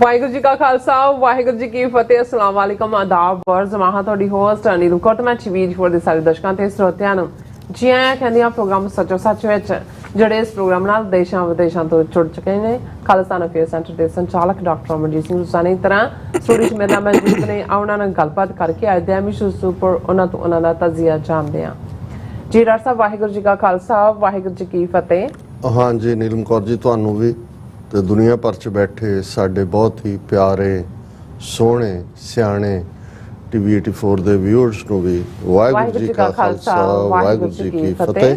वाहिगुरू जी का खालसा वाहिगुरू जी की फतेह। अस्सलाम वालेकुम आदाब और जमाहा ਤੁਹਾਡੀ ਹੋਸਟ ਅਨੀਲ ਕੋਟ ਮੈਂ ਚੀਵੀਰ ਫੋਰ ਦੇ ਸਾਰੇ ਦਰਸ਼ਕਾਂ ਤੇ ਸਰੋਤਿਆਂ ਨੂੰ ਜੀ ਆਇਆਂ ਕਹਿੰਦੀ ਆ ਪ੍ਰੋਗਰਾਮ ਸੱਚੋ ਸੱਚ ਵਿੱਚ ਜਿਹੜੇ ਇਸ ਪ੍ਰੋਗਰਾਮ ਨਾਲ ਦੇਸ਼ਾਂ ਵਿਦੇਸ਼ਾਂ ਤੋਂ ਜੁੜ ਚੁੱਕੇ ਨੇ। ਖਾਲਸਾ ਅਫੇਅਰ ਸੈਂਟਰ ਦੇ ਸੰਚਾਲਕ ਡਾਕਟਰ ਅਮਰਜੀਤ ਸਿੰਘ ਸੁਸਾਨੀ ਤਰ੍ਹਾਂ ਸਟੂਡੀਓ 'ਚ ਮੇਰੇ ਨਾਲ ਮੌਜੂਦ ਨੇ। ਉਹਨਾਂ ਨਾਲ ਗੱਲਬਾਤ ਕਰਕੇ ਅੱਜ ਦੇ ਵਿਸ਼ੇਸ਼ ਉੱਪਰ ਉਹਨਾਂ ਤੋਂ ਉਹਨਾਂ ਦਾ ਤਜ਼ੀਆ ਜਾਣਦੇ ਹਾਂ। ਜੀ ਡਾਕਟਰ ਸਾਹਿਬ ਵਾਹਿਗੁਰੂ ਜੀ ਕਾ ਖਾਲਸਾ ਵਾਹਿਗੁਰੂ ਜੀ ਕੀ ਫਤਿਹ। हाँ जी नीलम कौर जी ਤੁਹਾਨੂੰ ਵੀ ਤੇ ਦੁਨੀਆ ਭਰ 'ਚ ਬੈਠੇ ਸਾਡੇ ਬਹੁਤ ਹੀ ਪਿਆਰੇ ਸੋਹਣੇ ਸਿਆਣੇ ਟੀਵੀ 84 ਦੇ ਵਿਊਅਰਸ ਨੂੰ ਵੀ ਵਾਹਿਗੁਰੂ ਜੀ ਕਾ ਖਾਲਸਾ ਵਾਹਿਗੁਰੂ ਜੀ ਕੀ ਫਤਿਹ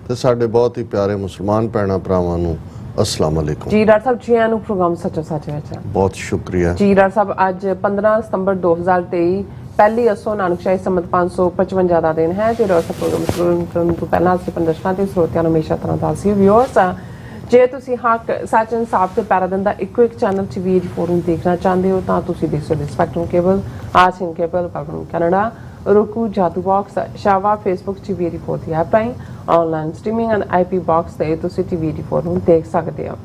ਤੇ ਸਾਡੇ ਬਹੁਤ ਹੀ ਪਿਆਰੇ ਮੁਸਲਮਾਨ ਭੈਣਾਂ ਭਰਾਵਾਂ ਨੂੰ अस्सलाम वालेकुम। जी डॉक्टर साहब जी आनू प्रोग्राम सच्चो सच विच बहुत शुक्रिया जी। डॉक्टर साहब आज 15 सितंबर 2023 पहली असो नानकशाही संमत 555 ਦਾ ਦਿਨ ਹੈ ਤੇ ਡਾਕਟਰ ਪ੍ਰੋਗਰਾਮ ਸ਼ੁਰੂ ਕਰਨ ਤੋਂ ਪਹਿਲਾਂ ਅਸੀਂ ਦਰਸ਼ਕਾਂ ਤੇ ਸਰੋਤਿਆਂ ਨੂੰ ਹਮੇਸ਼ਾ ਤਰ੍ਹਾਂ ਦੱਸੀ ਵਿਊਅਰਸ ਜੇ ਤੁਸੀਂ ਹੱਕ ਸੱਚ ਇਨਸਾਫ ਤੇ ਪੈਰਾਦਨ ਦਾ ਇੱਕੋ ਇੱਕ ਚੈਨਲ ਟੀਵੀ 84 ਨੂੰ ਦੇਖਣਾ ਚਾਹੁੰਦੇ ਹੋ ਤਾਂ ਤੁਸੀਂ ਦੇਖ ਸਕਦੇ ਸਪੈਕਟਰਮ ਕੇਬਲ ਆਸਿਨ ਕੇਬਲ ਪਾਵਨ ਕੈਨੇਡਾ roku ਜਾਦੂ ਬਾਕਸ ਸ਼ਾਵਾ ਫੇਸਬੁੱਕ ਟੀਵੀ 84 ਦੀ ਐਪ ਰਾਹੀਂ online streaming and IP box ਤੇ ਤੁਸੀਂ ਟੀਵੀ 84 ਨੂੰ ਦੇਖ ਸਕਦੇ ਹੋ।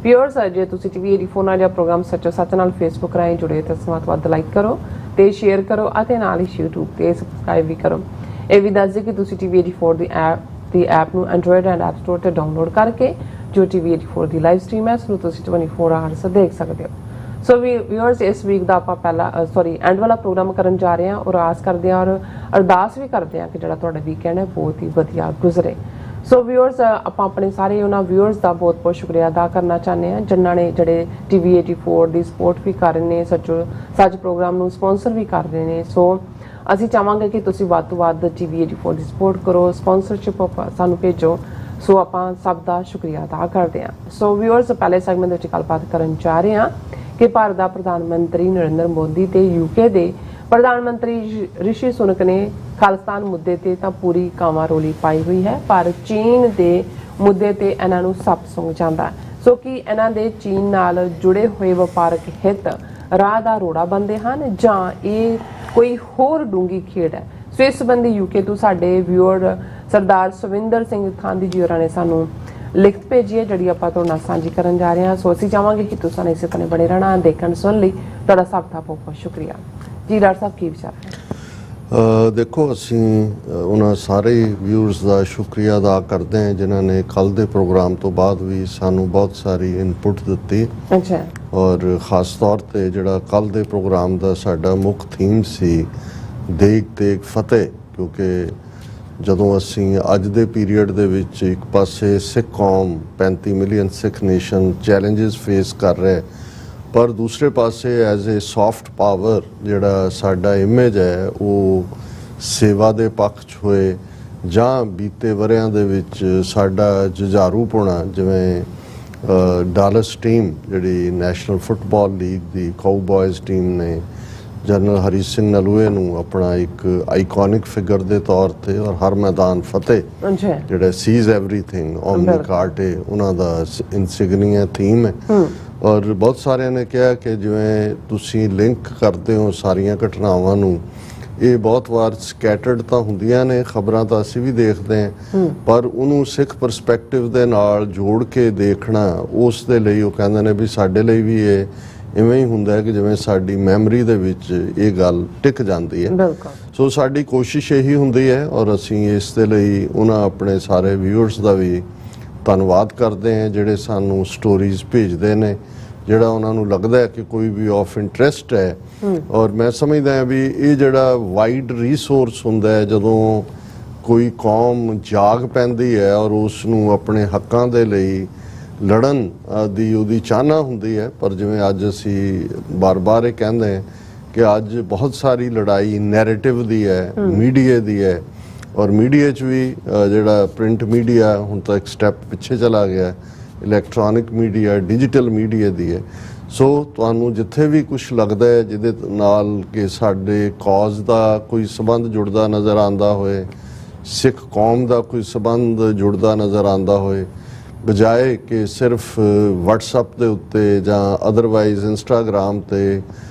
ਵਿਊਅਰਸ ਜੇ ਤੁਸੀਂ ਟੀਵੀ 84 ਨਾਲ ਜਾਂ ਪ੍ਰੋਗਰਾਮ ਸੱਚੋ ਸੱਚ ਨਾਲ ਫੇਸਬੁੱਕ ਰਾਹੀਂ ਜੁੜੇ ਤਾਂ ਸਮਾਂ ਵੱਧ ਲਾਈਕ ਕਰੋ ਤੇ ਸ਼ੇਅਰ ਕਰੋ ਅਤੇ ਨਾਲ ਹੀ YouTube ਤੇ ਸਬਸਕ੍ਰਾਈਬ ਵੀ ਕਰੋ। ਇਹ ਵੀ ਦੱਸ ਦਿਓ ਕਿ ਤੁਸੀਂ ਟੀਵੀ 84 ਦੀ ਐਪ ਨੂੰ ਐਂਡਰੋਇਡ ਐਂਡ ਐਪ ਸਟੋਰ ਤੇ ਡਾਊਨਲੋਡ ਕਰਕੇ ਜੋ ਟੀਵੀ 84 ਦੀ ਲਾਈਵ ਸਟ੍ਰੀਮ ਹੈ ਉਸ ਨੂੰ ਤੁਸੀਂ 24 ਆਵਰਸ ਦੇਖ ਸਕਦੇ ਹੋ। ਸੋ ਵਿਊਅਰਸ ਇਸ ਵੀਕ ਦਾ ਆਪਾਂ ਪਹਿਲਾ ਐਂਡ ਵਾਲਾ ਪ੍ਰੋਗਰਾਮ ਕਰਨ ਜਾ ਰਹੇ ਹਾਂ ਔਰ ਆਸ ਕਰਦੇ ਹਾਂ ਔਰ ਅਰਦਾਸ ਵੀ ਕਰਦੇ ਹਾਂ ਕਿ ਜਿਹੜਾ ਤੁਹਾਡਾ ਵੀਕਐਂਡ ਹੈ ਬਹੁਤ ਹੀ ਵਧੀਆ ਗੁਜ਼ਰੇ। ਸੋ ਵਿਊਅਰਸ ਆਪਾਂ ਆਪਣੇ ਸਾਰੇ ਉਹਨਾਂ ਵਿਊਅਰਸ ਦਾ ਬਹੁਤ ਬਹੁਤ ਸ਼ੁਕਰੀਆ ਅਦਾ ਕਰਨਾ ਚਾਹੁੰਦੇ ਹਾਂ ਜਿਨ੍ਹਾਂ ਨੇ ਜਿਹੜੇ ਟੀਵੀ 84 ਦੀ ਸਪੋਰਟ ਵੀ ਕਰ ਰਹੇ ਨੇ ਸੱਚ ਪ੍ਰੋਗਰਾਮ ਨੂੰ ਸਪਾਂਸਰ ਵੀ ਕਰ ਰਹੇ ਨੇ। ਸੋ ਅਸੀਂ ਚਾਹਾਂਗੇ ਕਿ ਤੁਸੀਂ ਵੱਧ ਤੋਂ ਵੱਧ ਟੀਵੀ 84 ਦੀ ਸਪੋਰਟ ਕਰੋ ਸਪਾਂਸਰਸ਼ਿਪ ਸਾਨੂੰ ਭੇਜੋ। ਸੋ ਆਪਾਂ ਸਭ ਦਾ ਸ਼ੁਕਰੀਆ ਅਦਾ ਕਰਦੇ ਹਾਂ। ਸੋ ਵਿਊਅਰਸ ਪਹਿਲੇ ਸੈਗਮੈਂਟ ਵਿੱਚ ਗੱਲਬਾਤ ਕਰਨ ਜਾ ਰਹੇ ਹਾਂ ਕਿ ਭਾਰਤ ਦਾ ਪ੍ਰਧਾਨ ਮੰਤਰੀ ਨਰਿੰਦਰ ਮੋਦੀ ਤੇ ਯੂਕੇ ਦੇ ਪ੍ਰਧਾਨ ਮੰਤਰੀ ਰਿਸ਼ੀ ਸੁਨਕ ਨੇ ਖਾਲਿਸਤਾਨ ਮੁੱਦੇ ਤੇ ਤਾਂ ਪੂਰੀ ਕਾਵਾਂ-ਰੋਲੀ ਪਾਈ ਹੋਈ ਹੈ ਪਰ ਚੀਨ ਦੇ ਮੁੱਦੇ ਤੇ ਇਹਨਾਂ ਨੂੰ ਸੱਪ ਸੁੰਘ ਜਾਂਦਾ ਸੋ ਕਿ ਇਹਨਾਂ ਦੇ ਚੀਨ ਨਾਲ ਜੁੜੇ ਹੋਏ ਵਪਾਰਕ ਹਿੱਤ ਰਾਹ ਦਾ ਰੋੜਾ ਬੰਦੇ ਹਨ ਜਾਂ ਇਹ ਕੋਈ ਹੋਰ ਡੂੰਗੀ ਖੇਡ ਹੈ। ਸੋ ਇਸ ਸੰਬੰਧੀ ਯੂਕੇ ਤੋਂ ਸਾਡੇ ਵਿਊਅਰ ਸਰਦਾਰ ਸਵਿੰਦਰ ਸਿੰਘ ਥਾਂਦੀ ਜੀ ਹੋਰਾਂ ਨੇ ਸਾਨੂੰ ਲਿਖਤ ਭੇਜੀ ਹੈ ਜਿਹੜੀ ਆਪਾਂ ਤੁਹਾਡੇ ਨਾਲ ਸਾਂਝੀ ਕਰਨ ਜਾ ਰਹੇ ਹਾਂ। ਸੋ ਅਸੀਂ ਚਾਹਾਂਗੇ ਕਿ ਤੁਸੀਂ ਇਸੇ ਤਰ੍ਹਾਂ ਬਣੇ ਰਹਿਣਾ ਦੇਖਣ ਸੁਣ ਲਈ ਤੁਹਾਡਾ ਸਭ ਦਾ ਬਹੁਤ ਬਹੁਤ ਸ਼ੁਕਰੀਆ। ਜੀ ਡਾਕਟਰ ਸਾਹਿਬ ਕੀ ਵਿਚਾਰ ਹੈ? ਦੇਖੋ ਅਸੀਂ ਉਹਨਾਂ ਸਾਰੇ ਵਿਊਅਰਸ ਦਾ ਸ਼ੁਕਰੀਆ ਅਦਾ ਕਰਦੇ ਹਾਂ ਜਿਨ੍ਹਾਂ ਨੇ ਕੱਲ ਦੇ ਪ੍ਰੋਗਰਾਮ ਤੋਂ ਬਾਅਦ ਵੀ ਸਾਨੂੰ ਬਹੁਤ ਸਾਰੀ ਇਨਪੁਟ ਦਿੱਤੀ। ਅੱਛਾ। ਔਰ ਖਾਸ ਤੌਰ ਤੇ ਜਿਹੜਾ ਕੱਲ ਦੇ ਪ੍ਰੋਗਰਾਮ ਦਾ ਸਾਡਾ ਮੁੱਖ ਥੀਮ ਸੀ ਦੇਗ ਤੇਗ ਫਤਿਹ ਕਿਉਂਕਿ ਜਦੋਂ ਅਸੀਂ ਅੱਜ ਦੇ ਪੀਰੀਅਡ ਦੇ ਵਿੱਚ ਇੱਕ ਪਾਸੇ ਸਿੱਖ ਕੌਮ 35 ਮਿਲੀਅਨ ਸਿੱਖ ਨੇਸ਼ਨ ਚੈਲੰਜਸ ਫੇਸ ਕਰ ਰਿਹਾ ਪਰ ਦੂਸਰੇ ਪਾਸੇ ਐਜ਼ ਏ ਸੌਫਟ ਪਾਵਰ ਜਿਹੜਾ ਸਾਡਾ ਇਮੇਜ ਹੈ ਉਹ ਸੇਵਾ ਦੇ ਪੱਖ 'ਚ ਹੋਏ ਜਾਂ ਬੀਤੇ ਵਰਿਆਂ ਦੇ ਵਿੱਚ ਸਾਡਾ ਜੁਝਾਰੂਪੁਣਾ ਜਿਵੇਂ ਡਾਲਸ ਟੀਮ ਜਿਹੜੀ ਨੈਸ਼ਨਲ ਫੁੱਟਬਾਲ ਲੀਗ ਦੀ ਕਾਊਬॉयਜ਼ ਟੀਮ ਨੇ ਜਨਰਲ ਹਰੀ ਸਿੰਘ ਨਲੂਏ ਨੂੰ ਆਪਣਾ ਇੱਕ ਆਈਕੋਨਿਕ ਫਿਗਰ ਦੇ ਤੌਰ ਤੇ ਔਰ ਹਰ ਮੈਦਾਨ ਫਤਿਹ ਜਿਹੜਾ ਸੀਜ਼ ਐਵਰੀਥਿੰਗ ਓਮਨੀ ਕਾਰਟੇ ਉਹਨਾਂ ਦਾ ਇਨਸਿਗਨੀਆ ਥੀਮ ਹੈ। ਔਰ ਬਹੁਤ ਸਾਰਿਆਂ ਨੇ ਕਿਹਾ ਕਿ ਜਿਵੇਂ ਤੁਸੀਂ ਲਿੰਕ ਕਰਦੇ ਹੋ ਸਾਰੀਆਂ ਘਟਨਾਵਾਂ ਨੂੰ ਇਹ ਬਹੁਤ ਵਾਰ ਸਕੈਟਰਡ ਤਾਂ ਹੁੰਦੀਆਂ ਨੇ ਖਬਰਾਂ ਤਾਂ ਅਸੀਂ ਵੀ ਦੇਖਦੇ ਹਾਂ ਪਰ ਉਹਨੂੰ ਸਿੱਖ ਪਰਸਪੈਕਟਿਵ ਦੇ ਨਾਲ ਜੋੜ ਕੇ ਦੇਖਣਾ ਉਸ ਦੇ ਲਈ ਉਹ ਕਹਿੰਦੇ ਨੇ ਵੀ ਸਾਡੇ ਲਈ ਵੀ ਇਹ ਇਵੇਂ ਹੀ ਹੁੰਦਾ ਹੈ ਕਿ ਜਿਵੇਂ ਸਾਡੀ ਮੈਮਰੀ ਦੇ ਵਿੱਚ ਇਹ ਗੱਲ ਟਿਕ ਜਾਂਦੀ ਹੈ। ਸੋ ਸਾਡੀ ਕੋਸ਼ਿਸ਼ ਇਹੀ ਹੁੰਦੀ ਹੈ ਔਰ ਅਸੀਂ ਇਸ ਦੇ ਲਈ ਉਹਨਾਂ ਆਪਣੇ ਸਾਰੇ ਵਿਊਅਰਸ ਦਾ ਵੀ ਧੰਨਵਾਦ ਕਰਦੇ ਹਾਂ ਜਿਹੜੇ ਸਾਨੂੰ ਸਟੋਰੀਜ਼ ਭੇਜਦੇ ਨੇ ਜਿਹੜਾ ਉਹਨਾਂ ਨੂੰ ਲੱਗਦਾ ਹੈ ਕਿ ਕੋਈ ਵੀ ਆਫ ਇੰਟਰਸਟ ਹੈ ਔਰ ਮੈਂ ਸਮਝਦਾ ਹਾਂ ਵੀ ਇਹ ਜਿਹੜਾ ਵਾਈਡ ਰਿਸੋਰਸ ਹੁੰਦਾ ਹੈ ਜਦੋਂ ਕੋਈ ਕੌਮ ਜਾਗ ਪੈਂਦੀ ਹੈ ਔਰ ਉਸ ਨੂੰ ਆਪਣੇ ਹੱਕਾਂ ਦੇ ਲਈ ਲੜਨ ਦੀ ਉਹਦੀ ਚਾਹਨਾ ਹੁੰਦੀ ਹੈ ਪਰ ਜਿਵੇਂ ਅੱਜ ਅਸੀਂ ਬਾਰ-ਬਾਰ ਇਹ ਕਹਿੰਦੇ ਹਾਂ ਕਿ ਅੱਜ ਬਹੁਤ ਸਾਰੀ ਲੜਾਈ ਨੈਰੇਟਿਵ ਦੀ ਹੈ ਮੀਡੀਆ ਦੀ ਹੈ ਔਰ ਮੀਡੀਆ 'ਚ ਵੀ ਜਿਹੜਾ ਪ੍ਰਿੰਟ ਮੀਡੀਆ ਹੁਣ ਤਾਂ ਇੱਕ ਸਟੈਪ ਪਿੱਛੇ ਚਲਾ ਗਿਆ ਇਲੈਕਟ੍ਰੋਨਿਕ ਮੀਡੀਆ ਡਿਜੀਟਲ ਮੀਡੀਆ ਦੀ ਹੈ। ਸੋ ਤੁਹਾਨੂੰ ਜਿੱਥੇ ਵੀ ਕੁਝ ਲੱਗਦਾ ਹੈ ਜਿਹਦੇ ਨਾਲ ਕਿ ਸਾਡੇ ਕੌਜ਼ ਦਾ ਕੋਈ ਸੰਬੰਧ ਜੁੜਦਾ ਨਜ਼ਰ ਆਉਂਦਾ ਹੋਏ ਸਿੱਖ ਕੌਮ ਦਾ ਕੋਈ ਸੰਬੰਧ ਜੁੜਦਾ ਨਜ਼ਰ ਆਉਂਦਾ ਹੋਏ ਬਜਾਏ ਕਿ ਸਿਰਫ ਵਟਸਐਪ ਦੇ ਉੱਤੇ ਜਾਂ ਅਦਰਵਾਈਜ਼ ਇੰਸਟਾਗ੍ਰਾਮ ਤੇ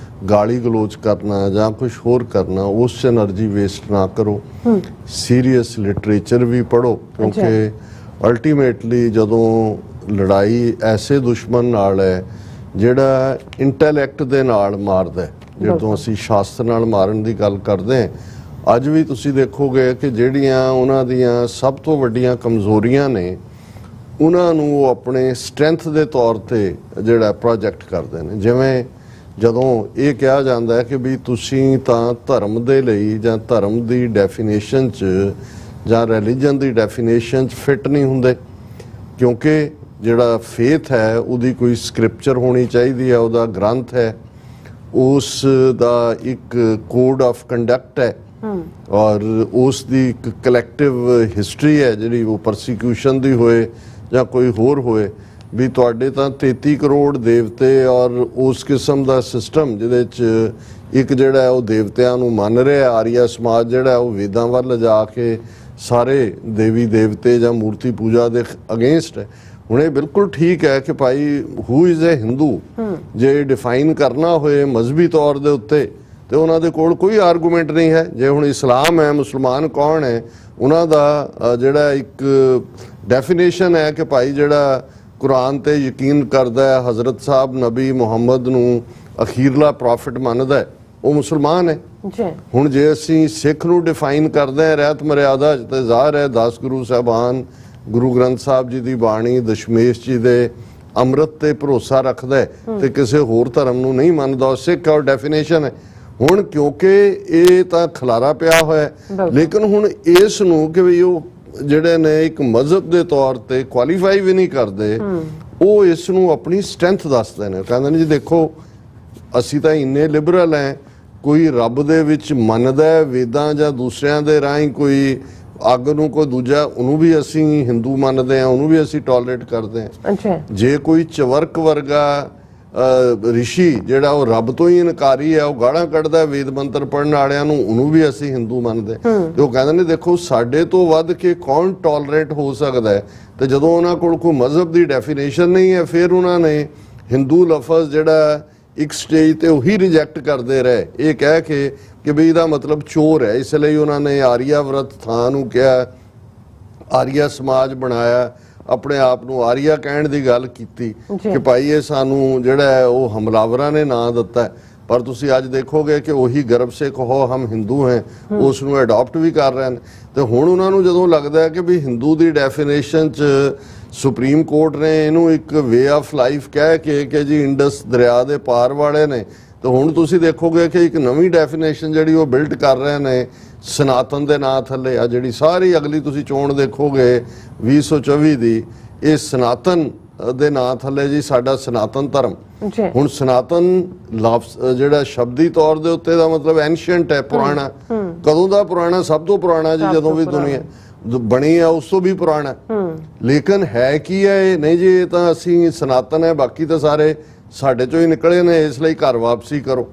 ਗਾਲੀ ਗਲੋਚ ਕਰਨਾ ਜਾਂ ਕੁਝ ਹੋਰ ਕਰਨਾ ਉਸ 'ਚ ਐਨਰਜੀ ਵੇਸਟ ਨਾ ਕਰੋ। ਸੀਰੀਅਸ ਲਿਟਰੇਚਰ ਵੀ ਪੜ੍ਹੋ ਕਿਉਂਕਿ ਅਲਟੀਮੇਟਲੀ ਜਦੋਂ ਲੜਾਈ ਐਸੇ ਦੁਸ਼ਮਣ ਨਾਲ ਹੈ ਜਿਹੜਾ ਇੰਟੈਲੈਕਟ ਦੇ ਨਾਲ ਮਾਰਦਾ ਹੈ। ਜਦੋਂ ਅਸੀਂ ਸ਼ਾਸਤਰ ਨਾਲ ਮਾਰਨ ਦੀ ਗੱਲ ਕਰਦੇ ਹਾਂ, ਅੱਜ ਵੀ ਤੁਸੀਂ ਦੇਖੋਗੇ ਕਿ ਜਿਹੜੀਆਂ ਉਹਨਾਂ ਦੀਆਂ ਸਭ ਤੋਂ ਵੱਡੀਆਂ ਕਮਜ਼ੋਰੀਆਂ ਨੇ ਉਹਨਾਂ ਨੂੰ ਉਹ ਆਪਣੇ ਸਟਰੈਂਥ ਦੇ ਤੌਰ ਤੇ ਜਿਹੜਾ ਪ੍ਰੋਜੈਕਟ ਕਰਦੇ ਨੇ। ਜਿਵੇਂ ਜਦੋਂ ਇਹ ਕਿਹਾ ਜਾਂਦਾ ਹੈ ਕਿ ਵੀ ਤੁਸੀਂ ਤਾਂ ਧਰਮ ਦੇ ਲਈ ਜਾਂ ਧਰਮ ਦੀ ਡੈਫੀਨੇਸ਼ਨ 'ਚ ਜਾਂ ਰਿਲੀਜਨ ਦੀ ਡੈਫੀਨੇਸ਼ਨ 'ਚ ਫਿੱਟ ਨਹੀਂ ਹੁੰਦੇ, ਕਿਉਂਕਿ ਜਿਹੜਾ ਫੇਥ ਹੈ ਉਹਦੀ ਕੋਈ ਸਕ੍ਰਿਪਚਰ ਹੋਣੀ ਚਾਹੀਦੀ ਹੈ, ਉਹਦਾ ਗ੍ਰੰਥ ਹੈ, ਉਸ ਦਾ ਇੱਕ ਕੋਡ ਆਫ ਕੰਡਕਟ ਹੈ ਔਰ ਉਸ ਦੀ ਇੱਕ ਕਲੈਕਟਿਵ ਹਿਸਟਰੀ ਹੈ ਜਿਹੜੀ ਉਹ ਪਰਸੀਕਿਊਸ਼ਨ ਦੀ ਹੋਏ ਜਾਂ ਕੋਈ ਹੋਰ ਹੋਏ। ਵੀ ਤੁਹਾਡੇ ਤਾਂ 33 ਕਰੋੜ ਦੇਵਤੇ ਔਰ ਉਸ ਕਿਸਮ ਦਾ ਸਿਸਟਮ ਜਿਹਦੇ 'ਚ ਇੱਕ ਜਿਹੜਾ ਉਹ ਦੇਵਤਿਆਂ ਨੂੰ ਮੰਨ ਰਿਹਾ, ਆਰੀਆ ਸਮਾਜ ਜਿਹੜਾ ਉਹ ਵੇਦਾਂ ਵੱਲ ਜਾ ਕੇ ਸਾਰੇ ਦੇਵੀ ਦੇਵਤੇ ਜਾਂ ਮੂਰਤੀ ਪੂਜਾ ਦੇ ਅਗੇਂਸਟ ਹੈ। ਹੁਣ ਇਹ ਬਿਲਕੁਲ ਠੀਕ ਹੈ ਕਿ ਭਾਈ ਹੂ ਇਜ਼ ਏ ਹਿੰਦੂ ਜੇ ਡਿਫਾਈਨ ਕਰਨਾ ਹੋਏ ਮਜ਼ਹਬੀ ਤੌਰ ਦੇ ਉੱਤੇ ਤੇ ਉਹਨਾਂ ਦੇ ਕੋਲ ਕੋਈ ਆਰਗੂਮੈਂਟ ਨਹੀਂ ਹੈ। ਜੇ ਹੁਣ ਇਸਲਾਮ ਹੈ, ਮੁਸਲਮਾਨ ਕੌਣ ਹੈ, ਉਹਨਾਂ ਦਾ ਜਿਹੜਾ ਇੱਕ ਡੈਫੀਨੇਸ਼ਨ ਹੈ ਕਿ ਭਾਈ ਜਿਹੜਾ ਕੁਰਾਨ ਤੇ ਯਕੀਨ ਕਰਦਾ ਹੈ, ਹਜ਼ਰਤ ਸਾਹਿਬ ਨਬੀ ਮੁਹੰਮਦ ਨੂੰ ਅਖੀਰਲਾ ਪ੍ਰੋਫਿਟ ਮੰਨਦਾ ਹੈ, ਉਹ ਮੁਸਲਮਾਨ ਹੈ। ਹੁਣ ਜੇ ਅਸੀਂ ਸਿੱਖ ਨੂੰ ਡਿਫਾਈਨ ਕਰਦੇ ਹਾਂ ਰਹਿਤ ਮਰਿਆਦਾ ਤੇ ਜ਼ਾਹਰ ਹੈ 10 ਗੁਰੂ ਸਾਹਿਬਾਨ, ਗੁਰੂ ਗ੍ਰੰਥ ਸਾਹਿਬ ਜੀ ਦੀ ਬਾਣੀ, ਦਸ਼ਮੇਸ਼ ਜੀ ਦੇ ਅੰਮ੍ਰਿਤ ਤੇ ਭਰੋਸਾ ਰੱਖਦਾ ਹੈ ਤੇ ਕਿਸੇ ਹੋਰ ਧਰਮ ਨੂੰ ਨਹੀਂ ਮੰਨਦਾ, ਉਹ ਸਿੱਖ ਔਰ ਡੈਫੀਨੇਸ਼ਨ ਹੈ। ਹੁਣ ਕਿਉਂਕਿ ਇਹ ਤਾਂ ਖਲਾਰਾ ਪਿਆ ਹੋਇਆ ਹੈ, ਲੇਕਿਨ ਹੁਣ ਇਸ ਨੂੰ ਕਿ ਵੀ ਉਹ ਜਿਹੜੇ ਨੇ ਇੱਕ ਮਜ਼ਹਬ ਦੇ ਤੌਰ ਤੇ ਕੁਆਲੀਫਾਈ ਵੀ ਨਹੀਂ ਕਰਦੇ, ਉਹ ਇਸ ਨੂੰ ਆਪਣੀ ਸਟਰੈਂਥ ਦੱਸਦੇ ਨੇ। ਕਹਿੰਦੇ ਨੇ ਜੀ ਦੇਖੋ ਅਸੀਂ ਤਾਂ ਇੰਨੇ ਲਿਬਰਲ ਹੈ, ਕੋਈ ਰੱਬ ਦੇ ਵਿੱਚ ਮੰਨਦਾ ਵੇਦਾਂ ਜਾਂ ਦੂਸਰਿਆਂ ਦੇ ਰਾਹੀਂ ਕੋਈ ਅੱਗ ਨੂੰ ਕੋਈ ਦੂਜਾ ਉਹਨੂੰ ਵੀ ਅਸੀਂ ਹਿੰਦੂ ਮੰਨਦੇ ਹਾਂ, ਉਹਨੂੰ ਵੀ ਅਸੀਂ ਟੋਲਰੇਟ ਕਰਦੇ ਹਾਂ। ਜੇ ਕੋਈ ਚਵਰਕ ਵਰਗਾ ਰਿਸ਼ੀ ਜਿਹੜਾ ਉਹ ਰੱਬ ਤੋਂ ਹੀ ਇਨਕਾਰੀ ਹੈ, ਉਹ ਗਾਲਾਂ ਕੱਢਦਾ ਵੇਦ ਮੰਤਰ ਪੜ੍ਹਨ ਵਾਲਿਆਂ ਨੂੰ, ਉਹਨੂੰ ਵੀ ਅਸੀਂ ਹਿੰਦੂ ਮੰਨਦੇ। ਤੇ ਉਹ ਕਹਿੰਦੇ ਨੇ ਦੇਖੋ ਸਾਡੇ ਤੋਂ ਵੱਧ ਕੇ ਕੌਣ ਟੋਲਰੇਟ ਹੋ ਸਕਦਾ ਹੈ। ਤੇ ਜਦੋਂ ਉਹਨਾਂ ਕੋਲ ਕੋਈ ਮਜ਼ਹਬ ਦੀ ਡੈਫੀਨੇਸ਼ਨ ਨਹੀਂ ਹੈ, ਫਿਰ ਉਹਨਾਂ ਨੇ ਹਿੰਦੂ ਲਫ਼ਜ਼ ਜਿਹੜਾ ਇੱਕ ਸਟੇਜ ਤੇ ਉਹੀ ਰਿਜੈਕਟ ਕਰਦੇ ਰਹੇ, ਇਹ ਕਹਿ ਕੇ ਕਿ ਵੀ ਇਹਦਾ ਮਤਲਬ ਚੋਰ ਹੈ। ਇਸ ਲਈ ਉਹਨਾਂ ਨੇ ਆਰੀਆ ਵਰਤ ਥਾਂ ਨੂੰ ਕਿਹਾ, ਆਰੀਆ ਸਮਾਜ ਬਣਾਇਆ, ਆਪਣੇ ਆਪ ਨੂੰ ਆਰੀਆ ਕਹਿਣ ਦੀ ਗੱਲ ਕੀਤੀ ਕਿ ਭਾਈ ਇਹ ਸਾਨੂੰ ਜਿਹੜਾ ਹੈ ਉਹ ਹਮਲਾਵਰਾਂ ਨੇ ਨਾਂ ਦਿੱਤਾ। ਪਰ ਤੁਸੀਂ ਅੱਜ ਦੇਖੋਗੇ ਕਿ ਉਹੀ ਗਰਭ ਸੇ ਕਹੋ ਹਮ ਹਿੰਦੂ ਹੈ, ਉਸ ਨੂੰ ਅਡਾਪਟ ਵੀ ਕਰ ਰਹੇ ਨੇ। ਤੇ ਹੁਣ ਉਹਨਾਂ ਨੂੰ ਜਦੋਂ ਲੱਗਦਾ ਹੈ ਕਿ ਵੀ ਹਿੰਦੂ ਦੀ ਡੈਫੀਨੇਸ਼ਨ 'ਚ ਸੁਪਰੀਮ ਕੋਰਟ ਨੇ ਇਹਨੂੰ ਇੱਕ ਵੇ ਆਫ ਲਾਈਫ ਕਹਿ ਕੇ ਕਿ ਜੀ ਇੰਡਸ ਦਰਿਆ ਦੇ ਪਾਰ ਵਾਲੇ ਨੇ, ਤੇ ਹੁਣ ਤੁਸੀਂ ਦੇਖੋਗੇ ਕਿ ਇੱਕ ਨਵੀਂ ਡੈਫੀਨੇਸ਼ਨ ਜਿਹੜੀ ਉਹ ਬਿਲਡ ਕਰ ਰਹੇ ਨੇ ਸਨਾਤਨ ਦੇ ਨਾਂ ਥੱਲੇ। ਆ ਜਿਹੜੀ ਸਾਰੀ ਅਗਲੀ ਤੁਸੀਂ ਚੋਣ ਦੇਖੋਗੇ 2024 ਦੀ, ਇਹ ਸਨਾਤਨ ਦੇ ਨਾਂ ਥੱਲੇ ਜੀ ਸਾਡਾ ਸਨਾਤਨ ਧਰਮ। ਹੁਣ ਸਨਾਤਨ ਲਫ਼ਜ਼ ਜਿਹੜਾ ਸ਼ਬਦੀ ਤੌਰ ਦੇ ਉੱਤੇ ਦਾ ਮਤਲਬ ਐਂਸ਼ੀਐਂਟ ਹੈ, ਪੁਰਾਣਾ। ਕਦੋਂ ਦਾ ਪੁਰਾਣਾ? ਸਭ ਤੋਂ ਪੁਰਾਣਾ ਜੀ ਜਦੋਂ ਵੀ ਦੁਨੀਆ ਬਣੀ ਆ ਉਸ ਤੋਂ ਵੀ ਪੁਰਾਣਾ। ਲੇਕਿਨ ਹੈ ਕੀ ਹੈ ਇਹ? ਨਹੀਂ ਜੀ ਇਹ ਤਾਂ ਅਸੀਂ ਸਨਾਤਨ ਹੈ, ਬਾਕੀ ਤਾਂ ਸਾਰੇ ਸਾਡੇ ਚੋਂ ਹੀ ਨਿਕਲੇ ਨੇ, ਇਸ ਲਈ ਘਰ ਵਾਪਸੀ ਕਰੋ।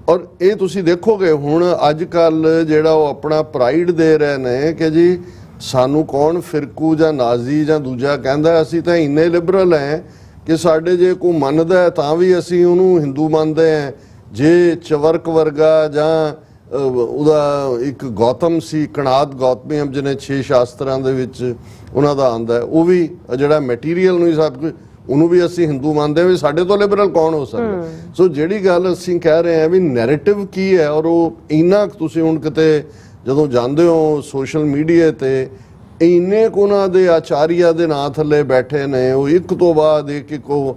ਔਰ ਇਹ ਤੁਸੀਂ ਦੇਖੋਗੇ ਹੁਣ ਅੱਜ ਕੱਲ ਜਿਹੜਾ ਉਹ ਆਪਣਾ ਪ੍ਰਾਈਡ ਦੇ ਰਹੇ ਨੇ ਕਿ ਜੀ ਸਾਨੂੰ ਕੌਣ ਫਿਰਕੂ ਜਾਂ ਨਾਜ਼ੀ ਜਾਂ ਦੂਜਾ ਕਹਿੰਦਾ, ਅਸੀਂ ਤਾਂ ਇੰਨੇ ਲਿਬਰਲ ਹੈ ਕਿ ਸਾਡੇ ਜੇ ਕੋਈ ਮੰਨਦਾ ਹੈ ਤਾਂ ਵੀ ਅਸੀਂ ਉਹਨੂੰ ਹਿੰਦੂ ਮੰਨਦੇ ਹਾਂ। ਜੇ ਚਵਰਕ ਵਰਗਾ ਜਾਂ ਉਹਦਾ ਇੱਕ ਗੌਤਮ ਸੀ, ਕਣਾਦ ਗੌਤਮੀਅਮ ਜਿਹਨੇ 6 ਸ਼ਾਸਤਰਾਂ ਦੇ ਵਿੱਚ ਉਹਨਾਂ ਦਾ ਆਂਦਾ, ਉਹ ਵੀ ਜਿਹੜਾ ਮਟੀਰੀਅਲ ਨੂੰ ਹੀ ਸਭ ਕੁਝ ਉਹਨੂੰ ਵੀ ਅਸੀਂ ਹਿੰਦੂ ਮੰਨਦੇ ਹਾਂ। ਵੀ ਸਾਡੇ ਤੋਂ ਲਿਬਰਲ ਕੌਣ ਹੋ ਸਕਦਾ? ਸੋ ਜਿਹੜੀ ਗੱਲ ਅਸੀਂ ਕਹਿ ਰਹੇ ਹਾਂ ਵੀ ਨੈਰੇਟਿਵ ਕੀ ਹੈ, ਔਰ ਉਹ ਇੰਨਾ ਤੁਸੀਂ ਹੁਣ ਕਿਤੇ ਜਦੋਂ ਜਾਂਦੇ ਹੋ ਸੋਸ਼ਲ ਮੀਡੀਆ ਤੇ ਇੰਨੇ ਕੁ ਉਹਨਾਂ ਦੇ ਆਚਾਰੀਆ ਦੇ ਨਾਂ ਥੱਲੇ ਬੈਠੇ ਨੇ, ਉਹ ਇੱਕ ਤੋਂ ਬਾਅਦ ਇੱਕ ਉਹ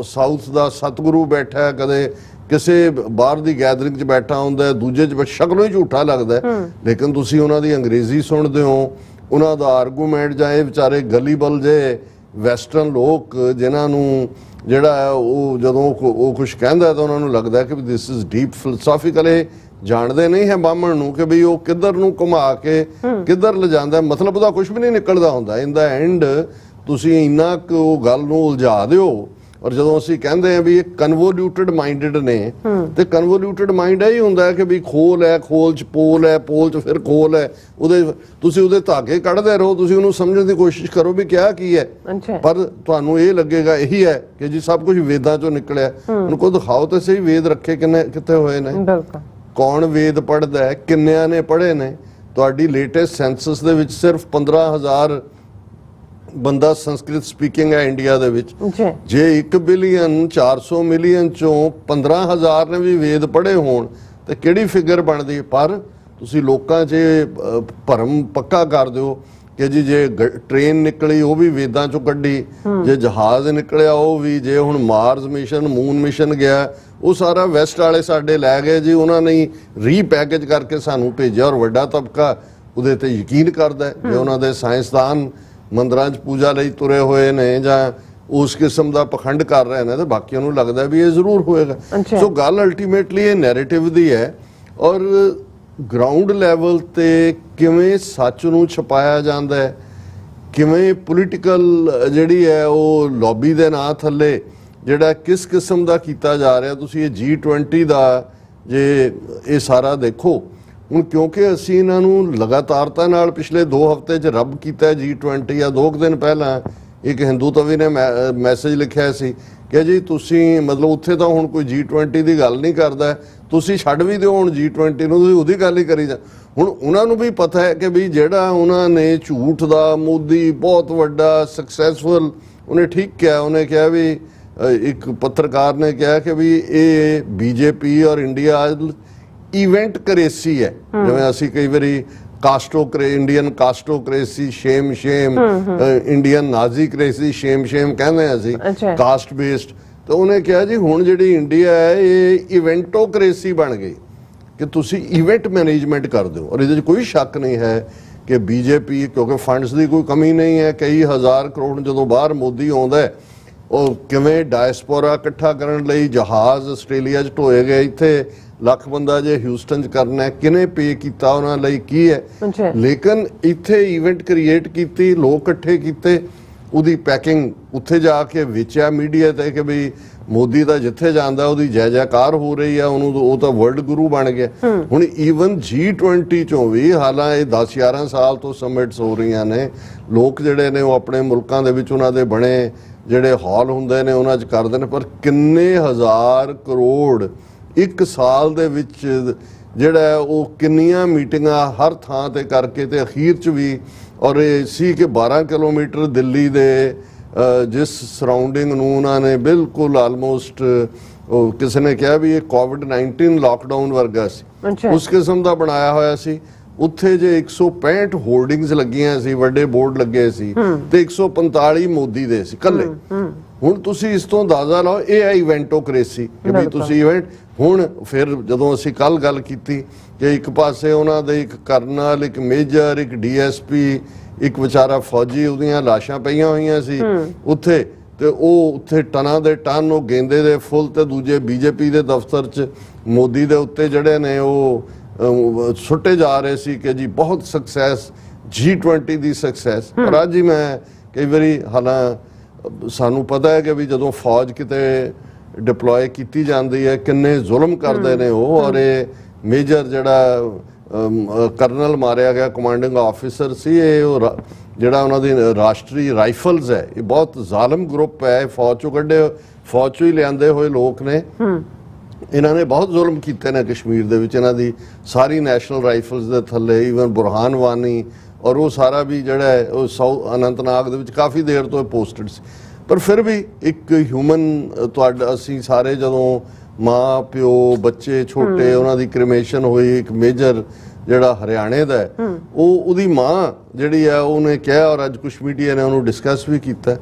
ਸਾਊਥ ਦਾ ਸਤਿਗੁਰੂ ਬੈਠਾ, ਕਦੇ ਕਿਸੇ ਬਾਹਰ ਦੀ ਗੈਦਰਿੰਗ 'ਚ ਬੈਠਾ ਹੁੰਦਾ, ਦੂਜੇ 'ਚ ਸ਼ਕਲੋਂ ਹੀ ਝੂਠਾ ਲੱਗਦਾ। ਲੇਕਿਨ ਤੁਸੀਂ ਉਹਨਾਂ ਦੀ ਅੰਗਰੇਜ਼ੀ ਸੁਣਦੇ ਹੋ, ਉਹਨਾਂ ਦਾ ਆਰਗੂਮੈਂਟ ਜਾਂ ਇਹ ਵਿਚਾਰੇ ਗਲੀਬਲ ਜੇ ਵੈਸਟਰਨ ਲੋਕ ਜਿਨ੍ਹਾਂ ਨੂੰ ਜਿਹੜਾ ਹੈ ਉਹ ਜਦੋਂ ਉਹ ਕੁਛ ਕਹਿੰਦਾ ਤਾਂ ਉਹਨਾਂ ਨੂੰ ਲੱਗਦਾ ਕਿ ਦਿਸ ਇਜ਼ ਡੀਪ ਫਿਲਾਸਫੀਕਲ। ਇਹ ਜਾਣਦੇ ਨਹੀਂ ਹੈ ਬਾਹਮਣ ਨੂੰ ਕਿ ਵੀ ਉਹ ਕਿੱਧਰ ਨੂੰ ਘੁਮਾ ਕੇ ਕਿੱਧਰ ਲਿਜਾਂਦਾ, ਮਤਲਬ ਉਹਦਾ ਕੁਝ ਵੀ ਨਹੀਂ ਨਿਕਲਦਾ ਹੁੰਦਾ। ਇਨ ਦਾ ਐਂਡ ਤੁਸੀਂ ਇੰਨਾ ਕੁ ਉਹ ਗੱਲ ਨੂੰ ਉਲਝਾ ਦਿਓ। ਔਰ ਜਦੋਂ ਅਸੀਂ ਕਹਿੰਦੇ ਆ ਵੀ ਇਹ ਕਨਵੋਲਿਊਟਡ ਮਾਈਂਡਡ ਨੇ, ਤੇ ਕਨਵੋਲਿਊਟਡ ਮਾਈਂਡ ਇਹ ਹੀ ਹੁੰਦਾ ਹੈ ਕਿ ਵੀ ਖੋਲ ਹੈ, ਖੋਲ 'ਚ ਪੋਲ ਹੈ, ਪੋਲ 'ਚ ਫਿਰ ਖੋਲ ਹੈ, ਤੁਸੀਂ ਉਹਦੇ ਧਾਗੇ ਕੱਢਦੇ ਰਹੋ, ਤੁਸੀਂ ਉਹਨੂੰ ਸਮਝਣ ਦੀ ਕੋਸ਼ਿਸ਼ ਕਰੋ ਵੀ ਕਿਹਾ ਕੀ ਹੈ। ਪਰ ਤੁਹਾਨੂੰ ਇਹ ਲੱਗੇਗਾ ਇਹੀ ਹੈ ਕਿ ਜੀ ਸਭ ਕੁਝ ਵੇਦਾਂ 'ਚੋਂ ਨਿਕਲਿਆ। ਹੁਣ ਕੋਈ ਦਿਖਾਓ ਤਾਂ ਸਹੀ ਵੇਦ ਰੱਖੇ ਕਿੱਥੇ ਹੋਏ ਨੇ, ਕੌਣ ਵੇਦ ਪੜ੍ਹਦਾ ਹੈ, ਕਿੰਨਿਆਂ ਨੇ ਪੜ੍ਹੇ ਨੇ? ਤੁਹਾਡੀ ਲੇਟੈਸਟ ਸੈਂਸਸ ਦੇ ਵਿੱਚ ਸਿਰਫ 15,000 ਬੰਦਾ ਸੰਸਕ੍ਰਿਤ ਸਪੀਕਿੰਗ ਹੈ ਇੰਡੀਆ ਦੇ ਵਿੱਚ, ਜੀ ਜੇ 1 ਬਿਲੀਅਨ 400 ਮਿਲੀਅਨ ਚੋਂ 15,000 ਨੇ ਵੀ ਵੇਦ ਪੜ੍ਹੇ ਹੋਣ ਤੇ ਕਿਹੜੀ ਫਿਗਰ ਬਣਦੀ ਹੈ। ਪਰ ਤੁਸੀਂ ਲੋਕਾਂ 'ਚ ਭਰਮ ਪੱਕਾ ਕਰ ਦਿਓ ਕਿ ਜੀ ਜੇ ਟ੍ਰੇਨ ਨਿਕਲੀ ਉਹ ਵੀ ਵੇਦਾਂ 'ਚੋਂ ਕੱਢੀ, ਜੇ ਜਹਾਜ਼ ਨਿਕਲਿਆ ਉਹ ਵੀ, ਜੇ ਹੁਣ ਮਾਰਸ ਮਿਸ਼ਨ ਮੂਨ ਮਿਸ਼ਨ ਗਿਆ ਉਹ ਸਾਰਾ ਵੈਸਟ ਵਾਲੇ ਸਾਡੇ ਲੈ ਗਏ ਜੀ, ਉਹਨਾਂ ਨੇ ਰੀਪੈਕੇਜ ਕਰਕੇ ਸਾਨੂੰ ਭੇਜਿਆ ਔਰ ਵੱਡਾ ਤਬਕਾ ਉਹਦੇ ਤੇ ਯਕੀਨ ਕਰਦਾ ਹੈ। ਜੇ ਉਹਨਾਂ ਦੇ ਸਾਇੰਸਦਾਨ ਮੰਦਰਾਂ 'ਚ ਪੂਜਾ ਲਈ ਤੁਰੇ ਹੋਏ ਨੇ ਜਾਂ ਉਸ ਕਿਸਮ ਦਾ ਪਖੰਡ ਕਰ ਰਹੇ ਨੇ ਤੇ ਬਾਕੀਆਂ ਨੂੰ ਲੱਗਦਾ ਵੀ ਇਹ ਜ਼ਰੂਰ ਹੋਏਗਾ। ਸੋ ਗੱਲ ਅਲਟੀਮੇਟਲੀ ਇਹ ਨੈਰੇਟਿਵ ਦੀ ਹੈ ਔਰ ਗਰਾਊਂਡ ਲੈਵਲ ਤੇ ਕਿਵੇਂ ਸੱਚ ਨੂੰ ਛਪਾਇਆ ਜਾਂਦਾ ਹੈ, ਕਿਵੇਂ ਪੋਲੀਟੀਕਲ ਜਿਹੜੀ ਹੈ ਉਹ ਲੌਬੀ ਦੇ ਨਾਂ ਥੱਲੇ ਜਿਹੜਾ ਕਿਸ ਕਿਸਮ ਦਾ ਕੀਤਾ ਜਾ ਰਿਹਾ। ਤੁਸੀਂ ਇਹ G20 ਦਾ ਜੇ ਇਹ ਸਾਰਾ ਦੇਖੋ ਹੁਣ, ਕਿਉਂਕਿ ਅਸੀਂ ਇਹਨਾਂ ਨੂੰ ਲਗਾਤਾਰਤਾ ਨਾਲ ਪਿਛਲੇ 2 ਹਫ਼ਤੇ 'ਚ ਰੱਬ ਕੀਤਾ G20। ਜਾਂ 2 ਦਿਨ ਪਹਿਲਾਂ ਇੱਕ ਹਿੰਦੂ ਤਵੀ ਨੇ ਮੈਸੇਜ ਲਿਖਿਆ ਸੀ ਕਿ ਜੀ ਤੁਸੀਂ ਮਤਲਬ ਉੱਥੇ ਤਾਂ ਹੁਣ ਕੋਈ G20 ਦੀ ਗੱਲ ਨਹੀਂ ਕਰਦਾ, ਤੁਸੀਂ ਛੱਡ ਵੀ ਦਿਓ ਹੁਣ G20 ਨੂੰ, ਤੁਸੀਂ ਉਹਦੀ ਗੱਲ ਹੀ ਕਰੀ ਜਾ। ਹੁਣ ਉਹਨਾਂ ਨੂੰ ਵੀ ਪਤਾ ਹੈ ਕਿ ਵੀ ਜਿਹੜਾ ਉਹਨਾਂ ਨੇ ਝੂਠ ਦਾ ਮੋਦੀ ਬਹੁਤ ਵੱਡਾ ਸਕਸੈਸਫੁਲ, ਉਹਨੇ ਠੀਕ ਕਿਹਾ, ਉਹਨੇ ਕਿਹਾ ਵੀ ਇੱਕ ਪੱਤਰਕਾਰ ਨੇ ਕਿਹਾ ਕਿ ਵੀ ਇਹ ਬੀਜੇਪੀ ਔਰ ਇੰਡੀਆ ਇਵੈਂਟ ਕਰੇਸੀ ਹੈ। ਜਿਵੇਂ ਅਸੀਂ ਕਈ ਵਾਰੀ ਇੰਡੀਅਨ ਕਾਸਟੋਕ੍ਰੇਸੀ ਸ਼ੇਮ ਇੰਡੀਅਨ ਨਾਜ਼ੀ ਕ੍ਰੇਸੀ ਸ਼ੇਮ ਕਹਿੰਦੇ ਆ ਅਸੀਂ ਕਾਸਟ ਬੇਸਡ। ਤਾਂ ਉਹਨੇ ਕਿਹਾ ਜੀ ਹੁਣ ਜਿਹੜੀ ਇੰਡੀਆ ਹੈ ਇਹ ਇਵੈਂਟੋਕ੍ਰੇਸੀ ਬਣ ਗਈ ਕਿ ਤੁਸੀਂ ਇਵੈਂਟ ਮੈਨੇਜਮੈਂਟ ਕਰਦੇ ਹੋ। ਔਰ ਇਹਦੇ 'ਚ ਕੋਈ ਸ਼ੱਕ ਨਹੀਂ ਹੈ ਕਿ ਬੀਜੇਪੀ, ਕਿਉਂਕਿ ਫੰਡਸ ਦੀ ਕੋਈ ਕਮੀ ਨਹੀਂ ਹੈ, ਕਈ ਹਜ਼ਾਰ ਕਰੋੜ ਜਦੋਂ ਬਾਹਰ ਮੋਦੀ ਆਉਂਦਾ ਉਹ ਕਿਵੇਂ ਡਾਇਸਪੋਰਾ ਇਕੱਠਾ ਕਰਨ ਲਈ ਜਹਾਜ਼ ਆਸਟ੍ਰੇਲੀਆ 'ਚ ਢੋਏ ਗਏ, ਇੱਥੇ ਲੱਖ ਬੰਦਾ ਜੇ ਹਿਊਸਟਨ 'ਚ ਕਰਨਾ ਕਿਹਨੇ ਪੇ ਕੀਤਾ ਉਹਨਾਂ ਲਈ ਕੀ ਹੈ। ਲੇਕਿਨ ਇੱਥੇ ਇਵੈਂਟ ਕ੍ਰੀਏਟ ਕੀਤੀ, ਲੋਕ ਇਕੱਠੇ ਕੀਤੇ, ਉਹਦੀ ਪੈਕਿੰਗ ਉੱਥੇ ਜਾ ਕੇ ਵੇਚਿਆ ਮੀਡੀਆ ਤੇ ਕਿ ਵੀ ਮੋਦੀ ਦਾ ਜਿੱਥੇ ਜਾਂਦਾ ਉਹਦੀ ਜੈ ਜੈਕਾਰ ਹੋ ਰਹੀ ਆ, ਉਹਨੂੰ ਉਹ ਤਾਂ ਵਰਲਡ ਗੁਰੂ ਬਣ ਗਿਆ। ਹੁਣ ਈਵਨ G20 ਚੋਂ ਵੀ, ਹਾਲਾਂ ਇਹ 10-11 ਸਾਲ ਤੋਂ ਸਮਿਟਸ ਹੋ ਰਹੀਆਂ ਨੇ, ਲੋਕ ਜਿਹੜੇ ਨੇ ਉਹ ਆਪਣੇ ਮੁਲਕਾਂ ਦੇ ਵਿੱਚ ਉਹਨਾਂ ਦੇ ਬਣੇ ਜਿਹੜੇ ਹਾਲ ਹੁੰਦੇ ਨੇ ਉਹਨਾਂ 'ਚ ਕਰਦੇ ਨੇ, ਪਰ ਕਿੰਨੇ ਹਜ਼ਾਰ ਕਰੋੜ ਇੱਕ ਸਾਲ ਦੇ ਵਿੱਚ ਜਿਹੜਾ ਉਹ ਕਿੰਨੀਆਂ ਮੀਟਿੰਗਾਂ ਹਰ ਥਾਂ ਤੇ ਕਰਕੇ ਤੇ ਅਖੀਰ 'ਚ ਵੀ, ਔਰ ਇਹ ਸੀ ਕਿ 12 ਕਿਲੋਮੀਟਰ ਦਿੱਲੀ ਦੇ ਜਿਸ ਸਰਾਊਂਡਿੰਗ ਨੂੰ ਉਹਨਾਂ ਨੇ ਬਿਲਕੁਲ ਆਲਮੋਸਟ, ਉਹ ਕਿਸੇ ਨੇ ਕਿਹਾ ਵੀ ਇਹ COVID-19 ਲਾਕਡਾਊਨ ਵਰਗਾ ਸੀ, ਉਸ ਕਿਸਮ ਦਾ ਬਣਾਇਆ ਹੋਇਆ ਸੀ। ਉੱਥੇ ਜੇ 165 ਹੋਰਡਿੰਗਸ ਲੱਗੀਆਂ ਸੀ, ਵੱਡੇ ਬੋਰਡ ਲੱਗੇ ਸੀ ਤੇ 145 ਮੋਦੀ ਦੇ ਸੀ ਕੱਲੇ। ਹੁਣ ਤੁਸੀਂ ਇਸ ਤੋਂ ਅੰਦਾਜ਼ਾ ਲਾਓ ਇਹ ਹੈ ਇਵੈਂਟੋਕ੍ਰੇਸੀ ਕਿ ਵੀ ਤੁਸੀਂ ਇਵੈਂਟ। ਹੁਣ ਫਿਰ ਜਦੋਂ ਅਸੀਂ ਕੱਲ ਗੱਲ ਕੀਤੀ ਕਿ ਇੱਕ ਪਾਸੇ ਉਹਨਾਂ ਦੇ ਇੱਕ ਕਰਨਲ, ਇੱਕ ਮੇਜਰ, ਇੱਕ DSP, ਇੱਕ ਵਿਚਾਰਾ ਫੌਜੀ, ਉਹਦੀਆਂ ਲਾਸ਼ਾਂ ਪਈਆਂ ਹੋਈਆਂ ਸੀ ਉੱਥੇ, ਤੇ ਉਹ ਉੱਥੇ ਟਨਾਂ ਦੇ ਟਨ ਉਹ ਗੇਂਦੇ ਦੇ ਫੁੱਲ, ਤੇ ਦੂਜੇ BJP ਦੇ ਦਫ਼ਤਰ 'ਚ ਮੋਦੀ ਦੇ ਉੱਤੇ ਜਿਹੜੇ ਨੇ ਉਹ ਸੁੱਟੇ ਜਾ ਰਹੇ ਸੀ ਕਿ ਜੀ ਬਹੁਤ ਸਕਸੈਸ G20 ਦੀ ਸਕਸੈਸ। ਪਰ ਅੱਜ ਹੀ ਮੈਂ ਕਈ ਵਾਰੀ, ਹਾਲਾਂ ਸਾਨੂੰ ਪਤਾ ਹੈ ਕਿ ਵੀ ਜਦੋਂ ਫੌਜ ਕਿਤੇ ਡਿਪਲੋਏ ਕੀਤੀ ਜਾਂਦੀ ਹੈ ਕਿੰਨੇ ਜ਼ੁਲਮ ਕਰਦੇ ਨੇ ਉਹ, ਔਰ ਇਹ ਮੇਜਰ ਜਿਹੜਾ ਕਰਨਲ ਮਾਰਿਆ ਗਿਆ, ਕਮਾਂਡਿੰਗ ਆਫਿਸਰ ਸੀ, ਇਹ ਉਹ ਜਿਹੜਾ ਉਹਨਾਂ ਦੀ ਰਾਸ਼ਟਰੀ ਰਾਈਫਲਸ ਹੈ, ਇਹ ਬਹੁਤ ਜ਼ਾਲਮ ਗਰੁੱਪ ਹੈ, ਫੌਜ ਚੋਂ ਕੱਢੇ, ਫੌਜ ਚੋਂ ਹੀ ਲਿਆਂਦੇ ਹੋਏ ਲੋਕ ਨੇ। ਇਹਨਾਂ ਨੇ ਬਹੁਤ ਜ਼ੁਲਮ ਕੀਤੇ ਨੇ ਕਸ਼ਮੀਰ ਦੇ ਵਿੱਚ, ਇਹਨਾਂ ਦੀ ਸਾਰੀ ਨੈਸ਼ਨਲ ਰਾਈਫਲਸ ਦੇ ਥੱਲੇ, ਈਵਨ ਬੁਰਹਾਨ ਵਾਨੀ ਔਰ ਉਹ ਸਾਰਾ ਵੀ ਜਿਹੜਾ ਹੈ ਉਹ ਅਨੰਤਨਾਗ ਦੇ ਵਿੱਚ ਕਾਫੀ ਦੇਰ ਤੋਂ ਪੋਸਟਡ ਸੀ। ਪਰ ਫਿਰ ਵੀ ਇੱਕ ਹਿਊਮਨ, ਤੁਹਾਡਾ ਅਸੀਂ ਸਾਰੇ ਜਦੋਂ ਮਾਂ ਪਿਓ ਬੱਚੇ ਛੋਟੇ, ਉਹਨਾਂ ਦੀ ਕ੍ਰਿਮੇਸ਼ਨ ਹੋਈ, ਇੱਕ ਮੇਜਰ ਜਿਹੜਾ ਹਰਿਆਣੇ ਦਾ ਉਹਦੀ ਮਾਂ ਜਿਹੜੀ ਆ ਉਹਨੇ ਕਿਹਾ, ਔਰ ਅੱਜ ਕੁਛ ਮੀਡੀਆ ਨੇ ਉਹਨੂੰ ਡਿਸਕਸ ਵੀ ਕੀਤਾ,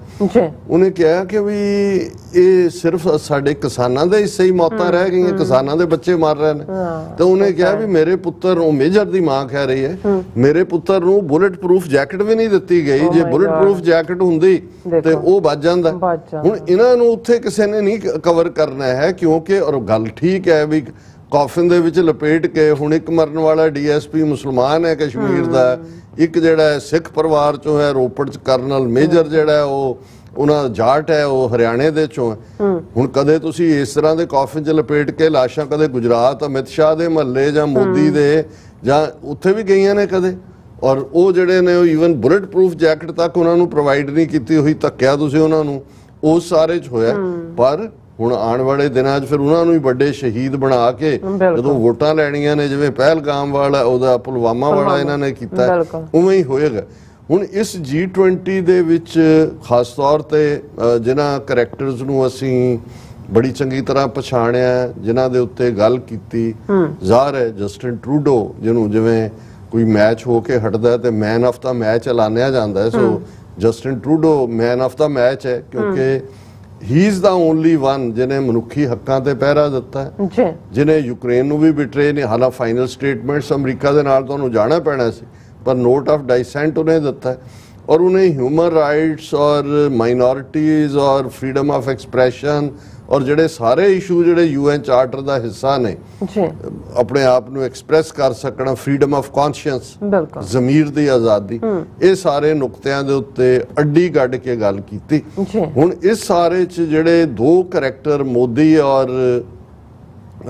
ਉਹਨੇ ਕਿਹਾ ਕਿ ਵੀ ਇਹ ਸਿਰਫ ਸਾਡੇ ਕਿਸਾਨਾਂ ਦੇ ਹਿੱਸੇ ਹੀ ਮੌਤਾਂ ਰਹਿ ਗਈਆਂ, ਕਿਸਾਨਾਂ ਦੇ ਬੱਚੇ ਮਰ ਰਹੇ ਨੇ। ਤੇ ਉਹਨੇ ਕਿਹਾ ਵੀ ਮੇਰੇ ਪੁੱਤਰ, ਉਹ ਮੇਜਰ ਦੀ ਮਾਂ ਕਹਿ ਰਹੀ ਹੈ, ਮੇਰੇ ਪੁੱਤਰ ਨੂੰ ਬੁਲੇਟ ਪ੍ਰੂਫ ਜੈਕਟ ਵੀ ਨਹੀਂ ਦਿੱਤੀ ਗਈ, ਜੇ ਬੁਲੇਟ ਪ੍ਰੂਫ ਜੈਕਟ ਹੁੰਦੀ ਤੇ ਉਹ ਬਚ ਜਾਂਦਾ। ਹੁਣ ਇਹਨਾਂ ਨੂੰ ਉੱਥੇ ਕਿਸੇ ਨੇ ਨਹੀਂ ਕਵਰ ਕਰਨਾ ਹੈ, ਕਿਉਂਕਿ ਔਰ ਗੱਲ ਠੀਕ ਹੈ ਵੀ ਕੌਫਨ ਦੇ ਵਿੱਚ ਲਪੇਟ ਕੇ, ਹੁਣ ਇੱਕ ਮਰਨ ਵਾਲਾ DSP ਮੁਸਲਮਾਨ ਹੈ ਕਸ਼ਮੀਰ ਦਾ, ਇੱਕ ਜਿਹੜਾ ਸਿੱਖ ਪਰਿਵਾਰ ਚੋਂ ਹੈ ਰੋਪੜ 'ਚ ਕਰਨਲ ਮੇਜਰ ਜਿਹੜਾ ਉਹ ਉਹਨਾਂ ਜਾਟ ਹੈ, ਉਹ ਹਰਿਆਣੇ ਦੇ ਚੋਂ ਹੈ। ਹੁਣ ਕਦੇ ਤੁਸੀਂ ਇਸ ਤਰ੍ਹਾਂ ਦੇ ਕੌਫਨ 'ਚ ਲਪੇਟ ਕੇ ਲਾਸ਼ਾਂ ਕਦੇ ਗੁਜਰਾਤ ਅਮਿਤ ਸ਼ਾਹ ਦੇ ਮਹੱਲੇ ਜਾਂ ਮੋਦੀ ਦੇ ਜਾਂ ਉੱਥੇ ਵੀ ਗਈਆਂ ਨੇ ਕਦੇ, ਔਰ ਉਹ ਜਿਹੜੇ ਨੇ ਉਹ ਈਵਨ ਬੁਲੇਟ ਪ੍ਰੂਫ ਜੈਕਟ ਤੱਕ ਉਹਨਾਂ ਨੂੰ ਪ੍ਰੋਵਾਈਡ ਨਹੀਂ ਕੀਤੀ ਹੋਈ, ਧੱਕਿਆ ਤੁਸੀਂ ਉਹਨਾਂ ਨੂੰ, ਉਸ ਸਾਰੇ 'ਚ ਹੋਇਆ। ਪਰ ਹੁਣ ਆਉਣ ਵਾਲੇ ਦਿਨਾਂ 'ਚ ਫਿਰ ਉਹਨਾਂ ਨੂੰ ਹੀ ਵੱਡੇ ਸ਼ਹੀਦ ਬਣਾ ਕੇ ਜਦੋਂ ਵੋਟਾਂ ਲੈਣੀਆਂ ਨੇ, ਜਿਵੇਂ ਪਹਿਲਗਾਮ ਵਾਲਾ, ਉਹਦਾ ਪੁਲਵਾਮਾ ਵਾਲਾ ਇਹਨਾਂ ਨੇ ਕੀਤਾ, ਉਵੇਂ ਹੀ ਹੋਏਗਾ। ਹੁਣ ਇਸ G20 ਦੇ ਵਿੱਚ ਖਾਸ ਤੌਰ ਤੇ ਜਿਨ੍ਹਾਂ ਕਰੈਕਟਰਸ ਨੂੰ ਅਸੀਂ ਬੜੀ ਚੰਗੀ ਤਰ੍ਹਾਂ ਪਛਾਣਿਆ, ਜਿਨ੍ਹਾਂ ਦੇ ਉੱਤੇ ਗੱਲ ਕੀਤੀ, ਜ਼ਾਹਰ ਹੈ ਜਸਟਿਨ ਟਰੂਡੋ ਜਿਹਨੂੰ ਜਿਵੇਂ ਕੋਈ ਮੈਚ ਹੋ ਕੇ ਹਟਦਾ ਤੇ ਮੈਨ ਆਫ ਦਾ ਮੈਚ ਐਲਾਨਿਆ ਜਾਂਦਾ ਹੈ, so Justin Trudeau man of the match ਹੈ ਕਿਉਂਕਿ he is the only one ਜਿਹਨੇ ਮਨੁੱਖੀ ਹੱਕਾਂ ਤੇ ਪਹਿਰਾ ਦਿੱਤਾ ਹੈ, ਜਿਹਨੇ ਯੂਕਰੇਨ ਨੂੰ ਵੀ ਬਿਟਰੇ ਨਹੀਂ। ਹਾਲਾਂ ਫਾਈਨਲ ਸਟੇਟਮੈਂਟਸ ਅਮਰੀਕਾ ਦੇ ਨਾਲ ਤੁਹਾਨੂੰ ਜਾਣਾ ਪੈਣਾ ਸੀ, ਪਰ ਨੋਟ ਆਫ ਡਾਈਸੈਂਟ ਉਹਨੇ ਦਿੱਤਾ ਹੈ ਔਰ ਉਹਨੇ ਹਿਊਮਨ ਰਾਈਟਸ ਔਰ ਮਾਈਨੋਰਿਟੀਜ਼ ਔਰ ਫਰੀडम ਆਫ ਐਕਸਪ੍ਰੈਸ਼ਨ ਔਰ ਜਿਹੜੇ ਸਾਰੇ ਇਸ਼ੂ ਜਿਹੜੇ UN ਚਾਰਟਰ ਦਾ ਹਿੱਸਾ ਨੇ, ਆਪਣੇ ਆਪ ਨੂੰ ਐਕਸਪ੍ਰੈਸ ਕਰ ਸਕਣਾ, ਫਰੀडम ਆਫ ਕੌਨਸ਼ੀਅੰਸ, ਜ਼ਮੀਰ ਦੀ ਆਜ਼ਾਦੀ, ਇਹ ਸਾਰੇ ਨੁਕਤਿਆਂ ਦੇ ਉੱਤੇ ਅੱਡੀ ਕੱਢ ਕੇ ਗੱਲ ਕੀਤੀ। ਹੁਣ ਇਸ ਸਾਰੇ 'ਚ ਜਿਹੜੇ ਦੋ ਕਰੈਕਟਰ ਮੋਦੀ ਔਰ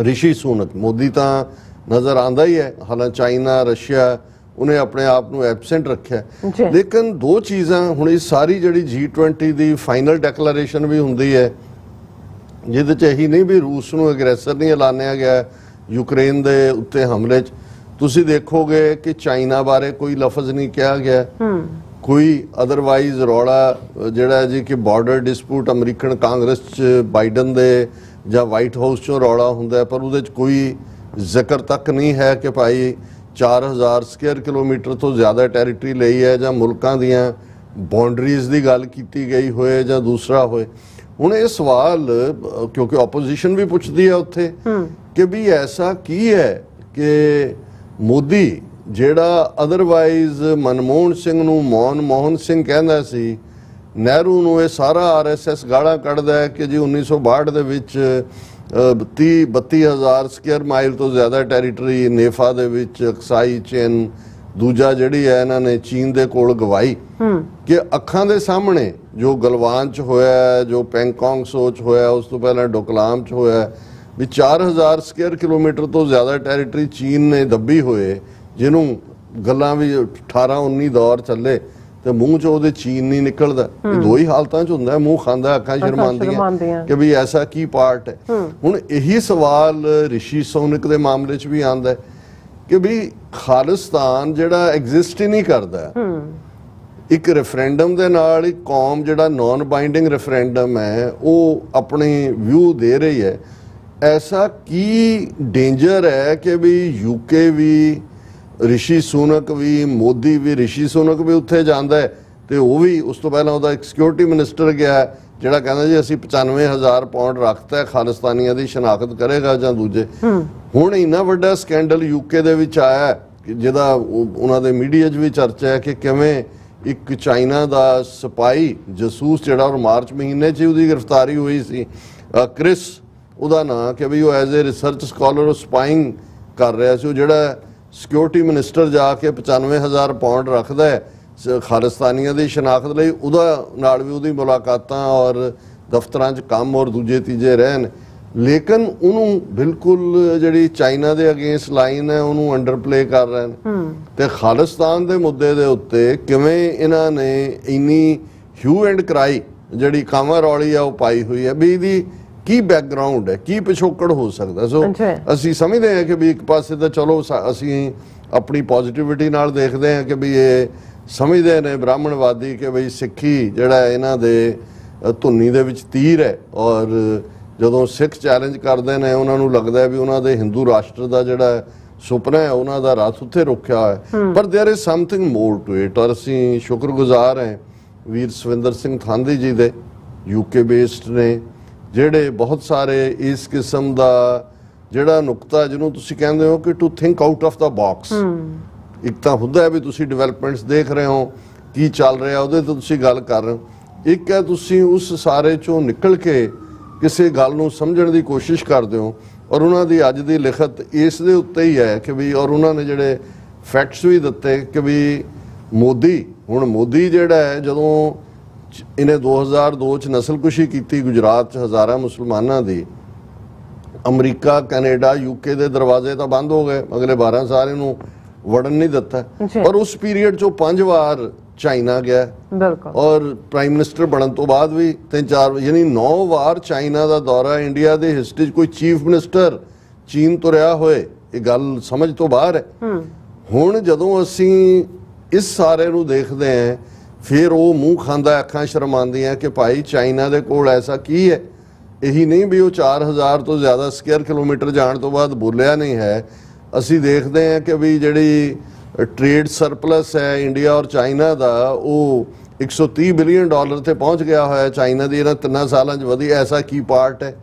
ਰਿਸ਼ੀ ਸੁਨਕ, ਮੋਦੀ ਤਾਂ ਨਜ਼ਰ ਆਉਂਦਾ ਹੀ ਹੈ, ਹਾਲਾਂ ਚਾਈਨਾ ਰਸ਼ੀਆ ਉਹਨੇ ਆਪਣੇ ਆਪ ਨੂੰ ਐਬਸੈਂਟ ਰੱਖਿਆ, ਲੇਕਿਨ ਦੋ ਚੀਜ਼ਾਂ ਹੁਣ ਇਹ ਸਾਰੀ ਜਿਹੜੀ G20 ਦੀ ਫਾਈਨਲ ਡੈਕਲੇਰੇਸ਼ਨ ਵੀ ਹੁੰਦੀ ਹੈ ਜਿਹਦੇ 'ਚ ਇਹੀ ਨਹੀਂ ਵੀ ਰੂਸ ਨੂੰ ਐਗਰੈਸਰ ਨਹੀਂ ਐਲਾਨਿਆ ਗਿਆ ਯੂਕਰੇਨ ਦੇ ਉੱਤੇ ਹਮਲੇ 'ਚ, ਤੁਸੀਂ ਦੇਖੋਗੇ ਕਿ ਚਾਈਨਾ ਬਾਰੇ ਕੋਈ ਲਫ਼ਜ਼ ਨਹੀਂ ਕਿਹਾ ਗਿਆ, ਕੋਈ ਅਦਰਵਾਈਜ਼ ਰੌਲਾ ਜਿਹੜਾ ਜੀ ਕਿ ਬਾਰਡਰ ਡਿਸਪਿਊਟ ਅਮਰੀਕਨ ਕਾਂਗਰਸ 'ਚ ਬਾਈਡਨ ਦੇ ਜਾਂ ਵਾਈਟ ਹਾਊਸ 'ਚੋਂ ਰੌਲਾ ਹੁੰਦਾ, ਪਰ ਉਹਦੇ 'ਚ ਕੋਈ ਜ਼ਿਕਰ ਤੱਕ ਨਹੀਂ ਹੈ ਕਿ ਭਾਈ 4000 ਸਕੁਅਰ ਕਿਲੋਮੀਟਰ ਤੋਂ ਜ਼ਿਆਦਾ ਟੈਰੀਟਰੀ ਲਈ ਹੈ ਜਾਂ ਮੁਲਕਾਂ ਦੀਆਂ ਬਾਉਂਡਰੀਜ਼ ਦੀ ਗੱਲ ਕੀਤੀ ਗਈ ਹੋਏ ਜਾਂ ਦੂਸਰਾ ਹੋਏ। ਹੁਣ ਇਹ ਸਵਾਲ ਕਿਉਂਕਿ ਆਪੋਜੀਸ਼ਨ ਵੀ ਪੁੱਛਦੀ ਹੈ ਉੱਥੇ ਕਿ ਵੀ ਐਸਾ ਕੀ ਹੈ ਕਿ ਮੋਦੀ ਜਿਹੜਾ ਅਦਰਵਾਈਜ਼ ਮਨਮੋਹਨ ਸਿੰਘ ਨੂੰ ਮੋਹਨ ਸਿੰਘ ਕਹਿੰਦਾ ਸੀ, ਨਹਿਰੂ ਨੂੰ ਇਹ ਸਾਰਾ RSS ਗਾਲਾਂ ਕੱਢਦਾ ਹੈ ਕਿ ਜੀ 1962 ਦੇ ਵਿੱਚ 32,000 ਸਕੁਅਰ ਮਾਈਲ ਤੋਂ ਜ਼ਿਆਦਾ ਟੈਰੀਟਰੀ ਨੇਫਾ ਦੇ ਵਿੱਚ ਅਕਸਾਈ ਚਿਨ, ਦੂਜਾ ਜਿਹੜੀ ਹੈ ਇਹਨਾਂ ਨੇ ਚੀਨ ਦੇ ਕੋਲ ਗਵਾਈ ਕਿ ਅੱਖਾਂ ਦੇ ਸਾਹਮਣੇ ਜੋ ਗਲਵਾਨ 'ਚ ਹੋਇਆ, ਜੋ ਪੈਂਗੋਂਗ ਸੋ 'ਚ ਹੋਇਆ, ਉਸ ਤੋਂ ਪਹਿਲਾਂ ਡੋਕਲਾਮ 'ਚ ਹੋਇਆ, ਵੀ 4000 ਸਕੁਅਰ ਕਿਲੋਮੀਟਰ ਤੋਂ ਜ਼ਿਆਦਾ ਟੈਰੀਟਰੀ ਚੀਨ ਨੇ ਦੱਬੀ ਹੋਏ, ਜਿਹਨੂੰ ਗੱਲਾਂ ਵੀ 18-19 ਦੌਰ ਚੱਲੇ ਤੇ ਮੂੰਹ 'ਚ ਉਹਦੇ ਚੀਨ ਨਹੀਂ ਨਿਕਲਦਾ। ਇਹ ਦੋ ਹੀ ਹਾਲਤਾਂ 'ਚ ਹੁੰਦਾ, ਮੂੰਹ ਖਾਂਦਾ ਅੱਖਾਂ ਸ਼ਰਮਾਉਂਦੀਆਂ ਕਿ ਵੀ ਐਸਾ ਕੀ ਪਾਰਟ ਹੈ। ਹੁਣ ਇਹੀ ਸਵਾਲ ਰਿਸ਼ੀ ਸੁਨਕ ਦੇ ਮਾਮਲੇ 'ਚ ਵੀ ਆਉਂਦਾ ਕਿ ਵੀ ਖਾਲਿਸਤਾਨ ਜਿਹੜਾ ਐਗਜ਼ਿਸਟ ਹੀ ਨਹੀਂ ਕਰਦਾ, ਇੱਕ ਰੈਫਰੈਂਡਮ ਦੇ ਨਾਲ ਇੱਕ ਕੌਮ ਜਿਹੜਾ ਨਾਨ ਬਾਈਂਡਿੰਗ ਰੈਫਰੈਂਡਮ ਹੈ ਉਹ ਆਪਣੀ ਵਿਊ ਦੇ ਰਹੀ ਹੈ, ਐਸਾ ਕੀ ਡੇਂਜਰ ਹੈ ਕਿ ਵੀ UK ਵੀ, ਰਿਸ਼ੀ ਸੁਨਕ ਵੀ, ਮੋਦੀ ਵੀ, ਰਿਸ਼ੀ ਸੁਨਕ ਵੀ ਉੱਥੇ ਜਾਂਦਾ ਹੈ ਤੇ ਉਹ ਵੀ ਉਸ ਤੋਂ ਪਹਿਲਾਂ ਉਹਦਾ ਇੱਕ ਸਿਕਿਉਰਿਟੀ ਮਿਨਿਸਟਰ ਗਿਆ ਜਿਹੜਾ ਕਹਿੰਦਾ ਜੀ ਅਸੀਂ 95,000 ਪਾਉਂਡ ਰੱਖਤਾ ਖਾਲਿਸਤਾਨੀਆਂ ਦੀ ਸ਼ਨਾਖਤ ਕਰੇਗਾ ਜਾਂ ਦੂਜੇ। ਹੁਣ ਇੰਨਾ ਵੱਡਾ ਸਕੈਂਡਲ UK ਦੇ ਵਿੱਚ ਆਇਆ ਜਿਹਦਾ ਉਹਨਾਂ ਦੇ ਮੀਡੀਆ 'ਚ ਵੀ ਚਰਚਾ ਹੈ ਕਿ ਕਿਵੇਂ ਇੱਕ ਚਾਈਨਾ ਦਾ ਸਿਪਾਹੀ ਜਸੂਸ ਜਿਹੜਾ ਉਹ ਮਾਰਚ ਮਹੀਨੇ 'ਚ ਉਹਦੀ ਗ੍ਰਿਫਤਾਰੀ ਹੋਈ ਸੀ, ਕ੍ਰਿਸ ਉਹਦਾ ਨਾਂ, ਕਿ ਵੀ ਉਹ as a research scholar spying ਕਰ ਰਿਹਾ ਸੀ, ਉਹ ਜਿਹੜਾ ਸਿਕਿਉਰਿਟੀ ਮਿਨਿਸਟਰ ਜਾ ਕੇ 95,000 ਪਾਉਂਡ ਰੱਖਦਾ ਹੈ ਖਾਲਿਸਤਾਨੀਆਂ ਦੀ ਸ਼ਨਾਖਤ ਲਈ, ਉਹਦਾ ਨਾਲ ਵੀ ਉਹਦੀ ਮੁਲਾਕਾਤਾਂ ਔਰ ਦਫ਼ਤਰਾਂ 'ਚ ਕੰਮ ਔਰ ਦੂਜੇ ਤੀਜੇ ਰਹਿਣ, ਲੇਕਿਨ ਉਹਨੂੰ ਬਿਲਕੁਲ ਜਿਹੜੀ ਚਾਈਨਾ ਦੇ ਅਗੇਂਸਟ ਲਾਈਨ ਹੈ ਉਹਨੂੰ ਅੰਡਰ ਪਲੇ ਕਰ ਰਹੇ ਨੇ। ਤੇ ਖਾਲਿਸਤਾਨ ਦੇ ਮੁੱਦੇ ਦੇ ਉੱਤੇ ਕਿਵੇਂ ਇਹਨਾਂ ਨੇ ਇੰਨੀ ਹਿਊ ਐਂਡ ਕਰਾਈ ਜਿਹੜੀ ਕਾਮਾ ਰੌਲੀ ਆ ਉਹ ਪਾਈ ਹੋਈ ਹੈ, ਵੀ ਇਹਦੀ ਕੀ ਬੈਕਗ੍ਰਾਉਂਡ ਹੈ, ਕੀ ਪਿਛੋਕੜ ਹੋ ਸਕਦਾ। ਸੋ ਅਸੀਂ ਸਮਝਦੇ ਹਾਂ ਕਿ ਵੀ ਇੱਕ ਪਾਸੇ ਤਾਂ ਚਲੋ ਅਸੀਂ ਆਪਣੀ ਪੋਜ਼ਿਟਿਵਿਟੀ ਨਾਲ ਦੇਖਦੇ ਹਾਂ ਕਿ ਵੀ ਇਹ ਸਮਝਦੇ ਨੇ ਬ੍ਰਾਹਮਣਵਾਦੀ ਕਿ ਬਈ ਸਿੱਖੀ ਜਿਹੜਾ ਇਹਨਾਂ ਦੇ ਧੁੰਨੀ ਦੇ ਵਿੱਚ ਤੀਰ ਹੈ, ਔਰ ਜਦੋਂ ਸਿੱਖ ਚੈਲੰਜ ਕਰਦੇ ਨੇ ਉਹਨਾਂ ਨੂੰ ਲੱਗਦਾ ਹੈ ਵੀ ਉਹਨਾਂ ਦੇ ਹਿੰਦੂ ਰਾਸ਼ਟਰ ਦਾ ਜਿਹੜਾ ਸੁਪਨਾ ਹੈ ਉਹਨਾਂ ਦਾ ਰਾਤ ਉੱਥੇ ਰੁਕਿਆ ਹੋਇਆ, ਪਰ there is something more to it. ਔਰ ਅਸੀਂ ਸ਼ੁਕਰਗੁਜ਼ਾਰ ਹਾਂ ਵੀਰ ਸਵਿੰਦਰ ਸਿੰਘ ਥਾਂਦੀ ਜੀ ਦੇ, UK ਬੇਸਡ ਨੇ, ਜਿਹੜੇ ਬਹੁਤ ਸਾਰੇ ਇਸ ਕਿਸਮ ਦਾ ਜਿਹੜਾ ਨੁਕਤਾ ਜਿਹਨੂੰ ਤੁਸੀਂ ਕਹਿੰਦੇ ਹੋ ਕਿ to think out of the box, ਇੱਕ ਤਾਂ ਹੁੰਦਾ ਹੈ ਵੀ ਤੁਸੀਂ ਡਿਵੈਲਪਮੈਂਟਸ ਦੇਖ ਰਹੇ ਹੋ ਕੀ ਚੱਲ ਰਿਹਾ ਉਹਦੇ ਤੋਂ ਤੁਸੀਂ ਗੱਲ ਕਰ ਰਹੇ ਹੋ, ਇੱਕ ਹੈ ਤੁਸੀਂ ਉਸ ਸਾਰੇ ਚੋਂ ਨਿਕਲ ਕੇ ਕਿਸੇ ਗੱਲ ਨੂੰ ਸਮਝਣ ਦੀ ਕੋਸ਼ਿਸ਼ ਕਰਦੇ ਹੋ। ਔਰ ਉਹਨਾਂ ਦੀ ਅੱਜ ਦੀ ਲਿਖਤ ਇਸ ਦੇ ਉੱਤੇ ਹੀ ਹੈ ਕਿ ਵੀ, ਔਰ ਉਹਨਾਂ ਨੇ ਜਿਹੜੇ ਫੈਕਟਸ ਵੀ ਦਿੱਤੇ ਕਿ ਵੀ ਮੋਦੀ ਜਿਹੜਾ ਹੈ ਜਦੋਂ ਇਹਨੇ 2002 'ਚ ਨਸਲਕੁਸ਼ੀ ਕੀਤੀ ਗੁਜਰਾਤ 'ਚ ਹਜ਼ਾਰਾਂ ਮੁਸਲਮਾਨਾਂ ਦੀ, ਅਮਰੀਕਾ ਕੈਨੇਡਾ UK ਦੇ ਦਰਵਾਜ਼ੇ ਤਾਂ ਬੰਦ ਹੋ ਗਏ, ਅਗਲੇ 12 ਸਾਲ ਇਹਨੂੰ ਵੜਨ ਨਹੀਂ ਦਿੱਤਾ, ਪਰ ਉਸ ਪੀਰੀਅਡ 'ਚੋਂ 5 ਵਾਰ ਚਾਈਨਾ ਗਿਆ, ਔਰ ਪ੍ਰਾਈਮ ਮਿਨਿਸਟਰ ਬਣਨ ਤੋਂ ਬਾਅਦ ਵੀ 3-4 ਯਾਨੀ 9 ਵਾਰ ਚਾਈਨਾ ਦਾ ਦੌਰਾ। ਇੰਡੀਆ ਦੇ ਹਿਸਟਰੀ 'ਚ ਕੋਈ ਚੀਫ ਮਿਨਿਸਟਰ ਚੀਨ ਤੁਰਿਆ ਹੋਏ ਇਹ ਗੱਲ ਸਮਝ ਤੋਂ ਬਾਹਰ ਹੈ। ਹੁਣ ਜਦੋਂ ਅਸੀਂ ਇਸ ਸਾਰੇ ਨੂੰ ਦੇਖਦੇ ਆ ਫਿਰ ਉਹ ਮੂੰਹ ਖਾਂਦਾ, ਅੱਖਾਂ ਸ਼ਰਮਾਉਂਦੀਆਂ ਕਿ ਭਾਈ ਚਾਈਨਾ ਦੇ ਕੋਲ ਐਸਾ ਕੀ ਹੈ। ਇਹੀ ਨਹੀਂ ਵੀ ਉਹ 4000 ਤੋਂ ਜ਼ਿਆਦਾ ਸਕੁਅਰ ਕਿਲੋਮੀਟਰ ਜਾਣ ਤੋਂ ਬਾਅਦ ਬੋਲਿਆ ਨਹੀਂ ਹੈ। ਅਸੀਂ ਦੇਖਦੇ ਹਾਂ ਕਿ ਵੀ ਜਿਹੜੀ ਟ੍ਰੇਡ ਸਰਪਲਸ ਹੈ ਇੰਡੀਆ ਔਰ ਚਾਈਨਾ ਦਾ, ਉਹ $130 ਬਿਲੀਅਨ ਤੇ ਪਹੁੰਚ ਗਿਆ ਹੋਇਆ ਚਾਈਨਾ ਦੀ ਇਹਨਾਂ 3 ਸਾਲਾਂ 'ਚ ਵਧੀ। ਐਸਾ ਕੀ ਪਾਰਟ ਹੈ?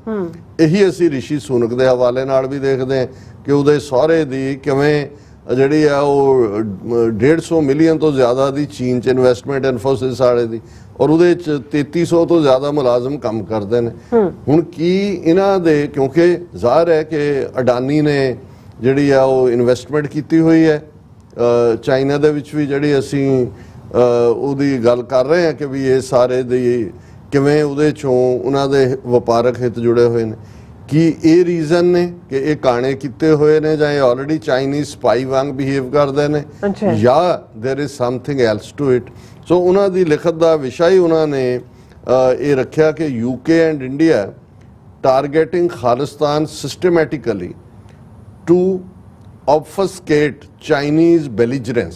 ਇਹੀ ਅਸੀਂ ਰਿਸ਼ੀ ਸੁਨਕ ਦੇ ਹਵਾਲੇ ਨਾਲ ਵੀ ਦੇਖਦੇ ਹਾਂ ਕਿ ਉਹਦੇ ਸਹੁਰੇ ਦੀ ਕਿਵੇਂ ਜਿਹੜੀ ਆ ਉਹ 150 ਮਿਲੀਅਨ ਤੋਂ ਜ਼ਿਆਦਾ ਦੀ ਚੀਨ 'ਚ ਇਨਵੈਸਟਮੈਂਟ ਇਨਫੋਸਿਸ ਵਾਲੇ ਦੀ, ਔਰ ਉਹਦੇ 'ਚ 3300 ਤੋਂ ਜ਼ਿਆਦਾ ਮੁਲਾਜ਼ਮ ਕੰਮ ਕਰਦੇ ਨੇ। ਹੁਣ ਕੀ ਇਹਨਾਂ ਦੇ, ਕਿਉਂਕਿ ਜ਼ਾਹਰ ਹੈ ਕਿ ਅਡਾਨੀ ਨੇ ਜਿਹੜੀ ਆ ਉਹ ਇਨਵੈਸਟਮੈਂਟ ਕੀਤੀ ਹੋਈ ਹੈ ਚਾਈਨਾ ਦੇ ਵਿੱਚ ਵੀ, ਜਿਹੜੀ ਅਸੀਂ ਉਹਦੀ ਗੱਲ ਕਰ ਰਹੇ ਹਾਂ ਕਿ ਵੀ ਇਹ ਸਾਰੇ ਦੀ ਕਿਵੇਂ ਉਹਦੇ 'ਚੋਂ ਉਹਨਾਂ ਦੇ ਵਪਾਰਕ ਹਿੱਤ ਜੁੜੇ ਹੋਏ ਨੇ। ਕੀ ਇਹ ਰੀਜ਼ਨ ਨੇ ਕਿ ਇਹ ਕਾਣੇ ਕੀਤੇ ਹੋਏ ਨੇ ਜਾਂ ਇਹ ਆਲਰੇਡੀ ਚਾਈਨੀਜ਼ ਸਪਾਈ ਵਾਂਗ ਬਿਹੇਵ ਕਰਦੇ ਨੇ, ਜਾਂ there is something else to it. So ਉਹਨਾਂ ਦੀ ਲਿਖਤ ਦਾ ਵਿਸ਼ਾ ਹੀ ਉਹਨਾਂ ਨੇ ਇਹ ਰੱਖਿਆ ਕਿ UK and India targeting Khalistan systematically to obfuscate Chinese belligerence.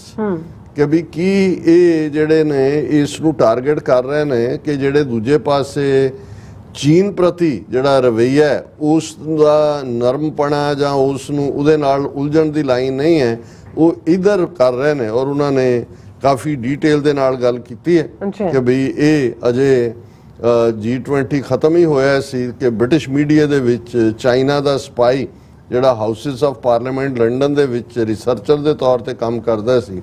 ਕਿ ਵੀ ਕੀ ਇਹ ਜਿਹੜੇ ਨੇ ਇਸ ਨੂੰ ਟਾਰਗੇਟ ਕਰ ਰਹੇ ਨੇ ਕਿ ਜਿਹੜੇ ਦੂਜੇ ਪਾਸੇ ਚੀਨ ਪ੍ਰਤੀ ਜਿਹੜਾ ਰਵੱਈਆ ਉਸ ਦਾ ਨਰਮਪਣਾ ਜਾਂ ਉਸ ਨੂੰ ਉਹਦੇ ਨਾਲ ਉਲਝਣ ਦੀ ਲਾਈਨ ਨਹੀਂ ਹੈ, ਉਹ ਇਧਰ ਕਰ ਰਹੇ ਨੇ। ਔਰ ਉਹਨਾਂ ਨੇ ਕਾਫੀ ਡੀਟੇਲ ਦੇ ਨਾਲ ਗੱਲ ਕੀਤੀ ਹੈ ਕਿ ਵੀ ਇਹ ਅਜੇ G20 ਖਤਮ ਹੀ ਹੋਇਆ ਸੀ ਕਿ ਬ੍ਰਿਟਿਸ਼ ਮੀਡੀਆ ਦੇ ਵਿੱਚ ਚਾਈਨਾ ਦਾ ਸਪਾਈ ਜਿਹੜਾ ਹਾਊਸਿਸ ਆਫ ਪਾਰਲੀਮੈਂਟ ਲੰਡਨ ਦੇ ਵਿੱਚ ਰਿਸਰਚਰ ਦੇ ਤੌਰ ਤੇ ਕੰਮ ਕਰਦਾ ਸੀ,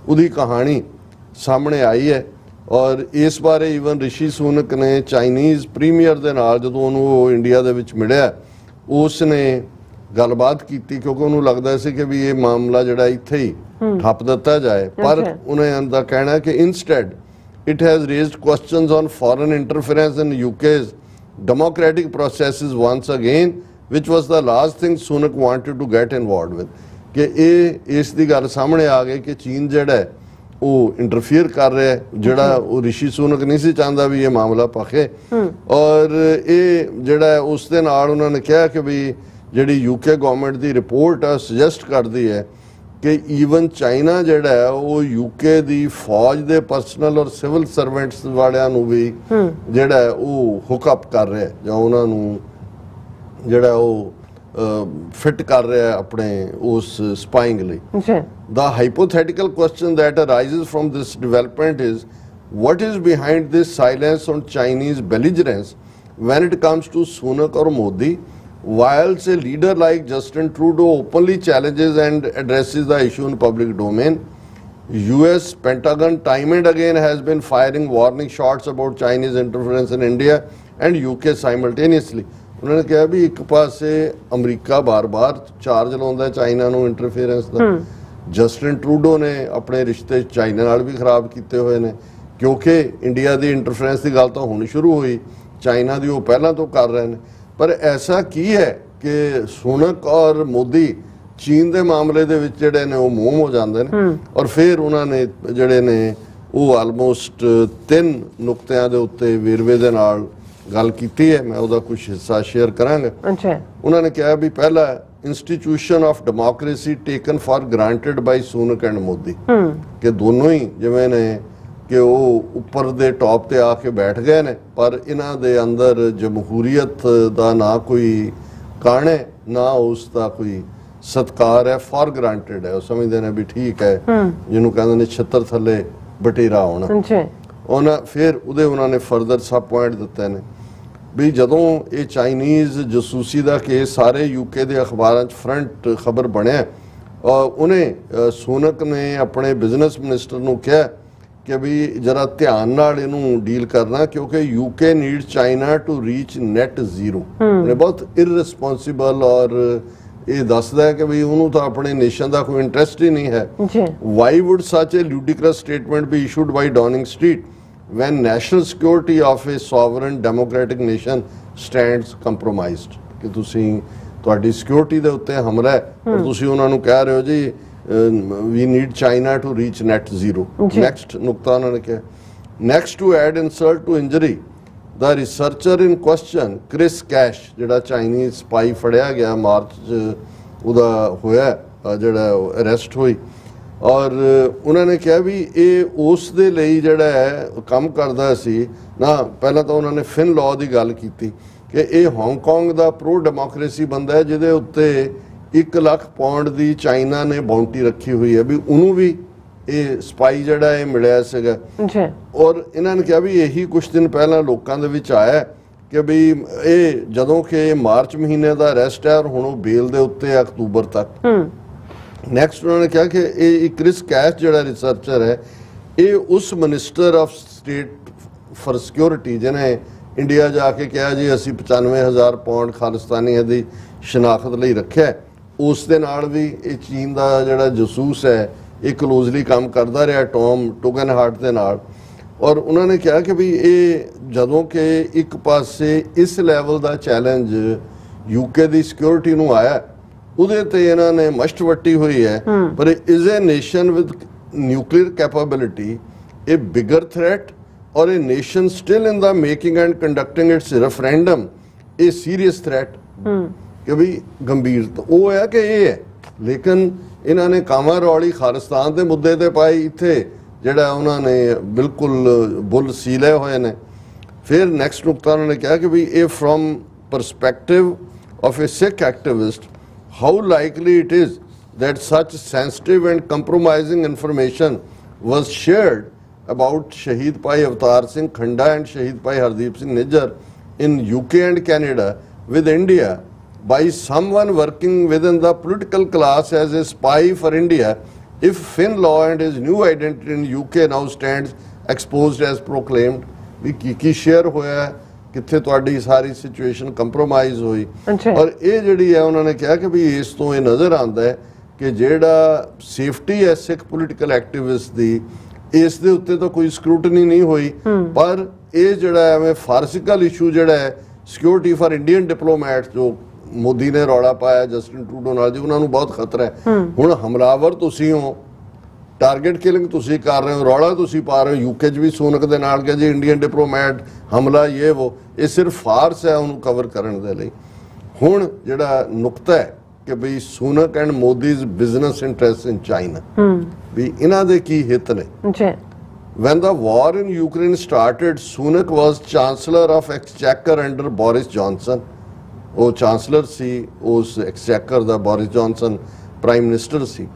ਉਹਦੀ ਕਹਾਣੀ ਸਾਹਮਣੇ ਆਈ ਹੈ। ਔਰ ਇਸ ਬਾਰੇ ਈਵਨ ਰਿਸ਼ੀ ਸੁਨਕ ਨੇ ਚਾਈਨੀਜ਼ ਪ੍ਰੀਮੀਅਰ ਦੇ ਨਾਲ ਜਦੋਂ ਉਹਨੂੰ ਉਹ ਇੰਡੀਆ ਦੇ ਵਿੱਚ ਮਿਲਿਆ, ਉਸ ਨੇ ਗੱਲਬਾਤ ਕੀਤੀ ਕਿਉਂਕਿ ਉਹਨੂੰ ਲੱਗਦਾ ਸੀ ਕਿ ਵੀ ਇਹ ਮਾਮਲਾ ਜਿਹੜਾ ਇੱਥੇ ਹੀ ਠੱਪ ਦਿੱਤਾ ਜਾਏ। ਪਰ ਉਹਨਾਂ ਦਾ ਕਹਿਣਾ ਕਿ instead it has raised questions on foreign interference in UK's democratic processes once again which was the last thing Sunak wanted to get involved with। ਕਿ ਇਹ ਇਸ ਦੀ ਗੱਲ ਸਾਹਮਣੇ ਆ ਗਈ ਕਿ ਚੀਨ ਜਿਹੜਾ ਉਹ ਇੰਟਰਫੀਅਰ ਕਰ ਰਿਹਾ ਹੈ, ਜਿਹੜਾ ਉਹ ਰਿਸ਼ੀ ਸੁਨਕ ਨਹੀਂ ਸੀ ਚਾਹੁੰਦਾ ਵੀ ਇਹ ਮਾਮਲਾ ਪਖੇ। ਔਰ ਇਹ ਜਿਹੜਾ ਉਸ ਦੇ ਨਾਲ ਉਹਨਾਂ ਨੇ ਕਿਹਾ ਕਿ ਵੀ ਜਿਹੜੀ UK ਗਵਰਨਮੈਂਟ ਦੀ ਰਿਪੋਰਟ ਆ ਸੁਜੈਸਟ ਕਰਦੀ ਹੈ ਕਿ ਈਵਨ ਚਾਈਨਾ ਜਿਹੜਾ ਹੈ ਉਹ UK ਦੀ ਫੌਜ ਦੇ ਪਰਸਨਲ ਔਰ ਸਿਵਲ ਸਰਵੈਂਟਸ ਵਾਲਿਆਂ ਨੂੰ ਵੀ ਜਿਹੜਾ ਉਹ ਹੁੱਕ ਅਪ ਕਰ ਰਿਹਾ ਜਾਂ ਉਹਨਾਂ ਨੂੰ ਜਿਹੜਾ ਉਹ ਫਿਟ ਕਰ ਰਿਹਾ ਆਪਣੇ ਉਸ ਸਪਾਈਂਗ ਲਈ। The hypothetical question that arises from this development is what is behind this silence on Chinese belligerence when it comes to Sunak or Modi, whilst a leader like Justin Trudeau openly challenges and addresses the issue in public domain. US Pentagon time and again has been firing warning shots about Chinese interference in India and UK simultaneously। ਉਹਨਾਂ ਨੇ ਕਿਹਾ ਵੀ ਇੱਕ ਪਾਸੇ America ਬਾਰ-ਬਾਰ charge ਲਾਉਂਦਾ China ਨੂੰ interference ਦਾ, Justin Trudeau ਨੇ ਆਪਣੇ ਰਿਸ਼ਤੇ ਚਾਈਨਾ ਨਾਲ ਵੀ ਖਰਾਬ ਕੀਤੇ ਹੋਏ ਨੇ ਕਿਉਂਕਿ ਇੰਡੀਆ ਦੀ ਇੰਟਰਫੇਰੈਂਸ ਦੀ ਗੱਲ ਤਾਂ ਹੁਣ ਸ਼ੁਰੂ ਹੋਈ, ਚਾਈਨਾ ਦੀ ਉਹ ਪਹਿਲਾਂ ਤੋਂ ਕਰ ਰਹੇ ਨੇ। ਪਰ ਐਸਾ ਕੀ ਹੈ ਕਿ ਸੁਨਕ ਔਰ ਮੋਦੀ ਚੀਨ ਦੇ ਮਾਮਲੇ ਦੇ ਵਿੱਚ ਜਿਹੜੇ ਨੇ ਉਹ ਮੂੰਹ ਹੋ ਜਾਂਦੇ ਨੇ ਔਰ ਫਿਰ ਉਹਨਾਂ ਨੇ ਜਿਹੜੇ ਨੇ ਉਹ ਆਲਮੋਸਟ 3 ਨੁਕਤਿਆਂ ਦੇ ਉੱਤੇ ਵੇਰਵੇ ਦੇ ਨਾਲ ਗੱਲ ਕੀਤੀ ਹੈ। ਮੈਂ ਉਹਦਾ ਕੁਝ ਹਿੱਸਾ ਸ਼ੇਅਰ ਕਰਾਂਗਾ। ਉਹਨਾਂ ਨੇ ਕਿਹਾ ਵੀ ਪਹਿਲਾ institution of democracy taken for granted by Sunak and Modi, ਕਿ ਦੋਨੋਂ ਹੀ ਜਿਵੇਂ ਨੇ ਕਿ ਉਹ ਉੱਪਰ ਦੇ ਟੌਪ ਤੇ ਆ ਕੇ ਬੈਠ ਗਏ ਨੇ ਪਰ ਇਹਨਾਂ ਦੇ ਅੰਦਰ ਜਮਹੂਰੀਅਤ ਦਾ ਨਾ ਕੋਈ ਕਾਣ ਹੈ ਨਾ ਉਸ ਦਾ ਕੋਈ ਸਤਕਾਰ ਹੈ, ਫਾਰ ਗ੍ਰਾਂਟਡ ਹੈ। ਉਹ ਸਮਝਦੇ ਨੇ ਵੀ ਠੀਕ ਹੈ, ਜਿਹਨੂੰ ਕਹਿੰਦੇ ਨੇ ਛੱਤਰ ਥੱਲੇ ਬਟੇਰਾ ਆਉਣਾ। ਫਿਰ ਉਹਨਾਂ ਨੇ ਫਰਦਰ ਸਬ ਪੁਆਇੰਟ ਦਿੱਤੇ ਨੇ ਵੀ ਜਦੋਂ ਇਹ ਚਾਈਨੀਜ਼ ਜਸੂਸੀ ਦਾ ਕੇਸ ਸਾਰੇ UK ਦੇ ਅਖਬਾਰਾਂ 'ਚ ਫਰੰਟ ਖਬਰ ਬਣਿਆ, ਉਹਨੇ ਸੁਨਕ ਨੇ ਆਪਣੇ ਬਿਜ਼ਨਸ ਮਿਨਿਸਟਰ ਨੂੰ ਕਿਹਾ ਕਿ ਵੀ ਜਰਾ ਧਿਆਨ ਨਾਲ ਇਹਨੂੰ ਡੀਲ ਕਰਨਾ ਕਿਉਂਕਿ UK needs China to reach net zero. ਉਹਨੇ ਬਹੁਤ ਇਰਰਿਸਪੌਂਸਿਬਲ ਔਰ ਇਹ ਦੱਸਦਾ ਹੈ ਕਿ ਵੀ ਉਹਨੂੰ ਤਾਂ ਆਪਣੇ ਨੇਸ਼ਨ ਦਾ ਕੋਈ ਇੰਟਰਸਟ ਹੀ ਨਹੀਂ ਹੈ। Why would such a ludicrous statement be issued by Downing Street when national security of a sovereign democratic nation stands compromised। ਕਿ ਤੁਸੀਂ ਤੁਹਾਡੀ ਸਿਕਿਉਰਿਟੀ ਦੇ ਉੱਤੇ ਹਮਲਾ ਹੈ ਪਰ ਤੁਸੀਂ ਉਹਨਾਂ ਨੂੰ ਕਹਿ ਰਹੇ ਹੋ ਜੀ we need China to reach net zero। next ਨੁਕਤਾ ਉਹਨਾਂ ਨੇ ਕਿਹਾ next to add insult to injury the researcher in question Chris Cash ਜਿਹੜਾ ਚਾਈਨੀਜ਼ ਸਪਾਈ ਫੜਿਆ ਗਿਆ ਮਾਰਚ 'ਚ ਉਹਦਾ ਹੋਇਆ ਜਿਹੜਾ ਅਰੈਸਟ ਹੋਈ ਔਰ ਉਹਨਾਂ ਨੇ ਕਿਹਾ ਵੀ ਇਹ ਉਸ ਦੇ ਲਈ ਜਿਹੜਾ ਹੈ ਕੰਮ ਕਰਦਾ ਸੀ ਨਾ। ਪਹਿਲਾਂ ਤਾਂ ਉਹਨਾਂ ਨੇ ਫਿਨ ਲਾਅ ਦੀ ਗੱਲ ਕੀਤੀ ਕਿ ਇਹ ਹਾਂਗਕਾਂਗ ਦਾ ਪ੍ਰੋ ਡੈਮੋਕ੍ਰੇਸੀ ਬੰਦਾ ਹੈ ਜਿਹਦੇ ਉੱਤੇ 1 ਲੱਖ ਪਾਉਂਡ ਦੀ ਚਾਈਨਾ ਨੇ ਬਾਉਂਟੀ ਰੱਖੀ ਹੋਈ ਹੈ, ਵੀ ਉਹਨੂੰ ਵੀ ਇਹ ਸਪਾਈ ਜਿਹੜਾ ਇਹ ਮਿਲਿਆ ਸੀਗਾ। ਔਰ ਇਹਨਾਂ ਨੇ ਕਿਹਾ ਵੀ ਇਹੀ ਕੁਝ ਦਿਨ ਪਹਿਲਾਂ ਲੋਕਾਂ ਦੇ ਵਿੱਚ ਆਇਆ ਕਿ ਵੀ ਇਹ ਜਦੋਂ ਕਿ ਮਾਰਚ ਮਹੀਨੇ ਦਾ ਅਰੈਸਟ ਹੈ ਔਰ ਹੁਣ ਉਹ ਬੇਲ ਦੇ ਉੱਤੇ ਹੈ ਅਕਤੂਬਰ ਤੱਕ। ਨੈਕਸਟ ਉਹਨਾਂ ਨੇ ਕਿਹਾ ਕਿ ਇਹ ਕ੍ਰਿਸ ਕੈਸ਼ ਜਿਹੜਾ ਰਿਸਰਚਰ ਹੈ ਇਹ ਉਸ minister of state for security ਜਿਹਨੇ ਇੰਡੀਆ ਜਾ ਕੇ ਕਿਹਾ ਜੀ ਅਸੀਂ 95,000 ਪਾਉਂਡ ਖਾਲਿਸਤਾਨੀਆਂ ਦੀ ਸ਼ਨਾਖਤ ਲਈ ਰੱਖਿਆ, ਉਸ ਦੇ ਨਾਲ ਵੀ ਇਹ ਚੀਨ ਦਾ ਜਿਹੜਾ ਜਸੂਸ ਹੈ ਇਹ ਕਲੋਜ਼ਲੀ ਕੰਮ ਕਰਦਾ ਰਿਹਾ ਟੌਮ ਟੁਗਨਹਾਰਟ ਦੇ ਨਾਲ। ਔਰ ਉਹਨਾਂ ਨੇ ਕਿਹਾ ਕਿ ਵੀ ਇਹ ਜਦੋਂ ਕਿ ਇੱਕ ਪਾਸੇ ਇਸ ਲੈਵਲ ਦਾ ਚੈਲੰਜ ਯੂਕੇ ਦੀ ਸਿਕਿਉਰਿਟੀ ਨੂੰ ਆਇਆ ਉਹਦੇ ਤੇ ਇਹਨਾਂ ਨੇ ਮਸ਼ਟ ਵੱਟੀ ਹੋਈ ਹੈ, ਪਰ is a nation with nuclear capability a bigger threat or a nation still in the making and conducting its referendum a serious threat ਕਿ ਵੀ ਗੰਭੀਰ ਉਹ ਹੈ ਕਿ ਇਹ ਹੈ। ਲੇਕਿਨ ਇਹਨਾਂ ਨੇ ਕਾਮਾ ਰੌਲੀ ਖਾਲਿਸਤਾਨ ਦੇ ਮੁੱਦੇ ਤੇ ਪਾਈ, ਇੱਥੇ ਜਿਹੜਾ ਉਹਨਾਂ ਨੇ ਬਿਲਕੁਲ ਬੁੱਲ ਸੀਲੇ ਹੋਏ ਨੇ। ਫਿਰ ਨੈਕਸਟ ਨੁਕਤਾ ਉਹਨਾਂ ਨੇ ਕਿਹਾ ਕਿ ਵੀ ਇਹ from perspective of A Sikh activist how likely it is that such sensitive and compromising information was shared about Shaheed Bhai Avatar Singh Khanda and Shaheed Bhai Hardeep Singh Nijjar in UK and Canada with India by someone working within the political class as a spy for India, if Finn Law and his new identity in UK now stands exposed as proclaimed। We Ki share ਹੋਇਆ, ਕਿੱਥੇ ਤੁਹਾਡੀ ਸਾਰੀ situation compromise ਹੋਈ। ਔਰ ਇਹ ਜਿਹੜੀ ਹੈ ਉਹਨਾਂ ਨੇ ਕਿਹਾ ਕਿ ਵੀ ਇਸ ਤੋਂ ਇਹ ਨਜ਼ਰ ਆਉਂਦਾ ਹੈ ਕਿ ਜਿਹੜਾ ਸੇਫਟੀ ਹੈ ਸਿੱਖ ਪੋਲੀਟੀਕਲ ਐਕਟਿਵਿਸਟ ਦੀ, ਇਸ ਦੇ ਉੱਤੇ ਤਾਂ ਕੋਈ ਸਕਰੂਟਨੀ ਨਹੀਂ ਹੋਈ, ਪਰ ਇਹ ਜਿਹੜਾ ਐਵੇਂ ਫਾਰਸਿਕਲ ਇਸ਼ੂ ਜਿਹੜਾ ਹੈ ਸਿਕਿਉਰਿਟੀ ਫਾਰ ਇੰਡੀਅਨ ਡਿਪਲੋਮੈਟ ਜੋ ਮੋਦੀ ਨੇ ਰੌਲਾ ਪਾਇਆ ਜਸਟਿਨ ਟਰੂਡੋ ਨਾਲ ਜੀ, ਉਹਨਾਂ ਨੂੰ ਬਹੁਤ ਖਤਰਾ ਹੈ। ਹੁਣ ਹਮਲਾਵਰ ਤੁਸੀਂ ਹੋ, ਟਾਰਗੇਟ ਕਿਲਿੰਗ ਤੁਸੀਂ ਕਰ ਰਹੇ ਹੋ, ਰੌਲਾ ਤੁਸੀਂ ਪਾ ਰਹੇ ਹੋ। ਯੂਕੇ 'ਚ ਵੀ ਸੂਨਕ ਦੇ ਨਾਲ ਕਿ ਜੀ ਇੰਡੀਅਨ ਡਿਪਲੋਮੈਟ ਹਮਲਾ ਇਹ ਵੋ, ਇਹ ਸਿਰਫ ਫਾਰਸ ਹੈ ਉਹਨੂੰ ਕਵਰ ਕਰਨ ਦੇ ਲਈ। ਹੁਣ ਜਿਹੜਾ ਨੁਕਤਾ ਹੈ ਕਿ ਬਈ Sunak and Modi's business interest in China, ਵੀ ਇਹਨਾਂ ਦੇ ਕੀ ਹਿੱਤ ਨੇ। When the war in Ukraine started, Sunak was Chancellor of Exchequer under Boris Johnson। ਉਹ ਚਾਂਸਲਰ ਸੀ ਉਸ ਐਕਸਚੈਕਰ ਦਾ, ਬੋਰਿਸ ਜੌਨਸਨ ਪ੍ਰਾਈਮ ਮਿਨਿਸਟਰ ਸੀ।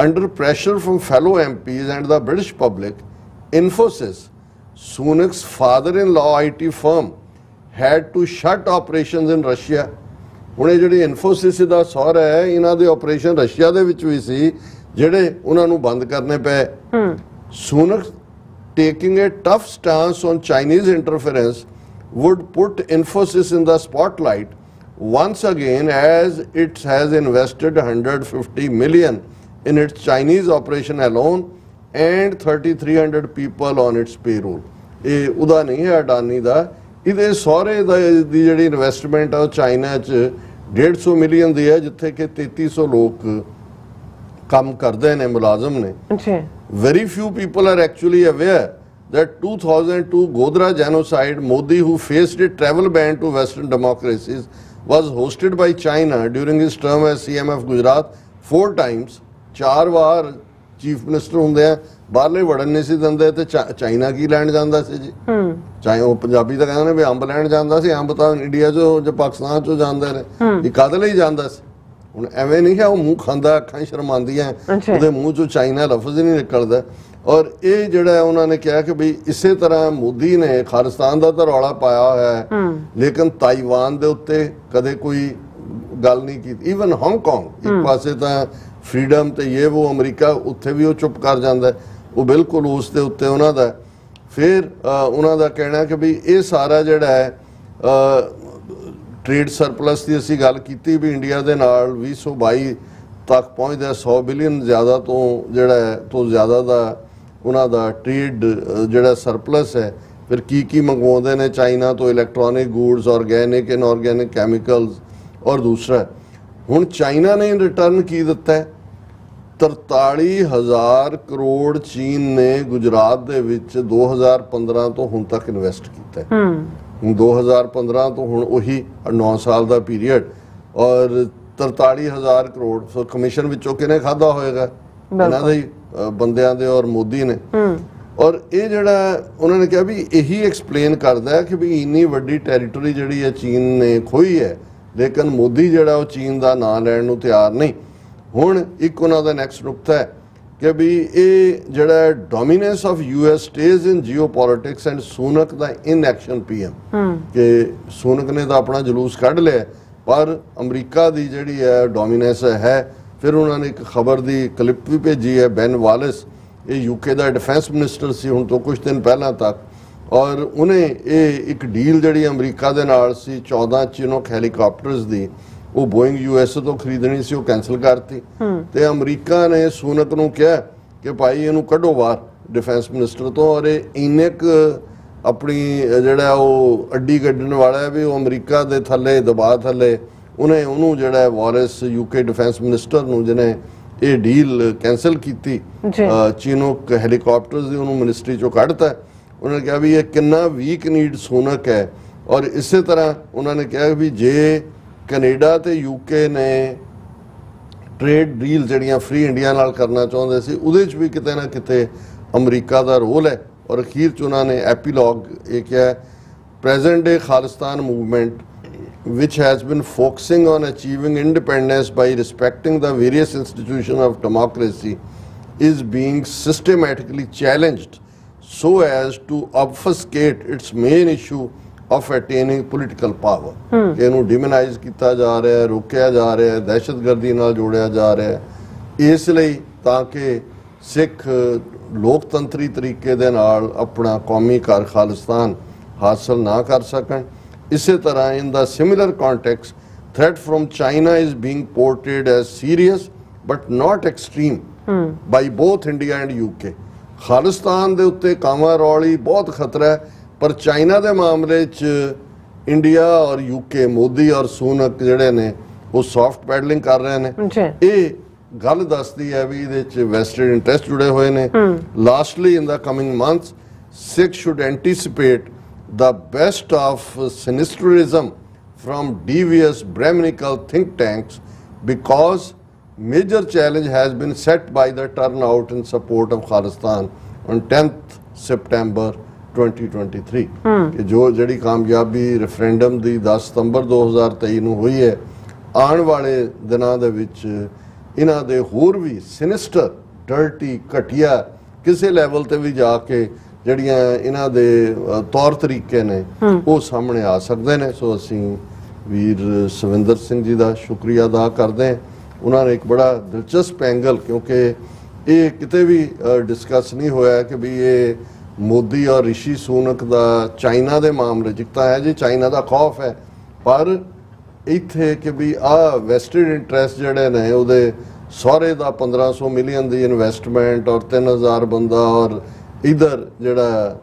Under pressure from fellow MPs and the British public, Infosys, Sunak's father-in-law IT firm, had to shut operations in Russia। ਹੁਣ ਇਹ ਜਿਹੜੀ Infosys ਦਾ ਸਹੁਰਾ ਹੈ, ਇਹਨਾਂ ਦੇ ਆਪਰੇਸ਼ਨ ਰਸ਼ੀਆ ਦੇ ਵਿੱਚ ਵੀ ਸੀ ਜਿਹੜੇ ਉਹਨਾਂ ਨੂੰ ਬੰਦ ਕਰਨੇ ਪਏ। Sunak taking a tough stance on Chinese interference would put Infosys in the spotlight once again, as it has invested 150 million in its Chinese operation alone and 3,300 people on its payroll। ਇਹ ਉਹਦਾ ਨਹੀਂ ਹੈ ਅਡਾਨੀ ਦਾ, ਇਹਦੇ ਸਹੁਰੇ ਦੀ ਜਿਹੜੀ investment ਆ ਉਹ China 'ਚ 150 ਮਿਲੀਅਨ ਦੀ ਹੈ, ਜਿੱਥੇ ਕਿ 3300 ਲੋਕ ਕੰਮ ਕਰਦੇ ਨੇ, ਮੁਲਾਜ਼ਮ ਨੇ। Very few people are actually aware that 2002 Godhra genocide, Modi, who faced a travel ban to Western democracies, was hosted by China during his term as CM of Gujarat 4 times। 4 war chief minister ਹੁੰਦੇ ਆ, ਬਾਹਰਲੇ ਵੜਨ ਨਹੀਂ ਸੀ ਦਿੰਦੇ, ਤੇ China ਕੀ ਲੈਣ ਜਾਂਦਾ ਸੀ ਜੀ। ਚਾਹੇ ਉਹ ਪੰਜਾਬੀ ਤਾਂ ਕਹਿੰਦੇ ਨੇ ਵੀ ਅੰਬ ਲੈਣ ਜਾਂਦਾ ਸੀ, ਅੰਬ ਤਾਂ ਇੰਡੀਆ 'ਚੋਂ ਜਾਂ ਪਾਕਿਸਤਾਨ 'ਚੋਂ ਜਾਂਦੇ ਨੇ, ਇਹ ਕਾਹਦੇ ਲਈ ਜਾਂਦਾ ਸੀ। ਹੁਣ ਐਵੇਂ ਨਹੀਂ ਹੈ ਉਹ ਮੂੰਹ ਖਾਂਦਾ, ਅੱਖਾਂ ਸ਼ਰਮਾਉਂਦੀਆਂ, ਉਹਦੇ ਮੂੰਹ 'ਚੋਂ ਚਾਈਨਾ ਲਫ਼ਜ਼ ਹੀ ਨਹੀਂ ਨਿਕਲਦਾ। ਔਰ ਇਹ ਜਿਹੜਾ ਉਹਨਾਂ ਨੇ ਕਿਹਾ ਕਿ ਵੀ ਇਸੇ ਤਰ੍ਹਾਂ ਮੋਦੀ ਨੇ ਖਾਲਿਸਤਾਨ ਦਾ ਤਾਂ ਰੌਲਾ ਪਾਇਆ ਹੋਇਆ ਹੈ, ਲੇਕਿਨ ਤਾਈਵਾਨ ਦੇ ਉੱਤੇ ਕਦੇ ਕੋਈ ਗੱਲ ਨਹੀਂ ਕੀਤੀ। ਈਵਨ ਹਾਂਗਕਾਂਗ ਇੱਕ ਪਾਸੇ ਤਾਂ ਫਰੀडम ਤੇ ਇਹ ਉਹ ਅਮਰੀਕਾ, ਉੱਥੇ ਵੀ ਉਹ ਚੁੱਪ ਕਰ ਜਾਂਦਾ, ਉਹ ਬਿਲਕੁਲ ਉਸ ਦੇ ਉੱਤੇ ਉਹਨਾਂ ਦਾ। ਫਿਰ ਉਹਨਾਂ ਦਾ ਕਹਿਣਾ ਕਿ ਵੀ ਇਹ ਸਾਰਾ ਜਿਹੜਾ ਹੈ ਟ੍ਰੇਡ ਸਰਪਲਸ ਦੀ ਅਸੀਂ ਗੱਲ ਕੀਤੀ ਵੀ ਇੰਡੀਆ ਦੇ ਨਾਲ 2022 ਤੱਕ ਪਹੁੰਚਦਾ 100 ਬਿਲੀਅਨ ਜ਼ਿਆਦਾ ਤੋਂ ਜਿਹੜਾ ਹੈ ਤੋਂ ਜ਼ਿਆਦਾ ਦਾ ਉਹਨਾਂ ਦਾ ਟ੍ਰੇਡ ਜਿਹੜਾ ਸਰਪਲਸ ਹੈ। ਫਿਰ ਕੀ ਮੰਗਵਾਉਂਦੇ ਨੇ ਚਾਈਨਾ ਤੋਂ, ਇਲੈਕਟ੍ਰੋਨਿਕ ਗੂਡਸ, ਆਰਗੈਨਿਕ ਇਨਆਰਗੈਨਿਕ ਕੈਮੀਕਲਸ। ਔਰ ਦੂਸਰਾ ਹੁਣ ਚਾਈਨਾ ਨੇ ਰਿਟਰਨ ਕੀ ਦਿੱਤਾ, 43,000 ਕਰੋੜ ਚੀਨ ਨੇ ਗੁਜਰਾਤ ਦੇ ਵਿੱਚ 2015 ਤੋਂ ਹੁਣ ਤੱਕ ਇਨਵੈਸਟ ਕੀਤਾ। ਹੁਣ 2015 ਤੋਂ ਹੁਣ ਉਹੀ 9 ਸਾਲ ਦਾ ਪੀਰੀਅਡ, ਔਰ 43,000 ਕਰੋੜ। ਸੋ ਕਮਿਸ਼ਨ ਵਿੱਚੋਂ ਕਿਹਨੇ ਖਾਧਾ ਹੋਏਗਾ? ਇਹਨਾਂ ਦੇ ਬੰਦਿਆਂ ਦੇ ਔਰ ਮੋਦੀ ਨੇ। ਔਰ ਇਹ ਜਿਹੜਾ ਉਹਨਾਂ ਨੇ ਕਿਹਾ ਵੀ ਇਹੀ ਐਕਸਪਲੇਨ ਕਰਦਾ ਹੈ ਕਿ ਵੀ ਇੰਨੀ ਵੱਡੀ ਟੈਰੀਟਰੀ ਜਿਹੜੀ ਹੈ ਚੀਨ ਨੇ ਖੋਈ ਹੈ, ਲੇਕਿਨ ਮੋਦੀ ਜਿਹੜਾ ਉਹ ਚੀਨ ਦਾ ਨਾਂ ਲੈਣ ਨੂੰ ਤਿਆਰ ਨਹੀਂ। ਹੁਣ ਇੱਕ ਉਹਨਾਂ ਦਾ ਨੈਕਸਟ ਨੁਕਤਾ ਹੈ ਕਿ ਵੀ ਇਹ ਜਿਹੜਾ dominance of US stays in geopolitics and Sunak ਦਾ ਇਨਐਕਸ਼ਨ ਪੀਐਮ, ਕਿ ਸੂਨਕ ਨੇ ਤਾਂ ਆਪਣਾ ਜਲੂਸ ਕੱਢ ਲਿਆ ਪਰ ਅਮਰੀਕਾ ਦੀ ਜਿਹੜੀ ਹੈ ਡੋਮੀਨੈਂਸ ਹੈ। ਫਿਰ ਉਹਨਾਂ ਨੇ ਇੱਕ ਖਬਰ ਦੀ ਕਲਿੱਪ ਵੀ ਭੇਜੀ ਹੈ, ਬੈਨ ਵਾਲਿਸ, ਇਹ ਯੂਕੇ ਦਾ ਡਿਫੈਂਸ ਮਿਨਿਸਟਰ ਸੀ ਹੁਣ ਤੋਂ ਕੁਝ ਦਿਨ ਪਹਿਲਾਂ ਤੱਕ, ਔਰ ਉਹਨੇ ਇਹ ਇੱਕ ਡੀਲ ਜਿਹੜੀ ਅਮਰੀਕਾ ਦੇ ਨਾਲ ਸੀ 14 ਚਿਨੋਕ ਹੈਲੀਕਾਪਟਰਸ ਦੀ, ਉਹ ਬੋਇੰਗ ਯੂਐਸ ਤੋਂ ਖਰੀਦਣੀ ਸੀ, ਉਹ ਕੈਂਸਲ ਕਰਤੀ। ਤੇ ਅਮਰੀਕਾ ਨੇ ਸੂਨਕ ਨੂੰ ਕਿਹਾ ਕਿ ਭਾਈ ਇਹਨੂੰ ਕੱਢੋ ਬਾਹਰ ਡਿਫੈਂਸ ਮਿਨਿਸਟਰ ਤੋਂ, ਔਰ ਇਹ ਇੰਨੇ ਕੁ ਆਪਣੀ ਜਿਹੜਾ ਉਹ ਅੱਡੀ ਕੱਢਣ ਵਾਲਾ ਹੈ ਵੀ ਉਹ ਅਮਰੀਕਾ ਦੇ ਥੱਲੇ ਦਬਾਅ ਥੱਲੇ ਉਹਨੂੰ ਜਿਹੜਾ ਵਾਰਿਸ ਯੂਕੇ ਡਿਫੈਂਸ ਮਿਨਿਸਟਰ ਨੂੰ ਜਿਹਨੇ ਇਹ ਡੀਲ ਕੈਂਸਲ ਕੀਤੀ ਚੀਨੋਕ ਹੈਲੀਕਾਪਟਰਸ ਦੀ, ਉਹਨੂੰ ਮਿਨਿਸਟਰੀ ਚੋਂ ਕੱਢਤਾ। ਉਹਨਾਂ ਨੇ ਕਿਹਾ ਵੀ ਇਹ ਕਿੰਨਾ ਵੀਕ ਨੀਡ ਸੂਨਕ ਹੈ। ਔਰ ਇਸੇ ਤਰ੍ਹਾਂ ਉਹਨਾਂ ਨੇ ਕਿਹਾ ਵੀ ਜੇ ਕੈਨੇਡਾ ਤੇ ਯੂਕੇ ਨੇ ਟ੍ਰੇਡ ਡੀਲ ਜਿਹੜੀਆਂ ਫ੍ਰੀ ਇੰਡੀਆ ਨਾਲ ਕਰਨਾ ਚਾਹੁੰਦੇ ਸੀ, ਉਹਦੇ 'ਚ ਵੀ ਕਿਤੇ ਨਾ ਕਿਤੇ ਅਮਰੀਕਾ ਦਾ ਰੋਲ ਹੈ। ਔਰ ਅਖੀਰ 'ਚ ਉਹਨਾਂ ਨੇ ਐਪੀਲੌਗ ਇਹ ਕਿਹਾ, present day Khalistan movement which has been focusing on achieving independence by respecting the various institutions of democracy is being systematically challenged so as to obfuscate its main issue of attaining political power। ਇਹਨੂੰ ਡਿਮੋਨਾਈਜ਼ ਕੀਤਾ ਜਾ ਰਿਹਾ ਹੈ, ਰੋਕਿਆ ਜਾ ਰਿਹਾ ਹੈ, ਦਹਿਸ਼ਤਗਰਦੀ ਨਾਲ ਜੋੜਿਆ ਜਾ ਰਿਹਾ ਹੈ, ਇਸ ਲਈ ਤਾਂ ਕਿ ਸਿੱਖ ਲੋਕਤੰਤਰੀ ਤਰੀਕੇ ਦੇ ਨਾਲ ਆਪਣਾ ਕੌਮੀ ਘਰ ਖਾਲਿਸਤਾਨ ਹਾਸਲ ਨਾ ਕਰ ਸਕਣ। ਇਸੇ ਤਰ੍ਹਾਂ in the similar context, threat from China is being portrayed as serious but not extreme by both India and UK। Khalistan ਦੇ ਉੱਤੇ ਕਾਵਾਂ ਰੌਲੀ ਬਹੁਤ ਖਤਰਾ ਹੈ, ਪਰ ਚਾਈਨਾ ਦੇ ਮਾਮਲੇ 'ਚ ਇੰਡੀਆ ਔਰ ਯੂਕੇ, ਮੋਦੀ ਔਰ ਸੂਨਕ ਜਿਹੜੇ ਨੇ ਉਹ ਸੌਫਟ ਪੈਡਲਿੰਗ ਕਰ ਰਹੇ ਨੇ। ਇਹ ਗੱਲ ਦੱਸਦੀ ਹੈ ਵੀ ਇਹਦੇ 'ਚ ਵੈਸਟਡ ਇੰਟਰਸਟ ਜੁੜੇ ਹੋਏ ਨੇ। Lastly in the coming months Sikh should anticipate the best of sinisterism from devious Brahminical think tanks, because major challenge has been set by the turnout in support of Khalistan on 10th September 2023 ਕਿ ਜੋ ਜਿਹੜੀ ਕਾਮਯਾਬੀ referendum ਦੀ 10 ਸਤੰਬਰ 2023 ਨੂੰ ਹੋਈ ਹੈ, ਆਉਣ ਵਾਲੇ ਦਿਨਾਂ ਦੇ ਵਿੱਚ ਇਹਨਾਂ ਦੇ ਹੋਰ ਵੀ ਸਿਨਿਸਟਰ, ਡਰਟੀ, ਘਟੀਆ ਕਿਸੇ ਲੈਵਲ ਤੇ ਵੀ ਜਾ ਕੇ ਜਿਹੜੀਆਂ ਇਹਨਾਂ ਦੇ ਤੌਰ ਤਰੀਕੇ ਨੇ ਉਹ ਸਾਹਮਣੇ ਆ ਸਕਦੇ ਨੇ। ਸੋ ਅਸੀਂ ਵੀਰ ਸਵਿੰਦਰ ਸਿੰਘ ਜੀ ਦਾ ਸ਼ੁਕਰੀਆ ਅਦਾ ਕਰਦੇ ਹਾਂ। ਉਹਨਾਂ ਨੇ ਇੱਕ ਬੜਾ ਦਿਲਚਸਪ ਐਂਗਲ, ਕਿਉਂਕਿ ਇਹ ਕਿਤੇ ਵੀ ਡਿਸਕਸ ਨਹੀਂ ਹੋਇਆ ਕਿ ਵੀ ਇਹ ਮੋਦੀ ਔਰ ਰਿਸ਼ੀ ਸੂਨਕ ਦਾ ਚਾਈਨਾ ਦੇ ਮਾਮਲੇ 'ਚ ਤਾਂ ਹੈ ਜੀ ਚਾਈਨਾ ਦਾ ਖੌਫ ਹੈ, ਪਰ ਇੱਥੇ ਕਿ ਵੀ ਆਹ ਵੈਸਟਡ ਇੰਟਰਸਟ ਜਿਹੜੇ ਨੇ ਉਹਦੇ ਸਹੁਰੇ ਦਾ 1500 ਮਿਲੀਅਨ ਦੀ ਇਨਵੈਸਟਮੈਂਟ ਔਰ 3000 ਬੰਦਾ, ਔਰ ਇਧਰ ਜਿਹੜਾ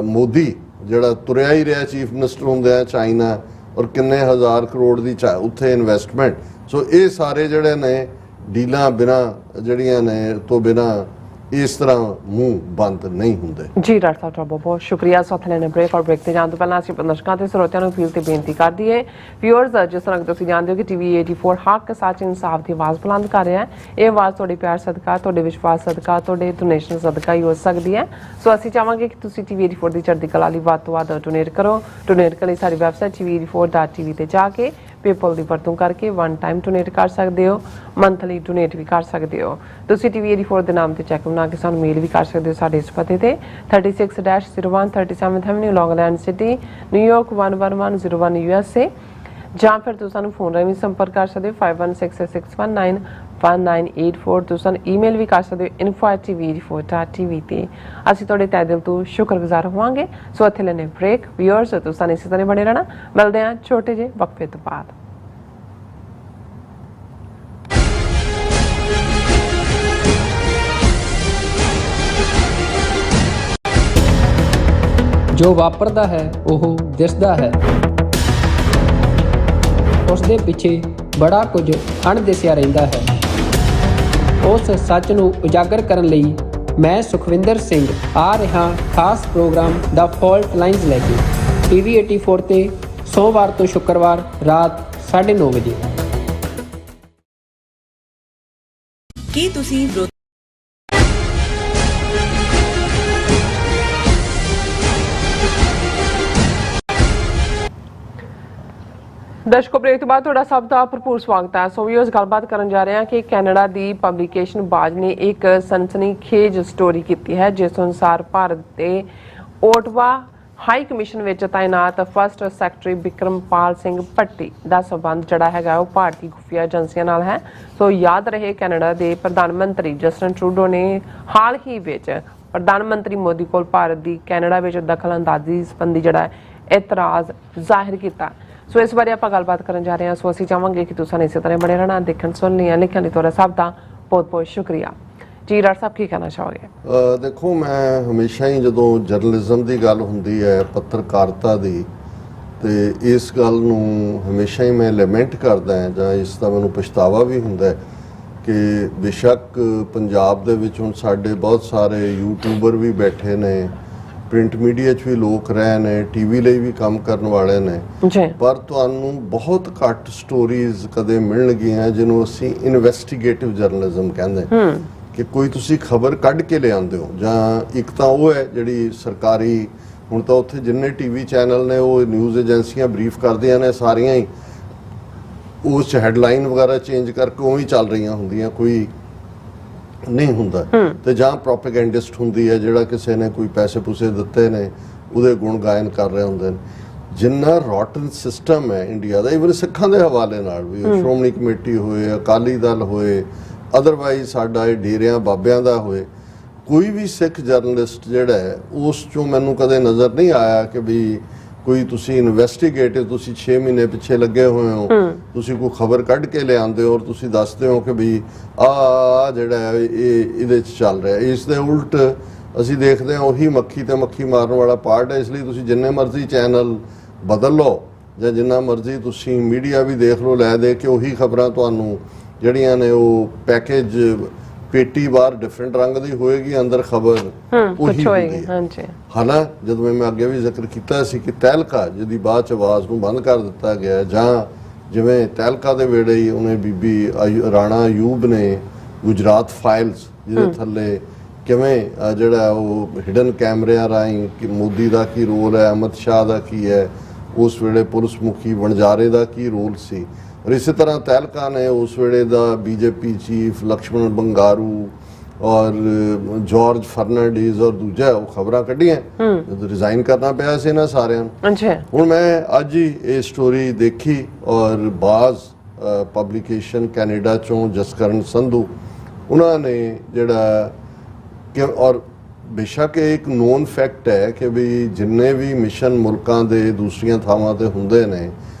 ਮੋਦੀ ਜਿਹੜਾ ਤੁਰਿਆ ਹੀ ਰਿਹਾ ਚੀਫ ਮਿਨਿਸਟਰ ਹੁੰਦਿਆਂ ਚਾਈਨਾ, ਔਰ ਕਿੰਨੇ ਹਜ਼ਾਰ ਕਰੋੜ ਦੀ ਉੱਥੇ ਇਨਵੈਸਟਮੈਂਟ। ਸੋ ਇਹ ਸਾਰੇ ਜਿਹੜੇ ਨੇ ਡੀਲਾਂ ਬਿਨਾਂ ਜਿਹੜੀਆਂ ਨੇ ਤੋਂ ਬਿਨਾਂ ਇਸ ਤਰ੍ਹਾਂ ਮੂੰਹ ਬੰਦ ਨਹੀਂ ਹੁੰਦੇ। ਜੀ ਡਾਕਟਰ ਸਾਹਿਬ ਬਹੁਤ ਬਹੁਤ ਸ਼ੁਕਰੀਆ। ਸਾਥ ਲੈਣੇ ਬ੍ਰੇਕ ਔਰ ਬ੍ਰੇਕ ਤੇ ਜਾਣ ਤੋਂ ਪਹਿਲਾਂ ਅਸੀਂ ਦਰਸ਼ਕਾਂ ਤੇ ਸਰੋਤਿਆਂ ਨੂੰ ਅਪੀਲ ਤੇ ਬੇਨਤੀ ਕਰ ਦਈਏ, ਵਿਊਅਰਸ, ਜਿਸ ਤਰ੍ਹਾਂ ਤੁਸੀਂ ਜਾਣਦੇ ਹੋ ਕਿ ਟੀਵੀ 84 ਹੱਕ ਸੱਚ ਇਨਸਾਫ ਦੀ ਆਵਾਜ਼ ਬੁਲੰਦ ਕਰ ਰਿਹਾ ਹੈ। ਇਹ ਆਵਾਜ਼ ਤੁਹਾਡੇ ਪਿਆਰ ਸਦਕਾ, ਤੁਹਾਡੇ ਵਿਸ਼ਵਾਸ ਸਦਕਾ, ਤੁਹਾਡੇ ਡੋਨੇਸ਼ਨ ਸਦਕਾ ਹੀ ਹੋ ਸਕਦੀ ਹੈ। ਸੋ ਅਸੀਂ ਚਾਹਾਂਗੇ ਕਿ ਤੁਸੀਂ ਟੀਵੀ 84 ਦੀ ਚੜ੍ਹਦੀ ਕਲਾ ਲਈ ਵੱਧ ਤੋਂ ਵੱਧ ਡੋਨੇਟ ਕਰੋ। ਡੋਨੇਟ ਕਰਨ ਲਈ ਸਾਡੀ ਵੈਬਸਾਈਟ tv84.tv ਤੇ ਜਾ ਕੇ ਪੇਪਲ ਦੀ ਵਰਤੋਂ ਕਰਕੇ ਵਨ ਟਾਈਮ ਡੋਨੇਟ ਕਰ ਸਕਦੇ ਹੋ, ਮੰਥਲੀ ਡੋਨੇਟ ਵੀ ਕਰ ਸਕਦੇ ਹੋ। ਤੁਸੀਂ ਟੀਵੀ 84 ਦੇ ਨਾਮ ਤੇ ਚੈੱਕ ਬਣਾ ਕੇ ਸਾਨੂੰ ਮੇਲ ਵੀ ਕਰ ਸਕਦੇ ਹੋ ਸਾਡੇ ਇਸ ਪਤੇ ਤੇ 36-01 37th Avenue, Long Island City, New York 11101 USA, ਜਾਂ ਫਿਰ ਤੁਸੀਂ ਸਾਨੂੰ ਫੋਨ ਰਾਹੀਂ ਸੰਪਰਕ ਕਰ ਸਕਦੇ ਹੋ 5166619184। ਤੁਸੀਂ ਈਮੇਲ ਵੀ ਕਰ ਸਕਦੇ ਹੋ info@tv84.tv ਤੇ। ਅਸੀਂ ਤੁਹਾਡੇ ਤਹਿ ਦਿਲ ਤੋਂ ਸ਼ੁਕਰਗੁਜ਼ਾਰ ਹੋਵਾਂਗੇ। ਸੋ ਇੱਥੇ ਲੈਣੇ ਬ੍ਰੇਕ। ਵਿਊਅਰਸ, ਤੁਸੀਂ ਇਸੇ ਤਰ੍ਹਾਂ ਬਣੇ ਰਹਿਣਾ। ਮਿਲਦੇ ਹਾਂ ਛੋਟੇ ਜਿਹੇ ਵਕਫੇ ਤੋਂ ਬਾਅਦ। ਜੋ ਵਾਪਰਦਾ ਹੈ ਉਹ ਦਿਸਦਾ ਹੈ, ਉਸ ਦੇ ਪਿੱਛੇ ਬੜਾ ਕੁਝ ਅਣਦਿਸਿਆ ਰਹਿੰਦਾ ਹੈ। ਉਸ ਸੱਚ ਨੂੰ ਉਜਾਗਰ ਕਰਨ ਲਈ ਮੈਂ ਸੁਖਵਿੰਦਰ ਸਿੰਘ ਆ ਰਿਹਾ ਖਾਸ ਪ੍ਰੋਗਰਾਮ ਦਾ ਫਾਲਟ ਲਾਈਨਸ ਲੈ ਕੇ ਟੀਵੀ 84 ਤੇ ਸੋਮਵਾਰ ਤੋਂ ਸ਼ੁੱਕਰਵਾਰ ਰਾਤ 9:30 ਵਜੇ। ਕੀ ਤੁਸੀਂ ਦਰਸ਼ਕੋ ਬ੍ਰੇਕ ਤੋਂ ਬਾਅਦ ਤੁਹਾਡਾ ਸਭ ਦਾ ਭਰਪੂਰ ਸਵਾਗਤ ਹੈ। ਸੋ ਵੀਅਰਸ ਗੱਲਬਾਤ ਕਰਨ ਜਾ ਰਹੇ ਹਾਂ ਕਿ ਕੈਨੇਡਾ ਦੀ ਪਬਲੀਕੇਸ਼ਨ ਬਾਜ਼ ਨੇ ਇੱਕ ਸਨਸਨੀਖੇਜ ਸਟੋਰੀ ਕੀਤੀ ਹੈ ਜਿਸ ਅਨੁਸਾਰ ਭਾਰਤ ਦੇ ਓਟਵਾ ਹਾਈ ਕਮਿਸ਼ਨ ਵਿੱਚ ਤਾਇਨਾਤ ਫਸਟ ਸੈਕਟਰੀ ਬਿਕਰਮਪਾਲ ਸਿੰਘ ਭੱਟੀ ਦਾ ਸਬੰਧ ਜਿਹੜਾ ਹੈਗਾ ਉਹ ਭਾਰਤੀ ਖੁਫੀਆ ਏਜੰਸੀਆਂ ਨਾਲ ਹੈ। ਸੋ ਯਾਦ ਰਹੇ ਕੈਨੇਡਾ ਦੇ ਪ੍ਰਧਾਨ ਮੰਤਰੀ ਜਸਟਿਨ ਟਰੂਡੋ ਨੇ ਹਾਲ ਹੀ ਵਿੱਚ ਪ੍ਰਧਾਨ ਮੰਤਰੀ ਮੋਦੀ ਕੋਲ ਭਾਰਤ ਦੀ ਕੈਨੇਡਾ ਵਿੱਚ ਦਖਲਅੰਦਾਜ਼ੀ ਸੰਬੰਧੀ ਜਿਹੜਾ ਇਤਰਾਜ਼ ਜ਼ਾਹਿਰ ਕੀਤਾ। ਸੋ ਇਸ ਬਾਰੇ ਆਪਾਂ ਗੱਲਬਾਤ ਕਰਨ ਜਾ ਰਹੇ ਹਾਂ। ਸੋ ਅਸੀਂ ਚਾਹਾਂਗੇ ਕਿ ਤੁਸੀਂ ਇਸੇ ਤਰ੍ਹਾਂ ਬਣੇ ਰਹਿਣਾ, ਦੇਖਣ ਸੁਣਨ ਲਿਖਣ ਲਈ ਤੁਹਾਡਾ ਸਭ ਦਾ ਬਹੁਤ ਬਹੁਤ ਸ਼ੁਕਰੀਆ ਜੀ। ਰਾਜ ਸਾਹਿਬ ਕੀ ਕਹਿਣਾ ਚਾਹੋਗੇ? ਦੇਖੋ, ਮੈਂ ਹਮੇਸ਼ਾ ਹੀ ਜਦੋਂ ਜਰਨਲਿਜ਼ਮ ਦੀ ਗੱਲ ਹੁੰਦੀ ਹੈ, ਪੱਤਰਕਾਰਤਾ ਦੀ, ਤੇ ਇਸ ਗੱਲ ਨੂੰ ਹਮੇਸ਼ਾ ਹੀ ਮੈਂ ਲੈਮੈਂਟ ਕਰਦਾ ਹਾਂ ਜਾਂ ਇਸ ਦਾ ਮੈਨੂੰ ਪਛਤਾਵਾ ਵੀ ਹੁੰਦਾ ਕਿ ਬੇਸ਼ੱਕ ਪੰਜਾਬ ਦੇ ਵਿੱਚ ਹੁਣ ਸਾਡੇ ਬਹੁਤ ਸਾਰੇ ਯੂਟਿਊਬਰ ਵੀ ਬੈਠੇ ਨੇ, ਪ੍ਰਿੰਟ ਮੀਡੀਆ 'ਚ ਵੀ ਲੋਕ ਰਹੇ ਨੇ, ਟੀਵੀ ਲਈ ਵੀ ਕੰਮ ਕਰਨ ਵਾਲੇ ਨੇ, ਪਰ ਤੁਹਾਨੂੰ ਬਹੁਤ ਘੱਟ ਸਟੋਰੀਜ਼ ਕਦੇ ਮਿਲਣਗੀਆਂ ਜਿਹਨੂੰ ਅਸੀਂ ਇਨਵੈਸਟੀਗੇਟਿਵ ਜਰਨਲਿਜ਼ਮ ਕਹਿੰਦੇ ਕਿ ਕੋਈ ਤੁਸੀਂ ਖਬਰ ਕੱਢ ਕੇ ਲਿਆਉਂਦੇ ਹੋ। ਜਾਂ ਇੱਕ ਤਾਂ ਉਹ ਹੈ ਜਿਹੜੀ ਸਰਕਾਰੀ, ਹੁਣ ਤਾਂ ਉੱਥੇ ਜਿੰਨੇ ਟੀਵੀ ਚੈਨਲ ਨੇ ਉਹ ਨਿਊਜ਼ ਏਜੰਸੀਆਂ ਬਰੀਫ ਕਰਦੀਆਂ ਨੇ, ਸਾਰੀਆਂ ਹੀ ਉਸ 'ਚ ਹੈਡਲਾਈਨ ਵਗੈਰਾ ਚੇਂਜ ਕਰਕੇ ਉਵੇਂ ਹੀ ਚੱਲ ਰਹੀਆਂ ਹੁੰਦੀਆਂ, ਕੋਈ ਨਹੀਂ ਹੁੰਦਾ। ਤੇ ਜਾਂ ਪ੍ਰੋਪੇਗੈਂਡਿਸਟ ਹੁੰਦੀ ਹੈ ਜਿਹੜਾ ਕਿਸੇ ਨੇ ਕੋਈ ਪੈਸੇ ਪੂਸੇ ਦਿੱਤੇ ਨੇ ਉਹਦੇ ਗੁਣ ਗਾਇਨ ਕਰ ਰਹੇ ਹੁੰਦੇ ਨੇ। ਜਿੰਨਾ ਰੋਟਨ ਸਿਸਟਮ ਹੈ ਇੰਡੀਆ ਦਾ, ਇਵਨ ਸਿੱਖਾਂ ਦੇ ਹਵਾਲੇ ਨਾਲ ਵੀ, ਸ਼੍ਰੋਮਣੀ ਕਮੇਟੀ ਹੋਏ, ਅਕਾਲੀ ਦਲ ਹੋਏ, ਅਦਰਵਾਈਜ਼ ਸਾਡਾ ਇਹ ਡੇਰਿਆਂ ਬਾਬਿਆਂ ਦਾ ਹੋਏ, ਕੋਈ ਵੀ ਸਿੱਖ ਜਰਨਲਿਸਟ ਜਿਹੜਾ ਹੈ ਉਸ 'ਚੋਂ ਮੈਨੂੰ ਕਦੇ ਨਜ਼ਰ ਨਹੀਂ ਆਇਆ ਕਿ ਵੀ ਕੋਈ ਤੁਸੀਂ ਇਨਵੈਸਟੀਗੇਟਿਵ, ਤੁਸੀਂ 6 ਮਹੀਨੇ ਪਿੱਛੇ ਲੱਗੇ ਹੋਏ ਹੋ, ਤੁਸੀਂ ਕੋਈ ਖਬਰ ਕੱਢ ਕੇ ਲਿਆਉਂਦੇ ਹੋ ਔਰ ਤੁਸੀਂ ਦੱਸਦੇ ਹੋ ਕਿ ਵੀ ਆਹ ਜਿਹੜਾ ਹੈ ਇਹ ਇਹਦੇ 'ਚ ਚੱਲ ਰਿਹਾ। ਇਸ ਦੇ ਉਲਟ ਅਸੀਂ ਦੇਖਦੇ ਹਾਂ ਉਹੀ ਮੱਖੀ ਤੇ ਮੱਖੀ ਮਾਰਨ ਵਾਲਾ ਪਾਰਟ ਹੈ। ਇਸ ਲਈ ਤੁਸੀਂ ਜਿੰਨੇ ਮਰਜ਼ੀ ਚੈਨਲ ਬਦਲ ਲਓ ਜਾਂ ਜਿੰਨਾ ਮਰਜ਼ੀ ਤੁਸੀਂ ਮੀਡੀਆ ਵੀ ਦੇਖ ਲਓ, ਲੈ ਦੇ ਕੇ ਉਹੀ ਖਬਰਾਂ ਤੁਹਾਨੂੰ ਜਿਹੜੀਆਂ ਨੇ ਉਹ ਪੈਕੇਜ ਪੇਟੀ ਬਾਹਰ ਡਿਫਰੈਂਟ ਰੰਗ ਦੀ ਹੋਏਗੀ, ਅੰਦਰ ਖਬਰ ਉਹੀ ਹੋਏਗੀ। ਹਾਲਾਂਕਿ ਜਦੋਂ ਮੈਂ ਅੱਗੇ ਵੀ ਜ਼ਿਕਰ ਕੀਤਾ ਸੀ ਕਿ ਤਹਿਲਕਾ ਜਿਹਦੀ ਬਾਅਦ 'ਚ ਆਵਾਜ਼ ਨੂੰ ਬੰਦ ਕਰ ਦਿੱਤਾ ਗਿਆ, ਜਾਂ ਜਿਵੇਂ ਤਹਿਲਕਾ ਦੇ ਵੇੜੇ ਹੀ ਉਹਨੇ ਬੀਬੀ ਰਾਣਾ ਅਯੂਬ ਨੇ ਗੁਜਰਾਤ ਫਾਈਲਸ ਜਿਹਦੇ ਥੱਲੇ ਕਿਵੇਂ ਜਿਹੜਾ ਉਹ ਹਿਡਨ ਕੈਮਰਿਆਂ ਰਾਹੀਂ ਕਿ ਮੋਦੀ ਦਾ ਕੀ ਰੋਲ ਹੈ, ਅਮਿਤ ਸ਼ਾਹ ਦਾ ਕੀ ਹੈ, ਉਸ ਵੇਲੇ ਪੁਲਿਸ ਮੁਖੀ ਵਣਜਾਰੇ ਦਾ ਕੀ ਰੋਲ ਸੀ, ਔਰ ਇਸੇ ਤਰ੍ਹਾਂ ਤਹਿਲਕਾ ਨੇ ਉਸ ਵੇਲੇ ਦਾ ਬੀਜੇਪੀ ਚੀਫ ਲਕਸ਼ਮਣ ਬੰਗਾਰੂ ਔਰ ਜਾਰਜ ਫਰਨਾਂਡੀਜ਼ ਔਰ ਦੂਜਾ ਉਹ ਖਬਰਾਂ ਕੱਢੀਆਂ ਜਦੋਂ ਰਿਜ਼ਾਈਨ ਕਰਨਾ ਪਿਆ ਸੀ ਨਾ ਸਾਰਿਆਂ ਨੂੰ। ਹੁਣ ਮੈਂ ਅੱਜ ਹੀ ਇਹ ਸਟੋਰੀ ਦੇਖੀ ਔਰ ਬਾਜ਼ ਪਬਲੀਕੇਸ਼ਨ ਕੈਨੇਡਾ ਚੋਂ ਜਸਕਰਨ ਸੰਧੂ ਉਹਨਾਂ ਨੇ ਜਿਹੜਾ ਕਿ, ਔਰ ਬੇਸ਼ੱਕ ਇਹ ਇੱਕ ਨੋਨ ਫੈਕਟ ਹੈ ਕਿ ਵੀ ਜਿੰਨੇ ਵੀ ਮਿਸ਼ਨ ਮੁਲਕਾਂ ਦੇ ਦੂਸਰੀਆਂ ਥਾਵਾਂ ਤੇ ਹੁੰਦੇ ਨੇ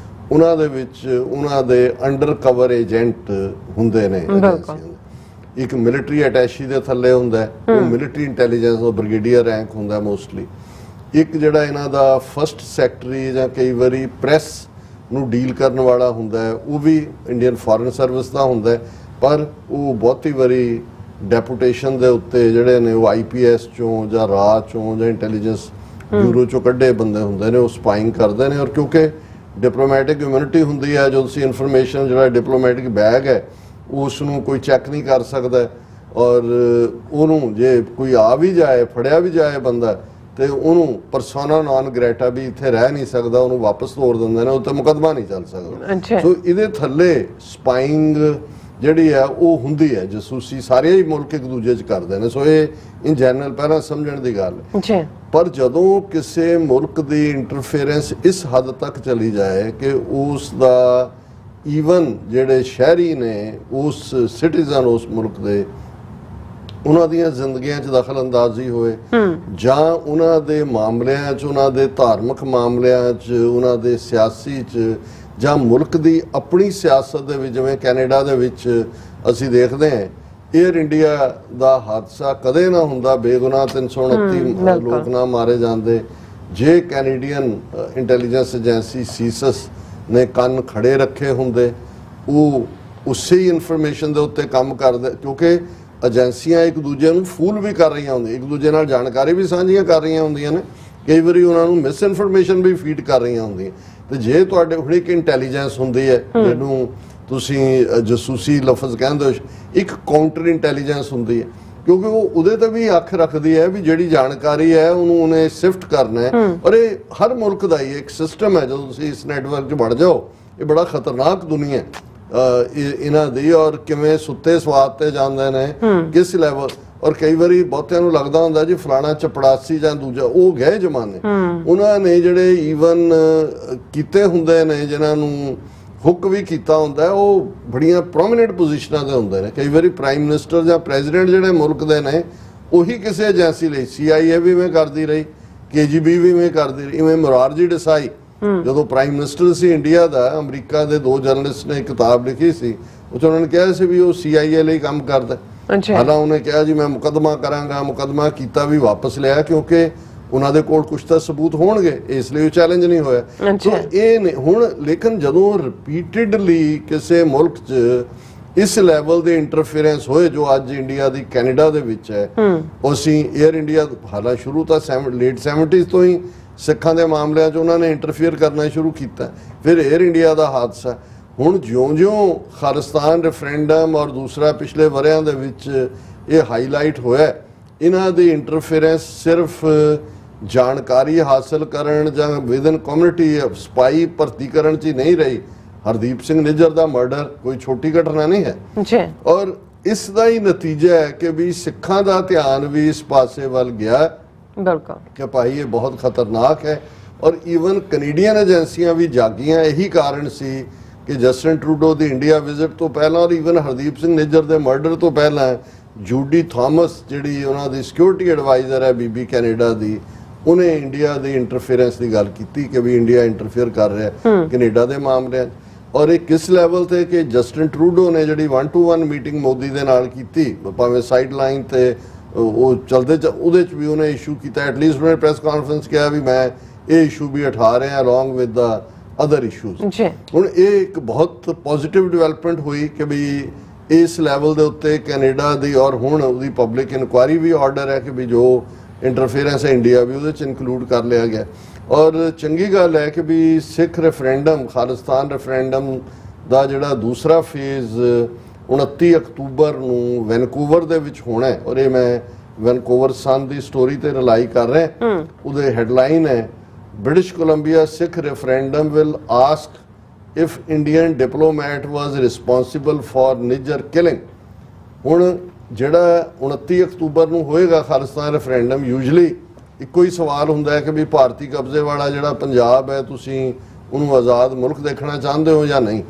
ਉਹਨਾਂ ਦੇ ਵਿੱਚ ਉਹਨਾਂ ਦੇ ਅੰਡਰ ਕਵਰ ਏਜੰਟ ਹੁੰਦੇ ਨੇ। ਇੱਕ ਮਿਲਟਰੀ ਅਟੈਸ਼ੀ ਦੇ ਥੱਲੇ ਹੁੰਦਾ, ਉਹ ਮਿਲਟਰੀ ਇੰਟੈਲੀਜੈਂਸ ਦਾ ਬ੍ਰਿਗੇਡੀਅਰ ਰੈਂਕ ਹੁੰਦਾ ਮੋਸਟਲੀ। ਇੱਕ ਜਿਹੜਾ ਇਹਨਾਂ ਦਾ ਫਸਟ ਸੈਕਟਰੀ ਜਾਂ ਕਈ ਵਾਰੀ ਪ੍ਰੈਸ ਨੂੰ ਡੀਲ ਕਰਨ ਵਾਲਾ ਹੁੰਦਾ, ਉਹ ਵੀ ਇੰਡੀਅਨ ਫੋਰਨ ਸਰਵਿਸ ਦਾ ਹੁੰਦਾ, ਪਰ ਉਹ ਬਹੁਤੀ ਵਾਰੀ ਡੈਪੂਟੇਸ਼ਨ ਦੇ ਉੱਤੇ ਜਿਹੜੇ ਨੇ ਉਹ IPS ਚੋਂ ਜਾਂ ਰਾਹ ਚੋਂ ਜਾਂ ਇੰਟੈਲੀਜੈਂਸ ਬਿਊਰੋ ਚੋਂ ਕੱਢੇ ਬੰਦੇ ਹੁੰਦੇ ਨੇ, ਉਹ ਸਪਾਈਂਗ ਕਰਦੇ ਨੇ। ਔਰ ਕਿਉਂਕਿ ਡਿਪਲੋਮੈਟਿਕ ਇਮਿਊਨਿਟੀ ਹੁੰਦੀ ਹੈ, ਜਦੋਂ ਤੁਸੀਂ ਇਨਫੋਰਮੇਸ਼ਨ ਜਿਹੜਾ ਡਿਪਲੋਮੈਟਿਕ ਬੈਗ ਹੈ ਉਸ ਨੂੰ ਕੋਈ ਚੈੱਕ ਨਹੀਂ ਕਰ ਸਕਦਾ, ਔਰ ਉਹਨੂੰ ਜੇ ਕੋਈ ਆ ਵੀ ਜਾਏ, ਫੜਿਆ ਵੀ ਜਾਏ ਬੰਦਾ, ਤੇ ਉਹਨੂੰ ਪਰਸੋਨਾ ਨਾਨ ਗ੍ਰੈਟਾ ਵੀ ਇੱਥੇ ਰਹਿ ਨਹੀਂ ਸਕਦਾ, ਉਹਨੂੰ ਵਾਪਸ ਤੋੜ ਦਿੰਦੇ ਨੇ, ਉੱਤੇ ਮੁਕੱਦਮਾ ਨਹੀਂ ਚੱਲ ਸਕਦਾ। ਸੋ ਇਹਦੇ ਥੱਲੇ ਸਪਾਈਂਗ ਜਿਹੜੀ ਹੈ ਉਹ ਹੁੰਦੀ ਹੈ, ਜਸੂਸੀ ਸਾਰੇ ਹੀ ਮੁਲਕ ਇੱਕ ਦੂਜੇ 'ਚ ਕਰਦੇ ਨੇ। ਸੋ ਇਹ ਇਨ ਜਨਰਲ ਪਹਿਲਾਂ ਸਮਝਣ ਦੀ ਗੱਲ ਹੈ। ਪਰ ਜਦੋਂ ਕਿਸੇ ਮੁਲਕ ਦੀ ਇੰਟਰਫੇਰੈਂਸ ਇਸ ਹੱਦ ਤੱਕ ਚਲੀ ਜਾਏ ਕਿ ਉਸ ਦਾ ਈਵਨ ਜਿਹੜੇ ਸ਼ਹਿਰੀ ਨੇ, ਉਸ ਸਿਟੀਜ਼ਨ ਉਸ ਮੁਲਕ ਦੇ, ਉਹਨਾਂ ਦੀਆਂ ਜ਼ਿੰਦਗੀਆਂ 'ਚ ਦਖਲ ਅੰਦਾਜ਼ੀ ਹੋਏ, ਜਾਂ ਉਹਨਾਂ ਦੇ ਮਾਮਲਿਆਂ 'ਚ, ਉਹਨਾਂ ਦੇ ਧਾਰਮਿਕ ਮਾਮਲਿਆਂ 'ਚ, ਉਹਨਾਂ ਦੇ ਸਿਆਸੀ 'ਚ, ਜਾਂ ਮੁਲਕ ਦੀ ਆਪਣੀ ਸਿਆਸਤ ਦੇ ਵਿੱਚ, ਜਿਵੇਂ ਕੈਨੇਡਾ ਦੇ ਵਿੱਚ ਅਸੀਂ ਦੇਖਦੇ ਹਾਂ ਏਅਰ ਇੰਡੀਆ ਦਾ ਹਾਦਸਾ ਕਦੇ ਨਾ ਹੁੰਦਾ, ਬੇਗੁਨਾਹ 329 ਲੋਕ ਨਾ ਮਾਰੇ ਜਾਂਦੇ ਜੇ ਕੈਨੇਡੀਅਨ ਇੰਟੈਲੀਜੈਂਸ ਏਜੰਸੀ ਸੀਸਸ ਨੇ ਕੰਨ ਖੜੇ ਰੱਖੇ ਹੁੰਦੇ। ਉਹ ਉਸੇ ਹੀ ਇਨਫੋਰਮੇਸ਼ਨ ਦੇ ਉੱਤੇ ਕੰਮ ਕਰਦੇ, ਕਿਉਂਕਿ ਏਜੰਸੀਆਂ ਇੱਕ ਦੂਜੇ ਨੂੰ ਫੂਲ ਵੀ ਕਰ ਰਹੀਆਂ ਹੁੰਦੀਆਂ, ਇੱਕ ਦੂਜੇ ਨਾਲ ਜਾਣਕਾਰੀ ਵੀ ਸਾਂਝੀਆਂ ਕਰ ਰਹੀਆਂ ਹੁੰਦੀਆਂ ਨੇ, ਕਈ ਵਾਰੀ ਉਹਨਾਂ ਨੂੰ ਮਿਸ ਇਨਫੋਰਮੇਸ਼ਨ ਵੀ ਫੀਡ ਕਰ ਰਹੀਆਂ ਹੁੰਦੀਆਂ। ਤੇ ਜੇ ਤੁਹਾਡੇ ਹੁਣ ਇੱਕ ਇੰਟੈਲੀਜੈਂਸ ਹੁੰਦੀ ਹੈ ਜਿਹਨੂੰ ਤੁਸੀਂ ਜਸੂਸੀ ਲਫ਼ਜ਼ ਕਹਿੰਦੇ ਹੋ, ਇੱਕ ਕਾਊਂਟਰ ਇੰਟੈਲੀਜੈਂਸ ਹੁੰਦੀ ਹੈ, ਕਿਉਂਕਿ ਉਹ ਉਹਦੇ ਤੇ ਵੀ ਅੱਖ ਰੱਖਦੀ ਹੈ ਵੀ ਜਿਹੜੀ ਜਾਣਕਾਰੀ ਹੈ ਉਹਨੂੰ ਉਹਨੇ ਸਿਫਟ ਕਰਨਾ ਹੈ। ਔਰ ਇਹ ਹਰ ਮੁਲਕ ਦਾ ਹੀ ਇੱਕ ਸਿਸਟਮ ਹੈ, ਜਦੋਂ ਤੁਸੀਂ ਇਸ ਨੈਟਵਰਕ 'ਚ ਵੜ ਜਾਓ ਇਹ ਬੜਾ ਖਤਰਨਾਕ ਦੁਨੀਆ ਇਹਨਾਂ ਦੀ, ਔਰ ਕਿਵੇਂ ਸੁੱਤੇ ਸਵਾਦ ਤੇ ਜਾਂਦੇ ਨੇ ਕਿਸ ਲੈਵਲ। ਔਰ ਕਈ ਵਾਰੀ ਬਹੁਤਿਆਂ ਨੂੰ ਲੱਗਦਾ ਹੁੰਦਾ ਜੀ ਫਲਾਣਾ ਚਪੜਾਸੀ ਜਾਂ ਦੂਜਾ, ਉਹ ਗਏ ਜ਼ਮਾਨੇ। ਉਹਨਾਂ ਨੇ ਜਿਹੜੇ ਈਵਨ ਕੀਤੇ ਹੁੰਦੇ ਨੇ, ਜਿਨ੍ਹਾਂ ਨੂੰ ਹੁੱਕ ਵੀ ਕੀਤਾ ਹੁੰਦਾ, ਉਹ ਬੜੀਆਂ ਪ੍ਰੋਮੀਨੈਂਟ ਪੋਜੀਸ਼ਨਾਂ ਤੇ ਹੁੰਦੇ ਨੇ। ਕਈ ਵਾਰੀ ਪ੍ਰਾਈਮ ਮਿਨਿਸਟਰ ਜਾਂ ਪ੍ਰੈਜ਼ੀਡੈਂਟ ਜਿਹੜੇ ਮੁਲਕ ਦੇ ਨੇ, ਉਹੀ ਕਿਸੇ ਏਜੰਸੀ ਲਈ, CIA ਵੀ ਇਵੇਂ ਕਰਦੀ ਰਹੀ, KGB ਵੀ ਇਵੇਂ ਕਰਦੀ ਰਹੀ। ਇਵੇਂ ਮੁਰਾਰਜੀ ਦੇਸਾਈ ਜਦੋਂ ਪ੍ਰਾਈਮ ਮਿਨਿਸਟਰ ਸੀ ਇੰਡੀਆ ਦਾ, ਅਮਰੀਕਾ ਦੇ 2 ਜਰਨਲਿਸਟ ਨੇ ਕਿਤਾਬ ਲਿਖੀ ਸੀ, ਉਹ 'ਚ ਉਹਨਾਂ ਨੇ ਕਿਹਾ ਸੀ ਵੀ ਉਹ CIA ਲਈ ਕੰਮ ਕਰਦਾ। ਹਾਲਾਂ ਉਹਨੇ ਕਿਹਾ ਜੀ ਮੈਂ ਮੁਕੱਦਮਾ ਕਰਾਂਗਾ, ਮੁਕੱਦਮਾ ਕੀਤਾ ਵੀ ਵਾਪਸ ਲਿਆ ਕਿਉਂਕਿ ਉਹਨਾਂ ਦੇ ਕੋਲ ਕੁਝ ਤਾਂ ਸਬੂਤ ਹੋਣਗੇ, ਇਸ ਲਈ ਉਹ ਚੈਲੰਜ ਨਹੀਂ ਹੋਇਆ। ਸੋ ਇਹ ਹੁਣ ਲੇਕਿਨ ਜਦੋਂ ਰਿਪੀਟਡਲੀ ਕਿਸੇ ਮੁਲਕ 'ਚ ਇਸ ਲੈਵਲ ਦੇ ਇੰਟਰਫੇਰੈਂਸ ਹੋਏ ਜੋ ਅੱਜ ਇੰਡੀਆ ਦੀ ਕੈਨੇਡਾ ਦੇ ਵਿੱਚ ਹੈ, ਅਸੀਂ 에ਅਰ ਇੰਡੀਆ ਹਾਲਾਂ ਸ਼ੁਰੂ ਤਾਂ ਲੇਟ 70s ਤੋਂ ਹੀ ਸਿੱਖਾਂ ਦੇ ਮਾਮਲਿਆਂ 'ਚ ਉਹਨਾਂ ਨੇ ਇੰਟਰਫੇਅਰ ਕਰਨਾ ਸ਼ੁਰੂ ਕੀਤਾ। ਫਿਰ 에ਅਰ ਇੰਡੀਆ ਦਾ ਹਾਦਸਾ, ਹੁਣ ਜਿਉਂ-ਜਿਉਂ ਖਾਲਿਸਤਾਨ ਰੈਫਰੈਂਡਮ ਔਰ ਦੂਸਰਾ ਪਿਛਲੇ ਵਰਿਆਂ ਦੇ ਵਿੱਚ ਇਹ ਹਾਈਲਾਈਟ ਹੋਇਆ, ਇਹਨਾਂ ਦੀ ਇੰਟਰਫੇਰੈਂਸ ਸਿਰਫ ਜਾਣਕਾਰੀ ਹਾਸਲ ਕਰਨ ਜਾਂ ਵਿਦਨ ਕਮਿਊਨਿਟੀ ਸਪਾਈ ਭਰਤੀ ਕਰਨ 'ਚ ਹੀ ਨਹੀਂ ਰਹੀ। ਹਰਦੀਪ ਸਿੰਘ ਨਿੱਜਰ ਦਾ ਮਰਡਰ ਕੋਈ ਛੋਟੀ ਘਟਨਾ ਨਹੀਂ ਹੈ ਜੀ, ਔਰ ਇਸ ਦਾ ਹੀ ਨਤੀਜਾ ਹੈ ਕਿ ਵੀ ਸਿੱਖਾਂ ਦਾ ਧਿਆਨ ਵੀ ਇਸ ਪਾਸੇ ਵੱਲ ਗਿਆ ਕਿ ਭਾਈ ਇਹ ਬਹੁਤ ਖਤਰਨਾਕ ਹੈ। ਔਰ ਈਵਨ ਕੈਨੇਡੀਅਨ ਏਜੰਸੀਆਂ ਵੀ ਜਾਗੀਆਂ। ਇਹੀ ਕਾਰਨ ਸੀ ਕਿ ਜਸਟਿਨ ਟਰੂਡੋ ਦੀ ਇੰਡੀਆ ਵਿਜ਼ਿਟ ਤੋਂ ਪਹਿਲਾਂ ਔਰ ਈਵਨ ਹਰਦੀਪ ਸਿੰਘ ਨਿੱਜਰ ਦੇ ਮਰਡਰ ਤੋਂ ਪਹਿਲਾਂ ਜੂਡੀ ਥਾਮਸ ਜਿਹੜੀ ਉਹਨਾਂ ਦੀ ਸਿਕਿਉਰਿਟੀ ਐਡਵਾਈਜ਼ਰ ਹੈ ਬੀਬੀ ਕੈਨੇਡਾ ਦੀ, ਉਹਨੇ ਇੰਡੀਆ ਦੀ ਇੰਟਰਫੇਰੈਂਸ ਦੀ ਗੱਲ ਕੀਤੀ ਕਿ ਵੀ ਇੰਡੀਆ ਇੰਟਰਫੇਅਰ ਕਰ ਰਿਹਾ ਕੈਨੇਡਾ ਦੇ ਮਾਮਲਿਆਂ 'ਚ। ਔਰ ਇਹ ਕਿਸ ਲੈਵਲ ਤੇ ਕਿ ਜਸਟਿਨ ਟਰੂਡੋ ਨੇ ਜਿਹੜੀ 1-to-1 ਮੀਟਿੰਗ ਮੋਦੀ ਦੇ ਨਾਲ ਕੀਤੀ, ਭਾਵੇਂ ਸਾਈਡ ਲਾਈਨ ਤੇ ਉਹ ਚਲਦੇ ਉਹਦੇ 'ਚ ਵੀ ਉਹਨੇ ਇਸ਼ੂ ਕੀਤਾ। ਐਟਲੀਸਟ ਉਹਨੇ ਪ੍ਰੈਸ ਕਾਨਫਰੰਸ ਕਿਹਾ ਵੀ ਮੈਂ ਇਹ ਇਸ਼ੂ ਵੀ ਉਠਾ ਰਿਹਾ along with the other issues. ਹੁਣ ਇਹ ਇੱਕ ਬਹੁਤ ਪੋਜ਼ਿਟਿਵ ਡਿਵੈਲਪਮੈਂਟ ਹੋਈ ਕਿ ਵੀ ਇਸ ਲੈਵਲ ਦੇ ਉੱਤੇ ਕੈਨੇਡਾ ਦੀ, ਔਰ ਹੁਣ ਉਹਦੀ ਪਬਲਿਕ ਇਨਕੁਆਇਰੀ ਵੀ ਆਰਡਰ ਹੈ ਕਿ ਵੀ ਜੋ ਇੰਟਰਫੇਰੈਂਸ ਹੈ ਇੰਡੀਆ ਵੀ ਉਹਦੇ 'ਚ ਇਨਕਲੂਡ ਕਰ ਲਿਆ ਗਿਆ। ਔਰ ਚੰਗੀ ਗੱਲ ਹੈ ਕਿ ਵੀ ਸਿੱਖ ਰੈਫਰੈਂਡਮ, ਖਾਲਿਸਤਾਨ ਰੈਫਰੈਂਡਮ ਦਾ ਜਿਹੜਾ ਦੂਸਰਾ ਫੇਜ਼ 29 ਅਕਤੂਬਰ ਨੂੰ ਵੈਨਕੂਵਰ ਦੇ ਵਿੱਚ ਹੋਣਾ ਹੈ। ਔਰ ਇਹ ਮੈਂ ਵੈਨਕੂਵਰ ਸਨ ਦੀ ਸਟੋਰੀ ਤੇ ਰਿਲਾਈ ਕਰ ਰਿਹਾ। ਉਹਦੇ ਹੈਡਲਾਈਨ ਹੈ British Columbia Sikh referendum will ask if Indian diplomat was responsible for Niger killing। ਹੁਣ ਜਿਹੜਾ 29 ਅਕਤੂਬਰ ਨੂੰ ਹੋਏਗਾ ਖਾਲਿਸਤਾਨ ਰੈਫਰੈਂਡਮ, ਯੂਜਲੀ ਇੱਕੋ ਹੀ ਸਵਾਲ ਹੁੰਦਾ ਹੈ ਕਿ ਵੀ ਭਾਰਤੀ ਕਬਜ਼ੇ ਵਾਲਾ ਜਿਹੜਾ ਪੰਜਾਬ ਹੈ ਤੁਸੀਂ ਉਹਨੂੰ ਆਜ਼ਾਦ ਮੁਲਕ ਦੇਖਣਾ ਚਾਹੁੰਦੇ ਹੋ ਜਾਂ ਨਹੀਂ।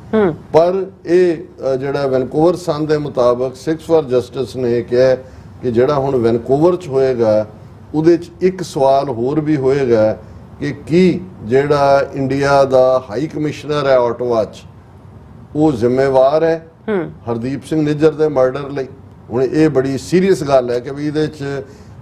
ਪਰ ਇਹ ਜਿਹੜਾ ਵੈਨਕੂਵਰ ਸਨ ਦੇ ਮੁਤਾਬਕ ਸਿੱਖਸ ਫਾਰ ਜਸਟਿਸ ਨੇ ਕਿਹਾ ਕਿ ਜਿਹੜਾ ਹੁਣ ਵੈਨਕੂਵਰ 'ਚ ਹੋਏਗਾ ਉਹਦੇ 'ਚ ਇੱਕ ਸਵਾਲ ਹੋਰ ਵੀ ਹੋਏਗਾ ਕਿ ਕੀ ਜਿਹੜਾ ਇੰਡੀਆ ਦਾ ਹਾਈ ਕਮਿਸ਼ਨਰ ਹੈ ਆਟੋਵਾ 'ਚ, ਉਹ ਜ਼ਿੰਮੇਵਾਰ ਹੈ ਹਰਦੀਪ ਸਿੰਘ ਨਿੱਜਰ ਦੇ ਮਰਡਰ ਲਈ। ਹੁਣ ਇਹ ਬੜੀ ਸੀਰੀਅਸ ਗੱਲ ਹੈ ਕਿ ਵੀ ਇਹਦੇ 'ਚ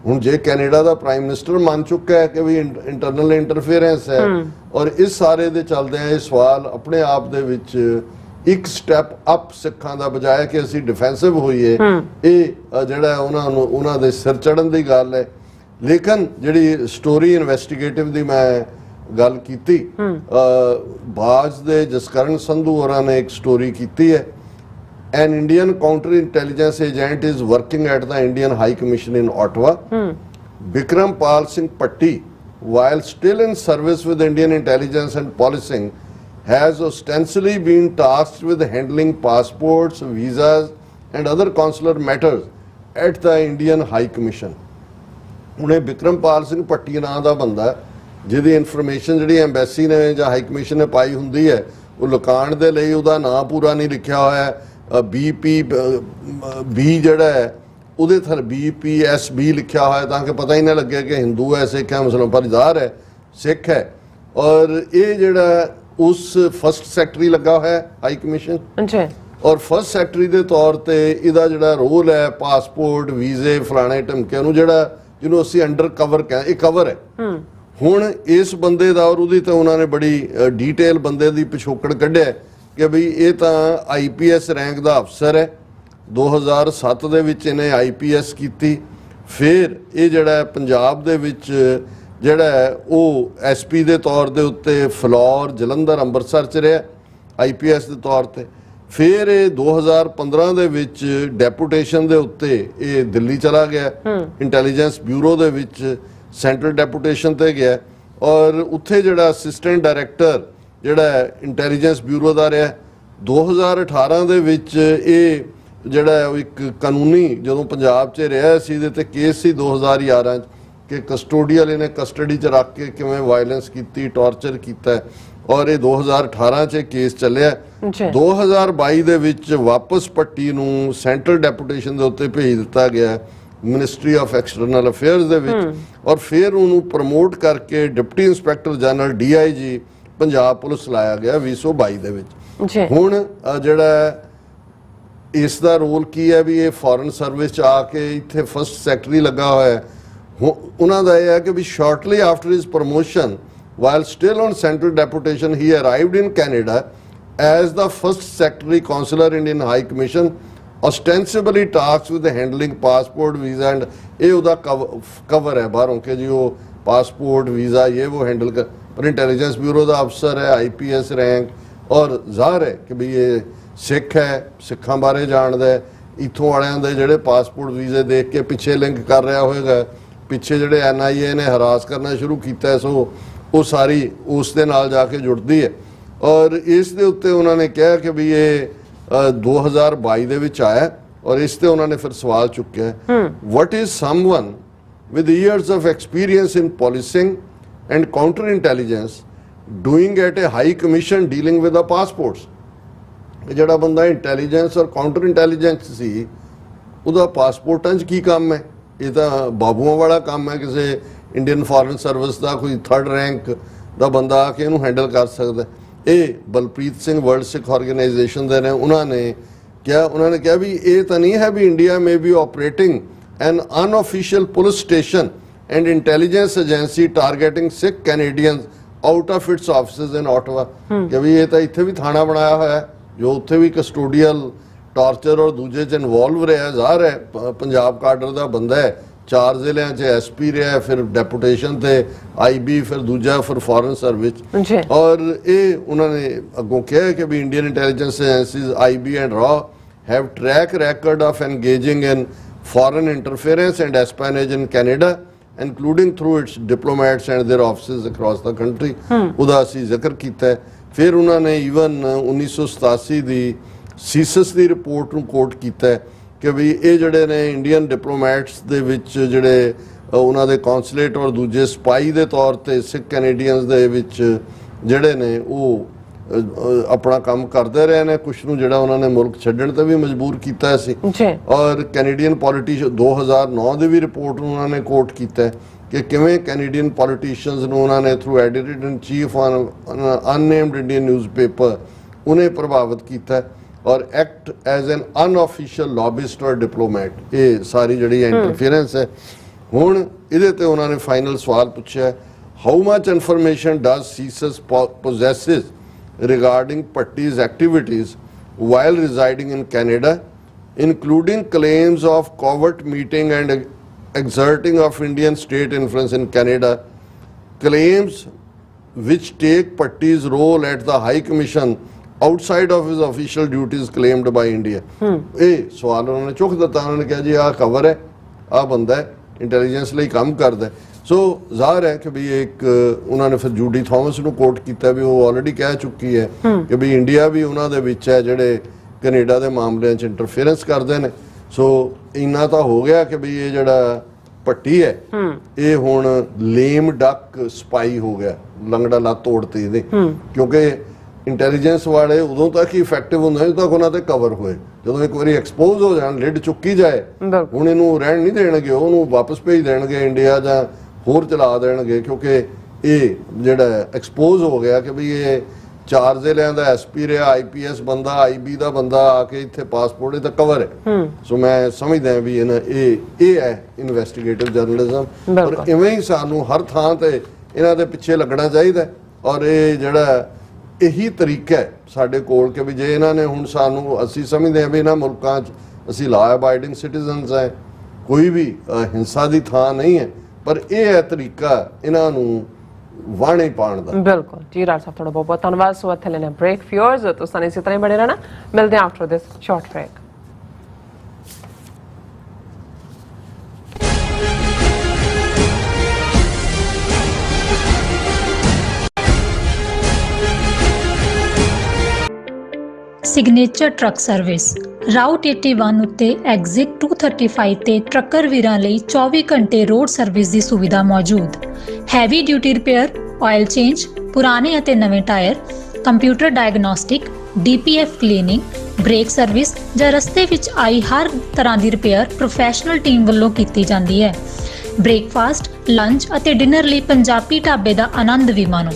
ਹੁਣ ਜੇ ਕੈਨੇਡਾ ਦਾ ਪ੍ਰਾਈਮ ਮਿਨਿਸਟਰ ਮੰਨ ਚੁੱਕਾ ਹੈ ਕਿ ਵੀ ਇੰਟਰਨਲ ਇੰਟਰਫੇਰੈਂਸ ਹੈ, ਔਰ ਇਸ ਸਾਰੇ ਦੇ ਚੱਲਦਿਆਂ ਇਹ ਸਵਾਲ ਆਪਣੇ ਆਪ ਦੇ ਵਿੱਚ ਇੱਕ ਸਟੈਪ ਅਪ ਸਿੱਖਾਂ ਦਾ ਬਜਾਏ ਕਿ ਅਸੀਂ ਡਿਫੈਂਸਿਵ ਹੋਈਏ, ਇਹ ਜਿਹੜਾ ਉਹਨਾਂ ਦੇ ਸਿਰ ਚੜਨ ਦੀ ਗੱਲ ਹੈ। ਲੇਕਿਨ ਜਿਹੜੀ ਸਟੋਰੀ ਇਨਵੈਸਟੀਗੇਟਿਵ ਦੀ ਮੈਂ ਗੱਲ ਕੀਤੀ, ਬਾਜ ਦੇ ਜਸਕਰਨ ਸੰਧੂ ਹੋਰਾਂ ਨੇ ਇੱਕ ਸਟੋਰੀ ਕੀਤੀ ਹੈ। An Indian counter-intelligence agent is working at the Indian High Commission in Ottawa. Bikram Pal Singh Patti, while still in service with Indian intelligence and policing, has ostensibly been tasked with handling passports, visas and other consular matters at the Indian High Commission. ਉਹਨੇ ਬਿਕਰਮਪਾਲ ਸਿੰਘ ਭੱਟੀ ਨਾਂ ਦਾ ਬੰਦਾ ਜਿਹਦੀ information ਜਿਹੜੀ embassy ਨੇ ਜਾਂ high commission ਨੇ ਪਾਈ ਹੁੰਦੀ ਹੈ, ਉਹ ਲੁਕਾਉਣ ਦੇ ਲਈ ਉਹਦਾ ਨਾਂ ਪੂਰਾ ਨਹੀਂ ਲਿਖਿਆ ਹੋਇਆ। ਬੀ ਜਿਹੜਾ ਹੈ ਉਹਦੇ ਥਰ BPSB ਲਿਖਿਆ ਹੋਇਆ ਤਾਂ ਕਿ ਪਤਾ ਹੀ ਨਾ ਲੱਗੇ ਕਿ ਹਿੰਦੂ ਹੈ, ਸਿੱਖ ਹੈ, ਮੁਸਲਮਾਨ, ਪਰ ਜ਼ਾਹਰ ਹੈ ਸਿੱਖ ਹੈ। ਔਰ ਇਹ ਜਿਹੜਾ ਉਸ ਫਸਟ ਸੈਕਟਰੀ ਲੱਗਾ ਹੋਇਆ ਹਾਈ ਕਮਿਸ਼ਨ, ਔਰ ਫਸਟ ਸੈਕਟਰੀ ਦੇ ਤੌਰ ਤੇ ਇਹਦਾ ਜਿਹੜਾ ਰੋਲ ਹੈ ਪਾਸਪੋਰਟ, ਵੀਜ਼ੇ, ਫਲਾਣੇ ਢਮਕੇ ਨੂੰ ਜਿਹਨੂੰ ਅਸੀਂ ਅੰਡਰ ਕਵਰ ਕਹਿੰਦੇ, ਇਹ ਕਵਰ ਹੈ। ਹੁਣ ਇਸ ਬੰਦੇ ਦਾ ਔਰ ਉਹਦੀ ਤਾਂ ਉਹਨਾਂ ਨੇ ਬੜੀ ਡੀਟੇਲ ਬੰਦੇ ਦੀ ਪਿਛੋਕੜ ਕੱਢਿਆ ਕਿ ਬਈ ਇਹ ਤਾਂ IPS ਰੈਂਕ ਦਾ ਅਫਸਰ ਹੈ। 2007 ਦੇ ਵਿੱਚ ਇਹਨੇ IPS ਕੀਤੀ। ਫਿਰ ਇਹ ਜਿਹੜਾ ਪੰਜਾਬ ਦੇ ਵਿੱਚ ਜਿਹੜਾ ਹੈ ਉਹ SP ਦੇ ਤੌਰ ਦੇ ਉੱਤੇ ਫਲੌਰ, ਜਲੰਧਰ, ਅੰਮ੍ਰਿਤਸਰ 'ਚ ਰਿਹਾ IPS ਦੇ ਤੌਰ ਤੇ। ਫਿਰ ਇਹ 2015 ਦੇ ਵਿੱਚ ਡੈਪੂਟੇਸ਼ਨ ਦੇ ਉੱਤੇ ਇਹ ਦਿੱਲੀ ਚਲਾ ਗਿਆ, ਇੰਟੈਲੀਜੈਂਸ ਬਿਊਰੋ ਦੇ ਵਿੱਚ ਸੈਂਟਰਲ ਡੈਪੂਟੇਸ਼ਨ ਤੇ ਗਿਆ। ਔਰ ਉੱਥੇ ਜਿਹੜਾ ਅਸਿਸਟੈਂਟ ਡਾਇਰੈਕਟਰ ਜਿਹੜਾ ਇੰਟੈਲੀਜੈਂਸ ਬਿਊਰੋ ਦਾ ਰਿਹਾ। 2018 ਦੇ ਵਿੱਚ ਇਹ ਜਿਹੜਾ ਉਹ ਇੱਕ ਕਾਨੂੰਨੀ ਜਦੋਂ ਪੰਜਾਬ 'ਚ ਰਿਹਾ ਸੀ ਇਹਦੇ ਤੇ ਕੇਸ ਸੀ 2011 'ਚ ਕਿ ਕਸਟੋਡੀਅਲ ਇਹਨੇ ਕਸਟਡੀ 'ਚ ਰੱਖ ਕੇ ਕਿਵੇਂ ਵਾਇਲੈਂਸ ਕੀਤੀ, ਟਾਰਚਰ ਕੀਤਾ, ਔਰ ਇਹ 2018 'ਚ ਕੇਸ ਚੱਲਿਆ। 2022 ਦੇ ਵਿੱਚ ਵਾਪਸ ਭੱਟੀ ਨੂੰ ਸੈਂਟਰਲ ਡੈਪੂਟੇਸ਼ਨ ਦੇ ਉੱਤੇ ਭੇਜ ਦਿੱਤਾ ਗਿਆ ਮਿਨਿਸਟਰੀ ਆਫ ਐਕਸਟਰਨਲ ਅਫੇਅਰਸ ਦੇ ਵਿੱਚ, ਔਰ ਫਿਰ ਉਹਨੂੰ ਪ੍ਰਮੋਟ ਕਰਕੇ deputy inspector general DIG Punjab police ਲਾਇਆ ਗਿਆ 2022 ਦੇ ਵਿੱਚ। ਹੁਣ ਜਿਹੜਾ ਇਸ ਦਾ ਰੋਲ ਕੀ ਹੈ ਵੀ ਇਹ ਫੋਰਨ ਸਰਵਿਸ 'ਚ ਆ ਕੇ ਇੱਥੇ ਫਸਟ ਸੈਕਟਰੀ ਲੱਗਾ ਹੋਇਆ ਹੈ। ਉਹਨਾਂ ਦਾ ਇਹ ਹੈ ਕਿ ਵੀ shortly after his promotion while still on central deputation he arrived in Canada as the first secretary consular Indian High Commission, ostensibly tasked with the handling passport visa and ਇਹ ਉਹਦਾ ਕਵਰ ਹੈ ਬਾਹਰੋਂ ਕਿ ਜੀ ਉਹ ਪਾਸਪੋਰਟ ਵੀਜ਼ਾ ਇਹ ਉਹ handle ਕਰ, ਪਰ ਇੰਟੈਲੀਜੈਂਸ ਬਿਊਰੋ ਦਾ ਅਫਸਰ ਹੈ, IPS ਰੈਂਕ, ਔਰ ਜ਼ਾਹਰ ਹੈ ਕਿ ਵੀ ਇਹ ਸਿੱਖ ਹੈ, ਸਿੱਖਾਂ ਬਾਰੇ ਜਾਣਦਾ ਹੈ, ਇੱਥੋਂ ਵਾਲਿਆਂ ਦੇ ਜਿਹੜੇ ਪਾਸਪੋਰਟ ਵੀਜ਼ੇ ਦੇਖ ਕੇ ਪਿੱਛੇ ਲਿੰਕ ਕਰ ਰਿਹਾ ਹੋਏਗਾ, ਪਿੱਛੇ ਜਿਹੜੇ NIA ਨੇ ਹਰਾਸ ਕਰਨਾ ਸ਼ੁਰੂ ਕੀਤਾ, ਸੋ ਉਹ ਸਾਰੀ ਉਸ ਦੇ ਨਾਲ ਜਾ ਕੇ ਜੁੜਦੀ ਹੈ। ਔਰ ਇਸ ਦੇ ਉੱਤੇ ਉਹਨਾਂ ਨੇ ਕਿਹਾ ਕਿ ਵੀ ਇਹ 2022 ਦੇ ਵਿੱਚ ਆਇਆ, ਔਰ ਇਸ ਤੇ ਉਹਨਾਂ ਨੇ ਫਿਰ ਸਵਾਲ ਚੁੱਕਿਆ, what is someone with years of experience in policing and counter intelligence doing at a high commission dealing with the passports? ਜਿਹੜਾ ਬੰਦਾ ਇੰਟੈਲੀਜੈਂਸ ਔਰ ਕਾਊਂਟਰ ਇੰਟੈਲੀਜੈਂਸ ਸੀ ਉਹਦਾ ਪਾਸਪੋਰਟਾਂ 'ਚ ਕੀ ਕੰਮ ਹੈ? ਇਹ ਤਾਂ ਬਾਬੂਆਂ ਵਾਲਾ ਕੰਮ ਹੈ, ਕਿਸੇ ਇੰਡੀਅਨ ਫੋਰਨ ਸਰਵਿਸ ਦਾ ਕੋਈ 3rd ਰੈਂਕ ਦਾ ਬੰਦਾ ਆ ਕੇ ਇਹਨੂੰ ਹੈਂਡਲ ਕਰ ਸਕਦਾ। ਇਹ ਬਲਪ੍ਰੀਤ ਸਿੰਘ ਵਰਲਡ ਸਿੱਖ ਆਰਗੇਨਾਈਜੇਸ਼ਨ ਦੇ ਨੇ, ਉਹਨਾਂ ਨੇ ਕਿਹਾ ਵੀ ਇਹ ਤਾਂ ਨਹੀਂ ਹੈ ਵੀ India may be operating an unofficial police station and intelligence agency targeting Sikh Canadians out of its offices in Ottawa, ਕਿ ਵੀ ਇਹ ਤਾਂ ਇੱਥੇ ਵੀ ਥਾਣਾ ਬਣਾਇਆ ਹੋਇਆ ਹੈ ਜੋ ਉੱਥੇ ਵੀ ਕਸਟੋਡੀਅਲ ਟਾਰਚਰ ਔਰ ਦੂਜੇ 'ਚ ਇਨਵੋਲਵ ਰਿਹਾ। ਜ਼ਾਹਰ ਹੈ ਪੰਜਾਬ ਕਾਡਰ ਦਾ ਬੰਦਾ ਹੈ, 4 ਜ਼ਿਲ੍ਹਿਆਂ 'ਚ SP ਰਿਹਾ, ਫਿਰ ਡੈਪੂਟੇਸ਼ਨ ਤੇ IB, ਫਿਰ ਦੂਜਾ ਫਿਰ ਫੋਰਨ ਸਰਵਿਸ। ਔਰ ਇਹ ਉਹਨਾਂ ਨੇ ਅੱਗੋਂ ਕਿਹਾ ਕਿ ਵੀ Indian intelligence agencies IB and RAW have track record of engaging in foreign interference and espionage in Canada, including through its diplomats and their offices across the country. ਉਹਦਾ ਅਸੀਂ ਜ਼ਿਕਰ ਕੀਤਾ ਹੈ। ਫਿਰ ਉਹਨਾਂ ਨੇ ਈਵਨ 1987 ਦੀ ਸੀਸਸ ਦੀ ਰਿਪੋਰਟ ਨੂੰ ਕੋਟ ਕੀਤਾ ਹੈ ਕਿ ਵੀ ਇਹ ਜਿਹੜੇ ਨੇ ਇੰਡੀਅਨ ਡਿਪਲੋਮੈਟਸ ਦੇ ਵਿੱਚ ਜਿਹੜੇ ਉਹਨਾਂ ਦੇ ਕੌਂਸੂਲੇਟ ਔਰ ਦੂਜੇ ਸਪਾਈ ਦੇ ਤੌਰ ਤੇ ਸਿੱਖ ਕੈਨੇਡੀਅਨਸ ਦੇ ਵਿੱਚ ਜਿਹੜੇ ਨੇ ਉਹ ਆਪਣਾ ਕੰਮ ਕਰਦੇ ਰਹੇ ਨੇ, ਕੁਛ ਨੂੰ ਜਿਹੜਾ ਉਹਨਾਂ ਨੇ ਮੁਲਕ ਛੱਡਣ ਤੇ ਵੀ ਮਜਬੂਰ ਕੀਤਾ ਸੀ। ਔਰ ਕੈਨੇਡੀਅਨ ਪੋਲੀਟੀਸ਼ੀਅਨ 2009 ਦੀ ਵੀ ਰਿਪੋਰਟ ਨੂੰ ਉਹਨਾਂ ਨੇ ਕੋਟ ਕੀਤਾ ਕਿ ਕਿਵੇਂ ਕੈਨੇਡੀਅਨ ਪੋਲੀਟੀਸ਼ੀਅਨਸ ਨੂੰ ਉਹਨਾਂ ਨੇ through editor in chief on unnamed Indian newspaper ਉਹਨੇ ਪ੍ਰਭਾਵਿਤ ਕੀਤਾ ਔਰ ਐਕਟ ਐਜ਼ ਐਨ ਅਨऑफिशियल ਲੌਬਿਸਟ ਔਰ ਡਿਪਲੋਮੈਟ। ਇਹ ਸਾਰੀ ਜਿਹੜੀ ਇੰਟਰਫੇਰੈਂਸ ਹੈ। ਹੁਣ ਇਹਦੇ ਤੇ ਉਹਨਾਂ ਨੇ ਫਾਈਨਲ ਸਵਾਲ ਪੁੱਛਿਆ, how much information does CSIS possess regarding Patti's activities while residing in Canada, including claims of covert meeting and exerting of Indian state influence in Canada, claims which take Patti's role at the High Commission outside of his official duties claimed by India. ਇਹ ਸਵਾਲ ਉਹਨਾਂ ਨੇ ਚੁੱਕ ਦਿੱਤਾ। ਉਹਨਾਂ ਨੇ ਕਿਹਾ ਜੀ ਆਹ ਖਬਰ ਹੈ, ਆਹ ਬੰਦਾ ਹੈ ਇੰਟੈਲੀਜੈਂਸ ਲਈ ਕੰਮ ਕਰਦਾ। ਸੋ ਜ਼ਾਹਰ ਹੈ ਕਿ ਵੀ ਇੱਕ ਉਹਨਾਂ ਨੇ ਫਿਰ ਜੂਡੀ ਥਾਮਸ ਨੂੰ ਕੋਟ ਕੀਤਾ ਵੀ ਉਹ ਆਲਰੇਡੀ ਕਹਿ ਚੁੱਕੀ ਹੈ ਕਿ ਵੀ ਇੰਡੀਆ ਵੀ ਉਹਨਾਂ ਦੇ ਵਿੱਚ ਹੈ ਜਿਹੜੇ ਕੈਨੇਡਾ ਦੇ ਮਾਮਲਿਆਂ 'ਚ ਇੰਟਰਫੇਰੈਂਸ ਕਰਦੇ ਨੇ। ਸੋ ਇੰਨਾ ਤਾਂ ਹੋ ਗਿਆ ਕਿ ਵੀ ਇਹ ਜਿਹੜਾ ਭੱਟੀ ਹੈ ਇਹ ਹੁਣ ਲੇਮ ਡੱਕ ਸਪਾਈ ਹੋ ਗਿਆ, ਲੰਗੜਾ ਲੱਤ ਤੋੜਤੀ ਇਹਦੇ, ਕਿਉਂਕਿ ਇੰਟੈਲੀਜੈਂਸ ਵਾਲੇ ਉਦੋਂ ਤੱਕ ਹੀ ਇਫੈਕਟਿਵ ਹੁੰਦੇ ਜਦੋਂ ਤੱਕ ਉਹਨਾਂ ਤੇ ਕਵਰ ਹੋਏ। ਜਦੋਂ ਇੱਕ ਵਾਰੀ ਐਕਸਪੋਜ਼ ਹੋ ਜਾਣ, ਲਿਡ ਚੁੱਕੀ ਜਾਏ, ਹੁਣ ਇਹਨੂੰ ਰਹਿਣ ਨਹੀਂ ਦੇਣਗੇ, ਉਹਨੂੰ ਵਾਪਸ ਭੇਜ ਦੇਣਗੇ ਇੰਡੀਆ ਜਾਂ ਹੋਰ ਚਲਾ ਦੇਣਗੇ, ਕਿਉਂਕਿ ਇਹ ਜਿਹੜਾ ਐਕਸਪੋਜ਼ ਹੋ ਗਿਆ ਕਿ ਵੀ ਇਹ 4 ਜ਼ਿਲ੍ਹਿਆਂ ਦਾ SP ਰਿਹਾ, IPS ਬੰਦਾ, IB ਦਾ ਬੰਦਾ ਆ ਕੇ ਇੱਥੇ ਪਾਸਪੋਰਟ ਇਹਦਾ ਕਵਰ ਹੈ। ਸੋ ਮੈਂ ਸਮਝਦਾ ਵੀ ਇਹ ਹੈ ਇਨਵੈਸਟੀਗੇਟਿਵ ਜਰਨਲਿਜ਼ਮ। ਔਰ ਇਵੇਂ ਹੀ ਸਾਨੂੰ ਹਰ ਥਾਂ ਤੇ ਇਹਨਾਂ ਦੇ ਪਿੱਛੇ ਲੱਗਣਾ ਚਾਹੀਦਾ। ਔਰ ਇਹ ਜਿਹੜਾ ਇਹੀ ਤਰੀਕਾ ਹੈ ਸਾਡੇ ਕੋਲ ਕਿ ਵੀ ਜੇ ਇਹਨਾਂ ਨੇ ਹੁਣ ਸਾਨੂੰ, ਅਸੀਂ ਸਮਝਦੇ ਹਾਂ ਵੀ ਇਹਨਾਂ ਮੁਲਕਾਂ 'ਚ ਅਸੀਂ ਲਾ ਅਬਾਈਡਿੰਗ ਸਿਟੀਜ਼ਨਸ ਹੈ, ਕੋਈ ਵੀ ਹਿੰਸਾ ਦੀ ਥਾਂ ਨਹੀਂ ਹੈ, ਪਰ ਇਹ ਹੈ ਤਰੀਕਾ ਇਹਨਾਂ ਨੂੰ ਵਾਣੇ ਪਾਉਣ ਦਾ। ਬਿਲਕੁਲ ਜੀ ਰਾਜ ਸਾਹਿਬ, ਤੁਹਾਡਾ ਬਹੁਤ ਬਹੁਤ ਧੰਨਵਾਦ। ਸੋ ਇੱਥੇ ਲੈਣਾ ਬ੍ਰੇਕ। ਫਿਊਅਰਸ ਤੁਸੀਂ ਇਸੇ ਤਰ੍ਹਾਂ ਹੀ ਬਣੇ ਰਹਿਣਾ, ਮਿਲਦੇ ਹਾਂ after this short break. Signature truck service route 81 ਉੱਤੇ ਐਗਜ਼ਿਟ 235 ਤੇ ਟਰੱਕਰ ਵੀਰਾਂ ਲਈ 24 ਘੰਟੇ ਰੋਡ ਸਰਵਿਸ ਦੀ ਸੁਵਿਧਾ ਮੌਜੂਦ। Heavy duty repair, oil change, ਪੁਰਾਣੇ ਅਤੇ ਨਵੇਂ tyre, computer diagnostic, DPF cleaning, brake service ਜਾਂ ਰਸਤੇ ਵਿੱਚ ਆਈ ਹਰ ਤਰ੍ਹਾਂ ਦੀ ਰਿਪੇਅਰ ਪ੍ਰੋਫੈਸ਼ਨਲ ਟੀਮ ਵੱਲੋਂ ਕੀਤੀ ਜਾਂਦੀ ਹੈ। ਬ੍ਰੇਕਫਾਸਟ, ਲੰਚ ਅਤੇ ਡਿਨਰ ਲਈ ਪੰਜਾਬੀ ਢਾਬੇ ਦਾ ਆਨੰਦ ਵੀ ਮਾਣੋ।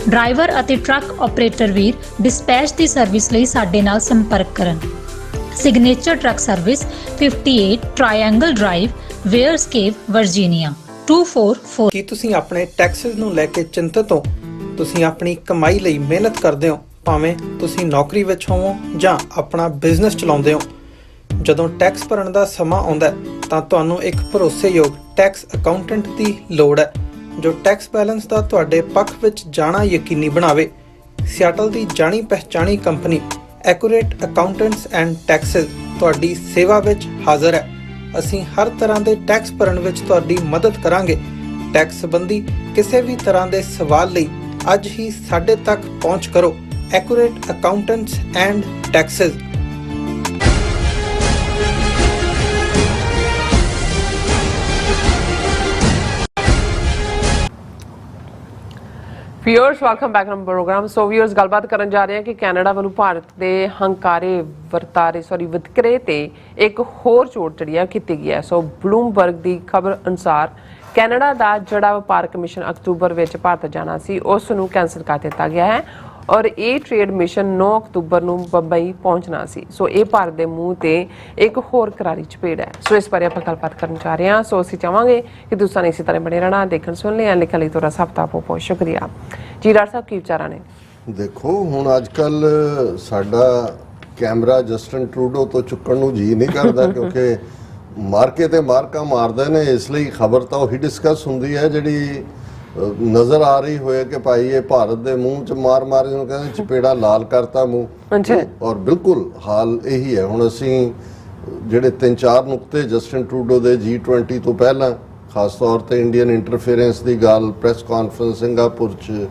ਡਰਾਈਵਰ ਅਤੇ ਟਰੱਕ ਆਪਰੇਟਰ ਵੀਰ ਡਿਸਪੈਚ ਦੀ ਸਰਵਿਸ ਲਈ ਸਾਡੇ ਨਾਲ ਸੰਪਰਕ ਕਰਨ। Signature truck service 58 triangle drive, Warescape, Virginia 244। ਕੀ ਤੁਸੀਂ ਆਪਣੇ ਟੈਕਸਸ ਨੂੰ ਲੈ ਕੇ ਚਿੰਤਤ ਹੋ? ਤੁਸੀਂ ਆਪਣੀ ਕਮਾਈ ਲਈ ਮਿਹਨਤ ਕਰਦੇ ਹੋ, ਭਾਵੇਂ ਤੁਸੀਂ ਨੌਕਰੀ ਵਿੱਚ ਹੋਵੋ ਜਾਂ ਆਪਣਾ ਬਿਜ਼ਨਸ ਚਲਾਉਂਦੇ ਹੋ। ਜਦੋਂ ਟੈਕਸ ਭਰਨ ਦਾ ਸਮਾਂ ਆਉਂਦਾ ਹੈ ਤਾਂ ਤੁਹਾਨੂੰ ਇੱਕ ਭਰੋਸੇਯੋਗ ਟੈਕਸ ਅਕਾਊਂਟੈਂਟ ਦੀ ਲੋੜ ਹੈ ਜੋ ਟੈਕਸ ਬੈਲੈਂਸ ਦਾ ਤੁਹਾਡੇ ਪੱਖ ਵਿੱਚ ਜਾਣਾ ਯਕੀਨੀ ਬਣਾਵੇ। ਸਿਆਟਲ ਦੀ ਜਾਣੀ ਪਛਾਣੀ company accurate accountants and taxes ਤੁਹਾਡੀ ਸੇਵਾ ਵਿੱਚ ਹਾਜ਼ਰ ਹੈ। ਅਸੀਂ ਹਰ ਤਰ੍ਹਾਂ ਦੇ ਟੈਕਸ ਭਰਨ ਵਿੱਚ ਤੁਹਾਡੀ ਮਦਦ ਕਰਾਂਗੇ। ਟੈਕਸ ਸੰਬੰਧੀ ਕਿਸੇ ਵੀ ਤਰ੍ਹਾਂ ਦੇ ਸਵਾਲ ਲਈ ਅੱਜ ਹੀ ਸਾਡੇ ਤੱਕ ਪਹੁੰਚ ਕਰੋ। Accurate accountants and taxes. Viewers welcome back to programme. So viewers ਗੱਲਬਾਤ ਕਰਨ ਜਾ ਰਹੇ ਹਾਂ ਕਿ ਕੈਨੇਡਾ ਵੱਲੋਂ ਭਾਰਤ ਦੇ ਵਿਤਕਰੇ ਤੇ ਇੱਕ ਹੋਰ ਚੋਟ ਜਿਹੜੀ ਹੈ ਕੀਤੀ ਗਈ ਹੈ। ਸੋ ਬਲੂਮਬਰਗ ਦੀ ਖਬਰ ਅਨੁਸਾਰ ਕੈਨੇਡਾ ਦਾ ਜਿਹੜਾ ਵਪਾਰ ਕਮਿਸ਼ਨ ਅਕਤੂਬਰ ਵਿੱਚ ਭਾਰਤ ਜਾਣਾ ਸੀ ਉਸ ਨੂੰ ਕੈਂਸਲ ਕਰ ਦਿੱਤਾ ਗਿਆ ਹੈ ਔਰ ਇਹ ਟ੍ਰੇਡ ਮਿਸ਼ਨ 9 ਅਕਤੂਬਰ ਨੂੰ ਬੰਬਈ ਪਹੁੰਚਣਾ ਸੀ। ਸੋ ਇਹ ਭਾਰਤ ਦੇ ਮੂੰਹ ਤੇ ਇੱਕ ਹੋਰ ਕਰਾਰੀ ਚਪੇੜ ਹੈ। ਸੋ ਇਸ ਬਾਰੇ ਆਪਾਂ ਗੱਲਬਾਤ ਕਰਨ ਜਾ ਰਹੇ ਹਾਂ। ਸੋ ਅਸੀਂ ਚਾਹਾਂਗੇ ਕਿ ਤੁਸੀਂ ਇਸੇ ਤਰ੍ਹਾਂ ਬਣੇ ਰਹਿਣਾ, ਦੇਖਣ ਸੁਣ ਲਿਆ, ਲਿਖਣ ਲਈ ਤੁਹਾਡਾ ਸਭ ਦਾ ਬਹੁਤ ਬਹੁਤ ਸ਼ੁਕਰੀਆ ਜੀ। ਡਾਕਟਰ ਸਾਹਿਬ ਕੀ ਵਿਚਾਰਾਂ ਨੇ? ਦੇਖੋ ਹੁਣ ਅੱਜ ਕੱਲ ਸਾਡਾ ਕੈਮਰਾ ਜਸਟਨ ਟਰੂਡੋ ਤੋਂ ਚੁੱਕਣ ਨੂੰ ਜੀ ਨਹੀਂ ਕਰਦਾ ਕਿਉਂਕਿ ਮਾਰਕੇ ਤੇ ਮਾਰਕਾ ਮਾਰਦੇ ਨੇ, ਇਸ ਲਈ ਖਬਰ ਤਾਂ ਉਹੀ ਡਿਸਕਸ ਹੁੰਦੀ ਹੈ ਜਿਹੜੀ ਨਜ਼ਰ ਆ ਰਹੀ ਹੋਏ ਕਿ ਭਾਈ ਇਹ ਭਾਰਤ ਦੇ ਮੂੰਹ 'ਚ ਮਾਰ ਜਿਹਨੂੰ ਕਹਿੰਦੇ ਚਪੇੜਾ ਲਾਲ ਕਰਤਾ ਮੂੰਹ। ਔਰ ਬਿਲਕੁਲ ਹਾਲ ਇਹੀ ਹੈ। ਹੁਣ ਅਸੀਂ ਜਿਹੜੇ 3-4 ਨੁਕਤੇ ਜਸਟਨ ਟਰੂਡੋ ਦੇ G20 ਤੋਂ ਪਹਿਲਾਂ ਖਾਸ ਤੌਰ ਤੇ ਇੰਡੀਅਨ ਇੰਟਰਫੇਰੈਂਸ ਦੀ ਗੱਲ, ਪ੍ਰੈਸ ਕਾਨਫਰੰਸ ਸਿੰਗਾਪੁਰ 'ਚ,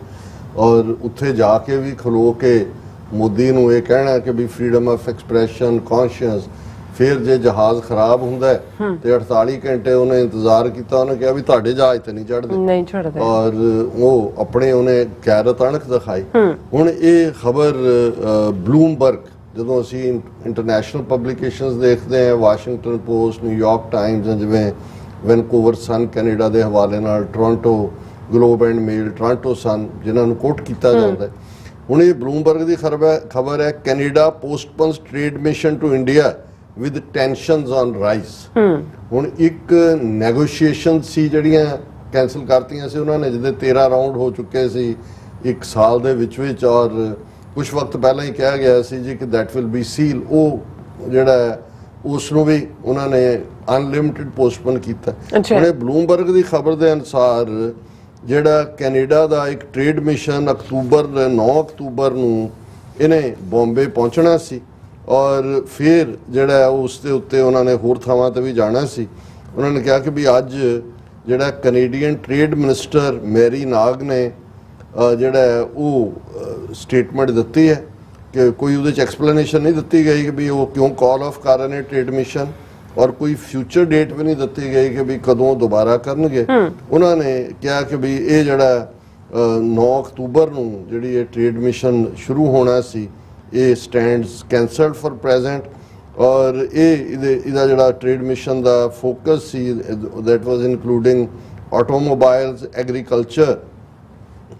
ਔਰ ਉੱਥੇ ਜਾ ਕੇ ਵੀ ਖਲੋ ਕੇ ਮੋਦੀ ਨੂੰ ਇਹ ਕਹਿਣਾ ਕਿ ਵੀ ਫਰੀडम ਆਫ ਐਕਸਪ੍ਰੈਸ਼ਨ, ਕੌਨਸ਼ੀਅਸ। ਫਿਰ ਜੇ ਜਹਾਜ਼ ਖਰਾਬ ਹੁੰਦਾ ਤੇ 48 ਘੰਟੇ ਉਹਨੇ ਇੰਤਜ਼ਾਰ ਕੀਤਾ, ਉਹਨੇ ਕਿਹਾ ਵੀ ਤੁਹਾਡੇ ਜਹਾਜ਼ ਤੇ ਨਹੀਂ ਚੜ੍ਹਦੇ ਔਰ ਉਹ ਆਪਣੇ ਉਹਨੇ ਗੈਰਤ ਅਣਖ ਦਿਖਾਈ। ਹੁਣ ਇਹ ਖਬਰ ਬਲੂਮਬਰਗ, ਜਦੋਂ ਅਸੀਂ ਇੰਟਰਨੈਸ਼ਨਲ ਪਬਲੀਕੇਸ਼ਨਸ ਦੇਖਦੇ ਹਾਂ, ਵਾਸ਼ਿੰਗਟਨ ਪੋਸਟ, ਨਿਊਯਾਰਕ ਟਾਈਮਜ਼, ਜਿਵੇਂ ਵੈਨਕੂਵਰ ਸਨ ਕੈਨੇਡਾ ਦੇ ਹਵਾਲੇ ਨਾਲ, Toronto Globe and Mail, Toronto Sun, ਜਿਨ੍ਹਾਂ ਨੂੰ ਕੋਟ ਕੀਤਾ ਜਾਂਦਾ। ਹੁਣ ਇਹ ਬਲੂਮਬਰਗ ਦੀ ਖਬਰ ਹੈ, Canada postpones trade mission to India with tensions on rise। ਹੁਣ ਇੱਕ ਨੈਗੋਸ਼ੀਏਸ਼ਨ ਸੀ ਜਿਹੜੀਆਂ ਕੈਂਸਲ ਕਰਤੀਆਂ ਸੀ ਉਹਨਾਂ ਨੇ, ਜਿਹਦੇ 13 ਰਾਉਂਡ ਹੋ ਚੁੱਕੇ ਸੀ ਇੱਕ ਸਾਲ ਦੇ ਵਿੱਚ ਔਰ ਕੁਝ ਵਕਤ ਪਹਿਲਾਂ ਹੀ ਕਿਹਾ ਗਿਆ ਸੀ ਜੀ ਕਿ that will be seal, ਉਹ ਜਿਹੜਾ ਉਸ ਨੂੰ ਵੀ ਉਹਨਾਂ ਨੇ ਅਨਲਿਮਿਟਿਡ ਪੋਸਟਪੋਨ ਕੀਤਾ। ਹੁਣ ਇਹ ਬਲੂਮਬਰਗ ਦੀ ਖਬਰ ਦੇ ਅਨੁਸਾਰ ਜਿਹੜਾ ਕੈਨੇਡਾ ਦਾ ਇੱਕ ਟ੍ਰੇਡ ਮਿਸ਼ਨ 9 ਅਕਤੂਬਰ ਨੂੰ ਇਹਨੇ ਬੰਬੇ ਪਹੁੰਚਣਾ ਸੀ ਔਰ ਫਿਰ ਜਿਹੜਾ ਉਸ ਦੇ ਉੱਤੇ ਉਹਨਾਂ ਨੇ ਹੋਰ ਥਾਵਾਂ ਤੇ ਵੀ ਜਾਣਾ ਸੀ। ਉਹਨਾਂ ਨੇ ਕਿਹਾ ਕਿ ਵੀ ਅੱਜ ਜਿਹੜਾ ਕੈਨੇਡੀਅਨ ਟ੍ਰੇਡ ਮਿਨਿਸਟਰ ਮੈਰੀ ਨਾਗ ਨੇ ਜਿਹੜਾ ਉਹ ਸਟੇਟਮੈਂਟ ਦਿੱਤੀ ਹੈ ਕਿ ਕੋਈ ਉਹਦੇ 'ਚ ਐਕਸਪਲੇਨੇਸ਼ਨ ਨਹੀਂ ਦਿੱਤੀ ਗਈ ਕਿ ਵੀ ਉਹ ਕਿਉਂ ਕਾਲ ਆਫ ਕਰ ਰਹੇ ਨੇ ਟ੍ਰੇਡ ਮਿਸ਼ਨ, ਔਰ ਕੋਈ ਫਿਊਚਰ ਡੇਟ ਵੀ ਨਹੀਂ ਦਿੱਤੀ ਗਈ ਕਿ ਵੀ ਕਦੋਂ ਦੁਬਾਰਾ ਕਰਨਗੇ। ਉਹਨਾਂ ਨੇ ਕਿਹਾ ਕਿ ਵੀ ਇਹ ਜਿਹੜਾ 9 ਅਕਤੂਬਰ ਨੂੰ ਜਿਹੜੀ ਇਹ ਟ੍ਰੇਡ ਮਿਸ਼ਨ ਸ਼ੁਰੂ ਹੋਣਾ ਸੀ ਇਹ ਸਟੈਂਡਸ ਕੈਂਸਲਡ ਫॉर ਪ੍ਰੈਜ਼ੈਂਟ। ਔਰ ਇਹਦਾ ਜਿਹੜਾ ਟ੍ਰੇਡ ਮਿਸ਼ਨ ਦਾ ਫੋਕਸ ਸੀ that was including automobiles, agriculture